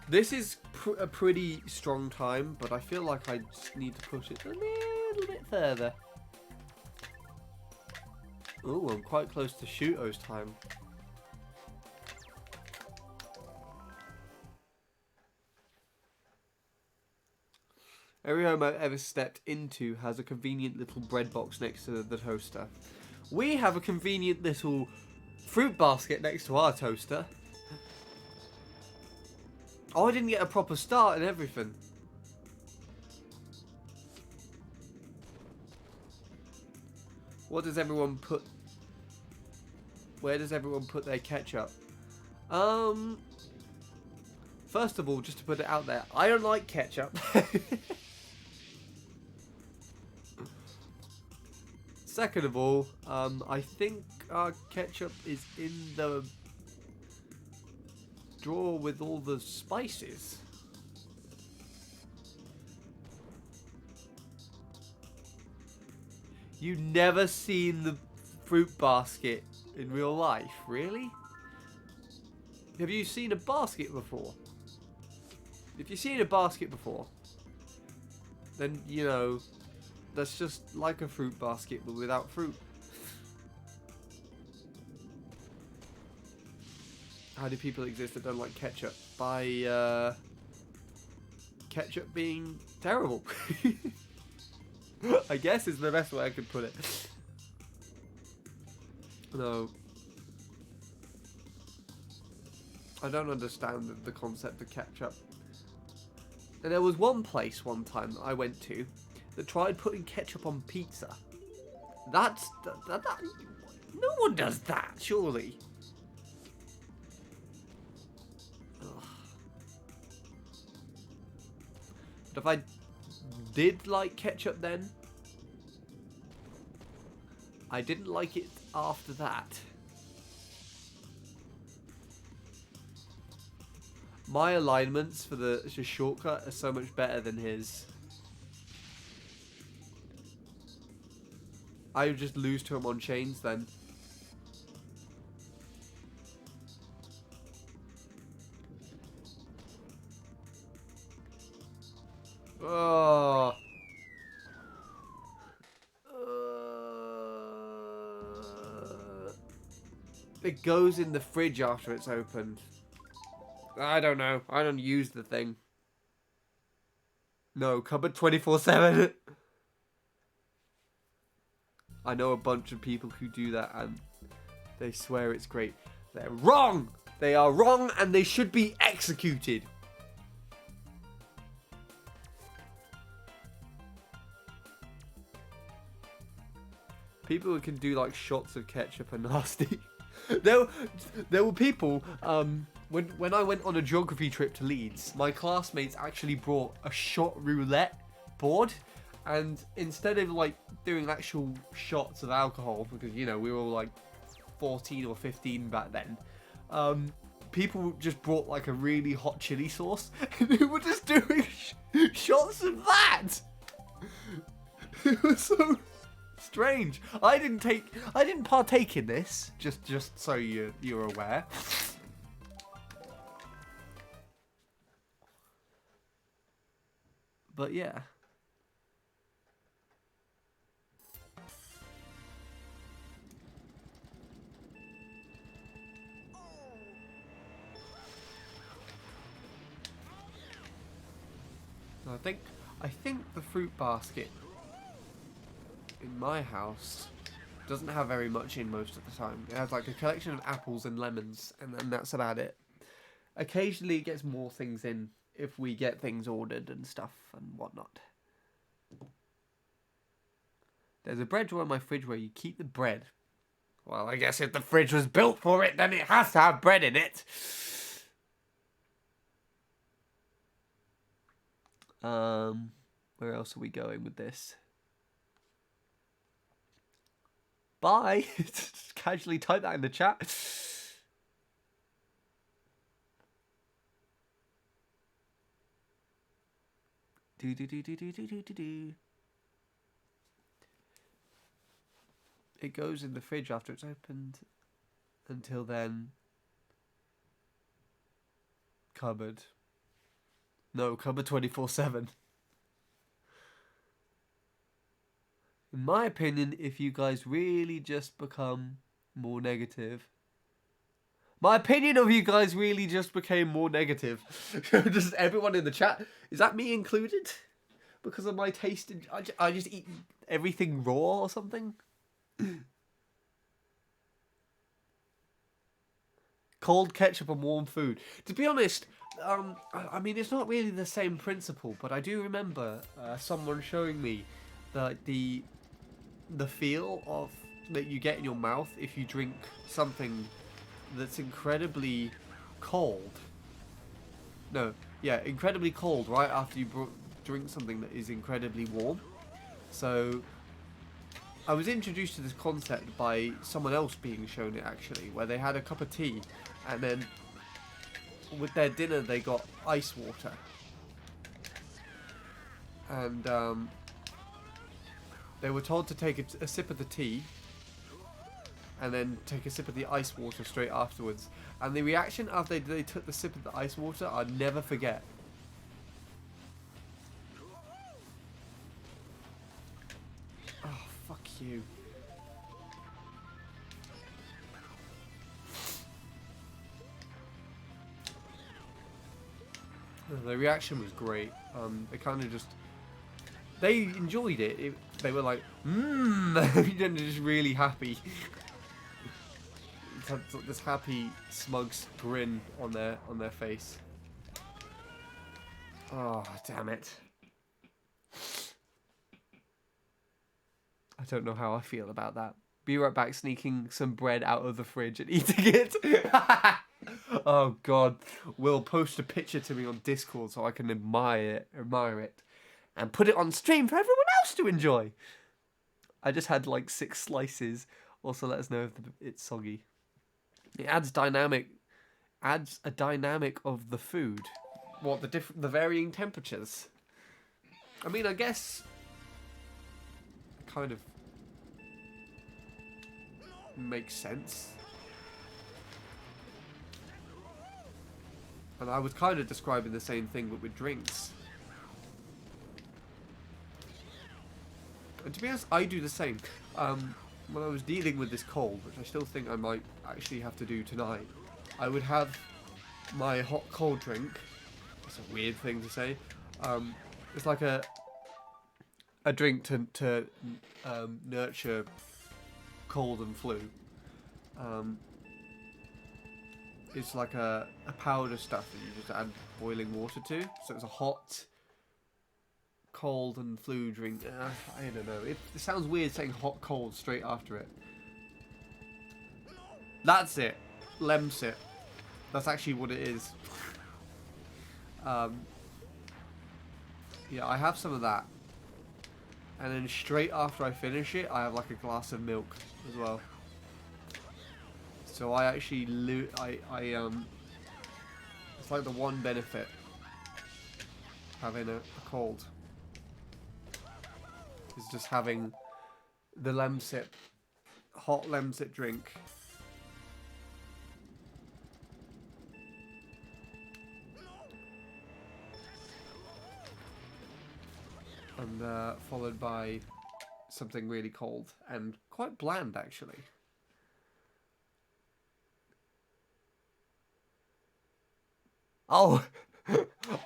This is a pretty strong time, but I feel like I just need to push it a little bit further. Oh, I'm quite close to Shuto's time. Every home I've ever stepped into has a convenient little bread box next to the toaster. We have a convenient little fruit basket next to our toaster. Oh, I didn't get a proper start and everything. What does everyone put? Where does everyone put their ketchup? First of all, just to put it out there, I don't like ketchup. Second of all, I think our ketchup is in the drawer with all the spices. You've never seen the fruit basket in real life, really? Have you seen a basket before? If you've seen a basket before, then, you know, that's just like a fruit basket, but without fruit. How do people exist that don't like ketchup? By, ketchup being terrible. I guess is the best way I could put it. No. I don't understand the concept of ketchup. And there was one place one time that I went to that tried putting ketchup on pizza. That no one does that, surely. Ugh. But if I did like ketchup then, I didn't like it after that. My alignments for the shortcut are so much better than his. I would just lose to him on chains then. Oh. It goes in the fridge after it's opened. I don't know. I don't use the thing. No, cupboard 24/7. I know a bunch of people who do that and they swear it's great. They're wrong! They are wrong and they should be executed. People who can do like shots of ketchup are nasty. there were people, when I went on a geography trip to Leeds, my classmates actually brought a shot roulette board, and instead of like doing actual shots of alcohol, because you know we were all like 14 or 15 back then, people just brought like a really hot chili sauce, and they were just doing shots of that. It was so strange. I didn't partake in this. Just so you're aware. But yeah. I think the fruit basket in my house doesn't have very much in most of the time. It has like a collection of apples and lemons, and then that's about it. Occasionally it gets more things in if we get things ordered and stuff and whatnot. There's a bread drawer in my fridge where you keep the bread. Well, I guess if the fridge was built for it, then it has to have bread in it. Where else are we going with this? Bye. Just casually type that in the chat. It goes in the fridge after it's opened. Until then, cupboard. No, cupboard 24/7. In my opinion, if you guys really just become more negative. My opinion of you guys really just became more negative. Just everyone in the chat. Is that me included? Because of my taste in... I just eat everything raw or something? Cold ketchup and warm food. To be honest, I mean, it's not really the same principle, but I do remember someone showing me the feel of that you get in your mouth if you drink something that's incredibly cold. No, yeah, incredibly cold right after you drink something that is incredibly warm. So I was introduced to this concept by someone else being shown it actually, where they had a cup of tea and then with their dinner they got ice water. And they were told to take a sip of the tea and then take a sip of the ice water straight afterwards. And the reaction after they took the sip of the ice water, I'd never forget. Oh, fuck you. The reaction was great. They kind of just... They enjoyed it. They were like, and just really happy. Had this happy, smug grin on their face. Oh, damn it. I don't know how I feel about that. Be right back, sneaking some bread out of the fridge and eating it. Oh, God. Will post a picture to me on Discord so I can admire it. And put it on stream for everyone else to enjoy. I just had like 6 slices. Also, let us know if it's soggy. It adds a dynamic of the food. What, the varying temperatures? I mean, I guess kind of makes sense. And I was kind of describing the same thing, but with drinks. And to be honest, I do the same. When I was dealing with this cold, which I still think I might actually have to do tonight, I would have my hot cold drink. It's a weird thing to say. It's like a drink to nurture cold and flu. It's like a powder stuff that you just add boiling water to. So it's a hot, cold and flu drink. I don't know. It sounds weird saying hot, cold straight after it. That's it. Lemsip. That's actually what it is. Yeah, I have some of that. And then straight after I finish it, I have like a glass of milk as well. So I actually it's like the one benefit having a cold is just having the Lemsip, hot Lemsip drink. And followed by something really cold and quite bland, actually. Oh,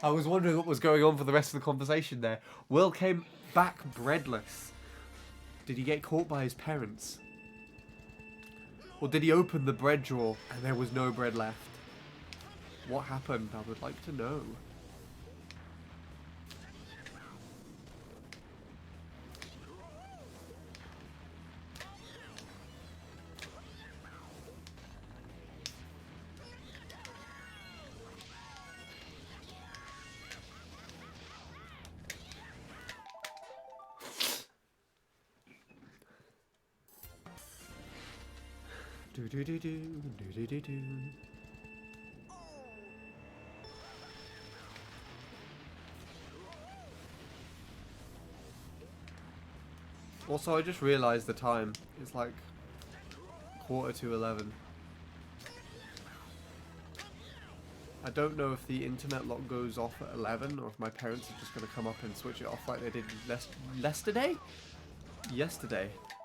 I was wondering what was going on for the rest of the conversation there. Will came back breadless. Did he get caught by his parents? Or did he open the bread drawer and there was no bread left? What happened? I would like to know. Also, I just realised the time. It's like 11:45. I don't know if the internet lock goes off at 11 or if my parents are just going to come up and switch it off like they did yesterday.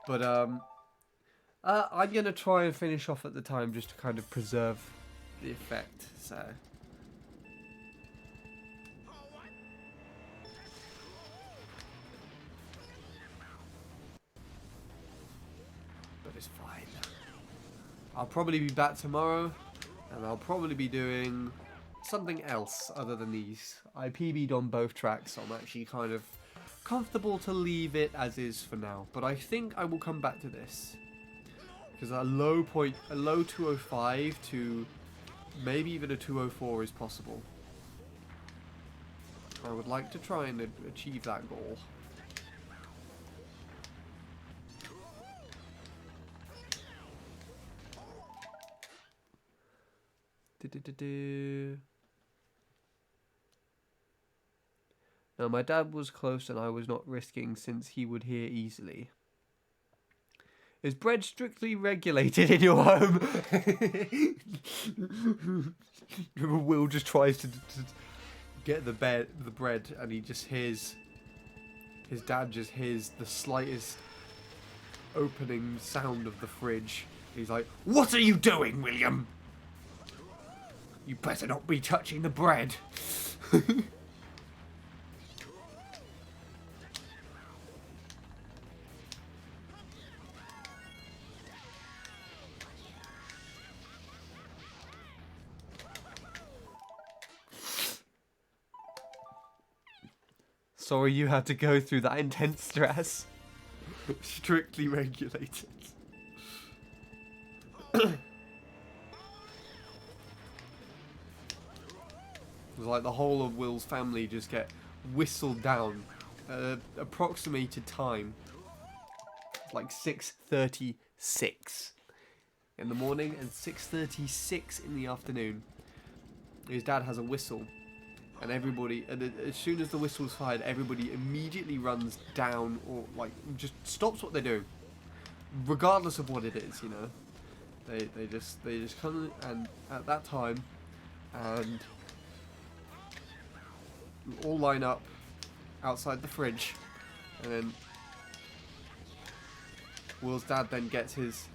But I'm going to try and finish off at the time just to kind of preserve the effect. So but it's fine. I'll probably be back tomorrow and I'll probably be doing something else other than these. I PB'd on both tracks, so I'm actually kind of comfortable to leave it as is for now. But I think I will come back to this. Because a low 205 to maybe even a 204 is possible. I would like to try and achieve that goal. Now, my dad was close and I was not risking since he would hear easily. Is bread strictly regulated in your home? Will just tries to get the bread and he just hears... His dad just hears the slightest opening sound of the fridge. He's like, "What are you doing, William? You better not be touching the bread." Sorry you had to go through that intense stress. Strictly regulated. It was like the whole of Will's family just get whistled down at an approximated time. Like 6:36 in the morning and 6:36 in the afternoon. His dad has a whistle. And everybody, as soon as the whistle's fired, everybody immediately runs down or like just stops what they're doing, regardless of what it is. You know, they just come and at that time, and all line up outside the fridge, and then Will's dad then gets his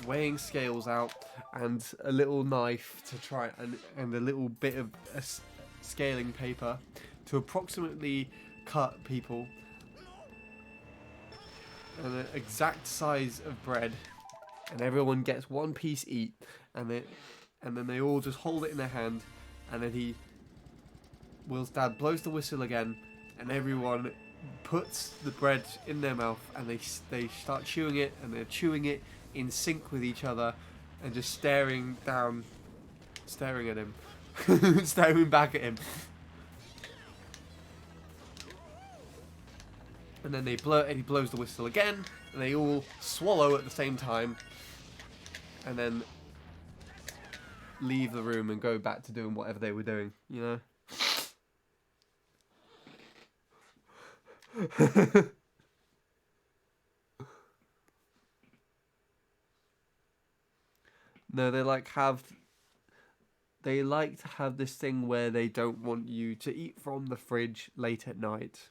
weighing scales out and a little knife to try and a little bit of scaling paper to approximately cut people an exact size of bread and everyone gets one piece each, and then they all just hold it in their hand, and then Will's dad blows the whistle again, and everyone puts the bread in their mouth, and they start chewing it, and they're chewing it in sync with each other, and just staring at him, staring back at him. And then he blows the whistle again, and they all swallow at the same time, and then leave the room and go back to doing whatever they were doing, you know? No, they like to have this thing where they don't want you to eat from the fridge late at night.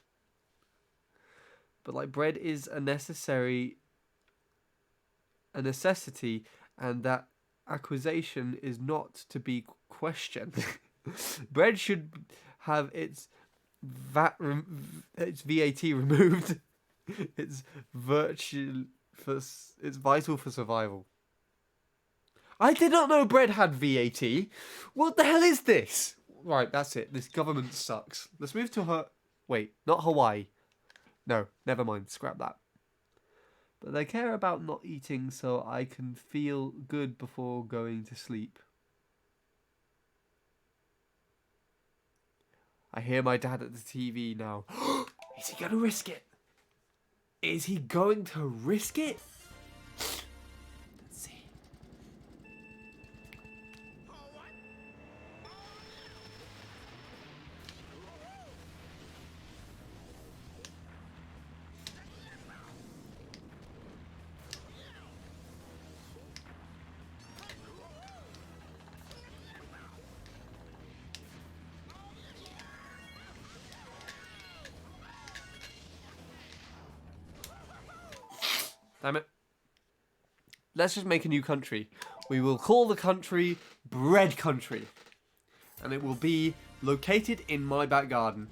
But like bread is a necessity, and that accusation is not to be questioned. Bread should have its VAT removed. It's vital for survival. I did not know bread had VAT. What the hell is this? Right, that's it. This government sucks. Let's move to not Hawaii. No, never mind. Scrap that. But they care about not eating so I can feel good before going to sleep. I hear my dad at the TV now. Is he going to risk it? Is he going to risk it? Let's see. Damn it. Let's just make a new country. We will call the country Bread Country. And it will be located in my back garden.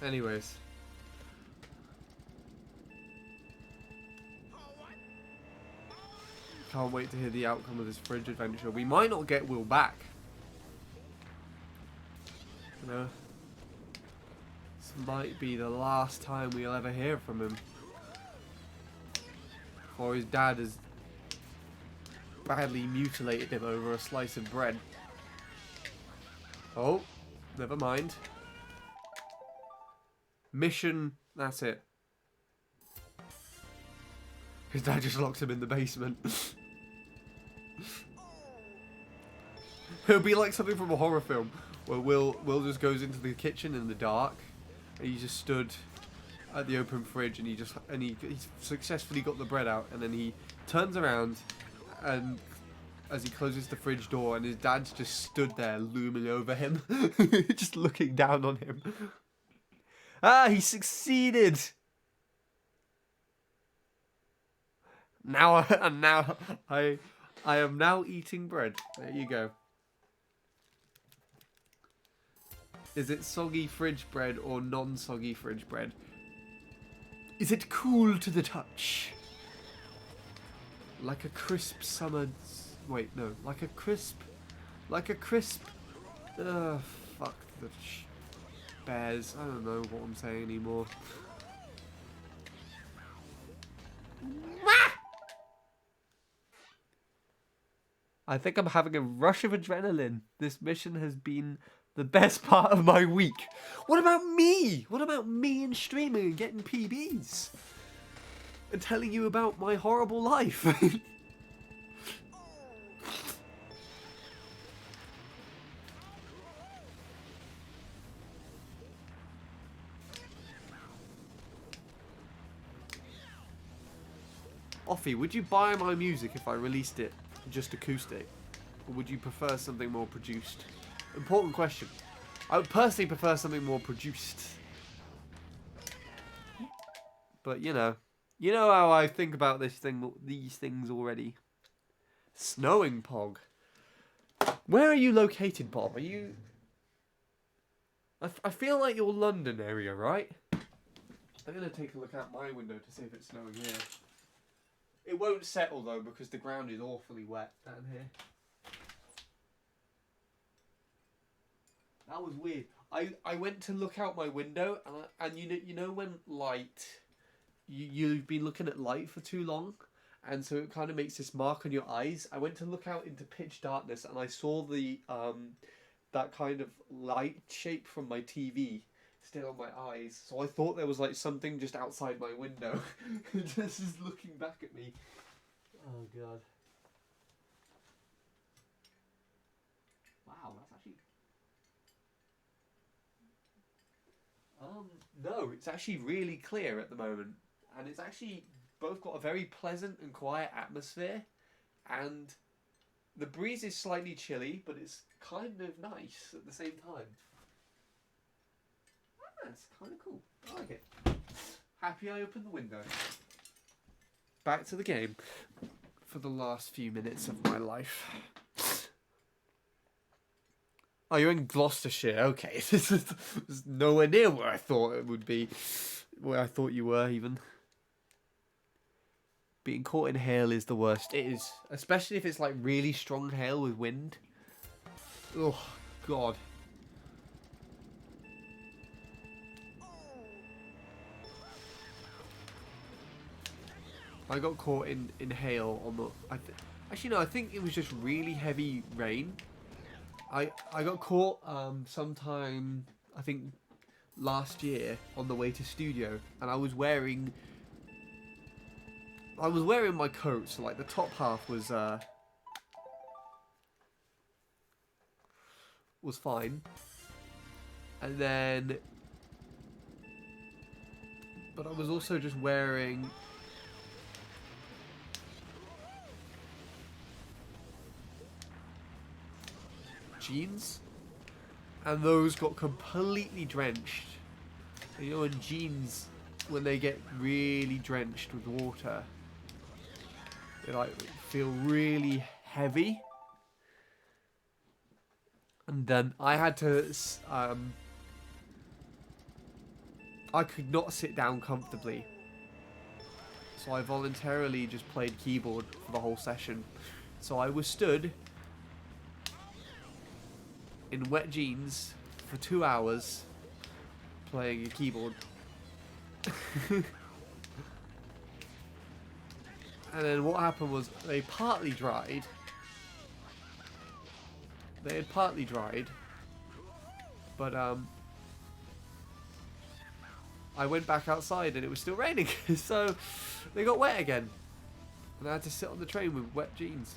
Anyways. Can't wait to hear the outcome of this fridge adventure. We might not get Will back. You know? This might be the last time we'll ever hear from him. Or his dad has badly mutilated him over a slice of bread. Oh, never mind. Mission, that's it. His dad just locked him in the basement. It'll be like something from a horror film where Will just goes into the kitchen in the dark, and he just stood at the open fridge, and he successfully got the bread out, and then he turns around, and as he closes the fridge door, and his dad's just stood there looming over him, just looking down on him. Ah, he succeeded! I am now eating bread. There you go. Is it soggy fridge bread or non-soggy fridge bread? Is it cool to the touch? Like a crisp summer... Wait, no. Like a crisp... Fuck the... bears. I don't know what I'm saying anymore. I think I'm having a rush of adrenaline. This mission has been the best part of my week. What about me? What about me and streaming and getting PBs? And telling you about my horrible life? Offie, would you buy my music if I released it just acoustic? Or would you prefer something more produced? Important question. I would personally prefer something more produced. But you know how I think about these things already. Snowing Pog. Where are you located, Bob? Are you... I feel like you're London area, right? I'm going to take a look out my window to see if it's snowing here. It won't settle though because the ground is awfully wet down here. That was weird. I went to look out my window and you know when light... You've been looking at light for too long, and so it kind of makes this mark on your eyes. I went to look out into pitch darkness, and I saw the that kind of light shape from my TV still on my eyes. So I thought there was like something just outside my window, just is looking back at me. Oh god! Wow, that's actually. No, it's actually really clear at the moment. And it's actually both got a very pleasant and quiet atmosphere. And the breeze is slightly chilly, but it's kind of nice at the same time. Ah, it's kind of cool. I like it. Happy I opened the window. Back to the game for the last few minutes of my life. Oh, you're in Gloucestershire. Okay. This is nowhere near where I thought it would be. Where I thought you were, even. Being caught in hail is the worst. It is. Especially if it's like really strong hail with wind. Oh, God. I got caught in hail on the... Actually, no, I think it was just really heavy rain. I got caught sometime, I think, last year on the way to studio. And I was wearing my coat, so like the top half was fine, and then, but I was also just wearing jeans, and those got completely drenched. And you know, in jeans, when they get really drenched with water, they like feel really heavy. And then I had to I could not sit down comfortably, so I voluntarily just played keyboard for the whole session. So I was stood in wet jeans for 2 hours playing a keyboard. And then what happened was they partly dried. They had partly dried, but I went back outside and it was still raining, so they got wet again, and I had to sit on the train with wet jeans.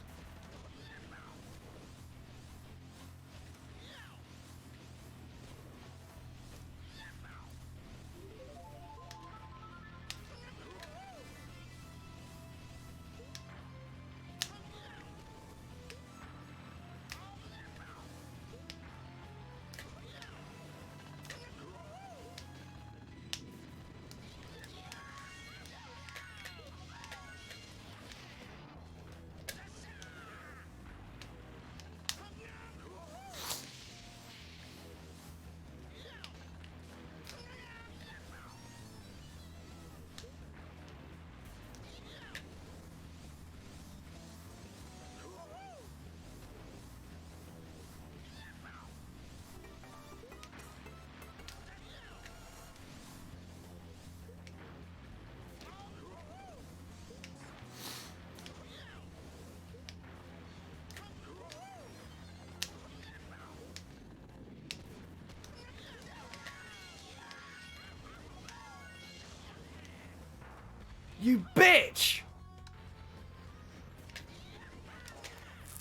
You bitch!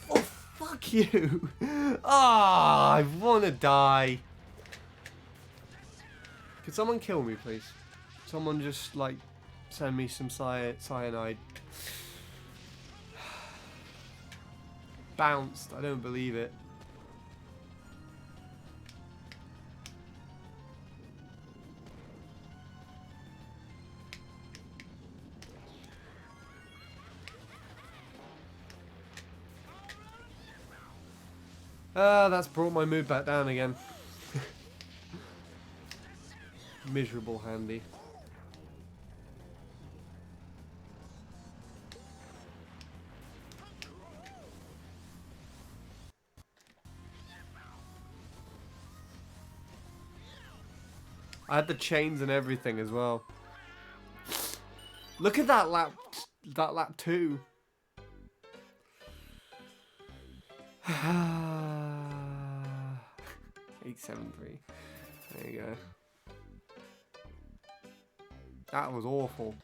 Oh, fuck you! Ah, I wanna die. Could someone kill me, please? Someone just, like, send me some cyanide. bounced. I don't believe it. That's brought my mood back down again. Miserable Handy. I had the chains and everything as well. Look at that lap 2. 873. There you go. That was awful.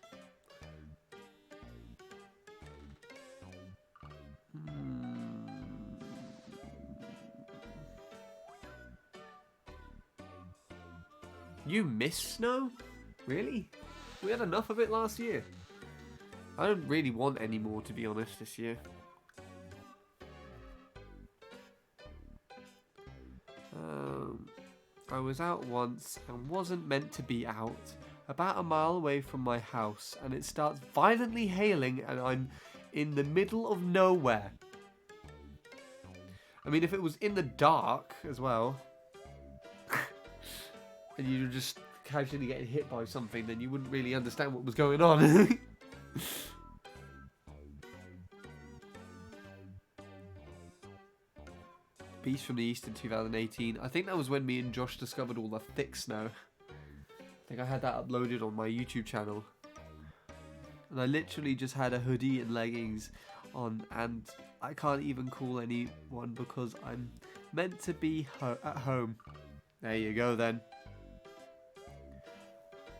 You miss snow? Really? We had enough of it last year. I don't really want any more, to be honest, this year. I was out once and wasn't meant to be out, about a mile away from my house, and it starts violently hailing and I'm in the middle of nowhere. I mean, if it was in the dark as well, and you were just casually getting hit by something, then you wouldn't really understand what was going on. Beast from the East in 2018. I think that was when me and Josh discovered all the thick snow. I think I had that uploaded on my YouTube channel. And I literally just had a hoodie and leggings on, and I can't even call anyone because I'm meant to be at home. There you go then.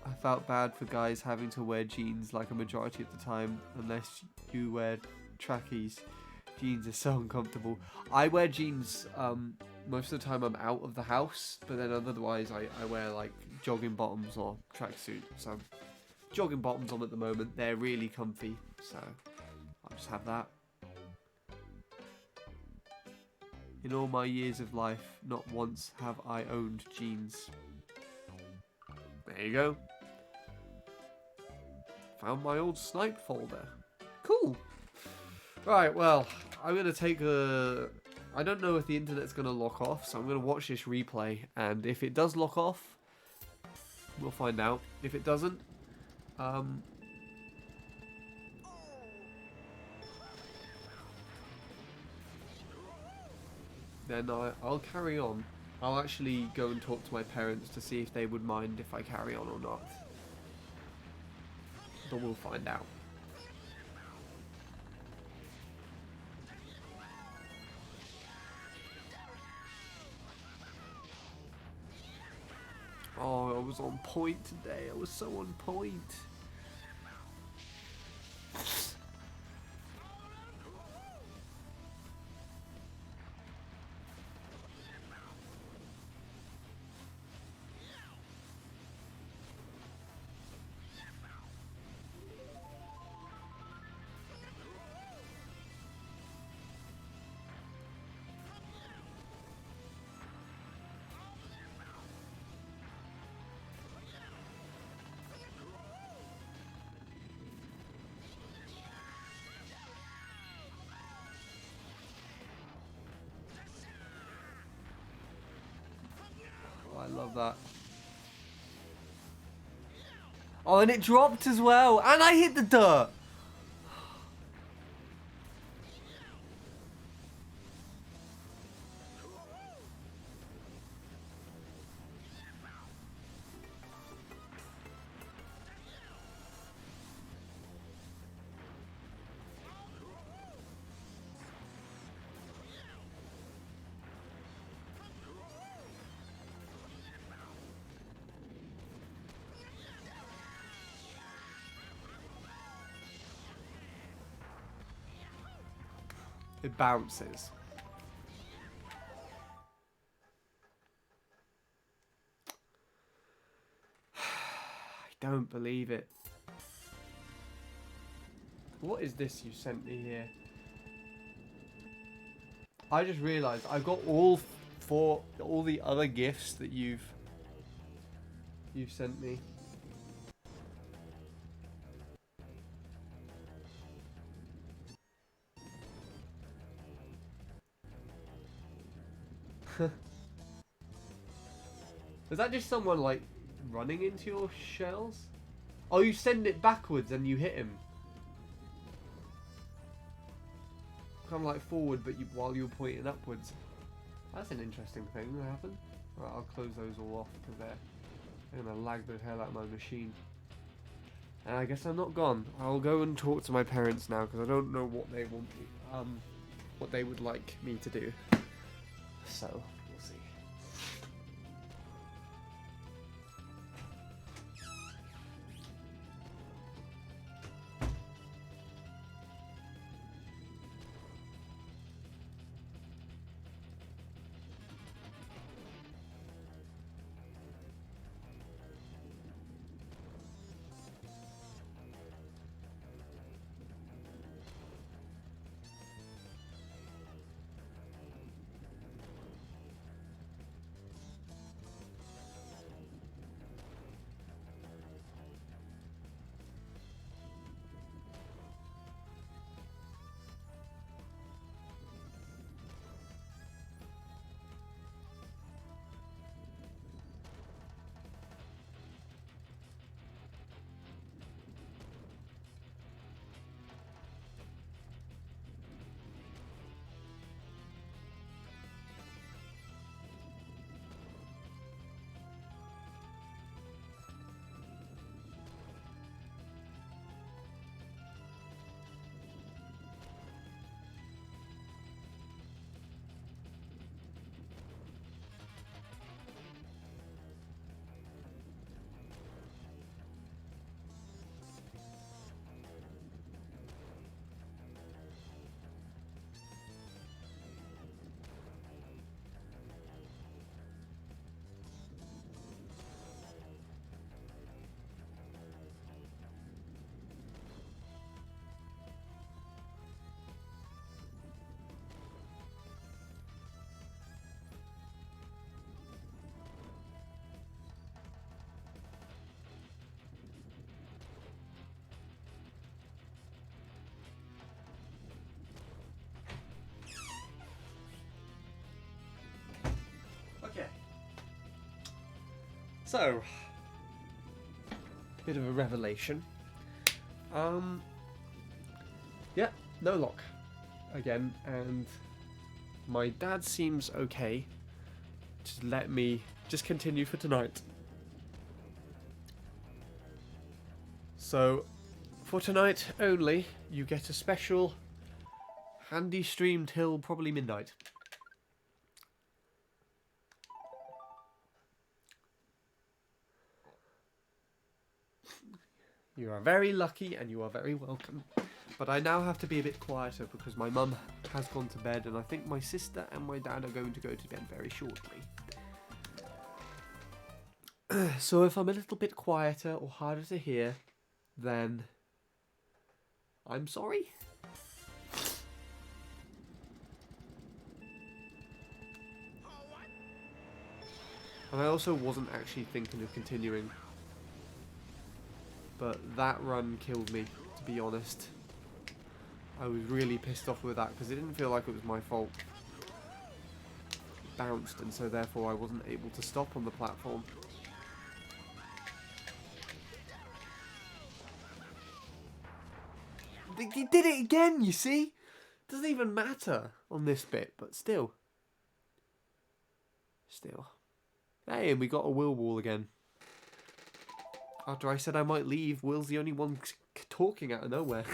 I felt bad for guys having to wear jeans like a majority of the time, unless you wear trackies. Jeans are so uncomfortable. I wear jeans most of the time I'm out of the house, but then otherwise I wear like jogging bottoms or tracksuit. So jogging bottoms on at the moment. They're really comfy, so I'll just have that. In all my years of life, not once have I owned jeans. There you go. Found my old snipe folder. Cool. Right, well, I'm going to take a... I don't know if the internet's going to lock off, so I'm going to watch this replay. And if it does lock off, we'll find out. If it doesn't, then I'll carry on. I'll actually go and talk to my parents to see if they would mind if I carry on or not. But we'll find out. Oh, I was on point today. I was so on point. I love that. Oh, and it dropped as well. And I hit the dirt. It bounces. I don't believe it. What is this you sent me here? I just realised I've got all the other gifts that you've sent me. Is that just someone like running into your shells? Oh, you send it backwards and you hit him. Kind of like forward, but while you're pointing upwards. That's an interesting thing that happened. Right, I'll close those all off because they're gonna lag the hell out of my machine. And I guess I'm not gone. I'll go and talk to my parents now because I don't know what they want me, what they would like me to do. So we'll see. Okay. So, bit of a revelation. Yeah, no lock again, and my dad seems okay to let me just continue for tonight. So, for tonight only, you get a special handy stream till probably midnight. You are very lucky and you are very welcome. But I now have to be a bit quieter because my mum has gone to bed and I think my sister and my dad are going to go to bed very shortly. So if I'm a little bit quieter or harder to hear, then I'm sorry. And I also wasn't actually thinking of continuing. But that run killed me, to be honest. I was really pissed off with that because it didn't feel like it was my fault. It bounced and so therefore I wasn't able to stop on the platform. He did it again, you see? Doesn't even matter on this bit, but still. Hey, and we got a Will wall again. After I said I might leave, Will's the only one talking out of nowhere.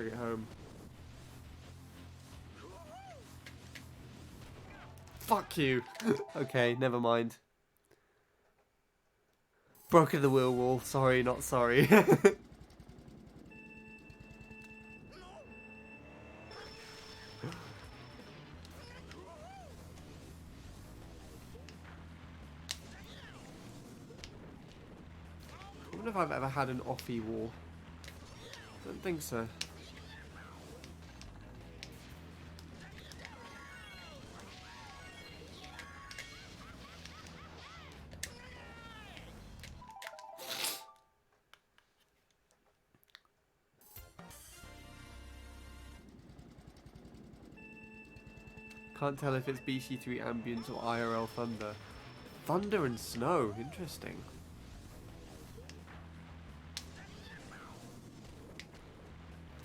bring it home. Fuck you. Okay, never mind. Broken the wheel wall. Sorry, not sorry. I wonder if I've ever had an offie wall. Don't think so. Can't tell if it's BC3 ambience or IRL thunder. Thunder and snow, interesting.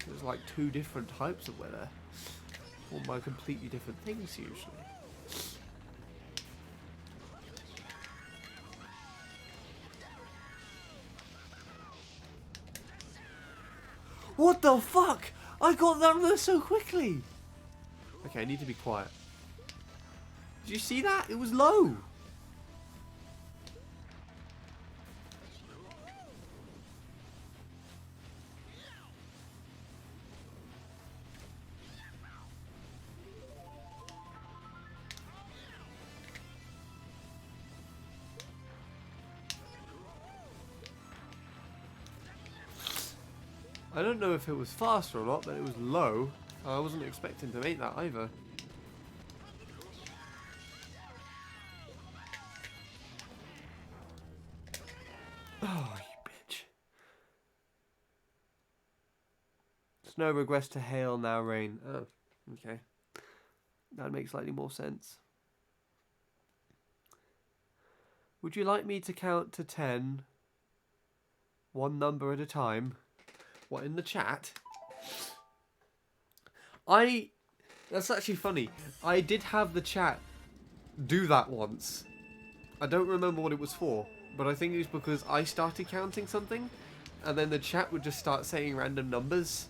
There's like two different types of weather, formed by completely different things usually. What the fuck? I got down there so quickly! Okay, I need to be quiet. Did you see that? It was low! I don't know if it was fast or not, but it was low. I wasn't expecting to make that either. Oh, you bitch. Snow regressed to hail, now rain. Oh, okay. That makes slightly more sense. Would you like me to count to 10? One number at a time? What, in the chat? That's actually funny. I did have the chat do that once. I don't remember what it was for, but I think it was because I started counting something, and then the chat would just start saying random numbers.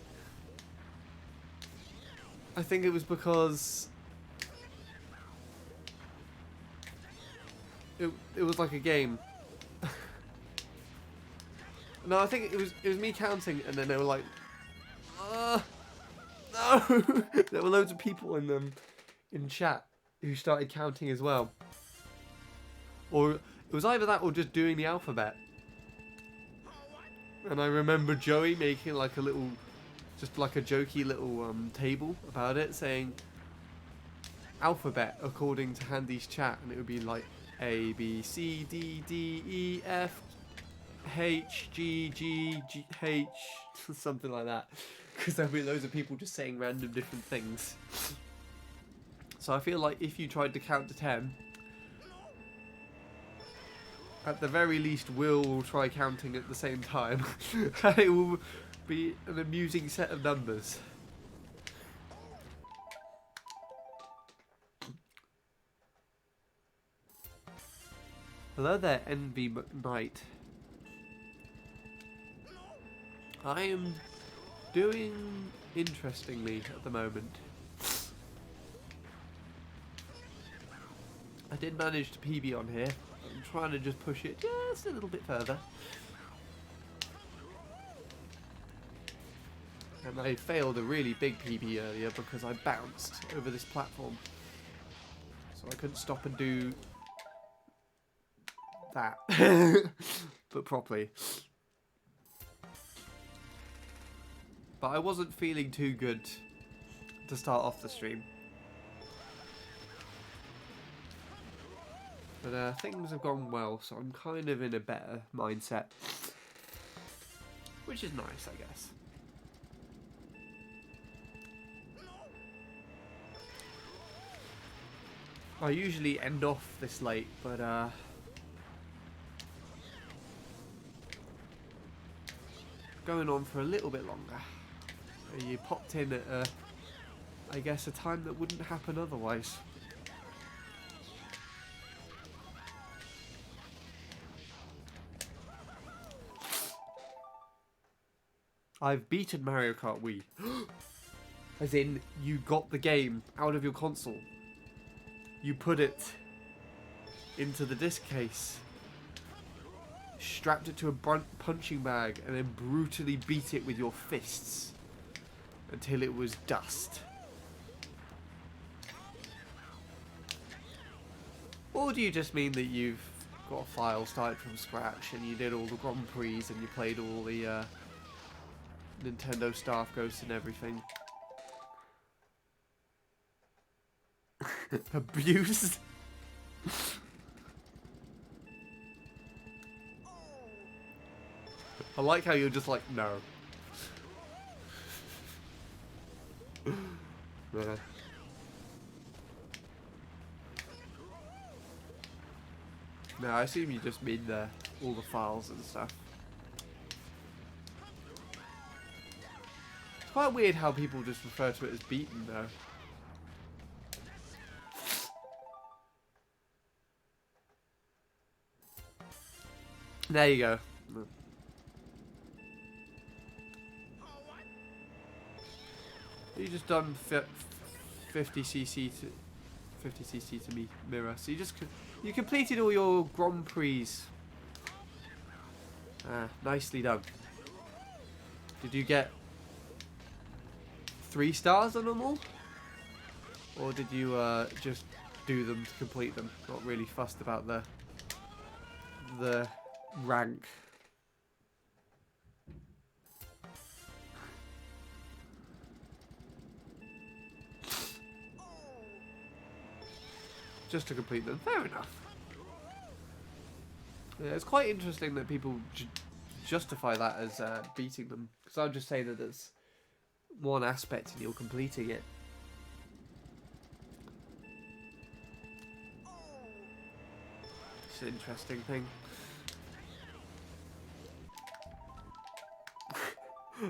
I think it was because it was like a game. No, I think it was me counting, and then they were like, no. There were loads of people in chat who started counting as well. Or it was either that or just doing the alphabet. And I remember Joey making like a little, just like a jokey little table about it, saying alphabet according to Handy's chat, and it would be like A, B, C, D, D, E, F, H, G, G, G, H, something like that. Because there'll be loads of people just saying random different things. So I feel like if you tried to count to 10, at the very least will try counting at the same time. And it will be an amusing set of numbers. Hello there, Envy McKnight. I am doing interestingly at the moment. I did manage to PB on here. I'm trying to just push it just a little bit further. And I failed a really big PB earlier because I bounced over this platform. So I couldn't stop and do that. But properly. But I wasn't feeling too good to start off the stream. But things have gone well, so I'm kind of in a better mindset. Which is nice, I guess. I usually end off this late, but going on for a little bit longer. You popped in at, I guess, a time that wouldn't happen otherwise. I've beaten Mario Kart Wii. As in, you got the game out of your console. You put it into the disc case, strapped it to a punching bag, and then brutally beat it with your fists until it was dust. Or do you just mean that you've got a file started from scratch and you did all the Grand Prix and you played all the Nintendo Staff Ghosts and everything? Abused? I like how you're just like, no. No, I assume you just mean all the files and stuff. It's quite weird how people just refer to it as beaten, though. There you go. You just done 50cc to me mirror. So you completed all your Grand Prix. Nicely done. Did you get 3 stars on them all? Or did you just do them to complete them? Not really fussed about the rank. Just to complete them. Fair enough. Yeah, it's quite interesting that people justify that as beating them. Because I'll just say that there's one aspect in you completing it. It's an interesting thing.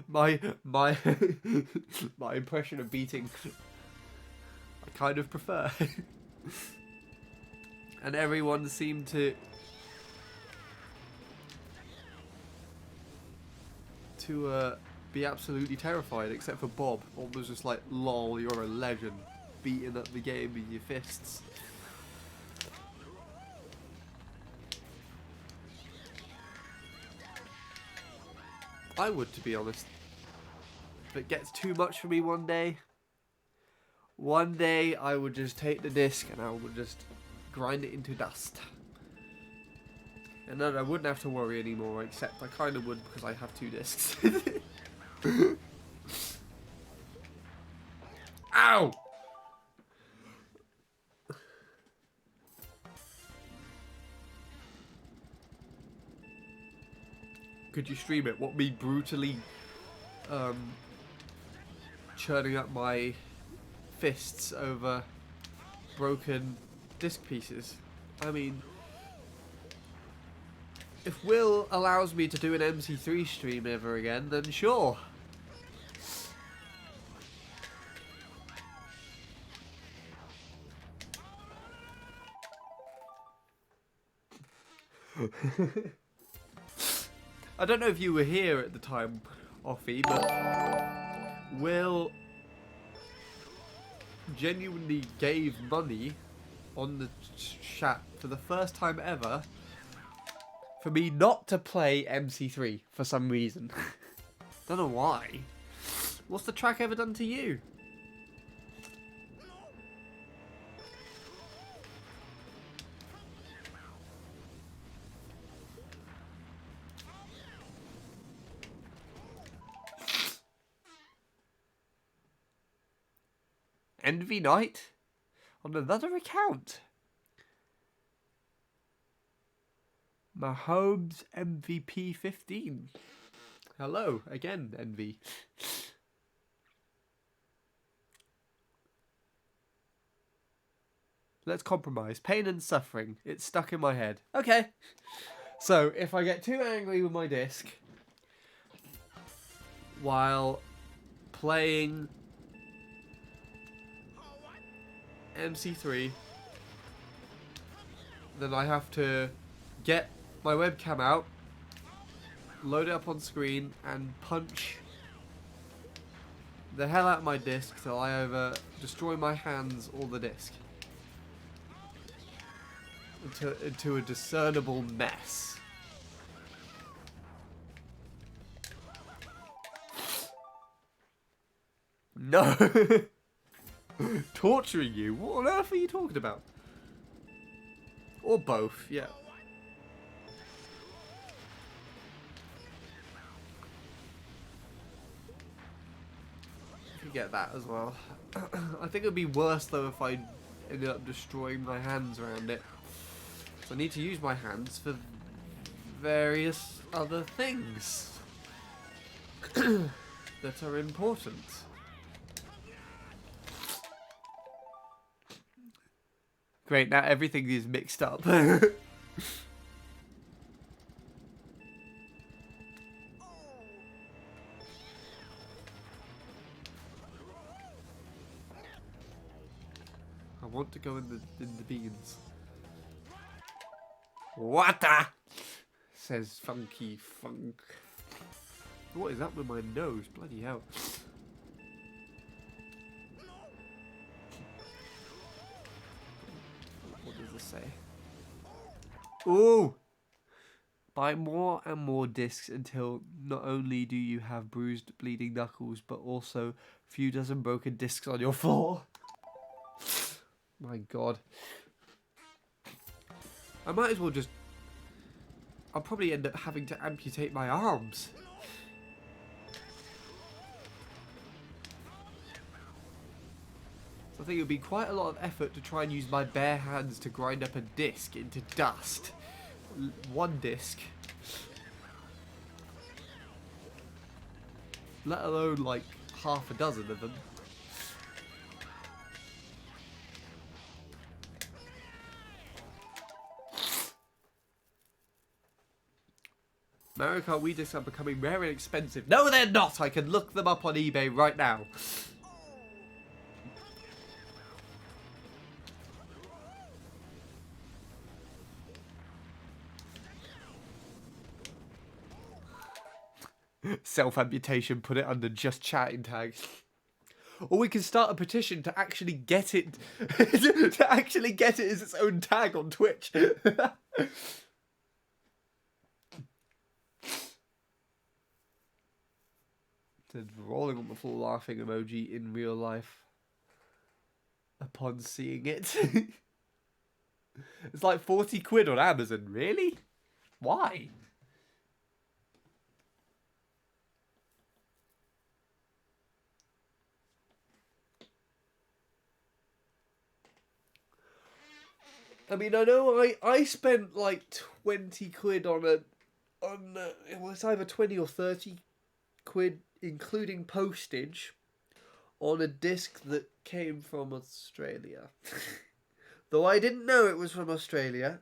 my my impression of beating, I kind of prefer. And everyone seemed to be absolutely terrified, except for Bob. Bob was just like, lol, you're a legend, beating up the game with your fists. I would, to be honest. If it gets too much for me one day I would just take the disc and I would just grind it into dust. And then I wouldn't have to worry anymore, except I kind of would because I have 2 discs. Ow! Could you stream it? What, me brutally churning up my fists over broken disc pieces? I mean, if Will allows me to do an MC3 stream ever again, then sure. I don't know if you were here at the time, Offie, but Will genuinely gave money on the chat for the first time ever for me not to play MC3 for some reason. Don't know why. What's the track ever done to you? Envy Night? On another account? Mahomes MVP 15. Hello, again, Envy. Let's compromise. Pain and suffering. It's stuck in my head. Okay. So, if I get too angry with my disc while playing MC3, then I have to get my webcam out, load it up on screen, and punch the hell out of my disc till I either destroy my hands or the disc. Into a discernible mess. No! Torturing you? What on earth are you talking about? Or both, yeah. Get that as well. I think it would be worse though if I ended up destroying my hands around it. So I need to use my hands for various other things that are important. Great, now everything is mixed up. I want to go in the beans. Water, says Funky Funk. What is that with my nose? Bloody hell. What does this say? Ooh! Buy more and more discs until not only do you have bruised, bleeding knuckles, but also a few dozen broken discs on your floor. My god. I might as well just... I'll probably end up having to amputate my arms. So I think it would be quite a lot of effort to try and use my bare hands to grind up a disc into dust. One disc. Let alone like half a dozen of them. Mario Kart Wii discs are becoming rare and expensive. No, they're not! I can look them up on eBay right now. Self-amputation, put it under just chatting tags. Or we can start a petition to actually get it... to actually get it as its own tag on Twitch. The rolling on the floor laughing emoji in real life upon seeing it. It's like 40 quid on Amazon. Really? Why? I mean, I know I spent like 20 quid on it was either 20 or 30 quid including postage on a disc that came from Australia. Though I didn't know it was from Australia,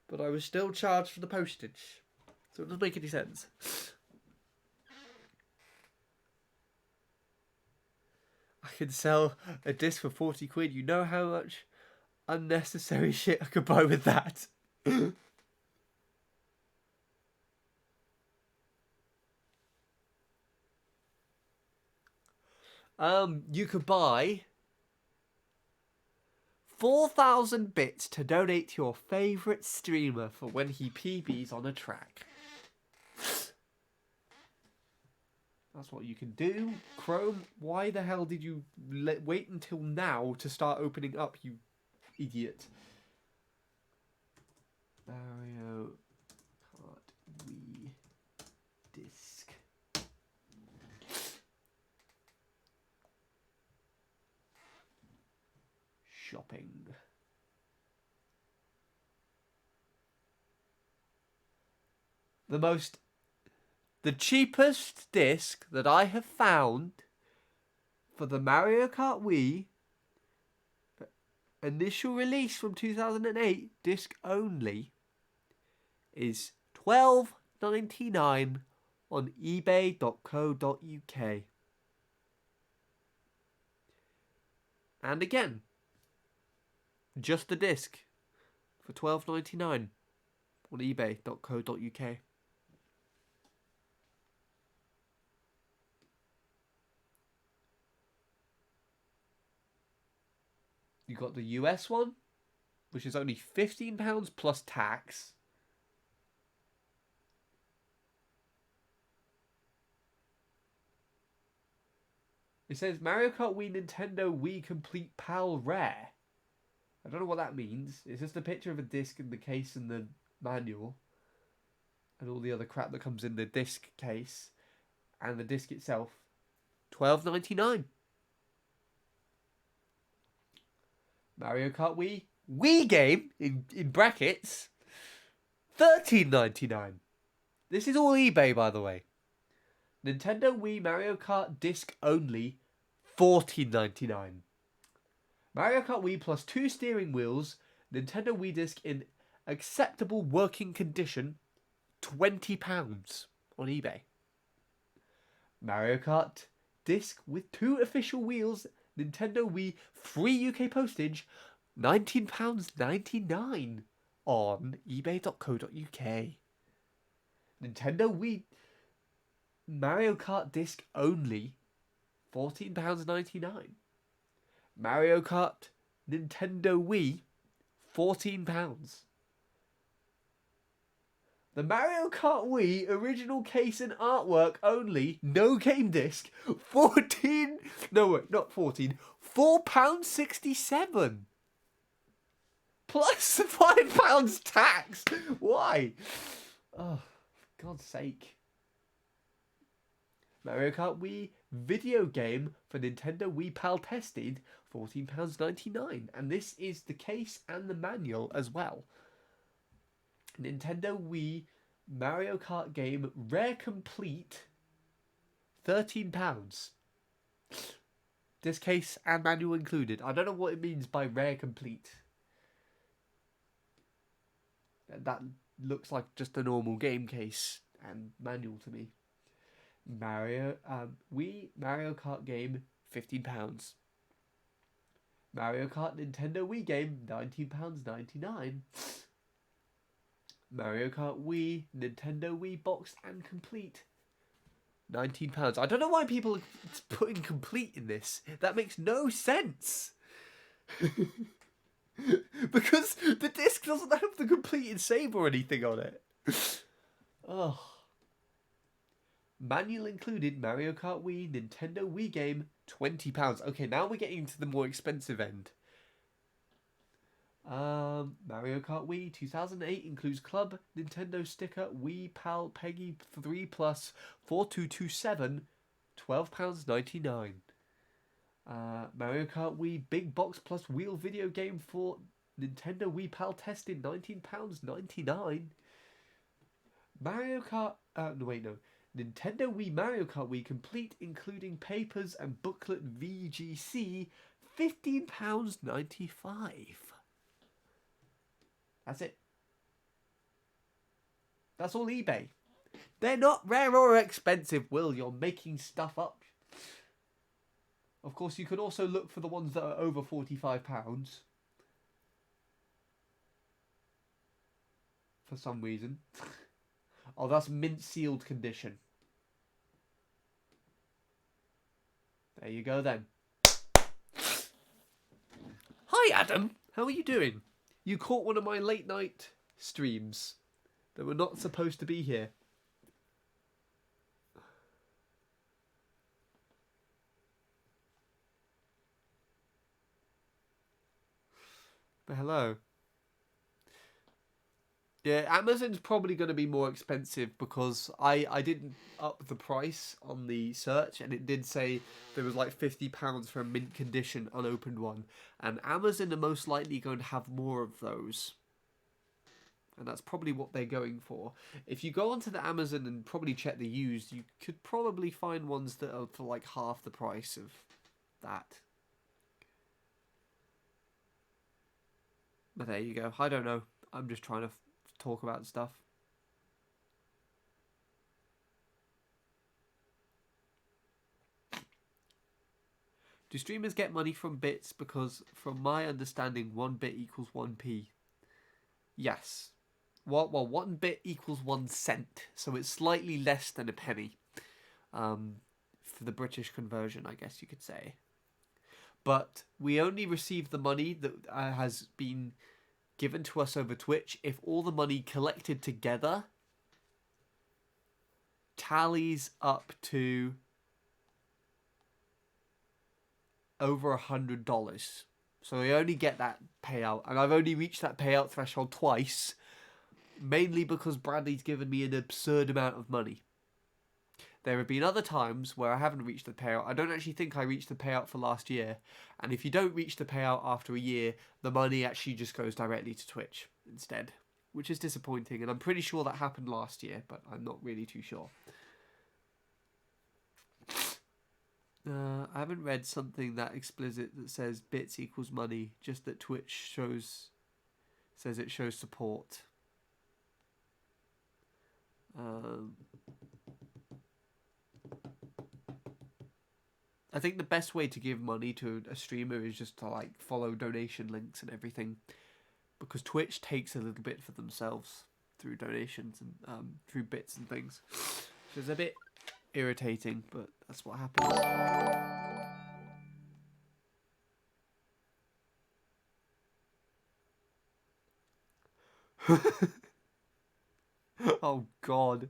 but I was still charged for the postage. So it doesn't make any sense. I could sell a disc for 40 quid. You know how much unnecessary shit I could buy with that? You could buy 4,000 bits to donate to your favourite streamer for when he PBs on a track. That's what you can do. Chrome, why the hell did you wait until now to start opening up, you idiot? Mario Kart Wii disc. Shopping. The cheapest disc that I have found for the Mario Kart Wii initial release from 2008 disc only is $12.99 on ebay.co.uk. And again, just the disc for $12.99 on ebay.co.uk. You got the US one, which is only £15 plus tax. It says Mario Kart Wii Nintendo Wii Complete PAL Rare. I don't know what that means. It's just a picture of a disc and the case and the manual. And all the other crap that comes in the disc case. And the disc itself. $12.99. Mario Kart Wii game, in brackets, $13.99. This is all eBay, by the way. Nintendo Wii Mario Kart disc only, $14.99. Mario Kart Wii plus 2 steering wheels, Nintendo Wii disc in acceptable working condition, £20 on eBay. Mario Kart disc with 2 official wheels, Nintendo Wii free UK postage, £19.99 on ebay.co.uk. Nintendo Wii Mario Kart disc only, £14.99. Mario Kart Nintendo Wii, £14. The Mario Kart Wii original case and artwork only, no game disc, £4.67. Plus £5 tax. Why? Oh, for God's sake. Mario Kart Wii video game for Nintendo Wii PAL tested, £14.99. And this is the case and the manual as well. Nintendo Wii Mario Kart game rare complete, £13. This case and manual included. I don't know what it means by rare complete. That looks like just a normal game case and manual to me. Wii Mario Kart game, £15. Mario Kart Nintendo Wii game, £19.99. Mario Kart Wii Nintendo Wii boxed and complete, £19. I don't know why people are putting complete in this. That makes no sense. Because the disc doesn't have the completed save or anything on it. Oh. Manual included, Mario Kart Wii Nintendo Wii game, £20. Okay, now we're getting to the more expensive end. Mario Kart Wii 2008 includes Club Nintendo sticker, Wii PAL PEGI 3 Plus 4227, £12.99. Mario Kart Wii Big Box Plus Wheel video game for Nintendo Wii PAL tested, £19.99. Mario Kart, Nintendo Wii Mario Kart Wii complete including papers and booklet VGC, £15.95. That's it. That's all eBay. They're not rare or expensive, Will. You're making stuff up. Of course, you could also look for the ones that are over £45. For some reason. Oh, that's mint sealed condition. There you go then. Hi, Adam. How are you doing? You caught one of my late night streams that were not supposed to be here. But hello. Yeah, Amazon's probably going to be more expensive because I didn't up the price on the search, and it did say there was like £50 for a mint condition unopened one. And Amazon are most likely going to have more of those. And that's probably what they're going for. If you go onto the Amazon and probably check the used, you could probably find ones that are for like half the price of that. But there you go. I don't know. I'm just trying to talk about stuff. Do streamers get money from bits? Because from my understanding, 1 bit equals 1p. Yes. Well, 1 bit equals 1 cent. So it's slightly less than a penny. For the British conversion, I guess you could say. but we only receive the money that has been given to us over Twitch if all the money collected together tallies up to over $100. So we only get that payout, and I've only reached that payout threshold twice, mainly because Bradley's given me an absurd amount of money. There have been other times where I haven't reached the payout. I don't actually think I reached the payout for last year, and if you don't reach the payout after a year, the money actually just goes directly to Twitch instead, which is disappointing, and I'm pretty sure that happened last year, but I'm not really too sure. I haven't read something that explicit that says bits equals money, just that Twitch says it shows support. I think the best way to give money to a streamer is just to like follow donation links and everything, because Twitch takes a little bit for themselves through donations and through bits and things, which is a bit irritating, but that's what happens. Oh god.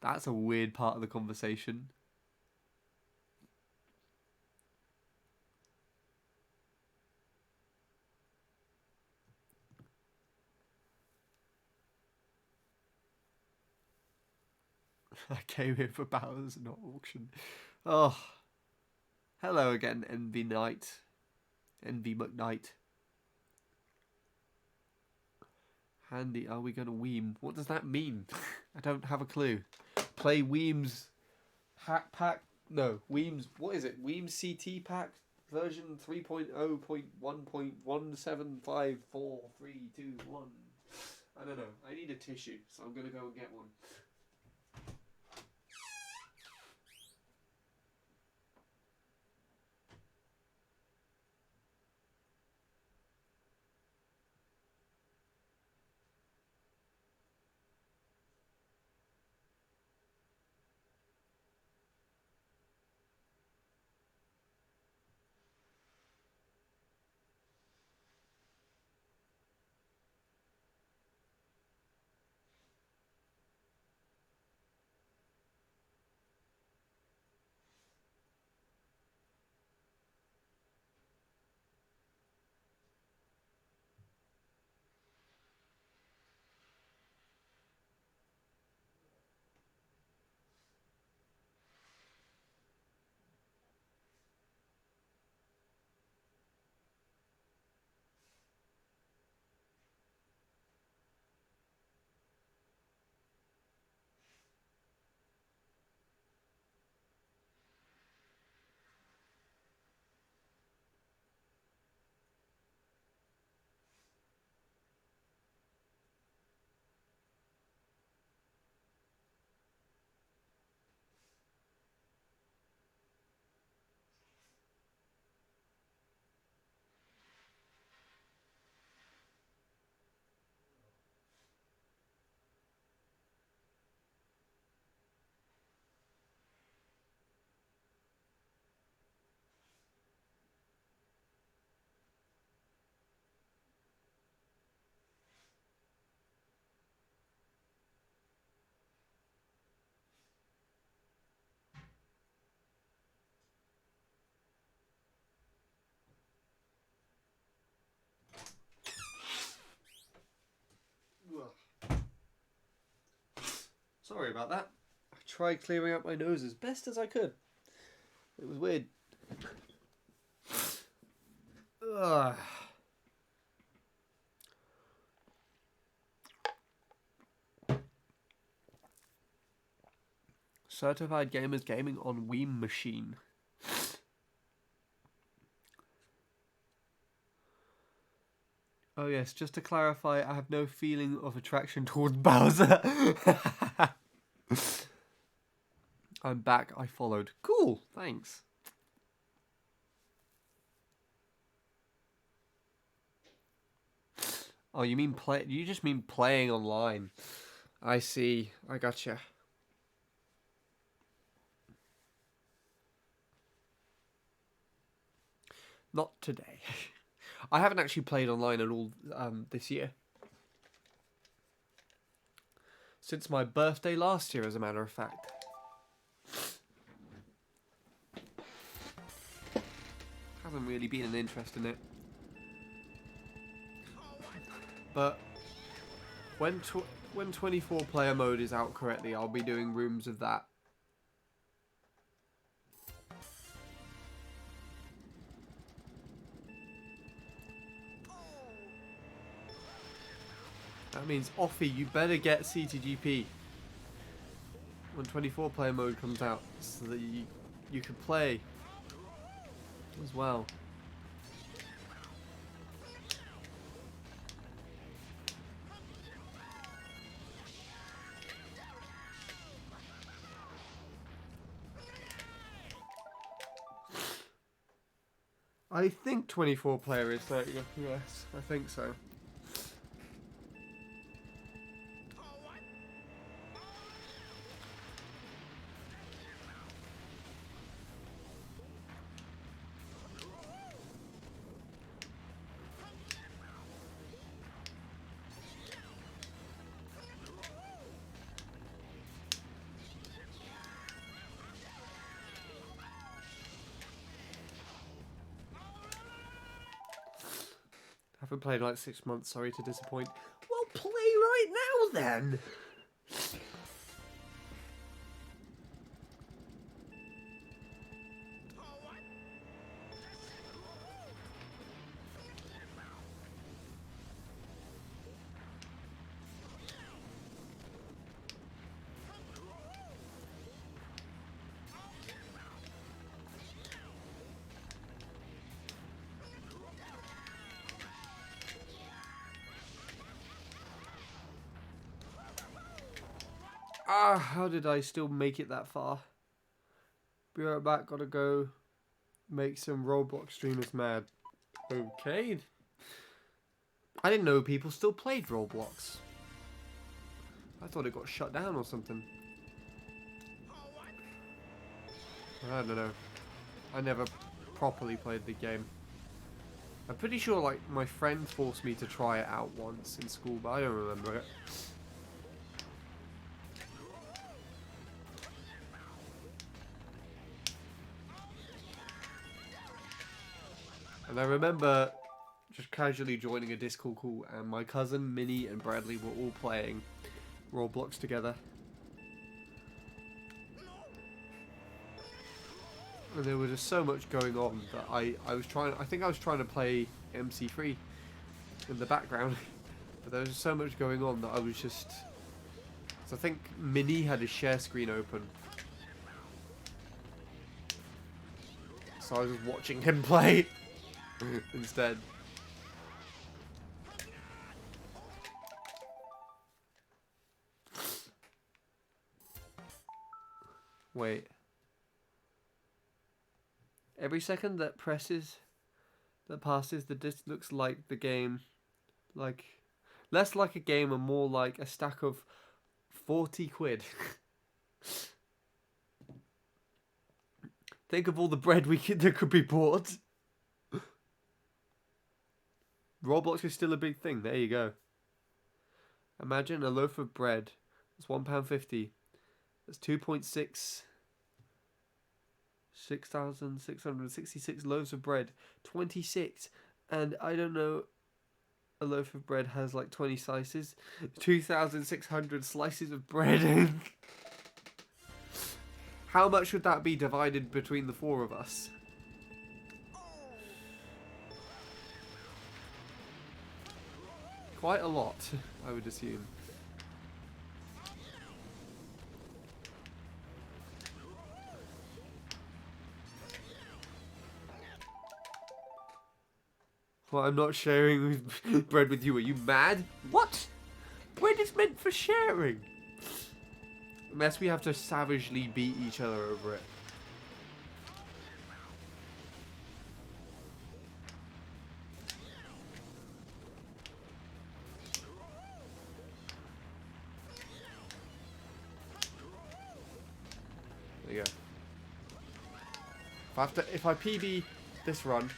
That's a weird part of the conversation. I came here for Bowers, not auction. Oh. Hello again, Envy Knight. Envy McKnight. Handy, are we going to Weem? What does that mean? I don't have a clue. Play Weems Hack Pack? No, Weems, what is it? Weems CT Pack version 3.0.1754321. I don't know. I need a tissue, so I'm going to go and get one. Sorry about that. I tried clearing out my nose as best as I could. It was weird. Ugh. Certified Gamers Gaming on Weem Machine. Oh yes, just to clarify, I have no feeling of attraction towards Bowser. I'm back, I followed. Cool, thanks. Oh, you mean play? You just mean playing online. I see, I gotcha. Not today. I haven't actually played online at all this year. Since my birthday last year, as a matter of fact. Hasn't really been an interest in it. But when 24 player mode is out correctly, I'll be doing rooms of that. That means, Offie, you better get CTGP when 24 player mode comes out, so that you can play as well. I think 24 player is 30 FPS. I think so. I haven't played in like 6 months, sorry to disappoint. Well, play right now then! Ah, how did I still make it that far? Be right back, gotta go make some Roblox streamers mad. Okay. I didn't know people still played Roblox. I thought it got shut down or something. I don't know. I never properly played the game. I'm pretty sure like my friend forced me to try it out once in school, but I don't remember it. And I remember just casually joining a Discord call, and my cousin, Minnie, and Bradley were all playing Roblox together. And there was just so much going on that I think I was trying to play MC3 in the background. But there was just so much going on that I was just... So I think Minnie had his share screen open. So I was just watching him play instead. Wait. Every second that passes, the disc looks like the game, like, less like a game and more like a stack of 40 quid. Think of all the bread that could be bought. Roblox is still a big thing. There you go. Imagine a loaf of bread. It's £1.50. That's 6,666 loaves of bread. 26. And I don't know, a loaf of bread has like 20 slices. 2,600 slices of bread. How much would that be divided between the four of us? Quite a lot, I would assume. Well, I'm not sharing bread with you. Are you mad? What? Bread is meant for sharing. Unless we have to savagely beat each other over it. There you go. If I PB this run,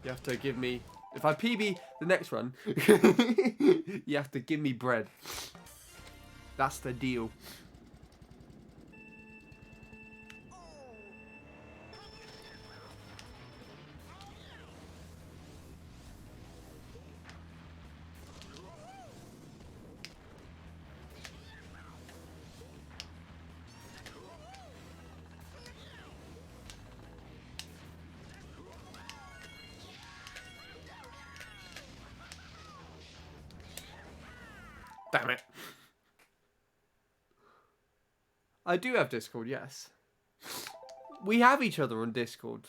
You have to give me... If I PB the next run, you have to give me bread. That's the deal. Damn it. I do have Discord, yes. We have each other on Discord.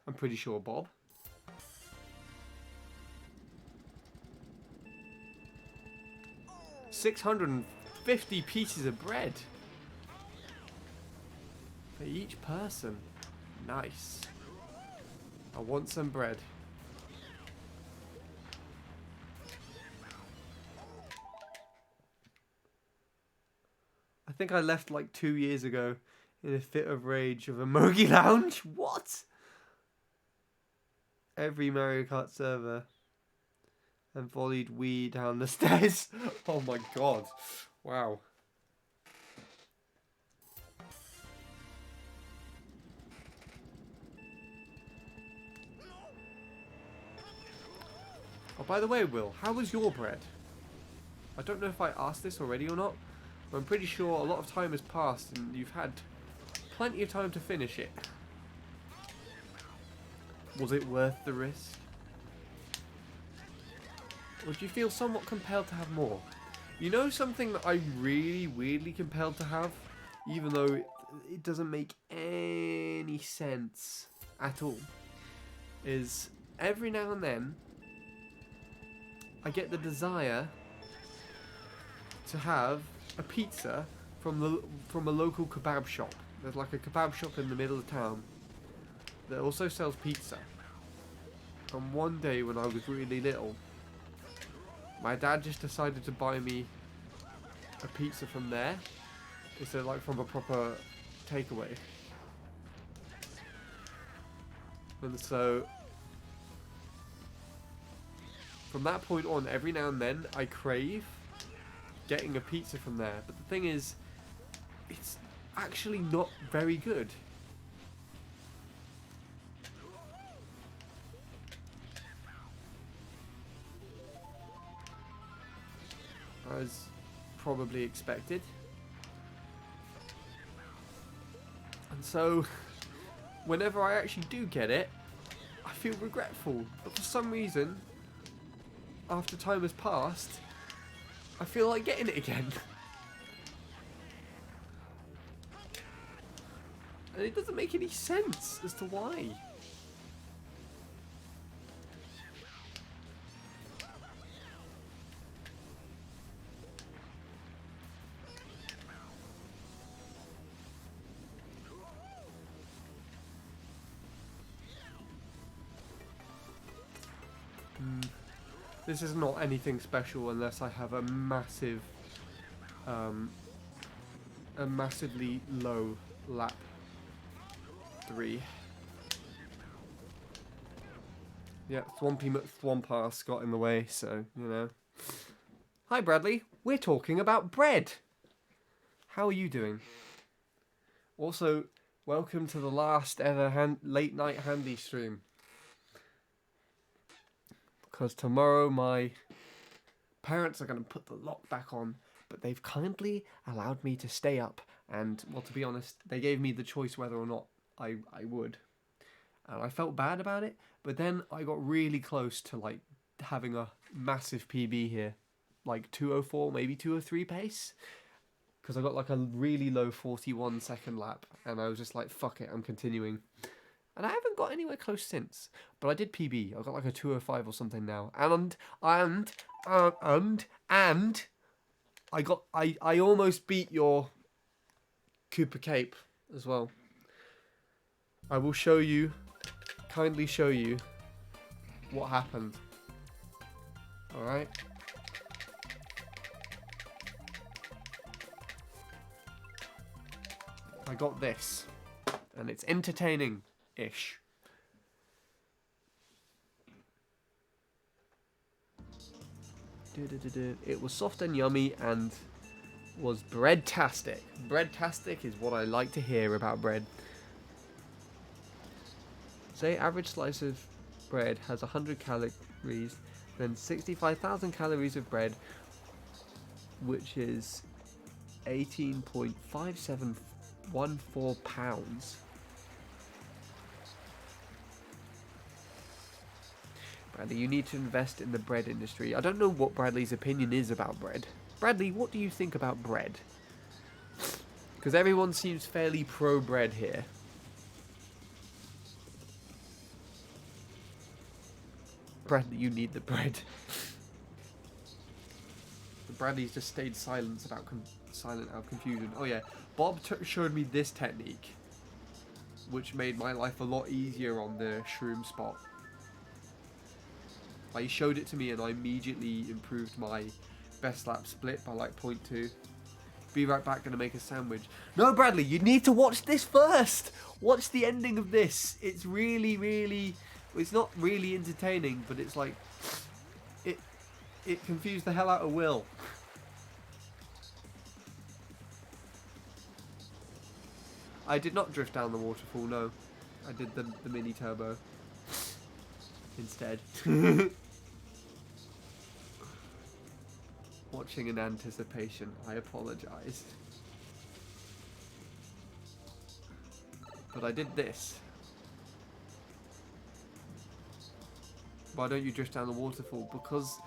I'm pretty sure, Bob. $650 pieces of bread. For each person. Nice. I want some bread. I think I left like 2 years ago in a fit of rage of Emoji Lounge. What? Every Mario Kart server. And volleyed Wii down the stairs. Oh my god. Wow. Oh, by the way, Will, how was your bread? I don't know if I asked this already or not, but I'm pretty sure a lot of time has passed and you've had plenty of time to finish it. Was it worth the risk? Or do you feel somewhat compelled to have more? You know something that I'm really weirdly compelled to have, even though it doesn't make any sense at all, is every now and then I get the desire to have a pizza from a local kebab shop. There's like a kebab shop in the middle of town that also sells pizza. And one day when I was really little, my dad just decided to buy me a pizza from there instead of like from a proper takeaway. And so from that point on, every now and then I crave getting a pizza from there. But the thing is, it's actually not very good. As probably expected. And so, whenever I actually do get it, I feel regretful. But for some reason, after time has passed, I feel like getting it again. And it doesn't make any sense as to why. This is not anything special unless I have a massive, a massively low lap 3. Yeah, Thwompy McThwompass got in the way, so, you know. Hi Bradley, we're talking about bread. How are you doing? Also, welcome to the last ever late night handy stream. Because tomorrow my parents are going to put the lock back on, but they've kindly allowed me to stay up. And, well, to be honest, they gave me the choice whether or not I would. And I felt bad about it, but then I got really close to, like, having a massive PB here. Like 2:04, maybe 2:03 pace. Because I got, like, a really low 41 second lap. And I was just like, fuck it, I'm continuing. And I haven't got anywhere close since. But I did PB. I got like a 2:05 or something now. And I almost beat your Cooper Cape as well. I will show you, kindly show you what happened. Alright. I got this. And it's entertaining. Ish. It was soft and yummy and was bread-tastic. Bread-tastic is what I like to hear about bread. Say average slice of bread has 100 calories, then 65,000 calories of bread, which is 18.5714 pounds. Bradley, you need to invest in the bread industry. I don't know what Bradley's opinion is about bread. Bradley, what do you think about bread? Because everyone seems fairly pro-bread here. Bradley, you need the bread. Bradley's just stayed silent out of confusion. Oh yeah, Bob showed me this technique, which made my life a lot easier on the shroom spot. Like, he showed it to me and I immediately improved my best lap split by like 0.2. Be right back, gonna make a sandwich. No, Bradley, you need to watch this first. Watch the ending of this. It's really, really, it's not really entertaining, but it's like, it confused the hell out of Will. I did not drift down the waterfall, no. I did the mini turbo instead. Watching in anticipation, I apologise. But I did this. Why don't you drift down the waterfall? Because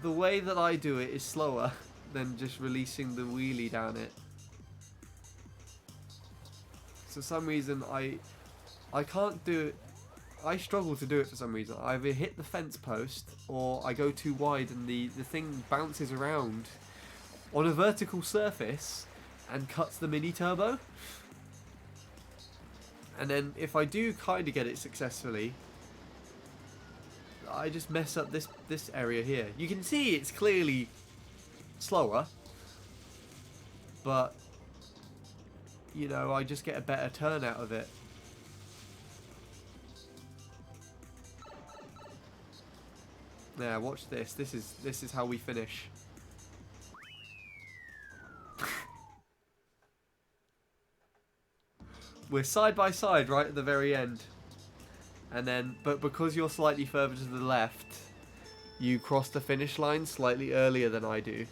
the way that I do it is slower than just releasing the wheelie down it. For some reason, I can't do it. I struggle to do it for some reason. I either hit the fence post or I go too wide and the thing bounces around on a vertical surface and cuts the mini turbo. And then if I do kind of get it successfully, I just mess up this area here. You can see it's clearly slower, but you know, I just get a better turn out of it. Yeah, watch this. This is how we finish. We're side by side right at the very end. And then, but because you're slightly further to the left, you cross the finish line slightly earlier than I do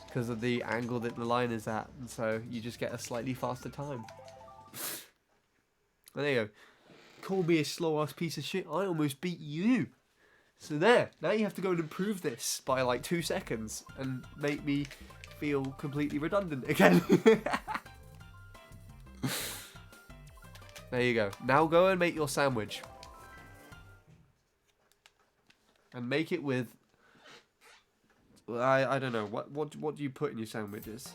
because of the angle that the line is at, and so you just get a slightly faster time. And there you go. Call me a slow-ass piece of shit. I almost beat you. So there. Now you have to go and improve this by like 2 seconds and make me feel completely redundant again. There you go. Now go and make your sandwich. And make it with... I don't know. What do you put in your sandwiches?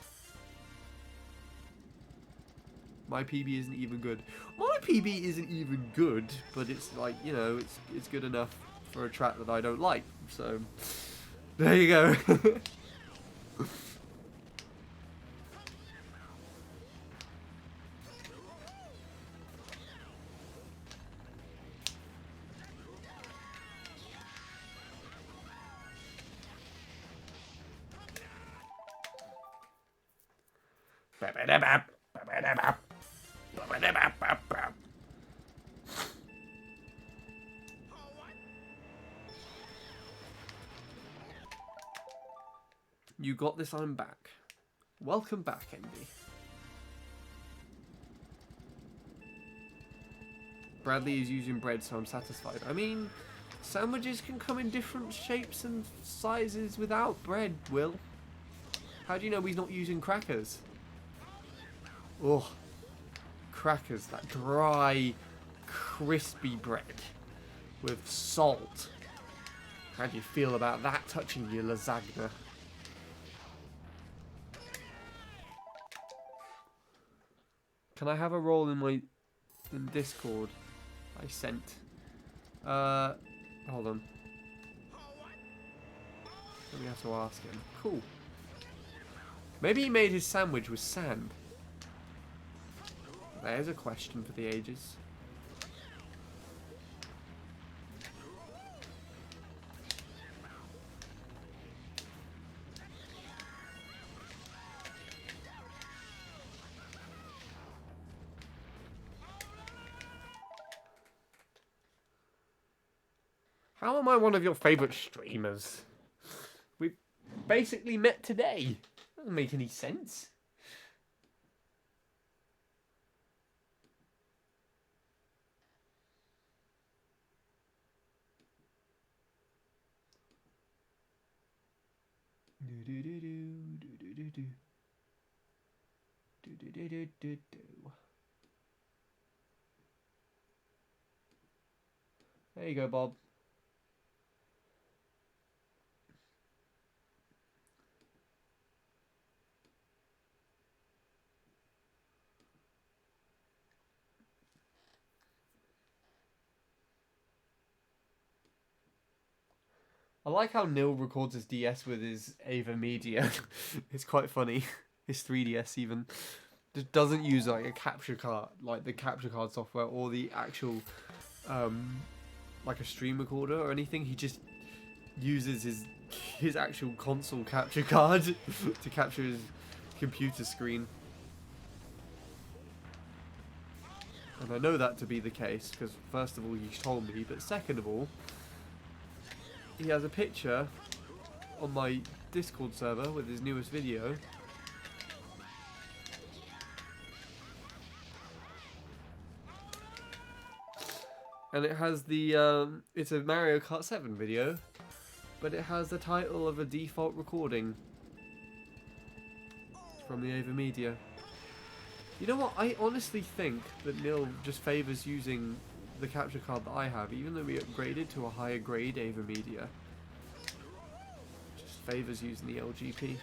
My PB isn't even good. My PB isn't even good, but it's like, you know, it's good enough for a track that I don't like. So, there you go. You got this, I'm back. Welcome back, Envy. Bradley is using bread, so I'm satisfied. I mean, sandwiches can come in different shapes and sizes without bread, Will. How do you know he's not using crackers? Oh, crackers, that dry, crispy bread with salt. How do you feel about that touching your lasagna? Can I have a role in Discord? I sent. Hold on. Let me have to ask him. Cool. Maybe he made his sandwich with sand. There's a question for the ages. How am I one of your favourite streamers? We basically met today. Doesn't make any sense. There you go, Bob. I like how Neil records his DS with his Ava Media. It's quite funny. His 3DS even. Just doesn't use like a capture card, like the capture card software or the actual, like a stream recorder or anything. He just uses his actual console capture card to capture his computer screen. And I know that to be the case because first of all he told me, but second of all, he has a picture on my Discord server with his newest video. And it has the, it's a Mario Kart 7 video, but it has the title of a default recording from the Ava Media. You know what, I honestly think that Neil just favours using the capture card that I have, even though we upgraded to a higher grade Ava Media. Just favours using the LGP.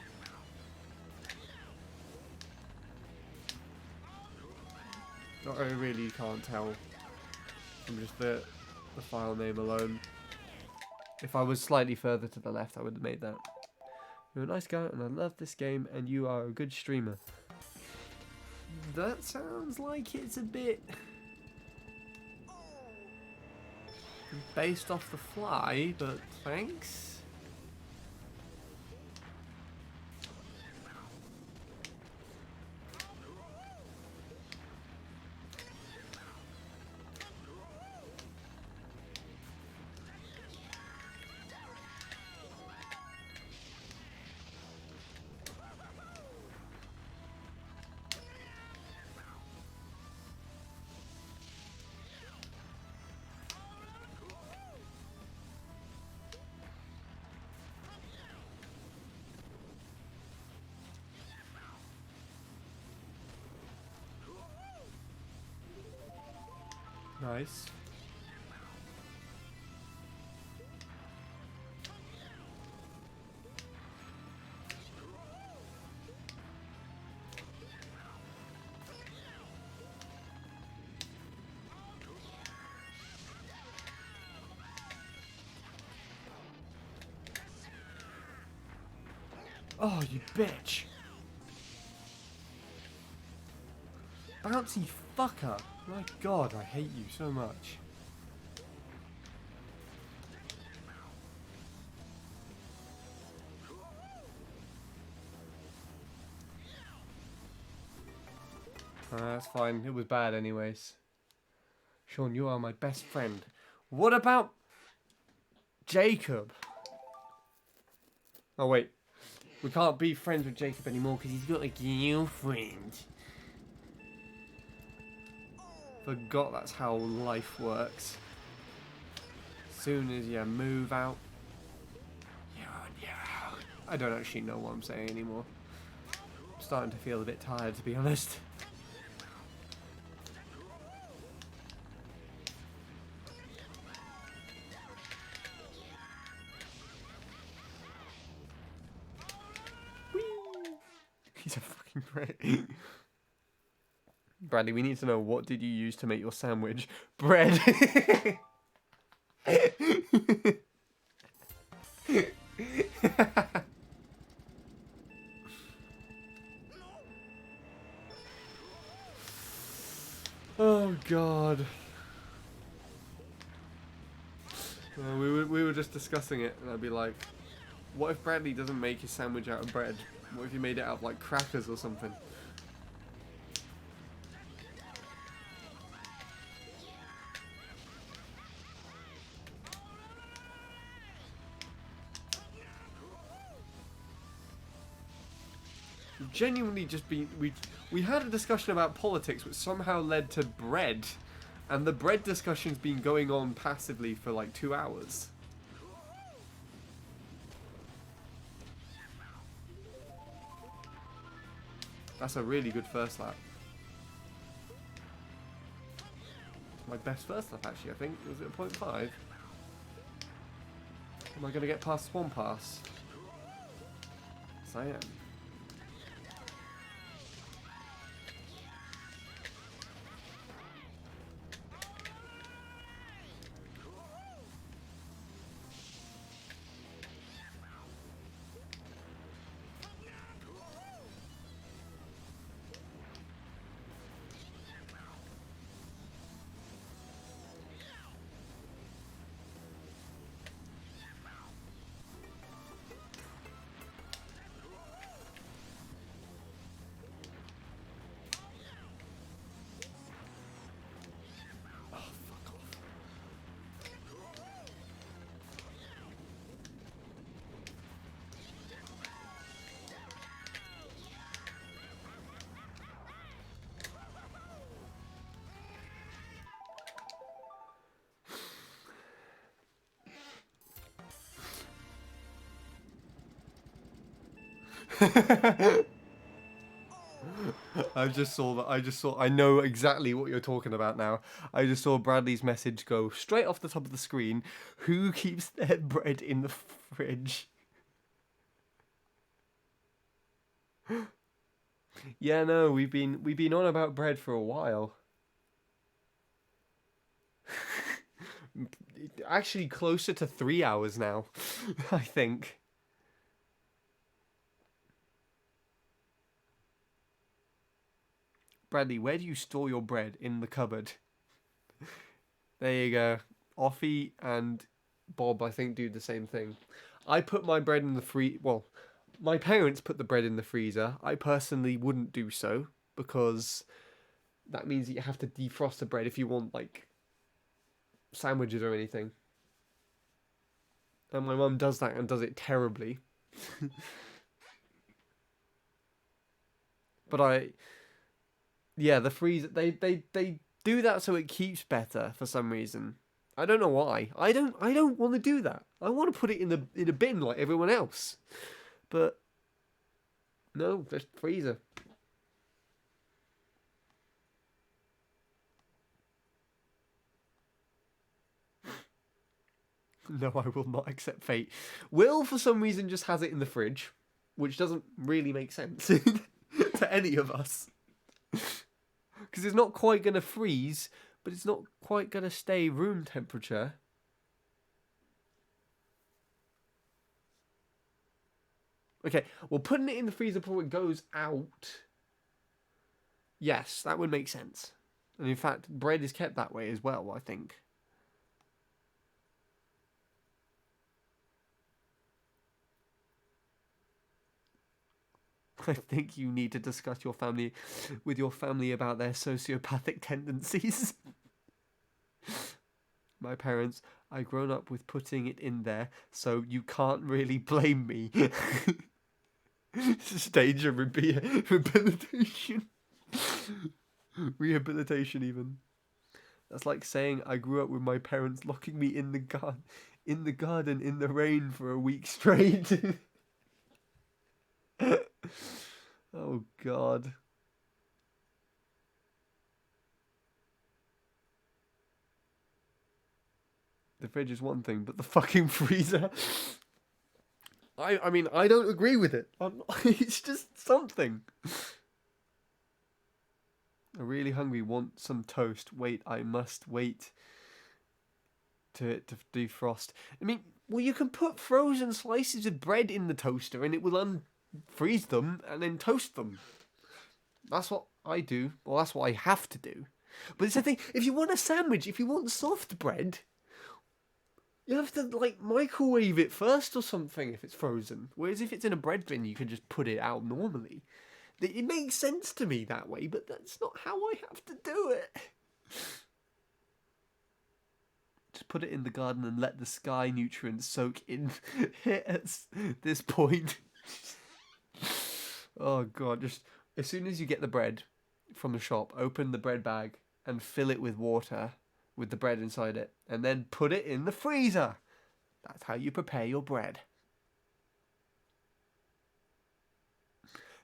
I really can't tell from just the file name alone. If I was slightly further to the left, I would have made that. You're a nice guy and I love this game and you are a good streamer. That sounds like it's a bit based off the fly, but thanks. Nice. Oh, you bitch. Bouncy fucker. My god, I hate you so much. That's fine. It was bad anyways. Sean, you are my best friend. What about Jacob? Oh, wait. We can't be friends with Jacob anymore because he's got a girlfriend. Forgot that's how life works. As soon as you move out, you're on your own. I don't actually know what I'm saying anymore. I'm starting to feel a bit tired, to be honest. Whee! He's a fucking prick. Bradley, we need to know, what did you use to make your sandwich? Bread. Oh god. We were just discussing it, and I'd be like, what if Bradley doesn't make his sandwich out of bread? What if he made it out of like crackers or something? Genuinely just been... We had a discussion about politics which somehow led to bread. And the bread discussion's been going on passively for like 2 hours. That's a really good first lap. My best first lap actually, I think. Was it a 0.5? Am I going to get past Swan Pass? Yes, I am. I just saw that. I know exactly what you're talking about now. I just saw Bradley's message go straight off the top of the screen. Who keeps their bread in the fridge? Yeah, no, we've been on about bread for a while. Actually, closer to 3 hours now, I think. Bradley, where do you store your bread? In the cupboard. There you go. Offie and Bob, I think, do the same thing. I put my bread in the well, my parents put the bread in the freezer. I personally wouldn't do so because that means that you have to defrost the bread if you want, like, sandwiches or anything. And my mum does that and does it terribly. But yeah, the freezer, they do that so it keeps better for some reason. I don't know why. I don't want to do that. I want to put it in a bin like everyone else. But no, just freezer. No, I will not accept fate. Will, for some reason, just has it in the fridge, which doesn't really make sense to any of us. Because it's not quite going to freeze, but it's not quite going to stay room temperature. Okay, well, putting it in the freezer before it goes out. Yes, that would make sense. And in fact, bread is kept that way as well, I think. I think you need to discuss with your family about their sociopathic tendencies. My parents, I grown up with putting it in there, so you can't really blame me. Stage of rehabilitation. Rehabilitation, even. That's like saying I grew up with my parents locking me in the garden in the rain for a week straight. Oh God. The fridge is one thing, but the fucking freezer. I mean, I don't agree with it. It's just something. I'm really hungry. Want some toast? Wait, I must wait to defrost. I mean, well, you can put frozen slices of bread in the toaster and it will unfreeze them and then toast them. That's what I do. Well, that's what I have to do. But it's the thing, if you want a sandwich, if you want soft bread, you have to, like, microwave it first or something if it's frozen. Whereas if it's in a bread bin, you can just put it out normally. It makes sense to me that way, but that's not how I have to do it. Just put it in the garden and let the sky nutrients soak in at this point. Oh god, just as soon as you get the bread from the shop, open the bread bag and fill it with water with the bread inside it, and then put it in the freezer. That's how you prepare your bread.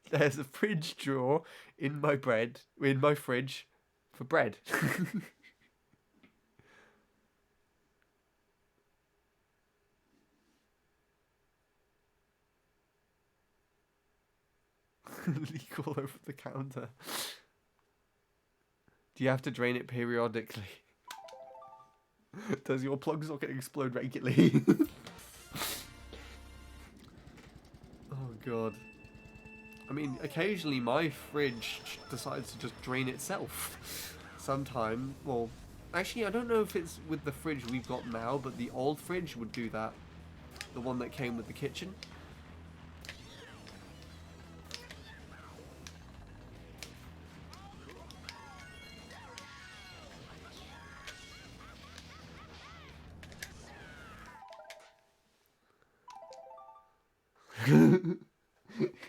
There's a fridge drawer in my fridge for bread. Leak all over the counter. Do you have to drain it periodically? Does your plug socket explode regularly? Oh god. I mean, occasionally my fridge decides to just drain itself. Sometime, well, actually I don't know if it's with the fridge we've got now, but the old fridge would do that. The one that came with the kitchen.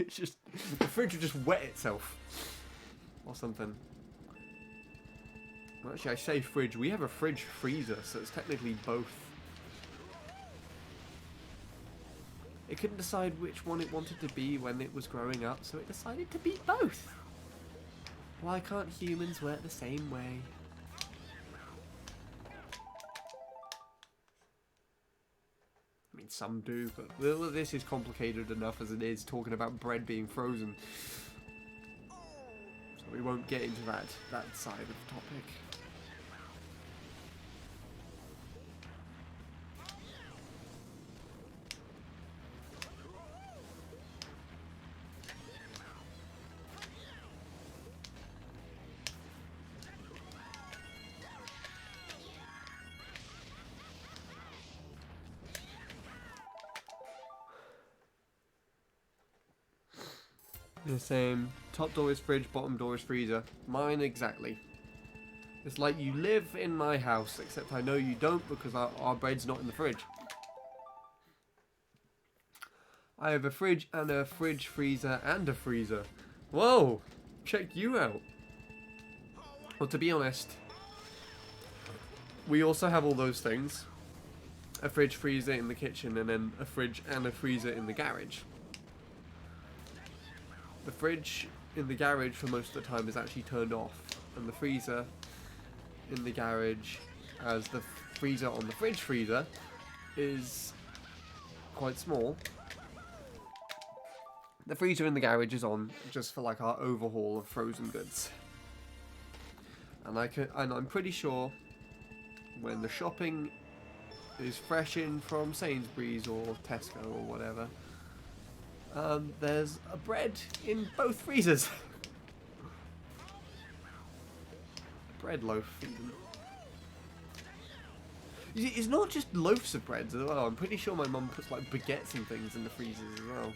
It's just, the fridge would just wet itself. Or something. Well, actually, I say fridge. We have a fridge freezer, so it's technically both. It couldn't decide which one it wanted to be when it was growing up, so it decided to be both. Why can't humans work the same way? I mean, some do, but well, this is complicated enough as it is, talking about bread being frozen. So we won't get into that side of the topic. The same. Top door is fridge, bottom door is freezer. Mine exactly. It's like you live in my house, except I know you don't because our bread's not in the fridge. I have a fridge and a fridge freezer and a freezer. Whoa! Check you out. Well, to be honest, we also have all those things. A fridge freezer in the kitchen and then a fridge and a freezer in the garage. The fridge in the garage for most of the time is actually turned off, and the freezer in the garage, as the freezer on the fridge freezer is quite small. The freezer in the garage is on just for like our overhaul of frozen goods, and I'm pretty sure when the shopping is fresh in from Sainsbury's or Tesco or whatever, there's a bread in both freezers. Bread loaf, even. It's not just loaves of bread as well. I'm pretty sure my mum puts like baguettes and things in the freezers as well.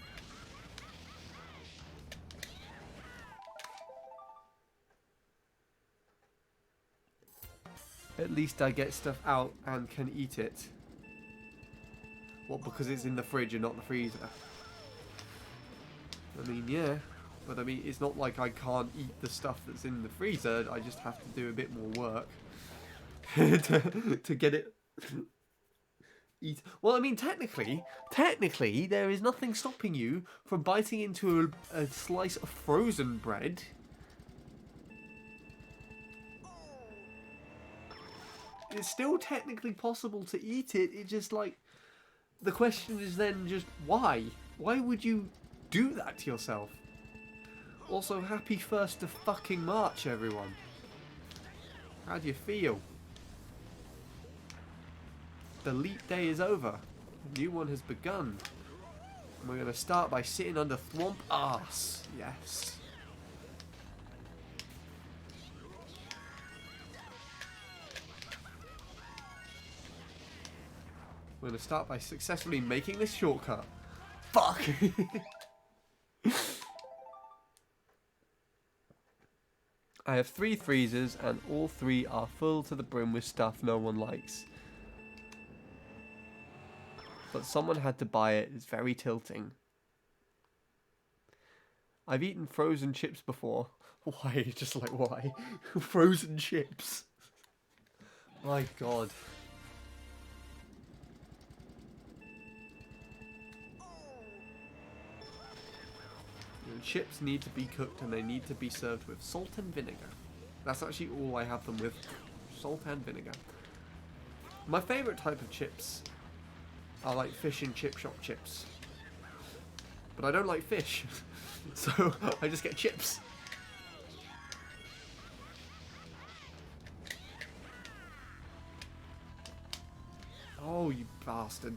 At least I get stuff out and can eat it. What, because it's in the fridge and not the freezer? I mean, yeah. But I mean, it's not like I can't eat the stuff that's in the freezer. I just have to do a bit more work to get it eat. Well, I mean, technically, there is nothing stopping you from biting into a slice of frozen bread. It's still technically possible to eat it. It just like, the question is then just why? Why would you do that to yourself? Also, happy 1st of fucking March, everyone. How do you feel? The leap day is over. A new one has begun. And we're going to start by sitting under Thwomp Arse. Yes. We're going to start by successfully making this shortcut. Fuck! I have 3 freezers and all 3 are full to the brim with stuff no one likes. But someone had to buy it. It's very tilting. I've eaten frozen chips before. Why? Just like, why? Frozen chips. My god. Chips need to be cooked and they need to be served with salt and vinegar. That's actually all I have them with. Salt and vinegar. My favourite type of chips are like fish and chip shop chips. But I don't like fish. So I just get chips. Oh, you bastard.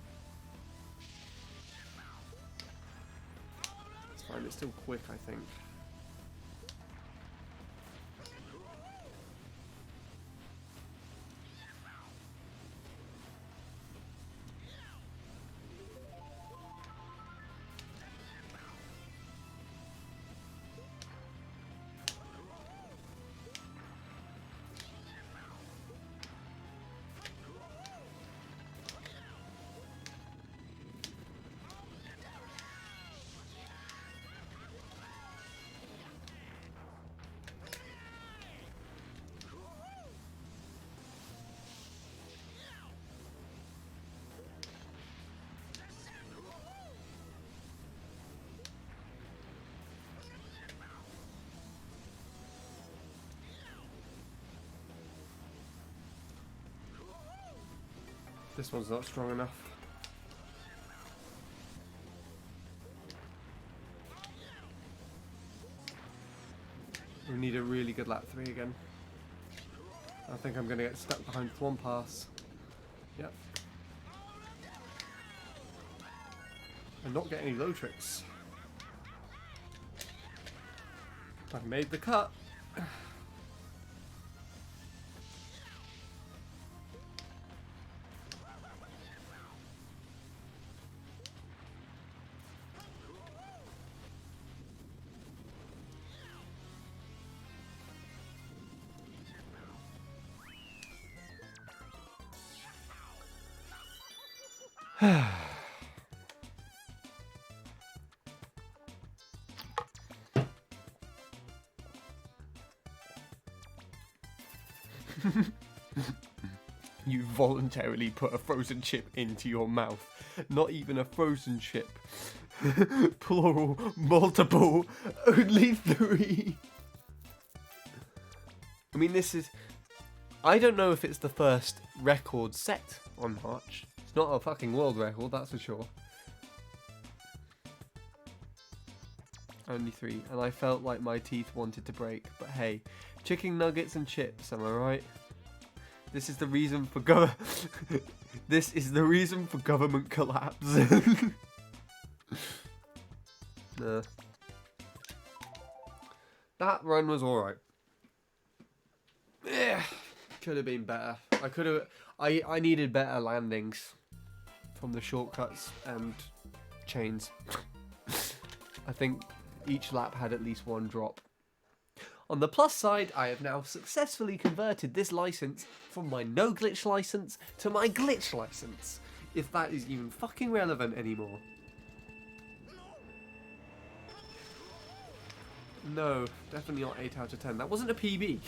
It's fine, it's still quick, I think. This one's not strong enough. We need a really good lap 3 again. I think I'm going to get stuck behind one pass. Yep. And not get any low tricks. I've made the cut. You voluntarily put a frozen chip into your mouth. Not even a frozen chip. Plural, multiple, only 3. I mean, this is... I don't know if it's the first record set on March. It's not a fucking world record, that's for sure. Only 3, and I felt like my teeth wanted to break. But hey, chicken nuggets and chips, am I right? This is the reason for This is the reason for government collapse. Nah. That run was alright. Yeah, could have been better. I needed better landings from the shortcuts and chains. I think each lap had at least 1 drop. On the plus side, I have now successfully converted this license from my no glitch license to my glitch license, if that is even fucking relevant anymore. No, definitely not 8 out of 10. That wasn't a PB.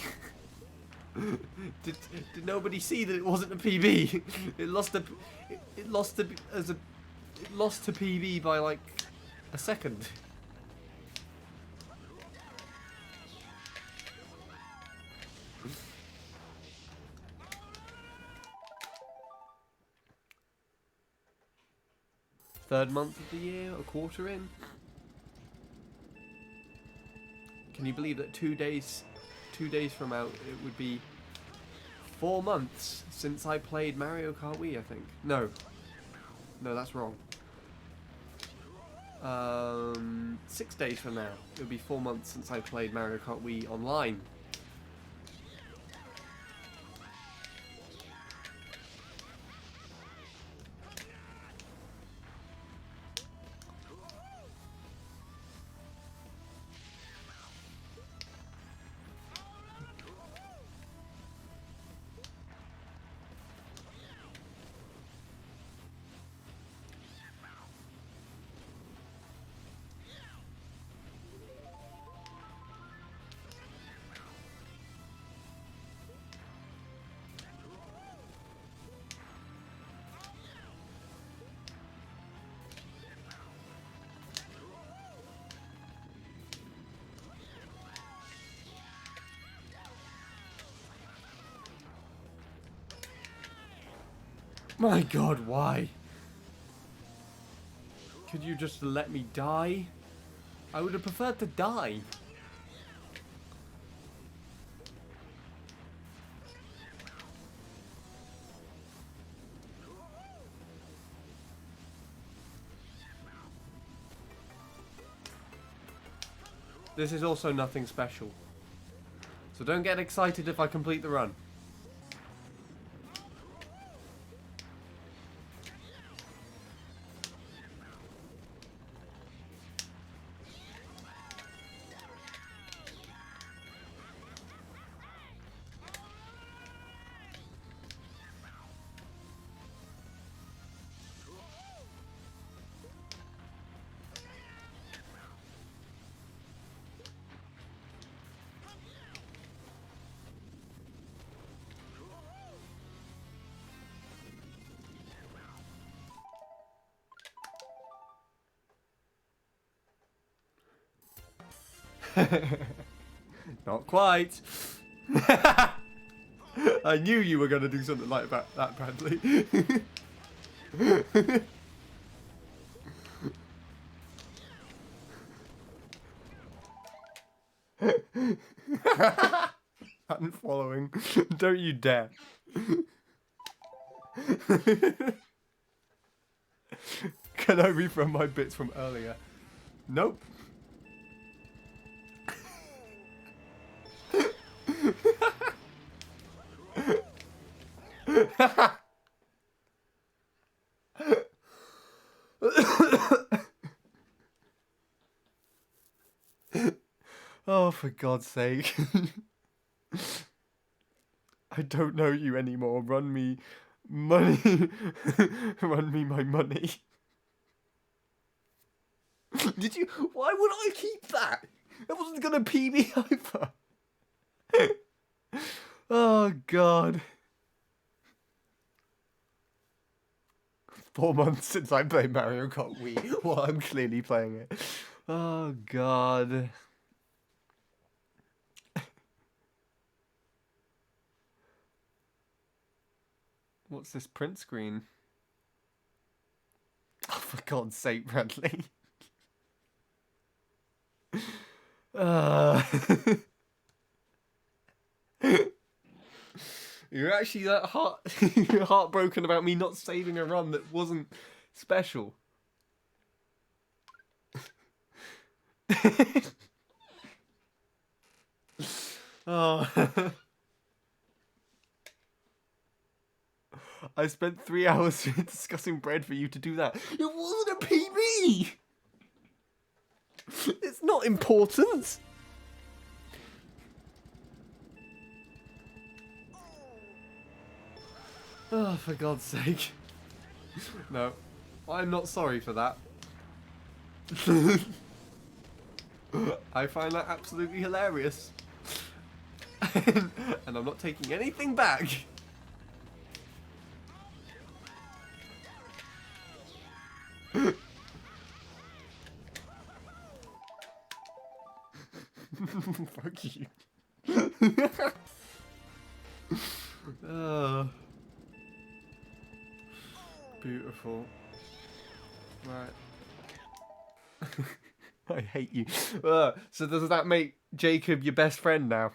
Did nobody see that it wasn't a PB? It lost to PB by like a second. Third month of the year, a quarter in. Can you believe that 2 days from out, it would be 4 months since I played Mario Kart Wii, I think. No, that's wrong. 6 days from now, it would be 4 months since I played Mario Kart Wii online. My god, why? Could you just let me die? I would have preferred to die. This is also nothing special. So don't get excited if I complete the run. Not quite. I knew you were going to do something like that, Bradley. I'm following. Don't you dare. Can I refund my bits from earlier? Nope. Oh, for God's sake. I don't know you anymore. Run me money. Run me my money. Did you? Why would I keep that? That wasn't gonna pee me over. Oh, God. 4 months since I played Mario Kart Wii. Well, I'm clearly playing it. Oh, God. What's this print screen? Oh, for God's sake, Bradley. You're actually that you're heartbroken about me not saving a run that wasn't special. Oh. I spent 3 hours discussing bread for you to do that. It wasn't a PB! It's not important. Oh, for God's sake. No, I'm not sorry for that. I find that absolutely hilarious. And I'm not taking anything back. Fuck you. Oh. Beautiful. Right. I hate you. So does that make Jacob your best friend now?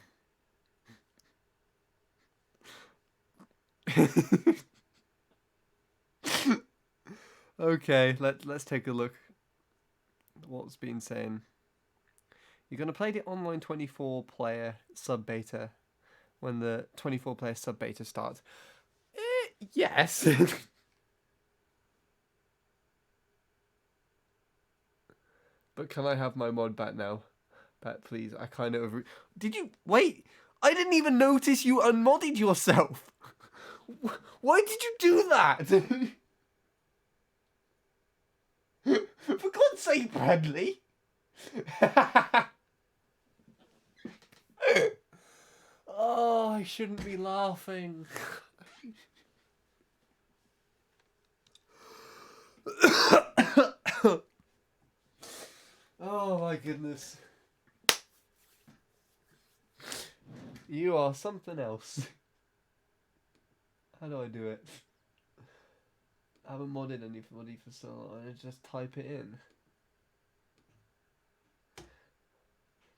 Okay, let's take a look at what's been saying. You're going to play the online 24-player sub-beta when the 24-player sub-beta starts. Yes. But can I have my mod back now? Back, please. I kind of... Did you... Wait! I didn't even notice you unmodded yourself! Why did you do that? For God's sake, Bradley! Oh, I shouldn't be laughing. Oh my goodness. You are something else. How do I do it? I haven't modded anybody for so long. I just type it in.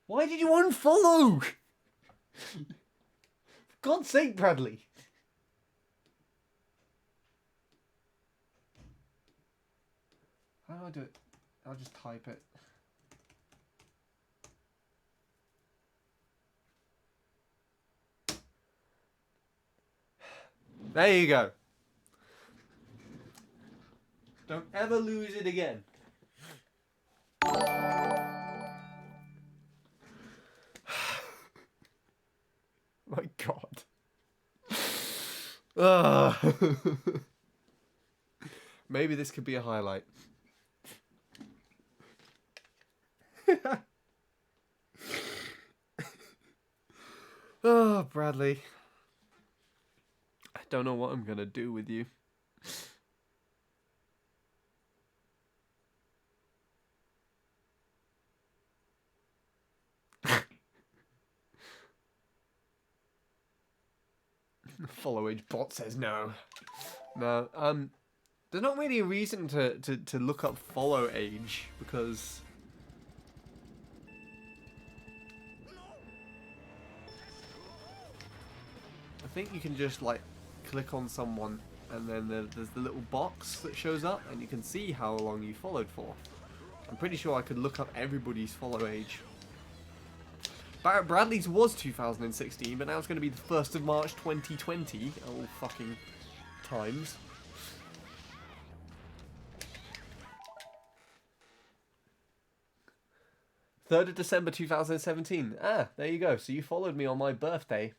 Why did you unfollow? For God's sake, Bradley. How do I do it? I'll just type it. There you go. Don't ever lose it again. My God. Maybe this could be a highlight. Oh, Bradley. I don't know what I'm going to do with you. Follow age bot says no. No, there's not really a reason to look up follow age, because I think you can just like click on someone and then there's the little box that shows up and you can see how long you followed for. I'm pretty sure I could look up everybody's follow age. Barrett Bradley's was 2016, but now it's going to be the 1st of March 2020. All fucking times. Third of December 2017. Ah, there you go. So you followed me on my birthday.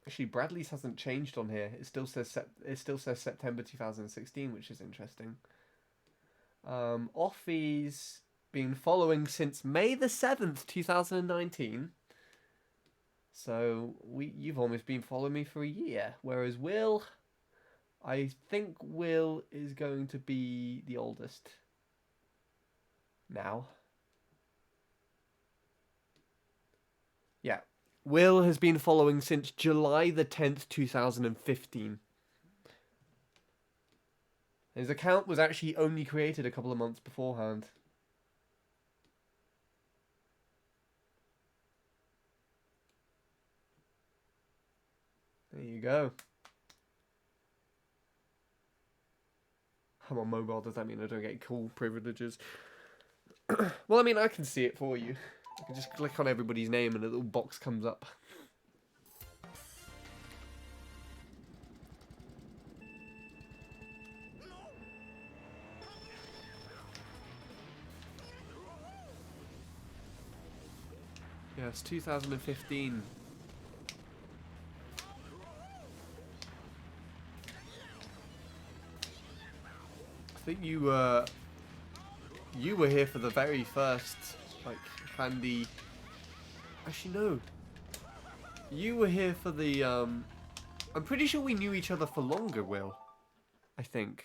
Actually, Bradley's hasn't changed on here. It still says September 2016, which is interesting. Offie's been following since May the 7th, 2019. So you've almost been following me for a year. Whereas Will, I think Will is going to be the oldest now. Yeah. Will has been following since July the 10th, 2015. His account was actually only created a couple of months beforehand. There you go. I'm on mobile, does that mean I don't get cool privileges? Well, I mean, I can see it for you. I can just click on everybody's name and a little box comes up. Yes, 2015. I think you were here for the very first, like, handy... Actually, no. You were here for the, I'm pretty sure we knew each other for longer, Will. I think.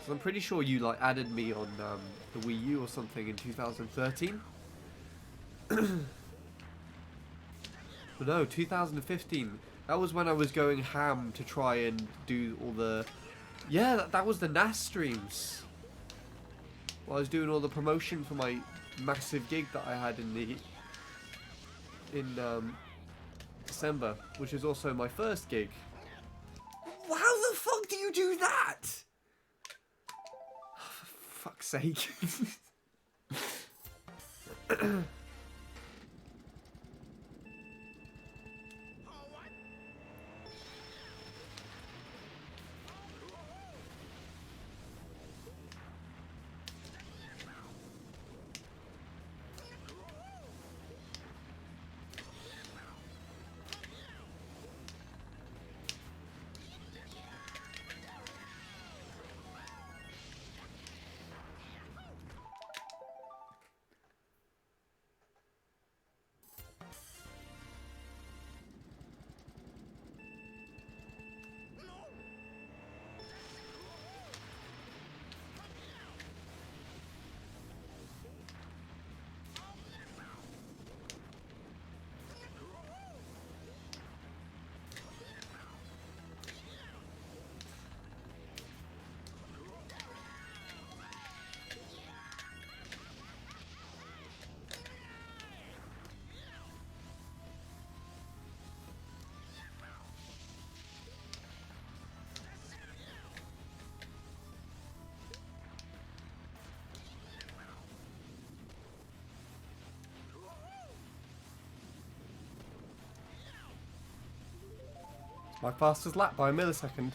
So I'm pretty sure you, like, added me on, the Wii U or something in 2013. But no, 2015. That was when I was going ham to try and do all the... Yeah, that was the NAS streams. Well, I was doing all the promotion for my massive gig that I had in December, which is also my first gig. How the fuck do you do that? Oh, for fuck's sake. My fastest lap by a millisecond.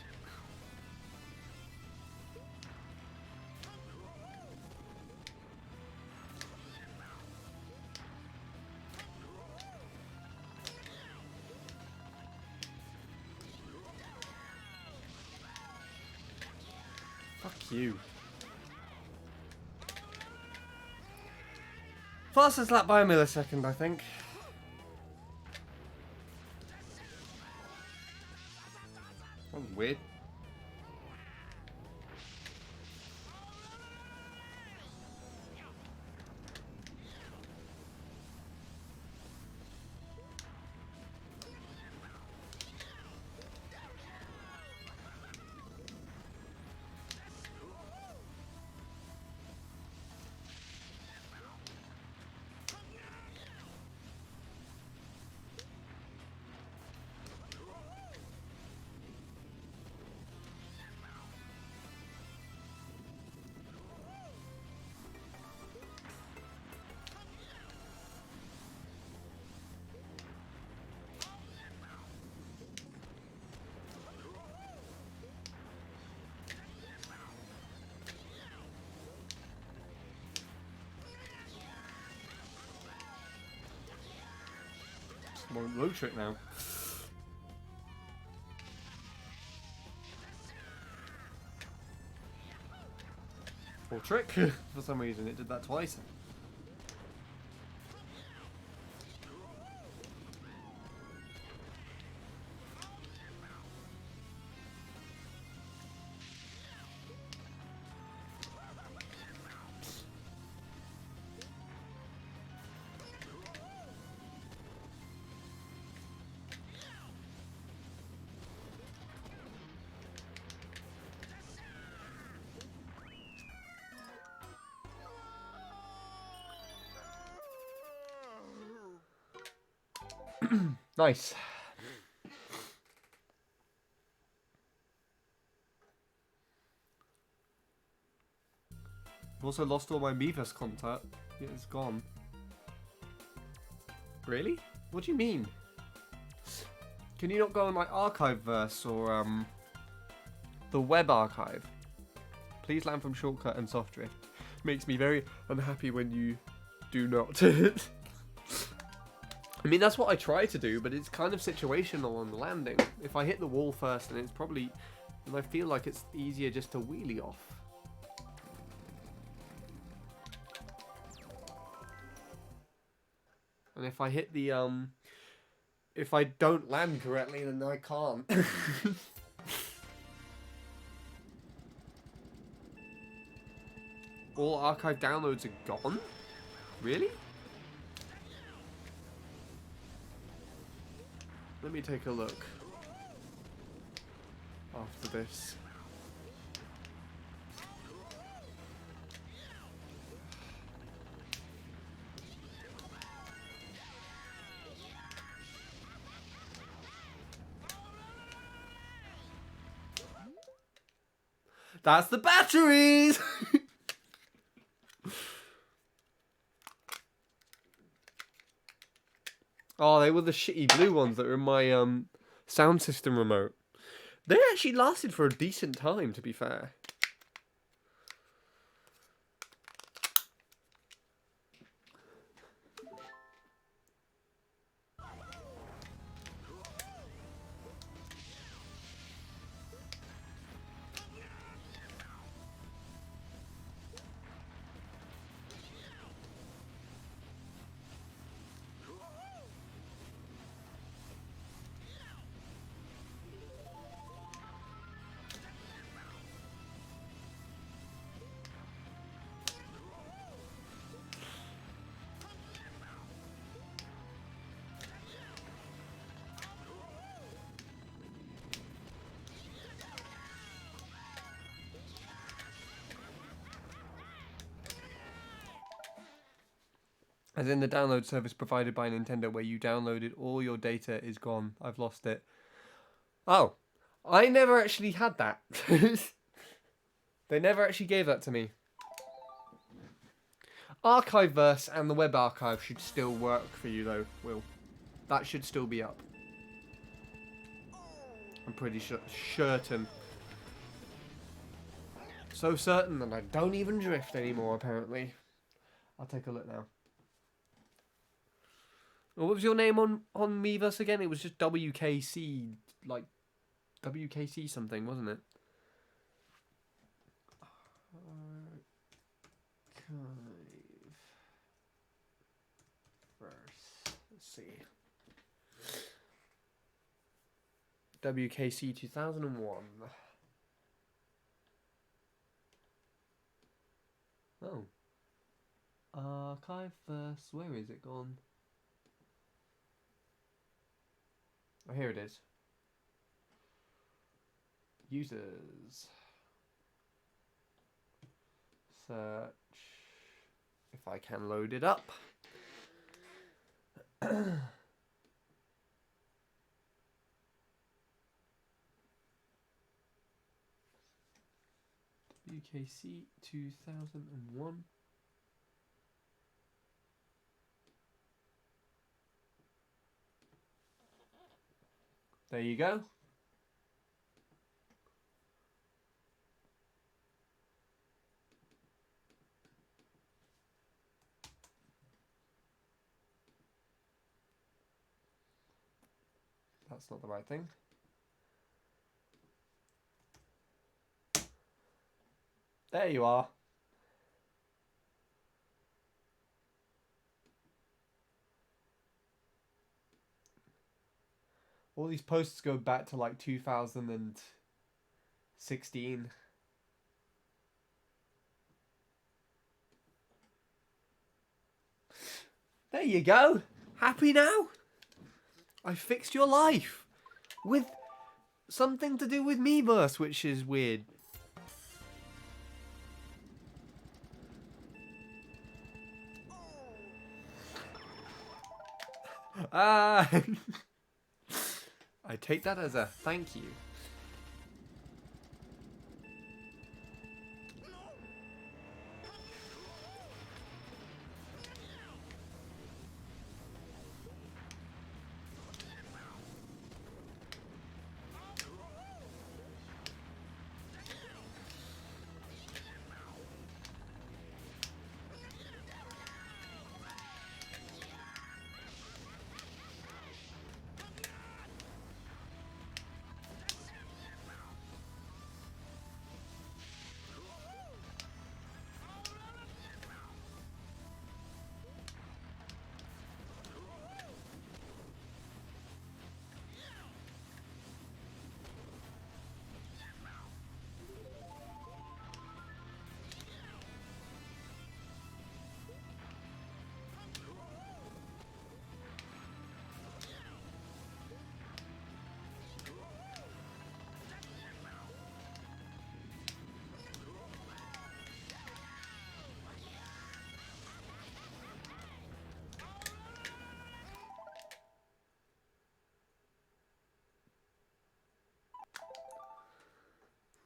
Fuck you. Fastest lap by a millisecond, I think. That was weird. More low trick now. Full trick. For some reason it did that twice. Nice. I've also lost all my Miiverse content. It's gone. Really? What do you mean? Can you not go on like Archiveverse or the web archive? Please land from Shortcut and Soft Drift. Makes me very unhappy when you do not. I mean, that's what I try to do, but it's kind of situational on the landing. If I hit the wall first, then it's probably... And I feel like it's easier just to wheelie off. And if I hit the, if I don't land correctly, then I can't. All archive downloads are gone? Really? Let me take a look after this. That's the batteries! Oh, they were the shitty blue ones that were in my sound system remote. They actually lasted for a decent time, to be fair. As in the download service provided by Nintendo where you downloaded all your data is gone. I've lost it. Oh, I never actually had that. They never actually gave that to me. Archiveverse and the web archive should still work for you though, Will. That should still be up. I'm pretty certain. So certain that I don't even drift anymore, apparently. I'll take a look now. What was your name on Miiverse again? It was just WKC, like WKC something, wasn't it? Archive verse. Let's see. WKC 2001. Oh. Archive verse. Where is it gone? Oh, here it is. Users. Search. If I can load it up. WKC 2001. There you go. That's not the right thing. There you are. All these posts go back to like 2016. There you go. Happy now? I fixed your life. With something to do with Miiverse, which is weird. I take that as a thank you.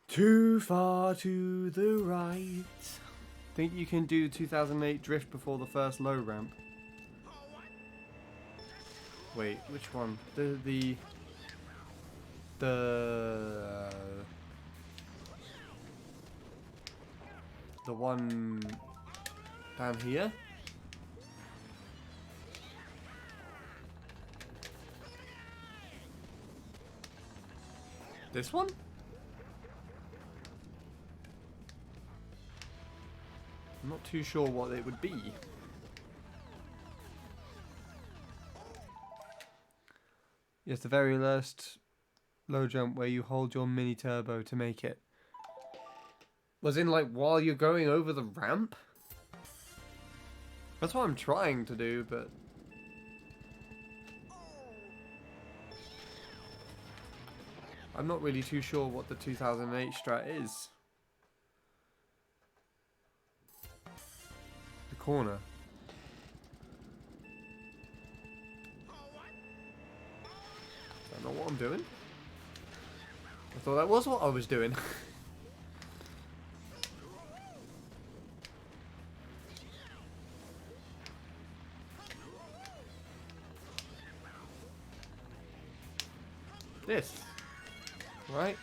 Too far to the right. Think you can do 2008 drift before the first low ramp? Wait, which one? The one down here? This one? I'm not too sure what it would be. Yes, the very last low jump where you hold your mini turbo to make it. Was in like while you're going over the ramp? That's what I'm trying to do, but... I'm not really too sure what the 2008 strat is. The corner. Is that not what I'm doing? I thought that was what I was doing. This. Right?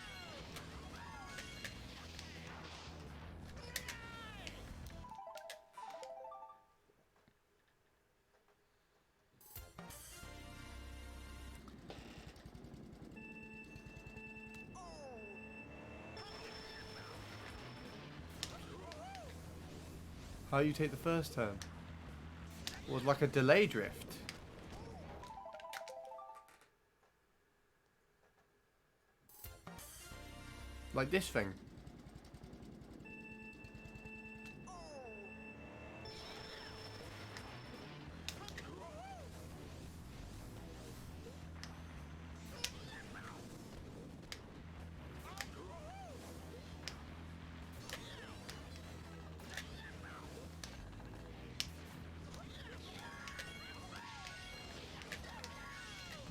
How you take the first turn? Was like a delay drift. Like this thing.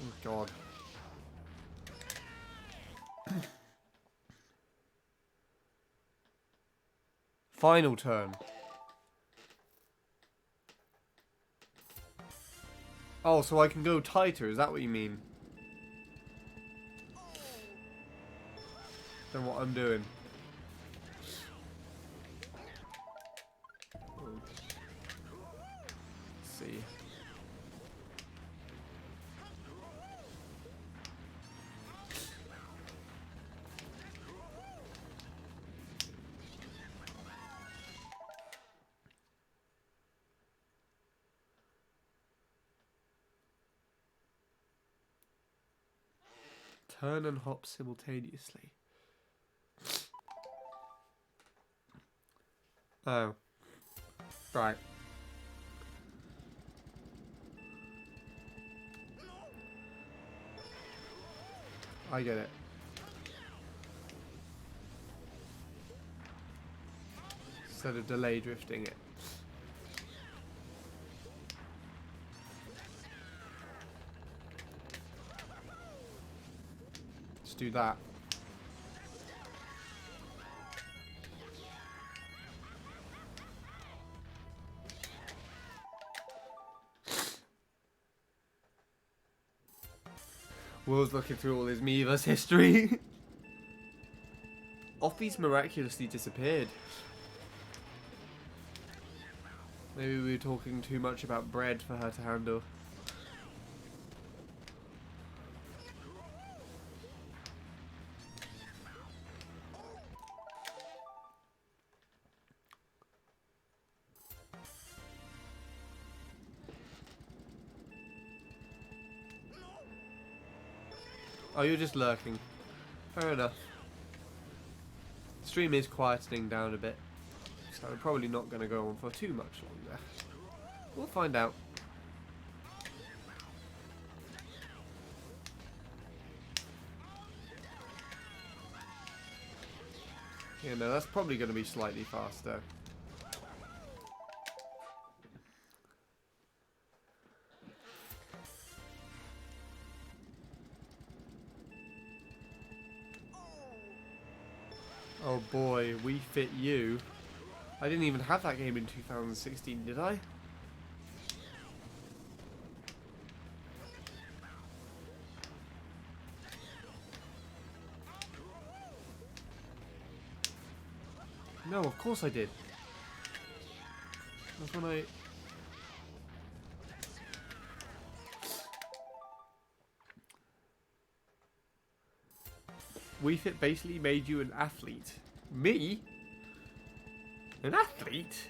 Oh god. Final turn. Oh, so I can go tighter, is that what you mean? Than what I'm doing. Let's see. Turn and hop simultaneously. Oh. Right. I get it. Instead of delay drifting it. Let's do that. Will's looking through all his Miiverse history. Offie's miraculously disappeared. Maybe we were talking too much about bread for her to handle. Oh, you're just lurking. Fair enough. The stream is quietening down a bit, so I'm probably not going to go on for too much longer. We'll find out. Yeah, no, that's probably going to be slightly faster. Oh boy, We Fit You. I didn't even have that game in 2016, did I? No, of course I did. That's when I... We Fit basically made you an athlete. Me? An athlete?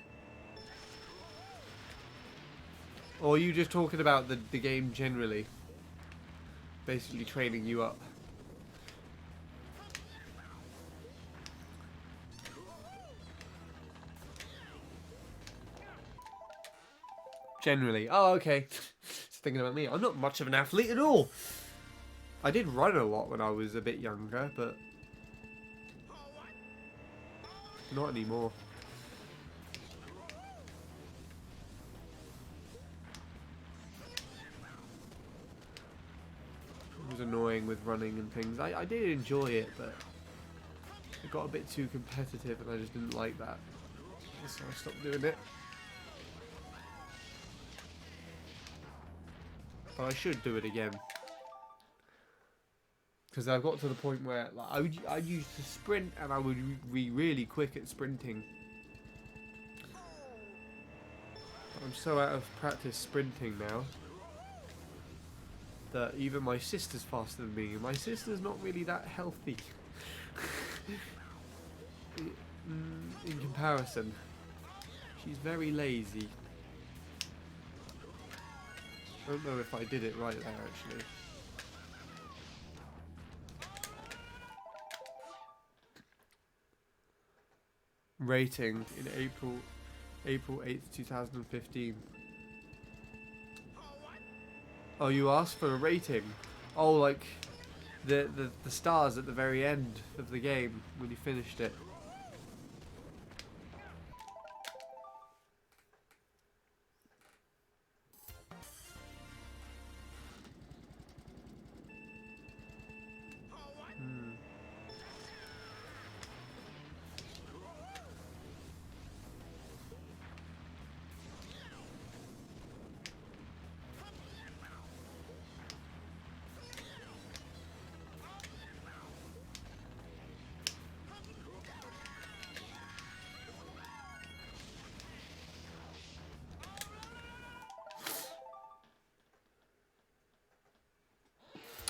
Or are you just talking about the game generally? Basically training you up. Generally. Oh, okay. Just thinking about me. I'm not much of an athlete at all. I did run a lot when I was a bit younger, but not anymore. It was annoying with running and things. I did enjoy it, but it got a bit too competitive and I just didn't like that. So I stopped doing it. But I should do it again. Because I got to the point where like, I used to sprint and I would be really quick at sprinting. I'm so out of practice sprinting now that even my sister's faster than me. And my sister's not really that healthy in comparison. She's very lazy. I don't know if I did it right there actually. Rating in April 8th, 2015. Oh, you asked for a rating? Oh, like the stars at the very end of the game when you finished it.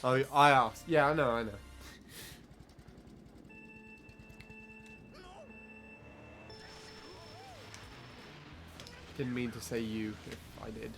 Oh, I asked. Yeah, I know. Didn't mean to say you if I did.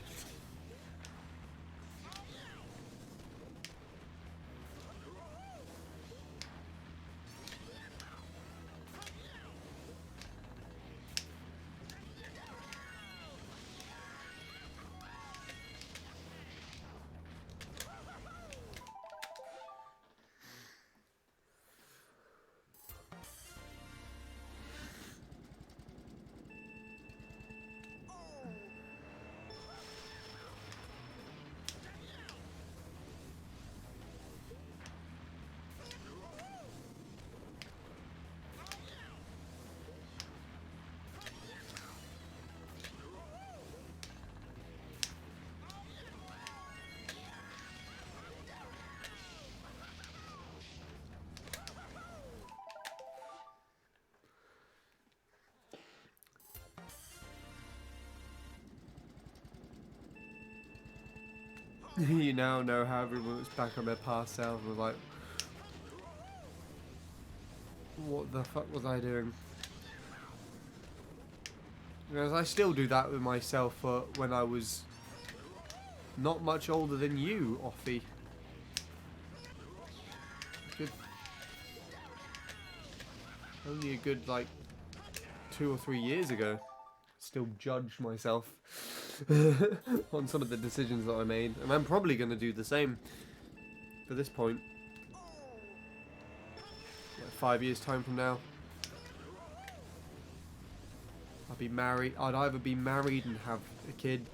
You now know how everyone was back on their past self was like, what the fuck was I doing? Because I still do that with myself when I was not much older than you, Offie. Only a good, like, 2 or 3 years ago. Still judge myself on some of the decisions that I made. And I'm probably going to do the same for this point. Like 5 years time from now. I'll be married. I'd either be married and have a kid.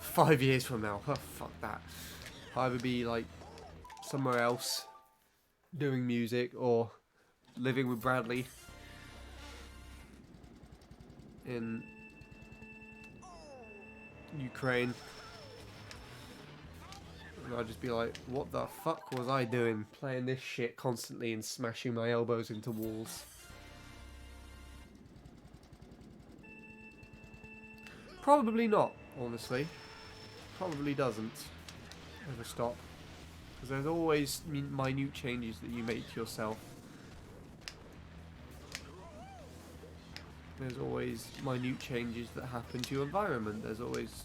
5 years from now. Oh, fuck that. I'll either be like somewhere else doing music or living with Bradley in Ukraine. And I'd just be like, what the fuck was I doing? Playing this shit constantly and smashing my elbows into walls. Probably not, honestly. Probably doesn't ever stop. Because there's always minute changes that you make to yourself. There's always minute changes that happen to your environment. There's always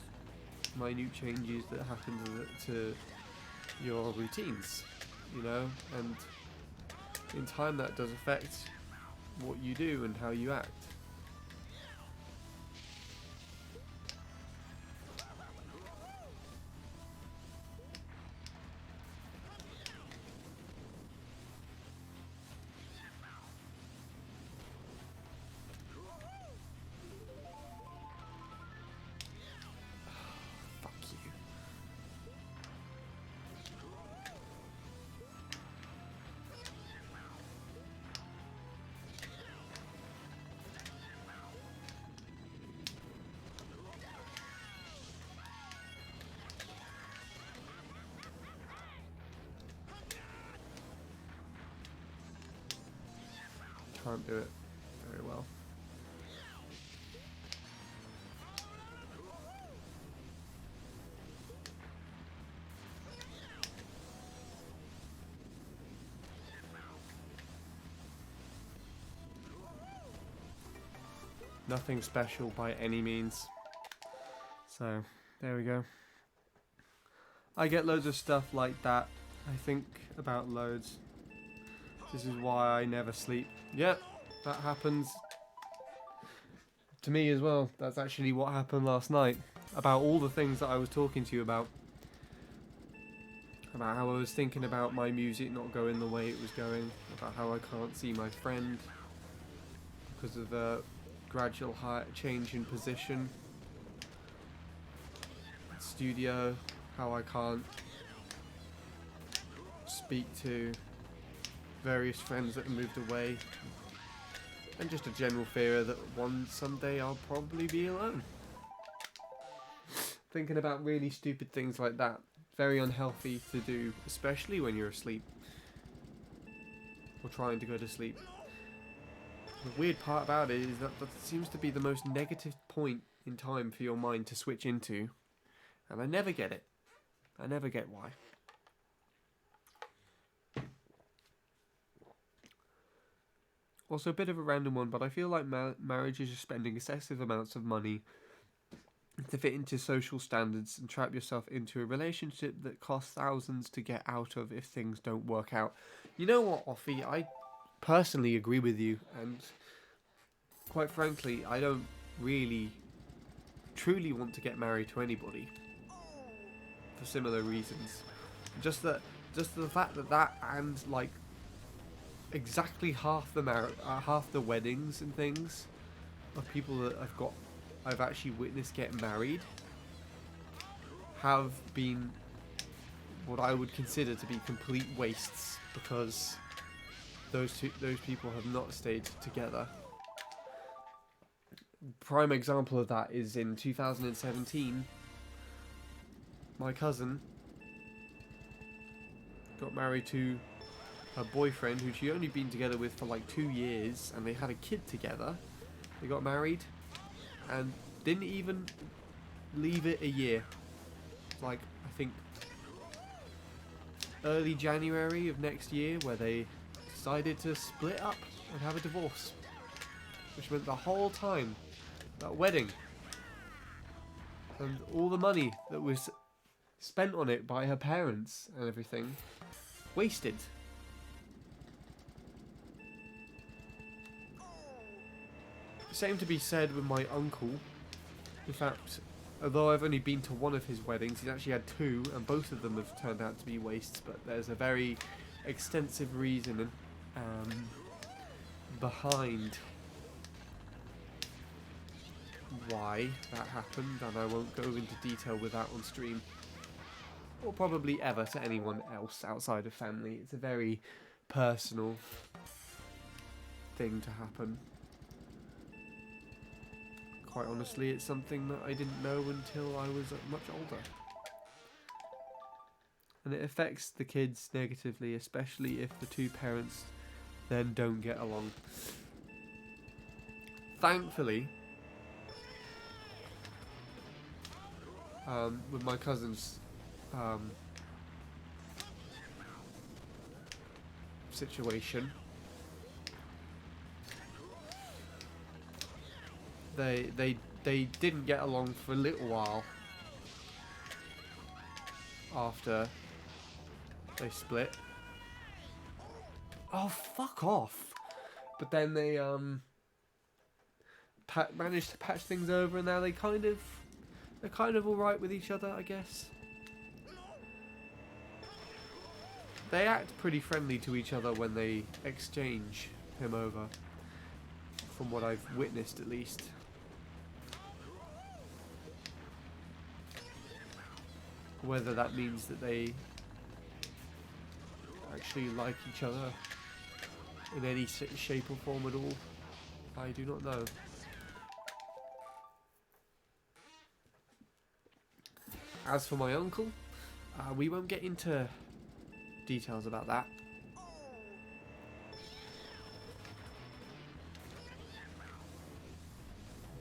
minute changes that happen to your routines, you know? And in time that does affect what you do and how you act. can't do it very well. Nothing special by any means. So, there we go. I get loads of stuff like that. I think about loads. This is why I never sleep. Yep, that happens to me as well. That's actually what happened last night. About all the things that I was talking to you about. About how I was thinking about my music not going the way it was going. About how I can't see my friend because of the gradual change in position. Studio, how I can't speak to various friends that have moved away, and just a general fear that someday I'll probably be alone. Thinking about really stupid things like that. Very unhealthy to do, especially when you're asleep or trying to go to sleep. The weird part about it is that seems to be the most negative point in time for your mind to switch into, and I never get it. I never get why. Also, a bit of a random one, but I feel like marriages are spending excessive amounts of money to fit into social standards and trap yourself into a relationship that costs thousands to get out of if things don't work out. You know what, Offie? I personally agree with you, and quite frankly, I don't really truly want to get married to anybody for similar reasons. Just the fact that and like exactly half the weddings and things of people that I've actually witnessed get married have been what I would consider to be complete wastes because those people have not stayed together. Prime example of that is in 2017. My cousin got married to her boyfriend, who she'd only been together with for like 2 years, and they had a kid together. They got married and didn't even leave it a year. Like, I think early January of next year, where they decided to split up and have a divorce, which meant the whole time, that wedding and all the money that was spent on it by her parents and everything, wasted. Same to be said with my uncle. In fact, although I've only been to one of his weddings, he's actually had 2, and both of them have turned out to be wastes, but there's a very extensive reason behind why that happened, and I won't go into detail with that on stream, or probably ever to anyone else outside of family. It's a very personal thing to happen. Quite honestly, it's something that I didn't know until I was much older. And it affects the kids negatively, especially if the two parents then don't get along. Thankfully, with my cousin's situation, they didn't get along for a little while after they split. Oh, fuck off! But then they managed to patch things over, and now they're kind of all right with each other, I guess. They act pretty friendly to each other when they exchange him over, from what I've witnessed at least. Whether that means that they actually like each other in any shape or form at all, I do not know. As for my uncle, we won't get into details about that.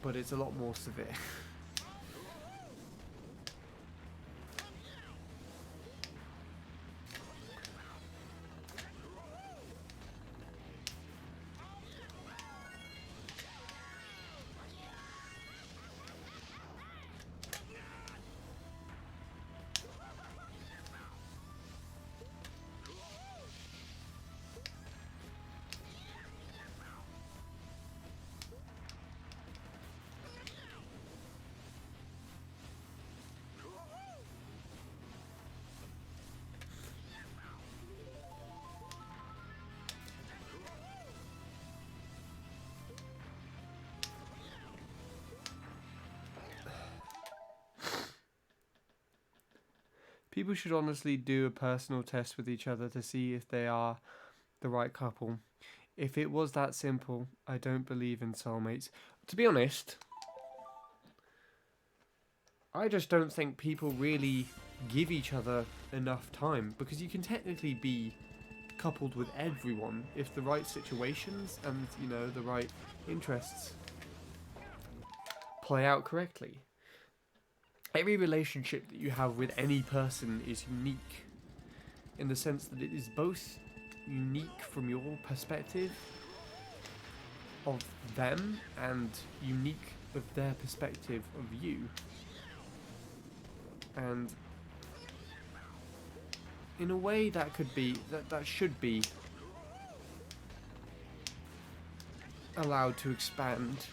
but it's a lot more severe. People should honestly do a personal test with each other to see if they are the right couple. If it was that simple, I don't believe in soulmates. To be honest, I just don't think people really give each other enough time, because you can technically be coupled with everyone if the right situations and, you know, the right interests play out correctly. Every relationship that you have with any person is unique in the sense that it is both unique from your perspective of them and unique of their perspective of you. And in a way that could be, that should be allowed to expand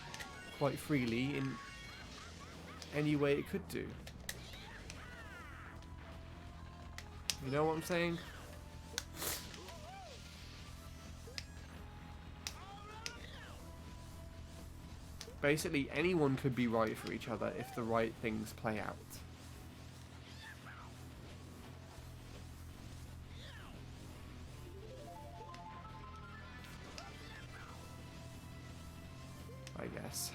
quite freely in any way it could do. You know what I'm saying? Basically, anyone could be right for each other if the right things play out. I guess.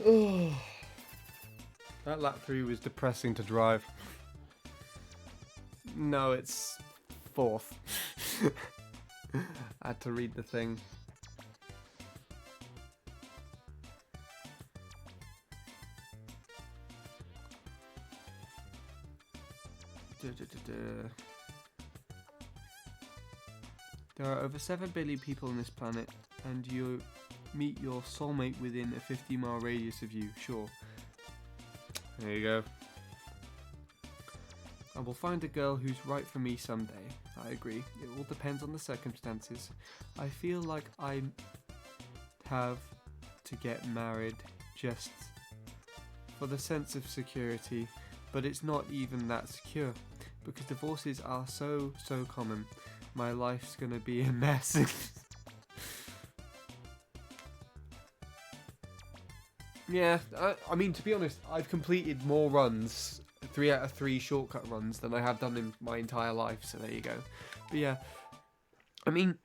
Oh, that lap 3 was depressing to drive. No, it's 4th. I had to read the thing. There are over 7 billion people on this planet, and you meet your soulmate within a 50-mile radius of you, sure. There you go. I will find a girl who's right for me someday. I agree. It all depends on the circumstances. I feel like I have to get married just for the sense of security, but it's not even that secure, because divorces are so common. My life's gonna be a mess. Yeah, I mean, to be honest, I've completed more runs, 3 out of 3 shortcut runs, than I have done in my entire life, so there you go. But yeah, I mean,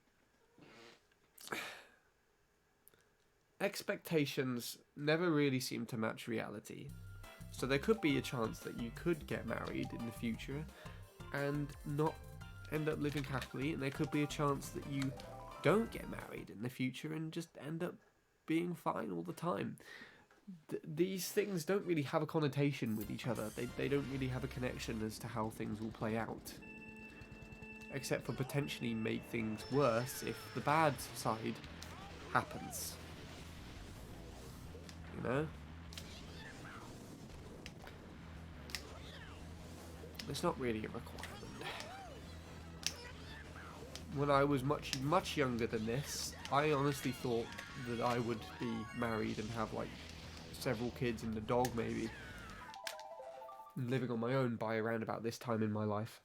expectations never really seem to match reality. So there could be a chance that you could get married in the future and not end up living happily, and there could be a chance that you don't get married in the future and just end up being fine all the time. These things don't really have a connotation with each other. They don't really have a connection as to how things will play out. Except for potentially make things worse if the bad side happens. You know? It's not really a requirement. When I was much younger than this, I honestly thought that I would be married and have like several kids and a dog maybe, and living on my own by around about this time in my life.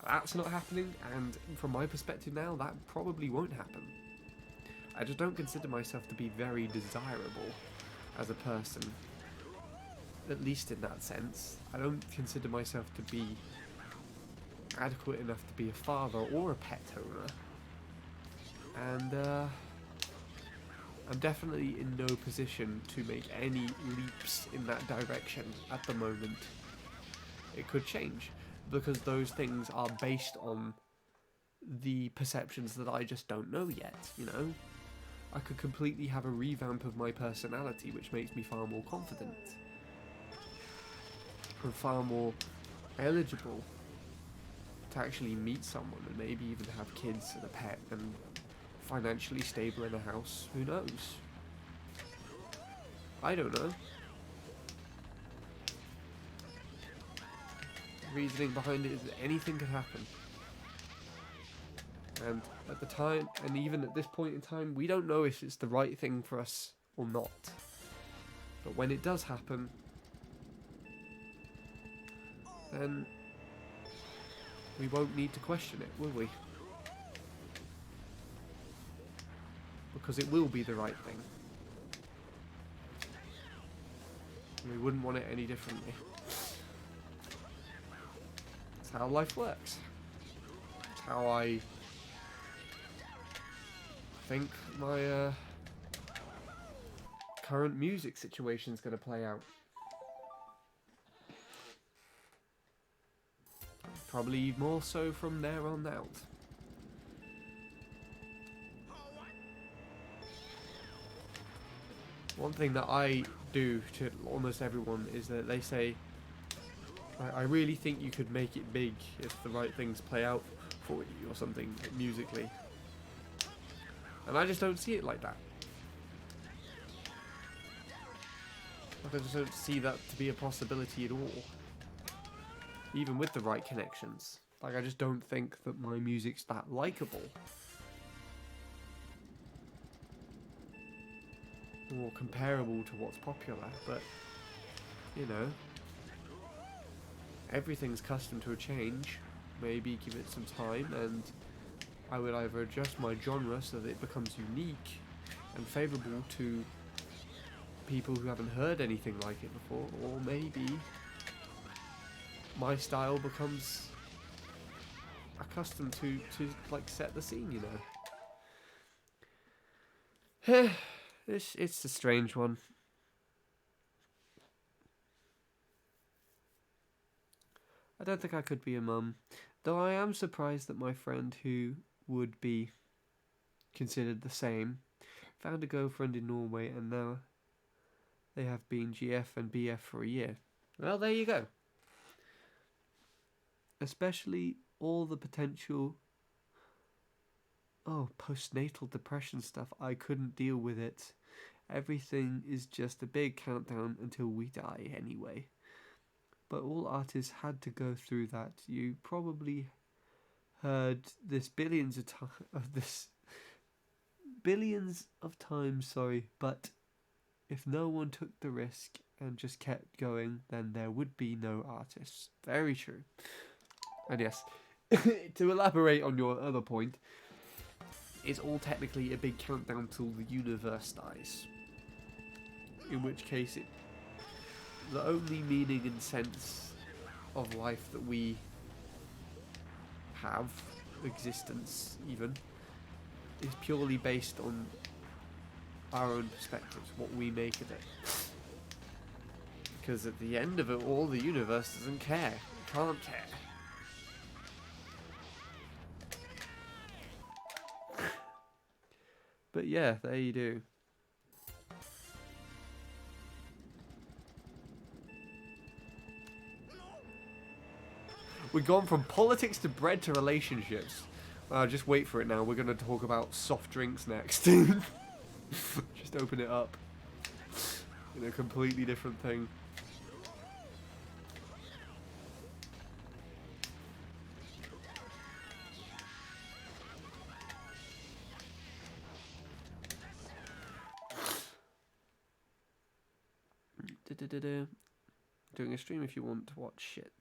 That's not happening, and from my perspective now, that probably won't happen. I just don't consider myself to be very desirable as a person, at least in that sense. I don't consider myself to be adequate enough to be a father or a pet owner. And I'm definitely in no position to make any leaps in that direction at the moment. It could change, because those things are based on the perceptions that I just don't know yet, you know? I could completely have a revamp of my personality, which makes me far more confident and far more eligible to actually meet someone and maybe even have kids and a pet and financially stable in a house. Who knows? I don't know. The reasoning behind it is that anything could happen. And at the time, and even at this point in time, we don't know if it's the right thing for us or not. But when it does happen, then we won't need to question it, will we? Because it will be the right thing. We wouldn't want it any differently. That's how life works. That's how I think my current music situation is going to play out. Probably more so from there on out. One thing that I do to almost everyone is that they say, I really think you could make it big if the right things play out for you or something musically. And I just don't see it like that. Like, I just don't see that to be a possibility at all. Even with the right connections. Like, I just don't think that my music's that likable. Or comparable to what's popular, but, you know, everything's accustomed to a change. Maybe give it some time, and I would either adjust my genre so that it becomes unique and favourable to people who haven't heard anything like it before, or maybe my style becomes accustomed to like set the scene, you know. It's a strange one. I don't think I could be a mum, though I am surprised that my friend who would be considered the same found a girlfriend in Norway, and now they have been GF and BF for a year. Well, there you go. Especially all the potential postnatal depression stuff. I couldn't deal with it. Everything is just a big countdown until we die anyway. But all artists had to go through that. You probably heard this billions of times, sorry, but if no one took the risk and just kept going, then there would be no artists. Very true. And yes, to elaborate on your other point, it's all technically a big countdown till the universe dies. In which case, the only meaning and sense of life that we have, existence even, is purely based on our own perspectives, what we make of it. Because at the end of it all, the universe doesn't care. It can't care. But yeah, there you do. We've gone from politics to bread to relationships. Just wait for it now. We're going to talk about soft drinks next. Just open it up. In a completely different thing. Doing a stream if you want to watch it.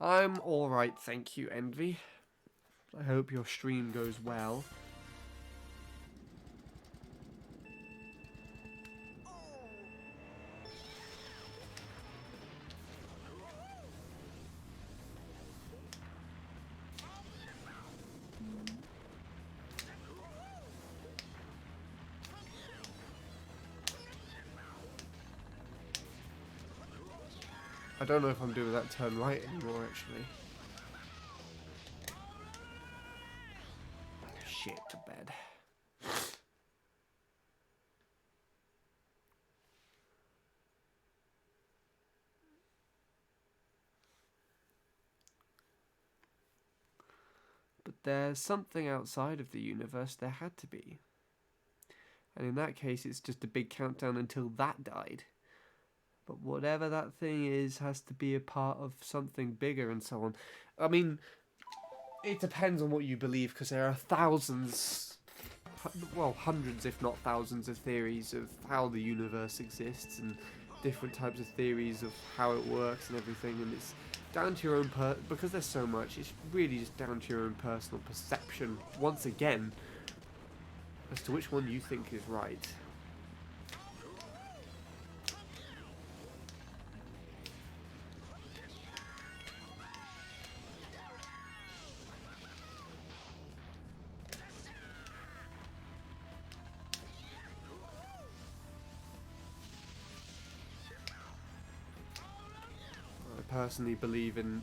I'm alright, thank you, Envy. I hope your stream goes well. I don't know if I'm doing that turn right anymore, actually. Shit, to bed. But there's something outside of the universe. There had to be. And in that case, it's just a big countdown until that died. But whatever that thing is has to be a part of something bigger and so on. I mean, it depends on what you believe, because there are thousands, well, hundreds if not thousands of theories of how the universe exists and different types of theories of how it works and everything, and it's down to your own because there's so much, it's really just down to your own personal perception, once again, as to which one you think is right. I personally believe in,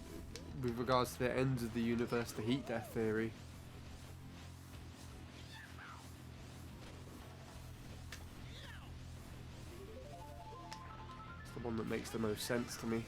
with regards to the ends of the universe, the heat death theory. It's the one that makes the most sense to me.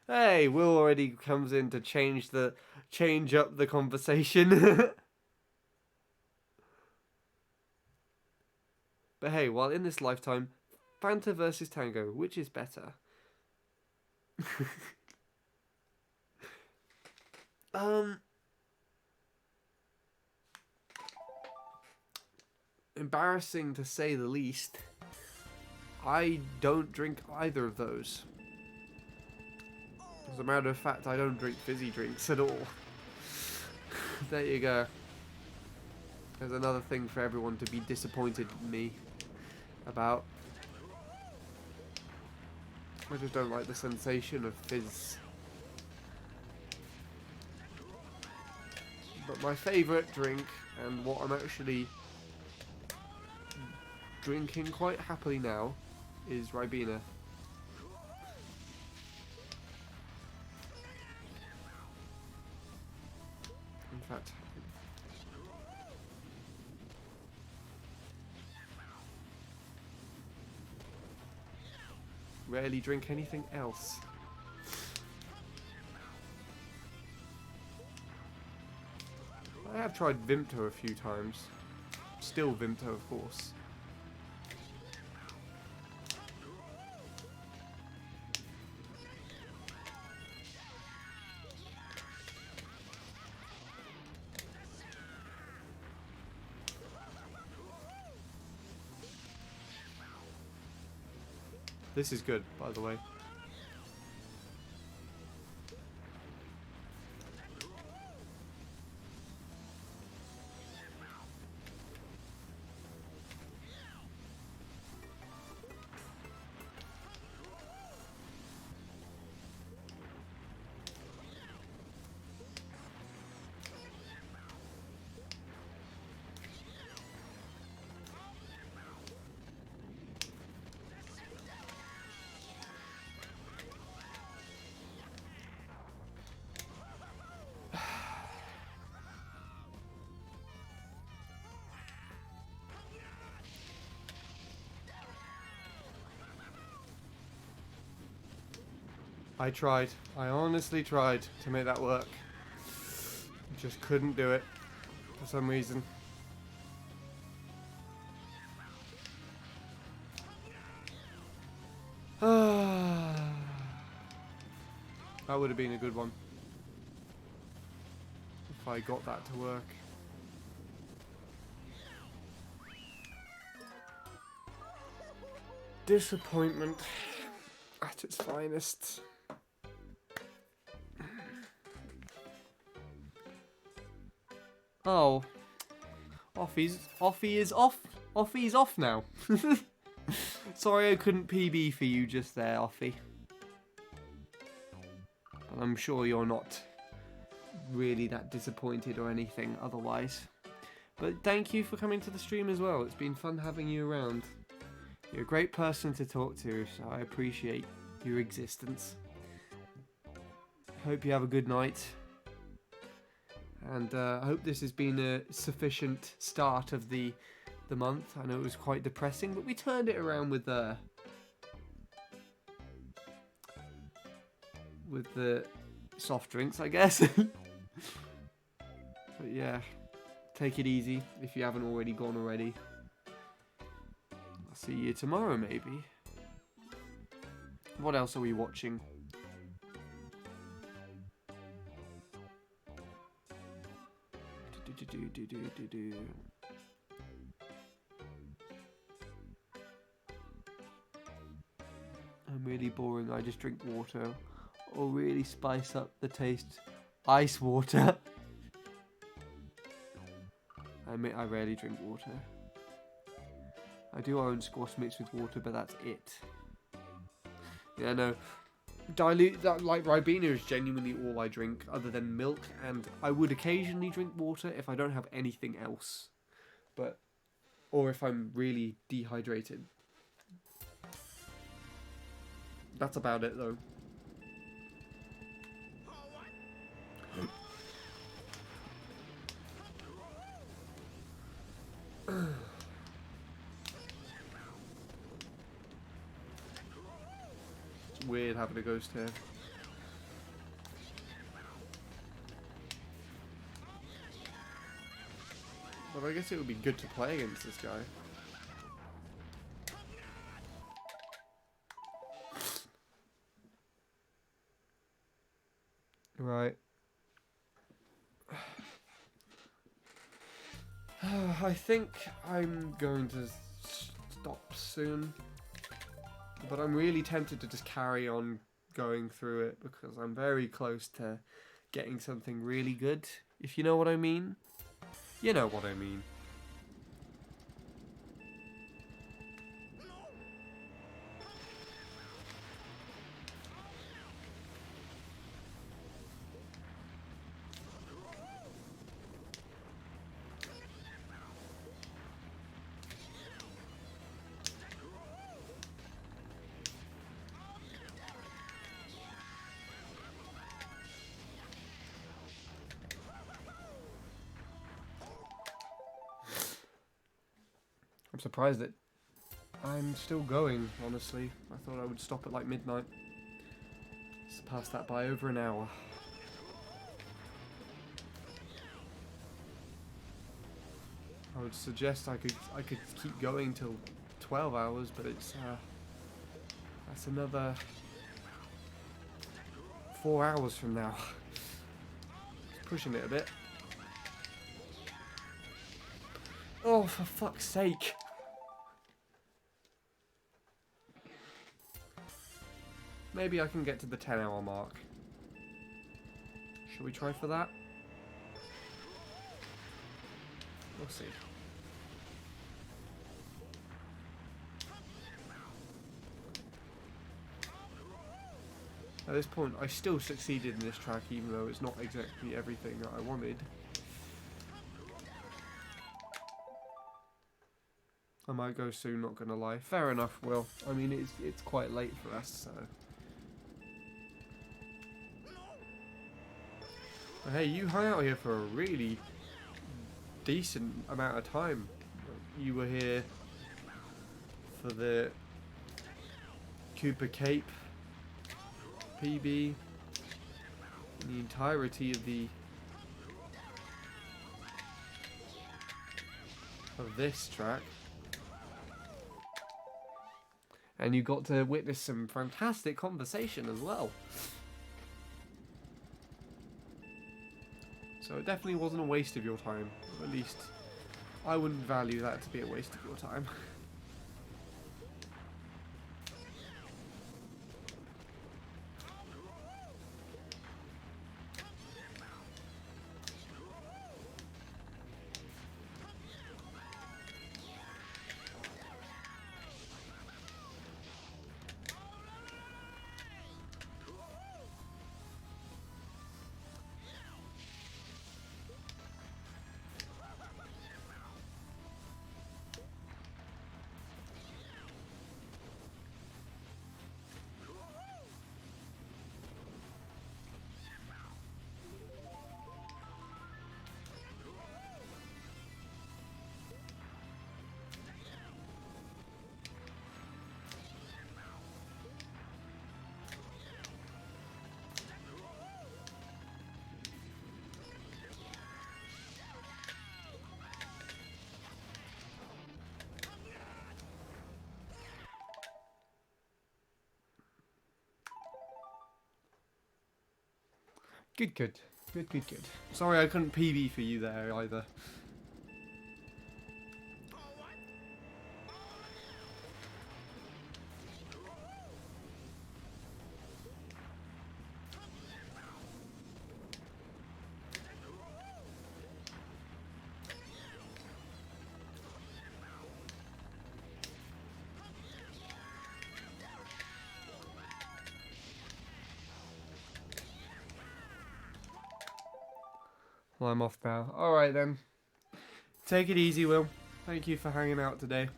Hey, Will already comes in to change up the conversation. But hey, while in this lifetime, Fanta versus Tango, which is better? Embarrassing to say the least. I don't drink either of those. As a matter of fact, I don't drink fizzy drinks at all. There you go. There's another thing for everyone to be disappointed in me about. I just don't like the sensation of fizz. But my favourite drink, and what I'm actually drinking quite happily now, is Ribena. In fact, rarely drink anything else. I have tried Vimto a few times. Still Vimto, of course. This is good, by the way. I tried. I honestly tried to make that work. Just couldn't do it for some reason. That would have been a good one if I got that to work. Disappointment at its finest. Oh, Offie's off now. Sorry I couldn't PB for you just there, Offie. But I'm sure you're not really that disappointed or anything otherwise. But thank you for coming to the stream as well. It's been fun having you around. You're a great person to talk to, so I appreciate your existence. Hope you have a good night. And I hope this has been a sufficient start of the month. I know it was quite depressing, but we turned it around with the soft drinks, I guess. But yeah, take it easy if you haven't already gone already. I'll see you tomorrow, maybe. What else are we watching? I'm really boring. I just drink water, or really spice up the taste. Ice water. I rarely drink water. I do own squash mixed with water, but that's it. Yeah, no. Dilute that, like Ribena is genuinely all I drink other than milk, and I would occasionally drink water if I don't have anything else, or if I'm really dehydrated. That's about it though. It's weird having a ghost here. But I guess it would be good to play against this guy. Right. I think I'm going to stop soon. But I'm really tempted to just carry on going through it because I'm very close to getting something really good, if you know what I mean. You know what I mean. I'm surprised that I'm still going, honestly. I thought I would stop at like midnight. It's passed that by over an hour. I would suggest I could keep going till 12 hours, but it's that's another 4 hours from now. Just pushing it a bit. Oh, for fuck's sake. Maybe I can get to the 10-hour mark. Should we try for that? We'll see. At this point, I still succeeded in this track, even though it's not exactly everything that I wanted. I might go soon, not gonna lie. Fair enough, Will. I mean, it's quite late for us, so... But hey, you hung out here for a really decent amount of time. You were here for the Cooper Cape PB in the entirety of this track. And you got to witness some fantastic conversation as well. So it definitely wasn't a waste of your time. Or at least I wouldn't value that to be a waste of your time. Good. Sorry I couldn't PB for you there either. Well, I'm off now. Alright then. Take it easy, Will. Thank you for hanging out today.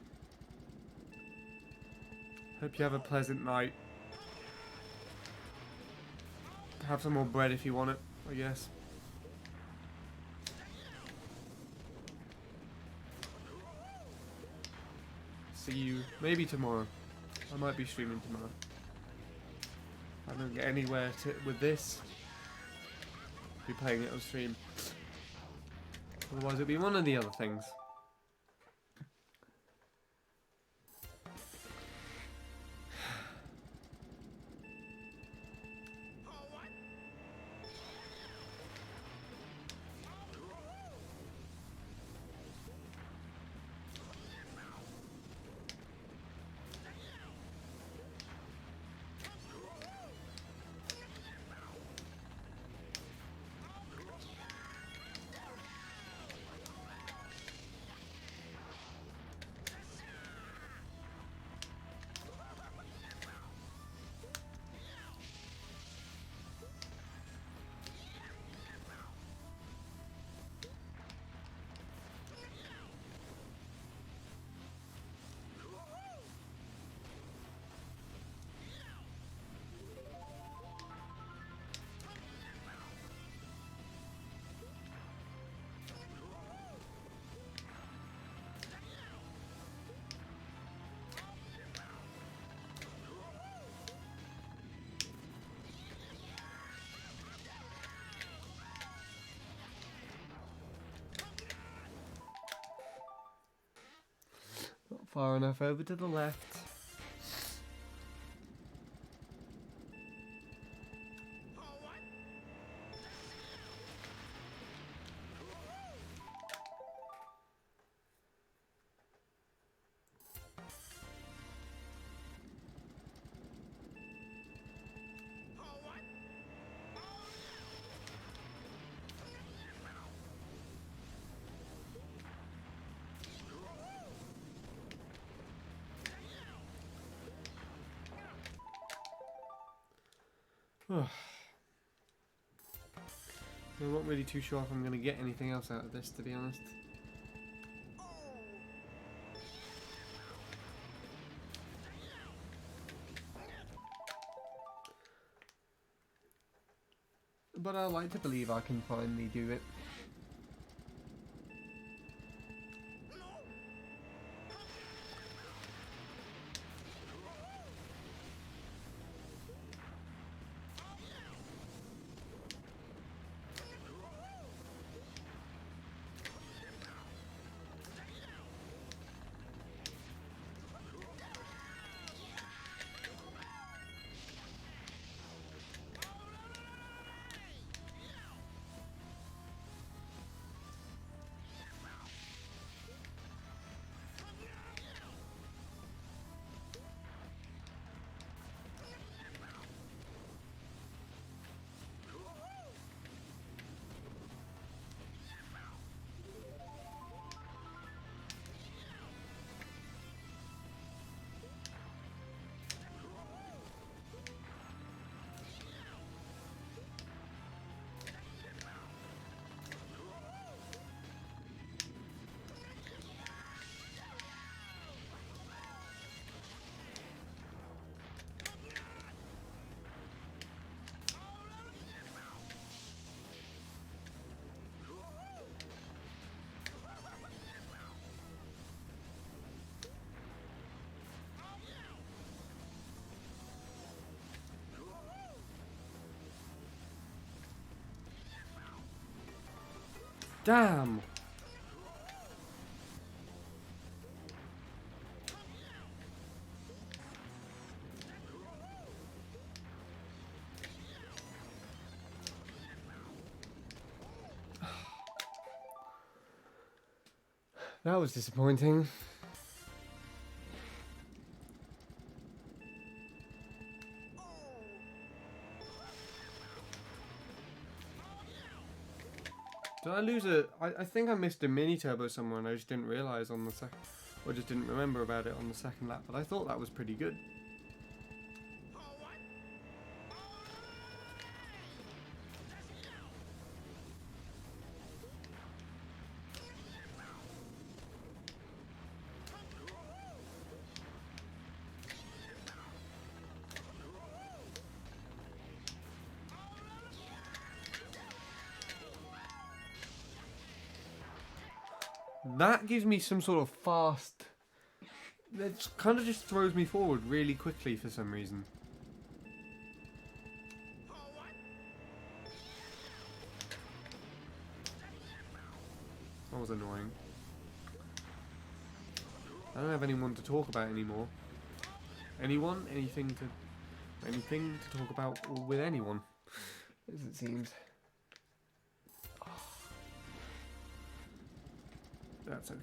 Hope you have a pleasant night. Have some more bread if you want it, I guess. See you maybe tomorrow. I might be streaming tomorrow. If I don't get anywhere with this, I'll be playing it on stream. Otherwise it'll be one of the other things. Not far enough over to the left. I'm not really too sure if I'm going to get anything else out of this, to be honest. But I like to believe I can finally do it. Damn! That was disappointing. Did I lose a... I think I missed a mini turbo somewhere and I just didn't realise on the second... Or just didn't remember about it on the second lap, but I thought that was pretty good. That gives me some sort of fast... It kind of just throws me forward really quickly for some reason. That was annoying. I don't have anyone to talk about anymore. Anyone? Anything to talk about with anyone, as it seems. That's okay.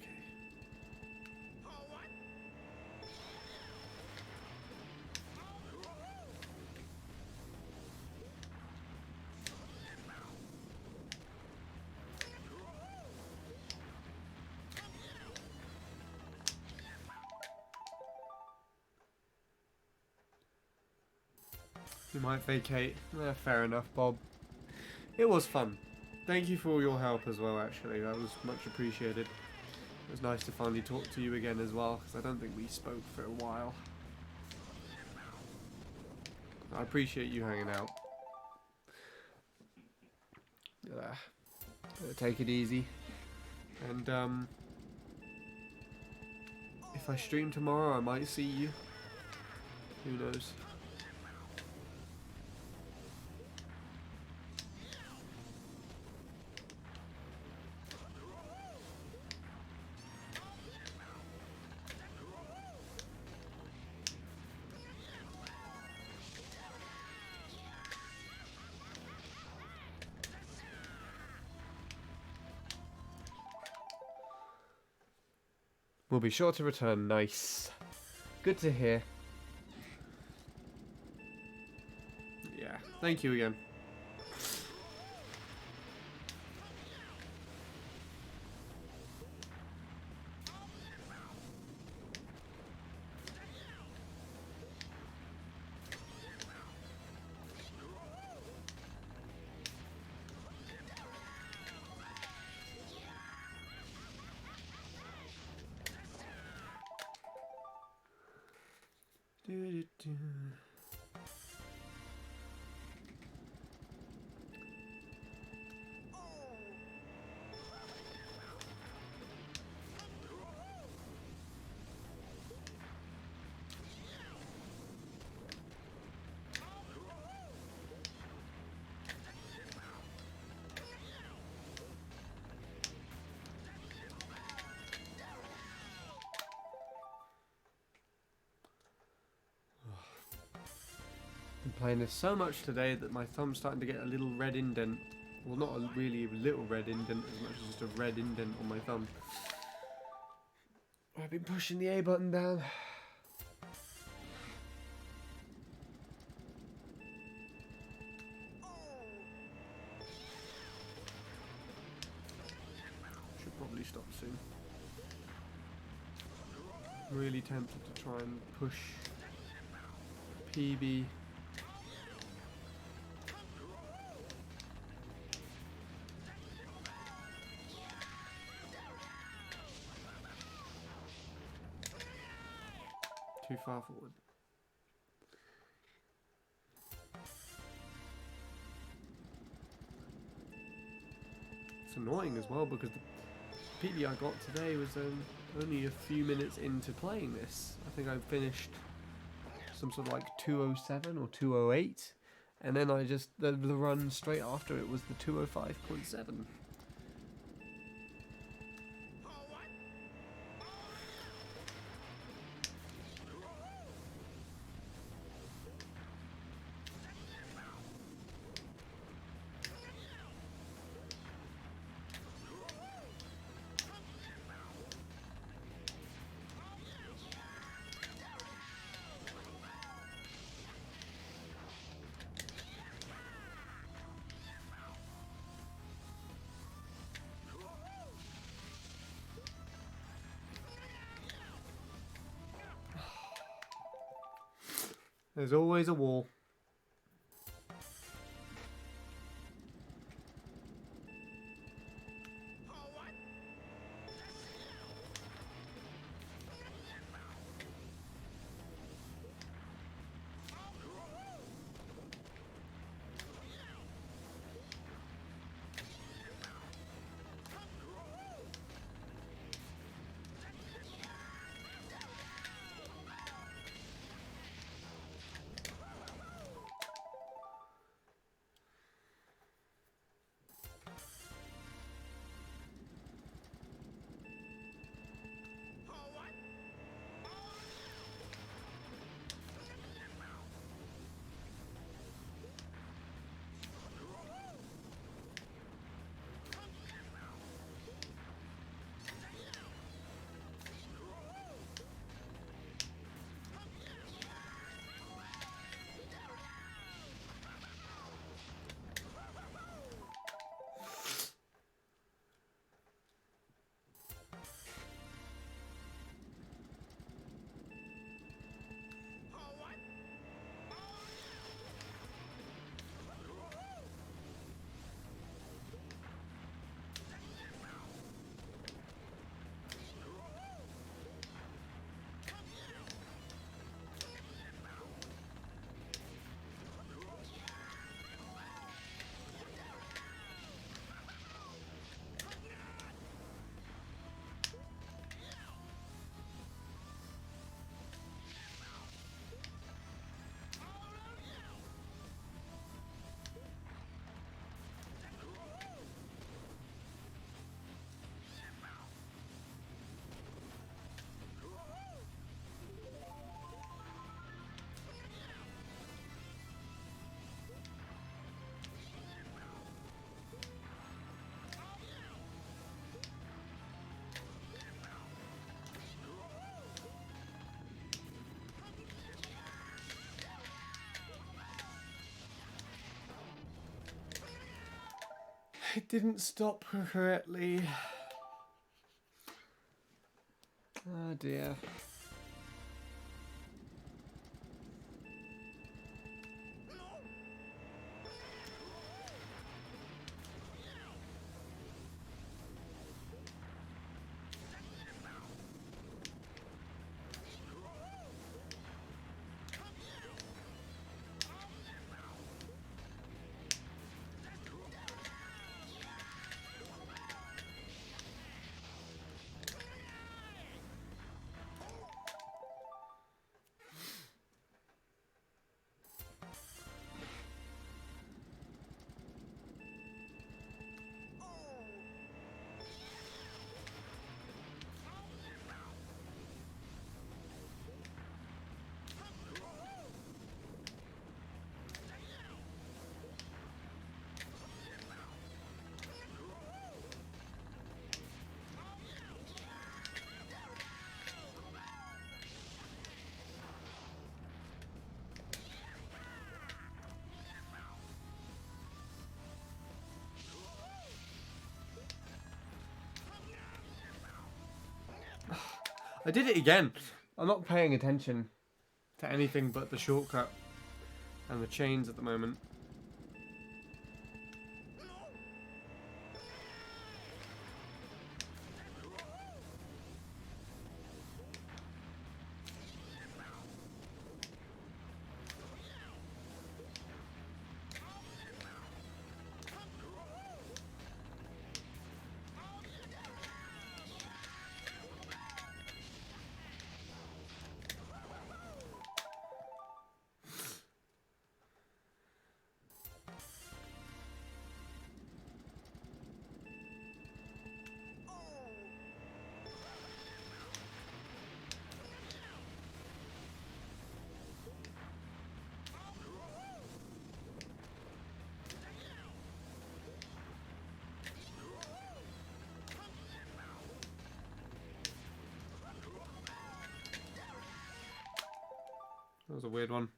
You might vacate. Fair enough, Bob. It was fun. Thank you for all your help as well, actually. That was much appreciated. It was nice to finally talk to you again as well, because I don't think we spoke for a while. I appreciate you hanging out. Take it easy. And, if I stream tomorrow, I might see you. Who knows? We'll be sure to return. Nice. Good to hear. Yeah, thank you again. Been playing this so much today that my thumb's starting to get a little red indent. Well, not a really little red indent as much as just a red indent on my thumb. I've been pushing the A button down. Should probably stop soon. Really tempted to try and push PB. Too far forward. It's annoying as well because the PB I got today was only a few minutes into playing this. I think I finished some sort of like 207 or 208, and then I just the run straight after it was the 205.7. There's always a wall. It didn't stop correctly. Oh dear. I did it again. I'm not paying attention to anything but the shortcut and the chains at the moment. That was a weird one.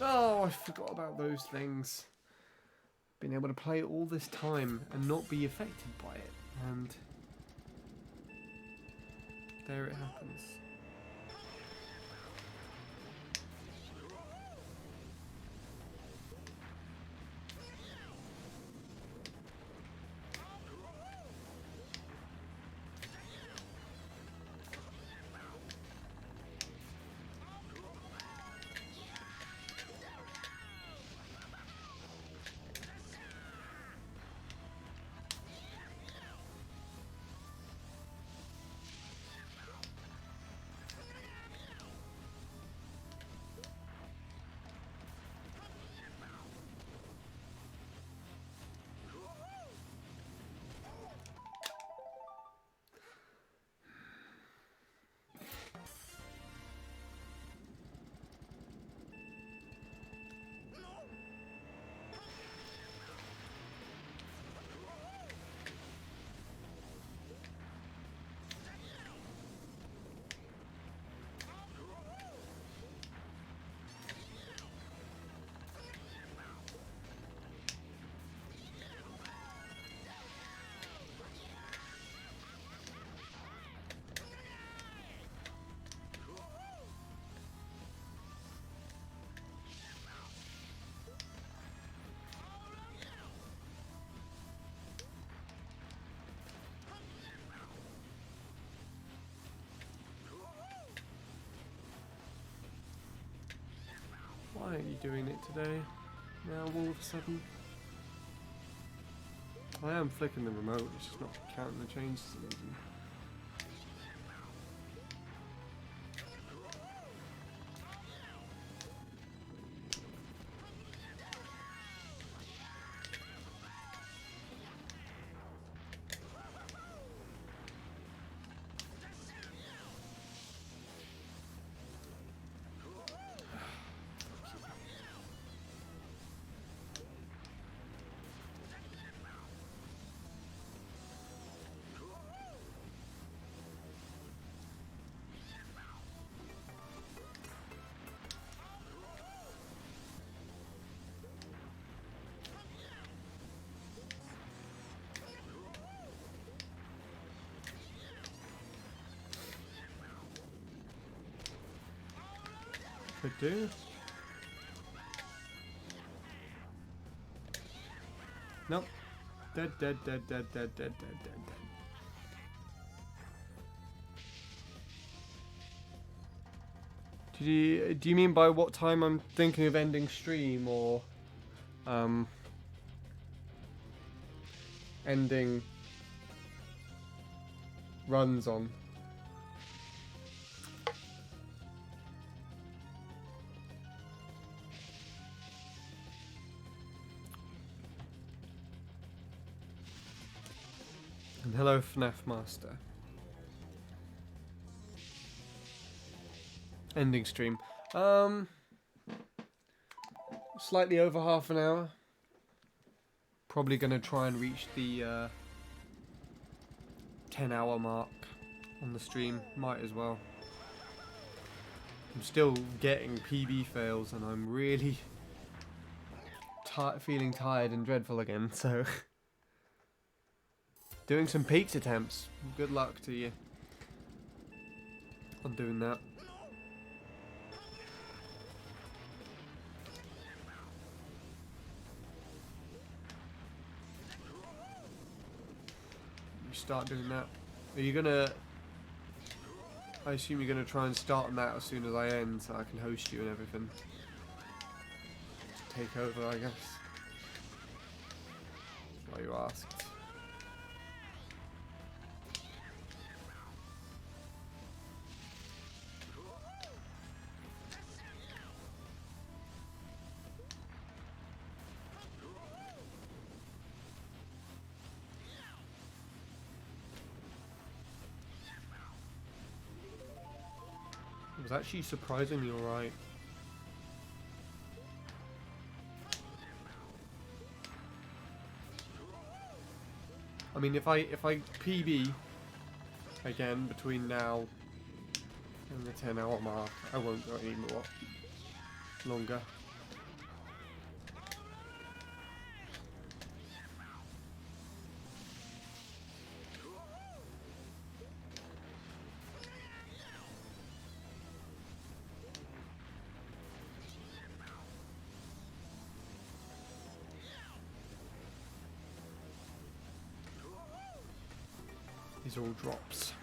Oh, I forgot about those things. Being able to play all this time and not be affected by it. And there it happens. Why aren't you doing it today? Now all of a sudden. I am flicking the remote, it's just not counting the changes I'm making. Could do. Nope. Dead, dead, dead, dead, dead, dead, dead, dead, dead. Do you mean by what time I'm thinking of ending stream, or ending runs on? And hello, FNAF Master. Ending stream. Slightly over half an hour. Probably gonna try and reach the 10-hour mark on the stream. Might as well. I'm still getting PB fails, and I'm really feeling tired and dreadful again. So, doing some peaks attempts. Good luck to you on doing that. Start doing that. Are you gonna... I assume you're gonna try and start on that as soon as I end, so I can host you and everything. Take over, I guess. Why you asked. It was actually surprisingly alright. I mean, if I PB again between now and the 10-hour mark, I won't go any more longer. These are all drops.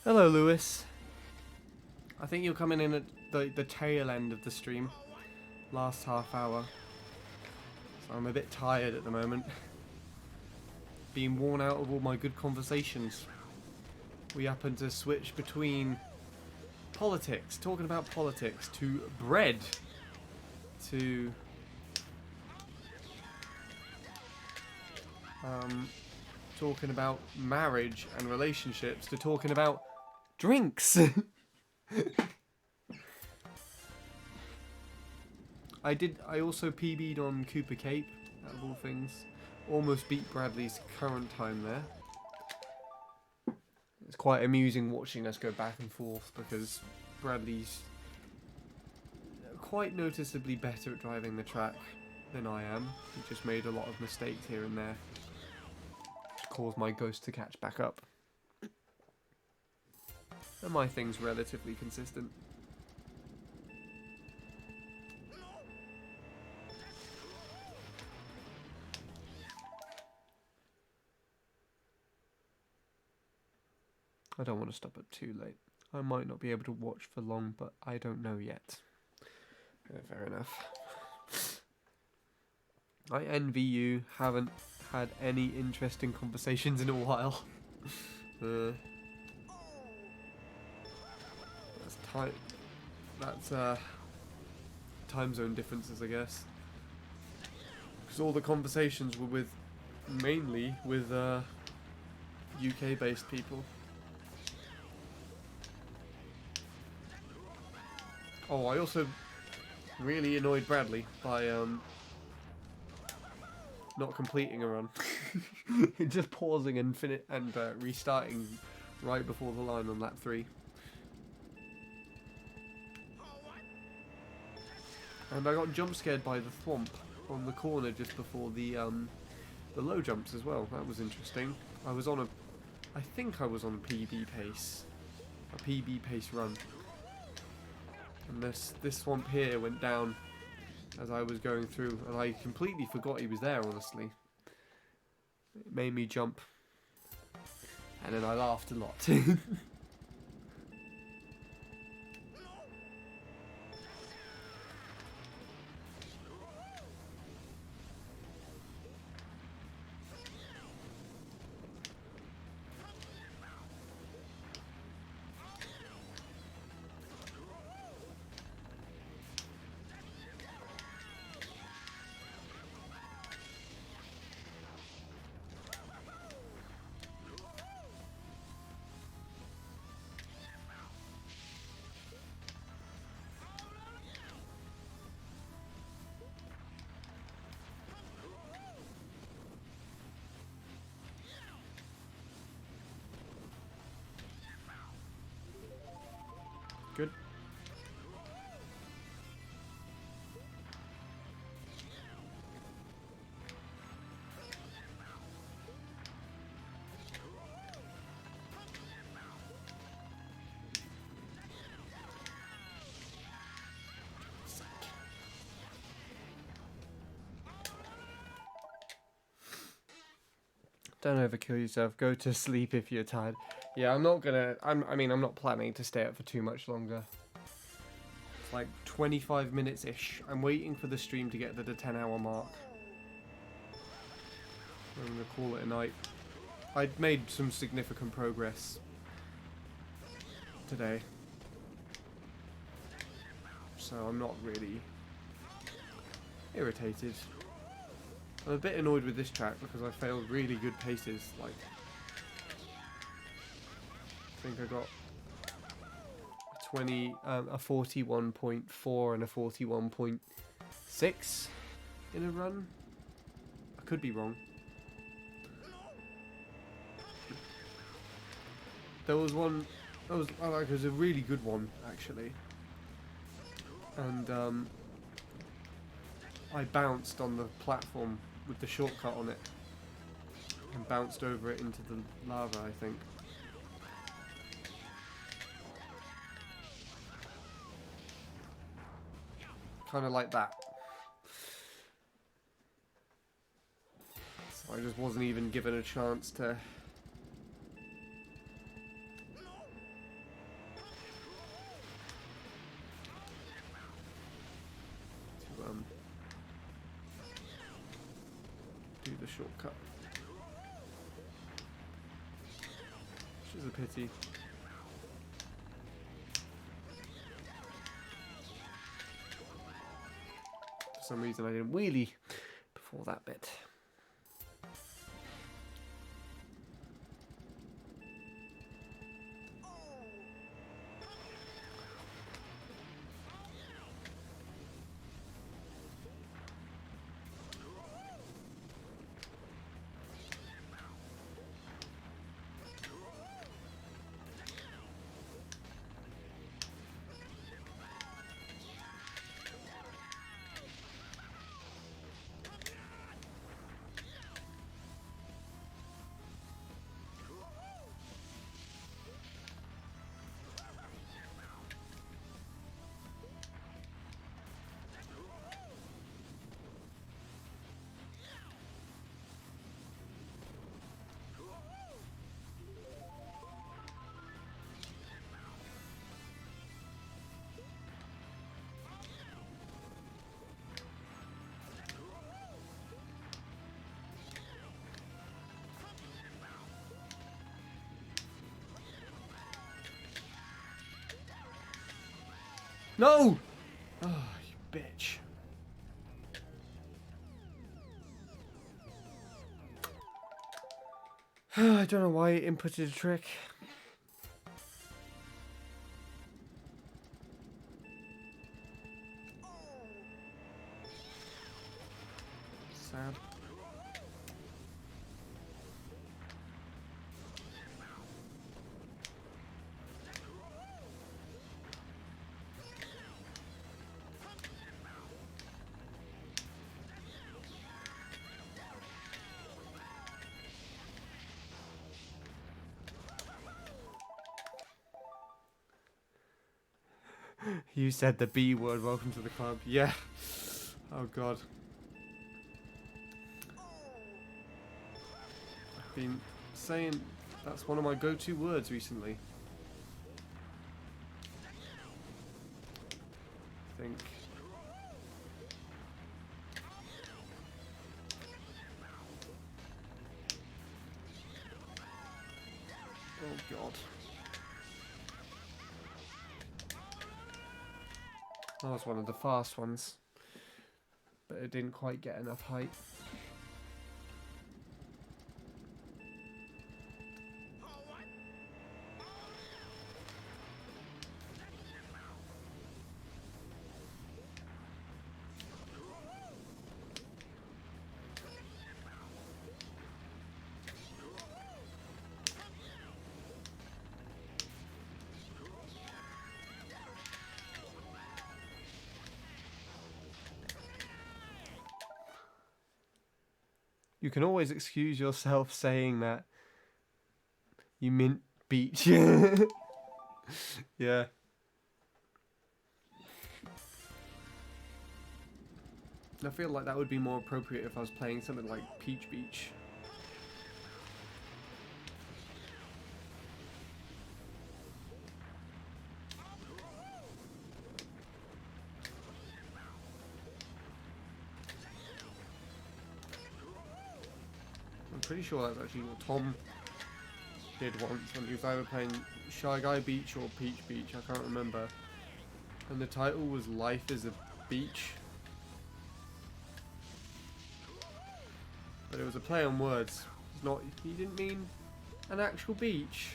Hello, Lewis. I think you're coming in at the tail end of the stream. Last half hour. So I'm a bit tired at the moment. Being worn out of all my good conversations. We happen to switch between politics, talking about politics, to bread, to talking about marriage and relationships, to talking about drinks. I also PB'd on Cooper Cape, out of all things. Almost beat Bradley's current time there. It's quite amusing watching us go back and forth because Bradley's quite noticeably better at driving the track than I am. He just made a lot of mistakes here and there, which caused my Ghost to catch back up. And my thing's relatively consistent. I don't want to stop it too late. I might not be able to watch for long, but I don't know yet. Fair enough. I envy you. Haven't had any interesting conversations in a while. That's time zone differences, I guess. Because all the conversations were mainly with UK-based people. Oh, I also really annoyed Bradley by not completing a run. Just pausing and restarting right before the line on lap 3. And I got jump scared by the thwomp on the corner just before the low jumps as well. That was interesting. I think I was on a PB pace run. And this swamp here went down as I was going through, and I completely forgot he was there, honestly. It made me jump. And then I laughed a lot. Good. Don't overkill yourself. Go to sleep if you're tired. Yeah, I'm not planning to stay up for too much longer. It's like 25 minutes-ish. I'm waiting for the stream to get to the 10-hour mark. I'm going to call it a night. I'd made some significant progress today. So I'm not really irritated. I'm a bit annoyed with this track because I failed really good paces. Like, I think I got a 41.4 and a 41.6 in a run. I could be wrong. There was one that was it was a really good one actually, and I bounced on the platform with the shortcut on it and bounced over it into the lava, I think. Kind of like that. So I just wasn't even given a chance to... do the shortcut. Which is a pity. For some reason I didn't wheelie before that bit. No! Oh, you bitch. I don't know why it inputted a trick. Sad. You said the B word, welcome to the club. Yeah. Oh god. I've been saying that's one of my go-to words recently. I think. Oh god. That was one of the fast ones, but it didn't quite get enough height. You can always excuse yourself saying that you meant beach. Yeah. I feel like that would be more appropriate if I was playing something like Peach Beach. I'm pretty sure that's actually what Tom did once when he was either playing Shy Guy Beach or Peach Beach, I can't remember. And the title was Life is a Beach. But it was a play on words. It's not, he didn't mean an actual beach.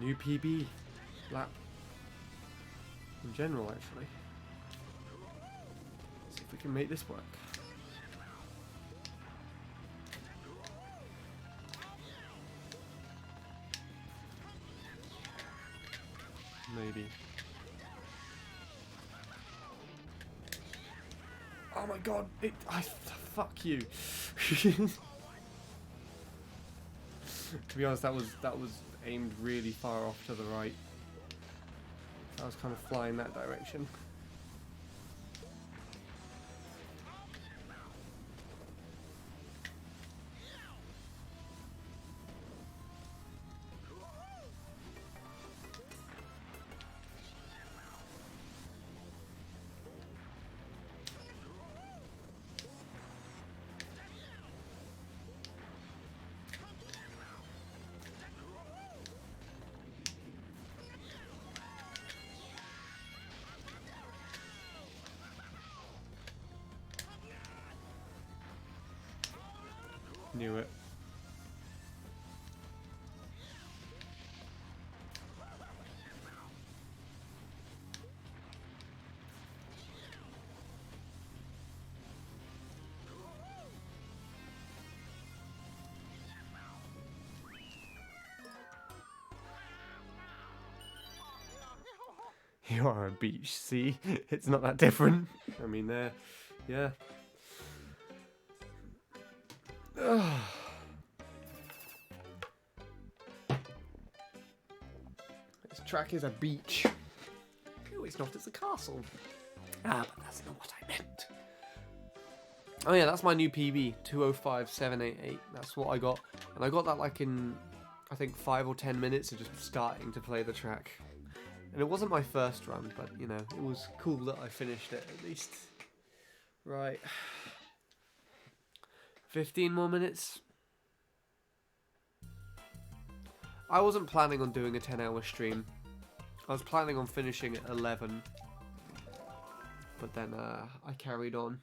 New PB lap. In general, actually. Let's see if we can make this work. maybe. Oh my god! Fuck you. To be honest, that was aimed really far off to the right. I was kind of flying that direction. Knew it. You are a beach, see? It's not that different. I mean, yeah. This track is a beach. No, it's not, it's a castle. Ah, but that's not what I meant. Oh yeah, that's my new PB, 205788. That's what I got. And I got that like in, I think 5 or 10 minutes of just starting to play the track. And it wasn't my first run, but you know, it was cool that I finished it at least. Right. 15 more minutes. I wasn't planning on doing a 10-hour stream. I was planning on finishing at 11. But then I carried on.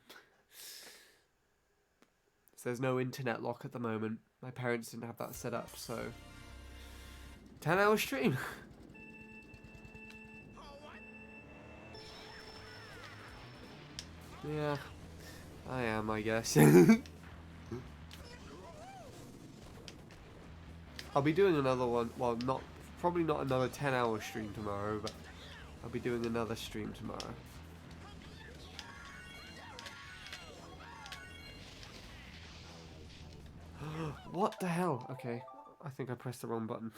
So there's no internet lock at the moment. My parents didn't have that set up, so 10-hour stream. Yeah, I am, I guess. I'll be doing another one. Well, probably not another 10-hour stream tomorrow, but I'll be doing another stream tomorrow. What the hell? Okay, I think I pressed the wrong button.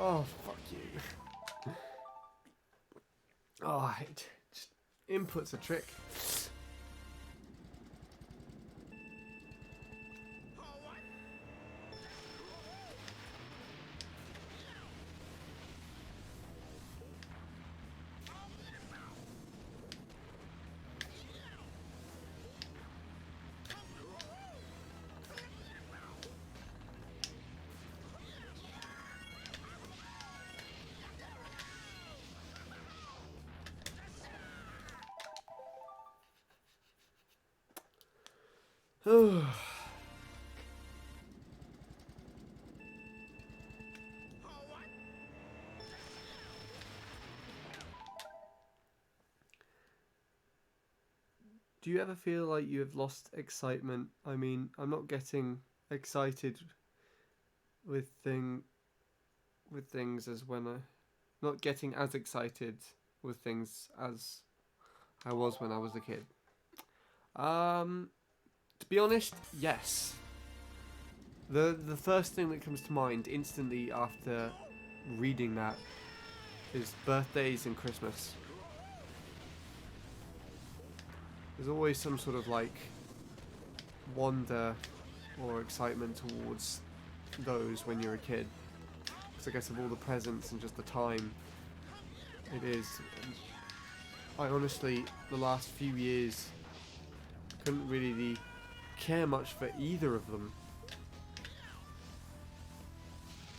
Oh, fuck you. Oh, just input's a trick. Do you ever feel like you have lost excitement? I mean, I'm not getting excited with things as when not getting as excited with things as I was when I was a kid. To be honest, yes. The first thing that comes to mind instantly after reading that is birthdays and Christmas. There's always some sort of like wonder or excitement towards those when you're a kid. Because I guess of all the presents and just the time it is. I honestly, the last few years, couldn't really care much for either of them.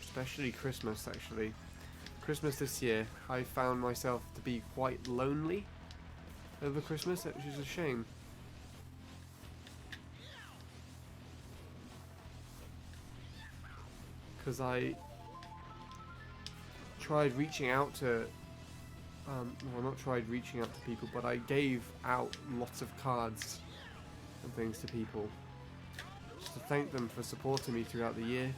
Especially Christmas, actually. Christmas this year, I found myself to be quite lonely over Christmas, which is a shame. Because I tried reaching out to, well, not tried reaching out to people, but I gave out lots of cards and things to people, just to thank them for supporting me throughout the year.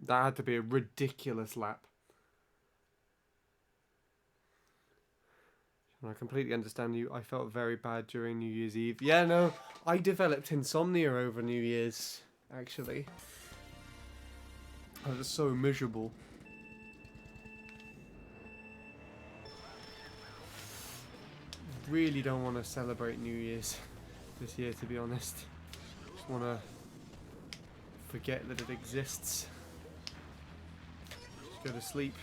That had to be a ridiculous lap. And I completely understand you. I felt very bad during New Year's Eve. Yeah, no, I developed insomnia over New Year's, actually. I was so miserable. Really don't want to celebrate New Year's this year, to be honest. Just want to forget that it exists. Just go to sleep.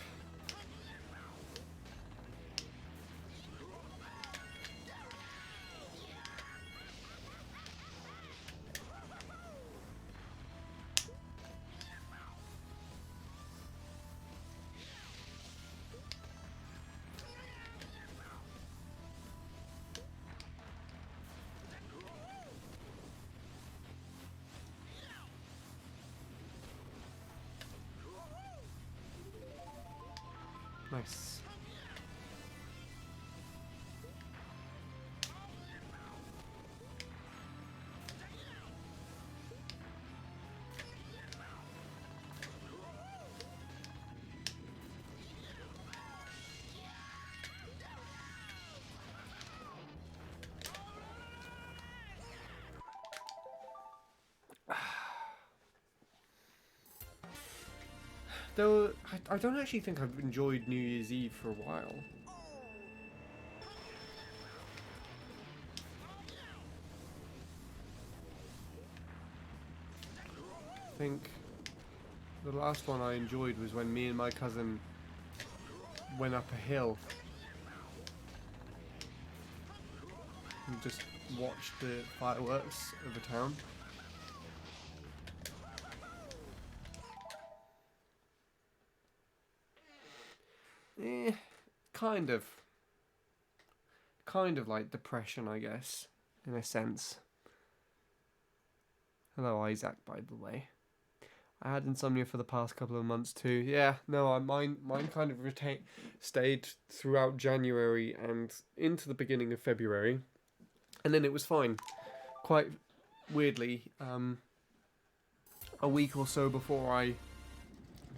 Nice. Though, I don't actually think I've enjoyed New Year's Eve for a while. I think the last one I enjoyed was when me and my cousin went up a hill and just watched the fireworks of the town. Kind of. Kind of like depression, I guess, in a sense. Hello, Isaac, by the way. I had insomnia for the past couple of months too. Yeah, no, mine kind of stayed throughout January and into the beginning of February, and then it was fine. Quite weirdly, a week or so before I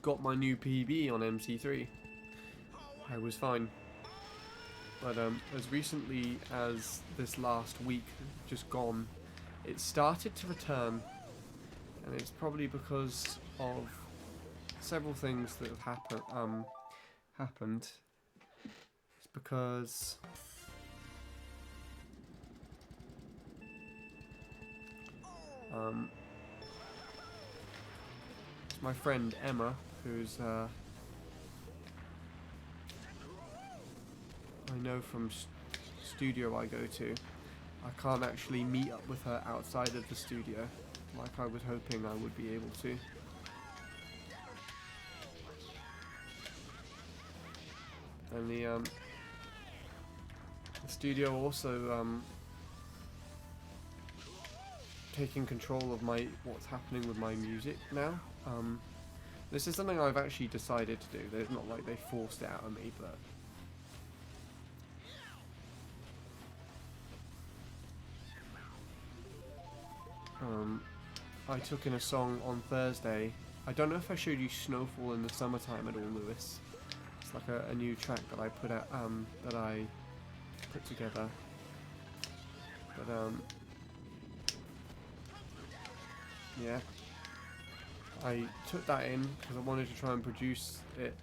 got my new PB on MC3, I was fine. But as recently as this last week just gone, it started to return, and it's probably because of several things that have happened. It's because it's my friend Emma, who's I know from studio I go to. I can't actually meet up with her outside of the studio like I was hoping I would be able to. And the studio also taking control of what's happening with my music now. This is something I've actually decided to do. It's not like they forced it out of me, but I took in a song on Thursday. I don't know if I showed you Snowfall in the Summertime at all, Lewis. It's like a new track that I put out, that I put together. But yeah, I took that in because I wanted to try and produce it.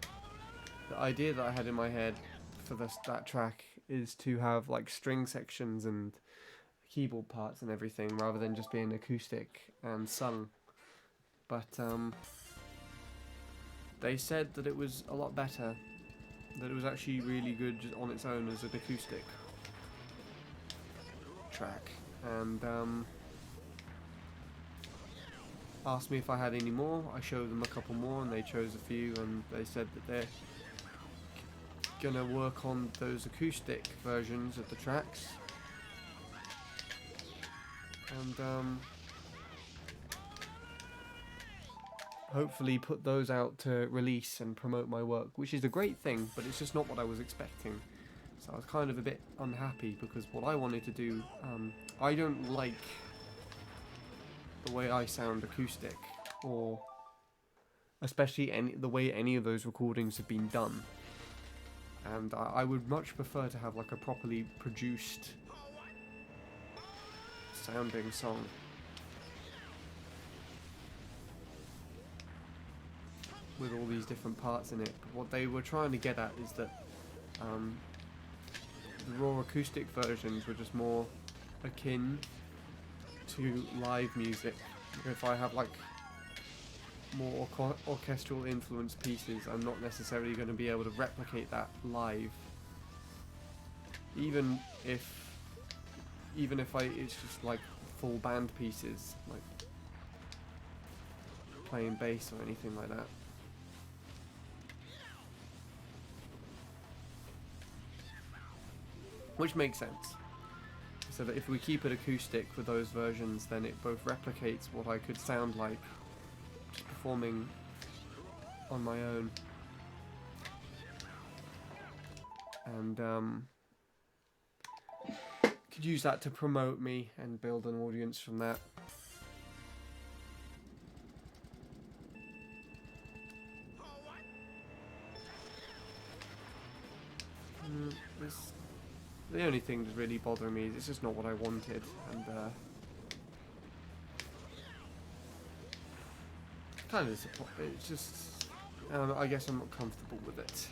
The idea that I had in my head for that track is to have like string sections and keyboard parts and everything rather than just being acoustic and sung. But they said that it was a lot better, that it was actually really good just on its own as an acoustic track, and asked me if I had any more. I showed them a couple more and they chose a few, and they said that they're gonna work on those acoustic versions of the tracks and hopefully put those out to release and promote my work, which is a great thing, but it's just not what I was expecting. So I was kind of a bit unhappy because what I wanted to do, I don't like the way I sound acoustic, or especially the way any of those recordings have been done. And I would much prefer to have like a properly produced sounding song. With all these different parts in it. But what they were trying to get at is that the raw acoustic versions were just more akin to live music. If I have like more orchestral influenced pieces, I'm not necessarily going to be able to replicate that live. Even if it's just like full band pieces, like playing bass or anything like that. Which makes sense. So that if we keep it acoustic with those versions, then it both replicates what I could sound like just performing on my own, and could use that to promote me and build an audience from that. The only thing that's really bothering me is it's just not what I wanted, and kind of disappointing. It's just, I guess I'm not comfortable with it.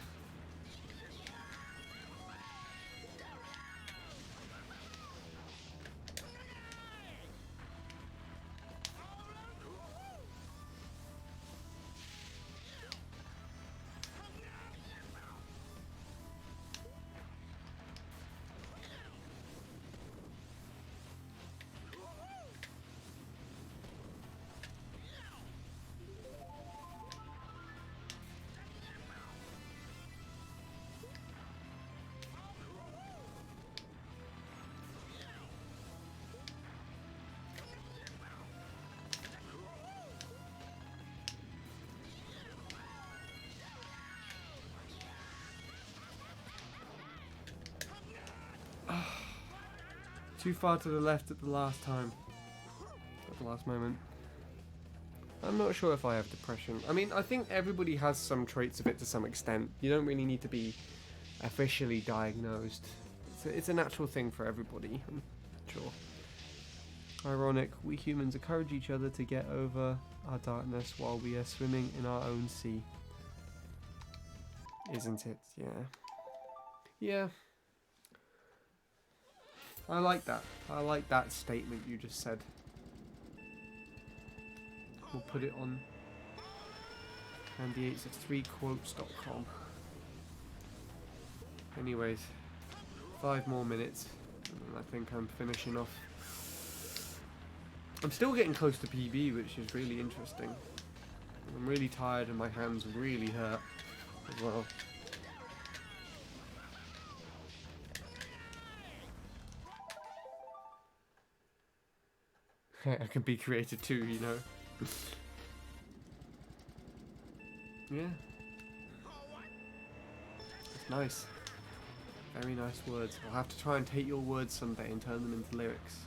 Too far to the left at the last time. At the last moment. I'm not sure if I have depression. I mean, I think everybody has some traits of it to some extent. You don't really need to be officially diagnosed. It's a natural thing for everybody, I'm sure. Ironic, we humans encourage each other to get over our darkness while we are swimming in our own sea. Isn't it? Yeah. Yeah. I like that. I like that statement you just said. We'll put it on Andy863quotes.com. Anyways, 5 more minutes. And I think I'm finishing off. I'm still getting close to PB, which is really interesting. I'm really tired and my hands really hurt as well. I can be creative too, you know. Yeah. It's nice. Very nice words. I'll have to try and take your words someday and turn them into lyrics.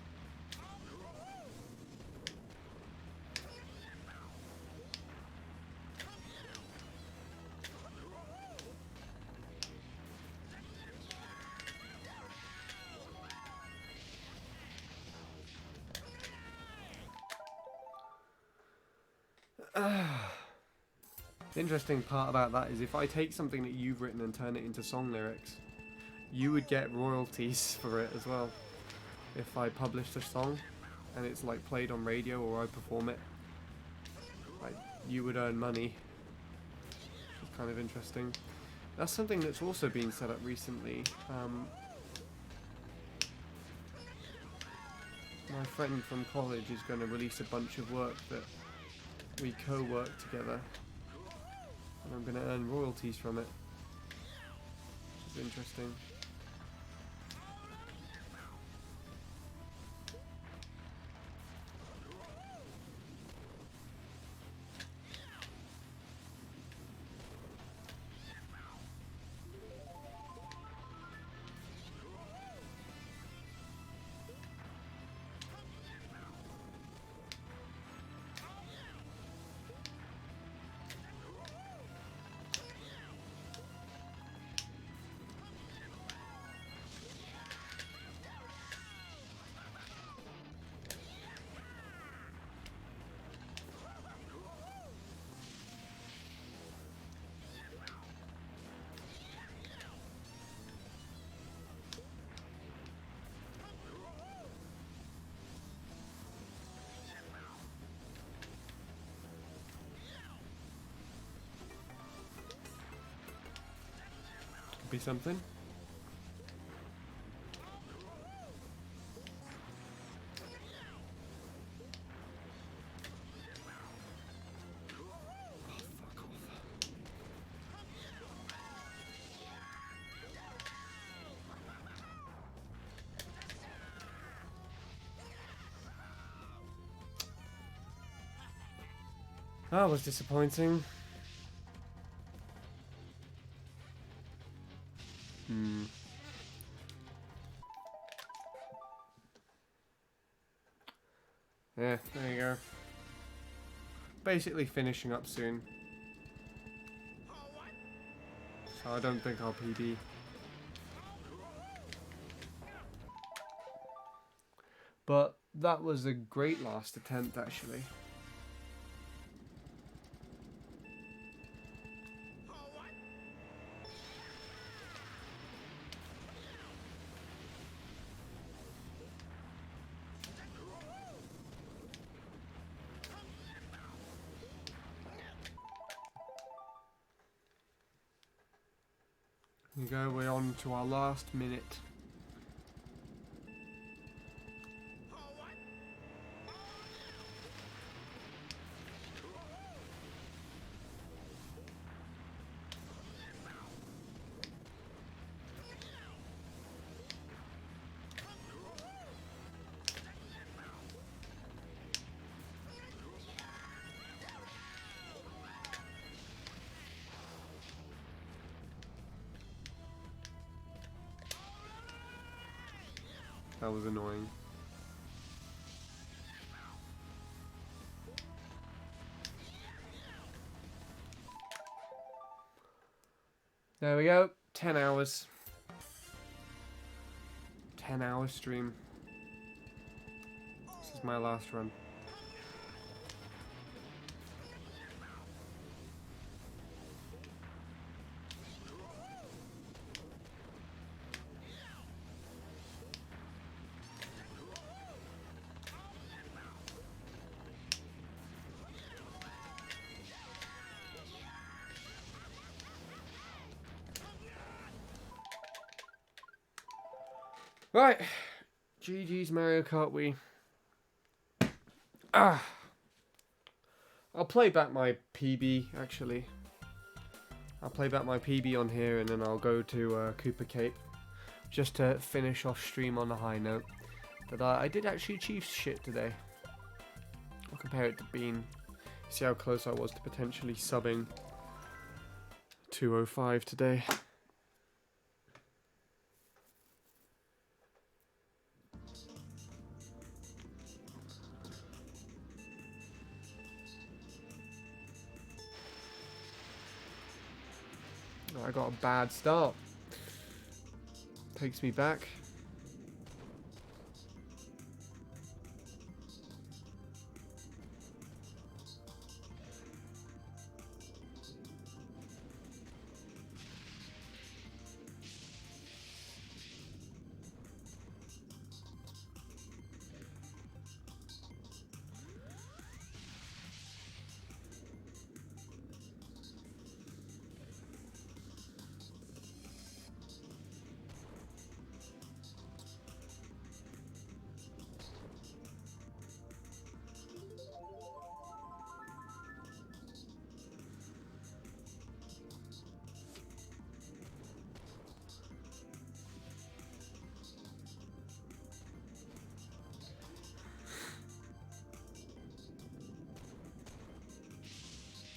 The interesting part about that is if I take something that you've written and turn it into song lyrics, you would get royalties for it as well. If I published a song and it's like played on radio or I perform it, like you would earn money. It's kind of interesting. That's something that's also been set up recently. My friend from college is going to release a bunch of work that we co-work together, and I'm going to earn royalties from it, which is interesting. Be something. That was disappointing. Yeah, there you go. Basically finishing up soon. So I don't think I'll PB. But that was a great last attempt, actually. Here we go, we're on to our last minute. That was annoying. There we go, 10 hours. 10-hour stream. This is my last run. Right, GG's Mario Kart Wii. Ah. I'll play back my PB, actually. I'll play back my PB on here and then I'll go to Cooper Cape. Just to finish off stream on a high note. But I did actually achieve shit today. I'll compare it to Bean. See how close I was to potentially subbing 205 today. I got a bad start. Takes me back.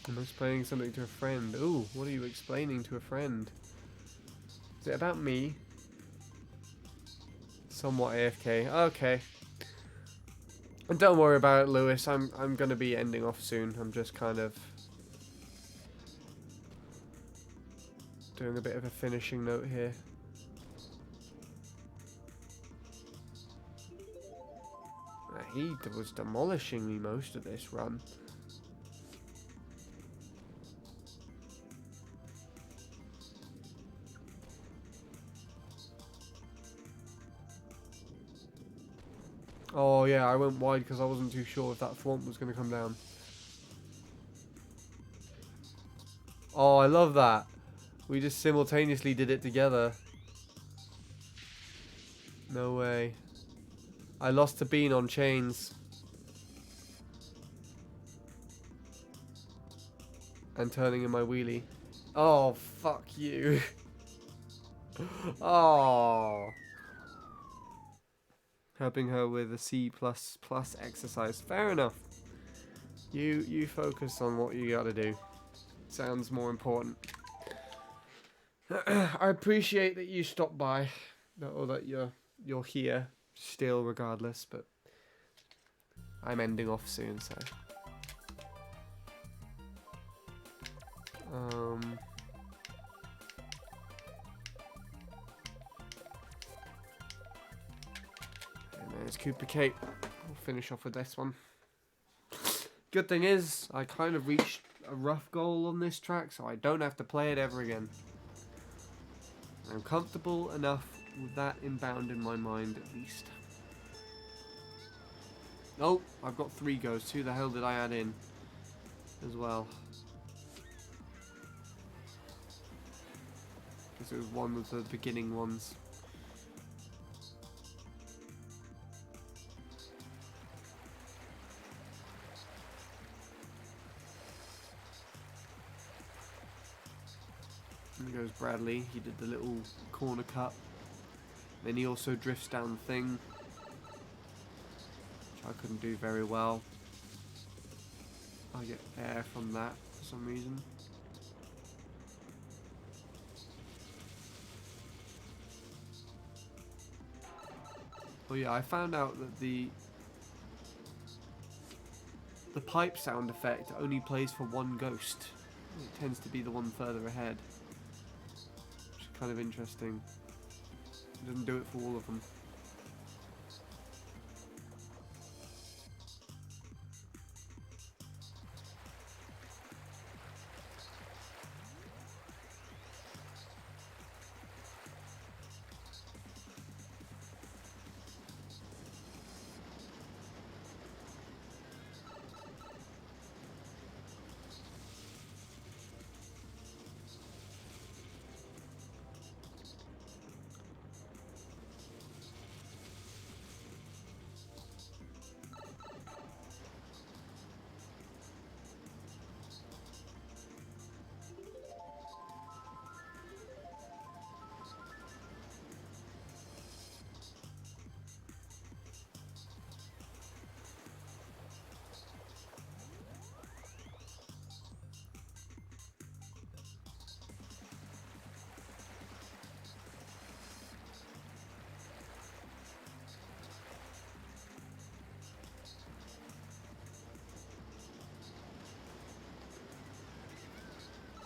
I'm explaining something to a friend. Ooh, what are you explaining to a friend? Is it about me? Somewhat AFK. Okay. And don't worry about it, Lewis. I'm gonna be ending off soon. I'm just kind of doing a bit of a finishing note here. He was demolishing me most of this run. Oh yeah, I went wide because I wasn't too sure if that thwomp was going to come down. Oh, I love that. We just simultaneously did it together. No way. I lost to Bean on chains. And turning in my wheelie. Oh, fuck you. Oh. Helping her with a C++ exercise. Fair enough. You focus on what you gotta do. Sounds more important. I appreciate that you stopped by, or that you're here still, regardless. But I'm ending off soon, so. And there's Cooper Cape. We'll finish off with this one. Good thing is, I kind of reached a rough goal on this track, so I don't have to play it ever again. I'm comfortable enough with that inbound in my mind, at least. Oh, I've got 3 goes. Who the hell did I add in as well? Because it was one of the beginning ones. There goes Bradley. He did the little corner cut. Then he also drifts down the thing, which I couldn't do very well. I get air from that for some reason. Oh yeah, I found out that the pipe sound effect only plays for one ghost. It tends to be the one further ahead. Which is kind of interesting. It doesn't do it for all of them.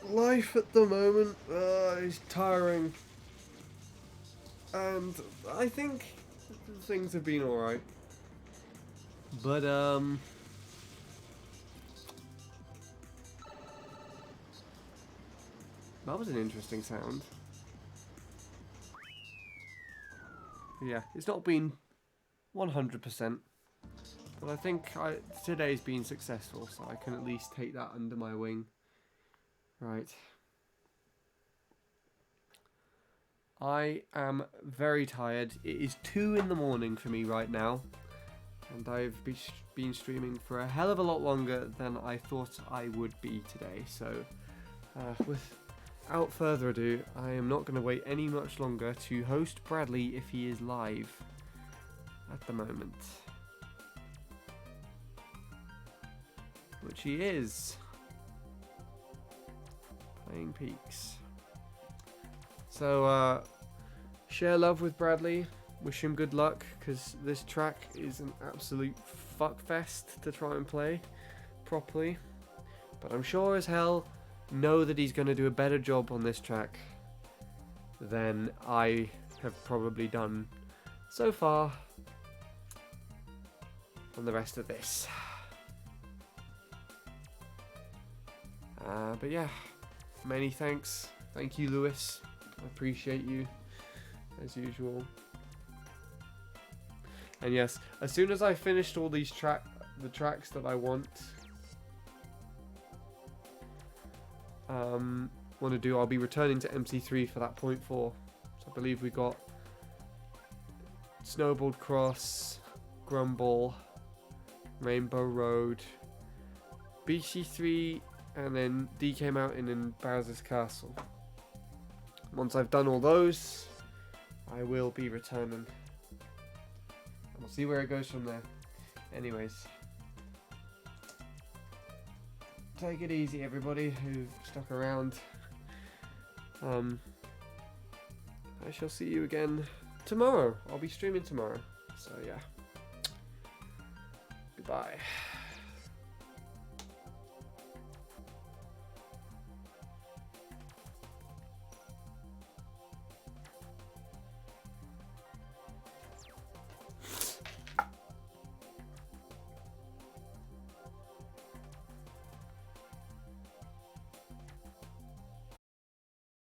life at the moment is tiring, and I think things have been alright. But that was an interesting sound. Yeah, it's not been 100%, but I think today's been successful, so I can at least take that under my wing. Right. I am very tired. It is 2 in the morning for me right now, and I've been streaming for a hell of a lot longer than I thought I would be today. So, without further ado, I am not going to wait any much longer to host Bradley if he is live at the moment, which he is. Playing Peaks. So, share love with Bradley. Wish him good luck, because this track is an absolute fuckfest to try and play properly. But I'm sure as hell know that he's going to do a better job on this track than I have probably done so far on the rest of this. But yeah, many thanks. Thank you, Lewis. I appreciate you, as usual. And yes, as soon as I finished all these the tracks that I want to do, I'll be returning to MC3 for that .4. So I believe we got Snowboard Cross, Grumble, Rainbow Road, BC3, and then DK Mountain and Bowser's Castle. Once I've done all those, I will be returning. And we'll see where it goes from there. Anyways, take it easy, everybody who stuck around. I shall see you again tomorrow. I'll be streaming tomorrow. So yeah. Goodbye.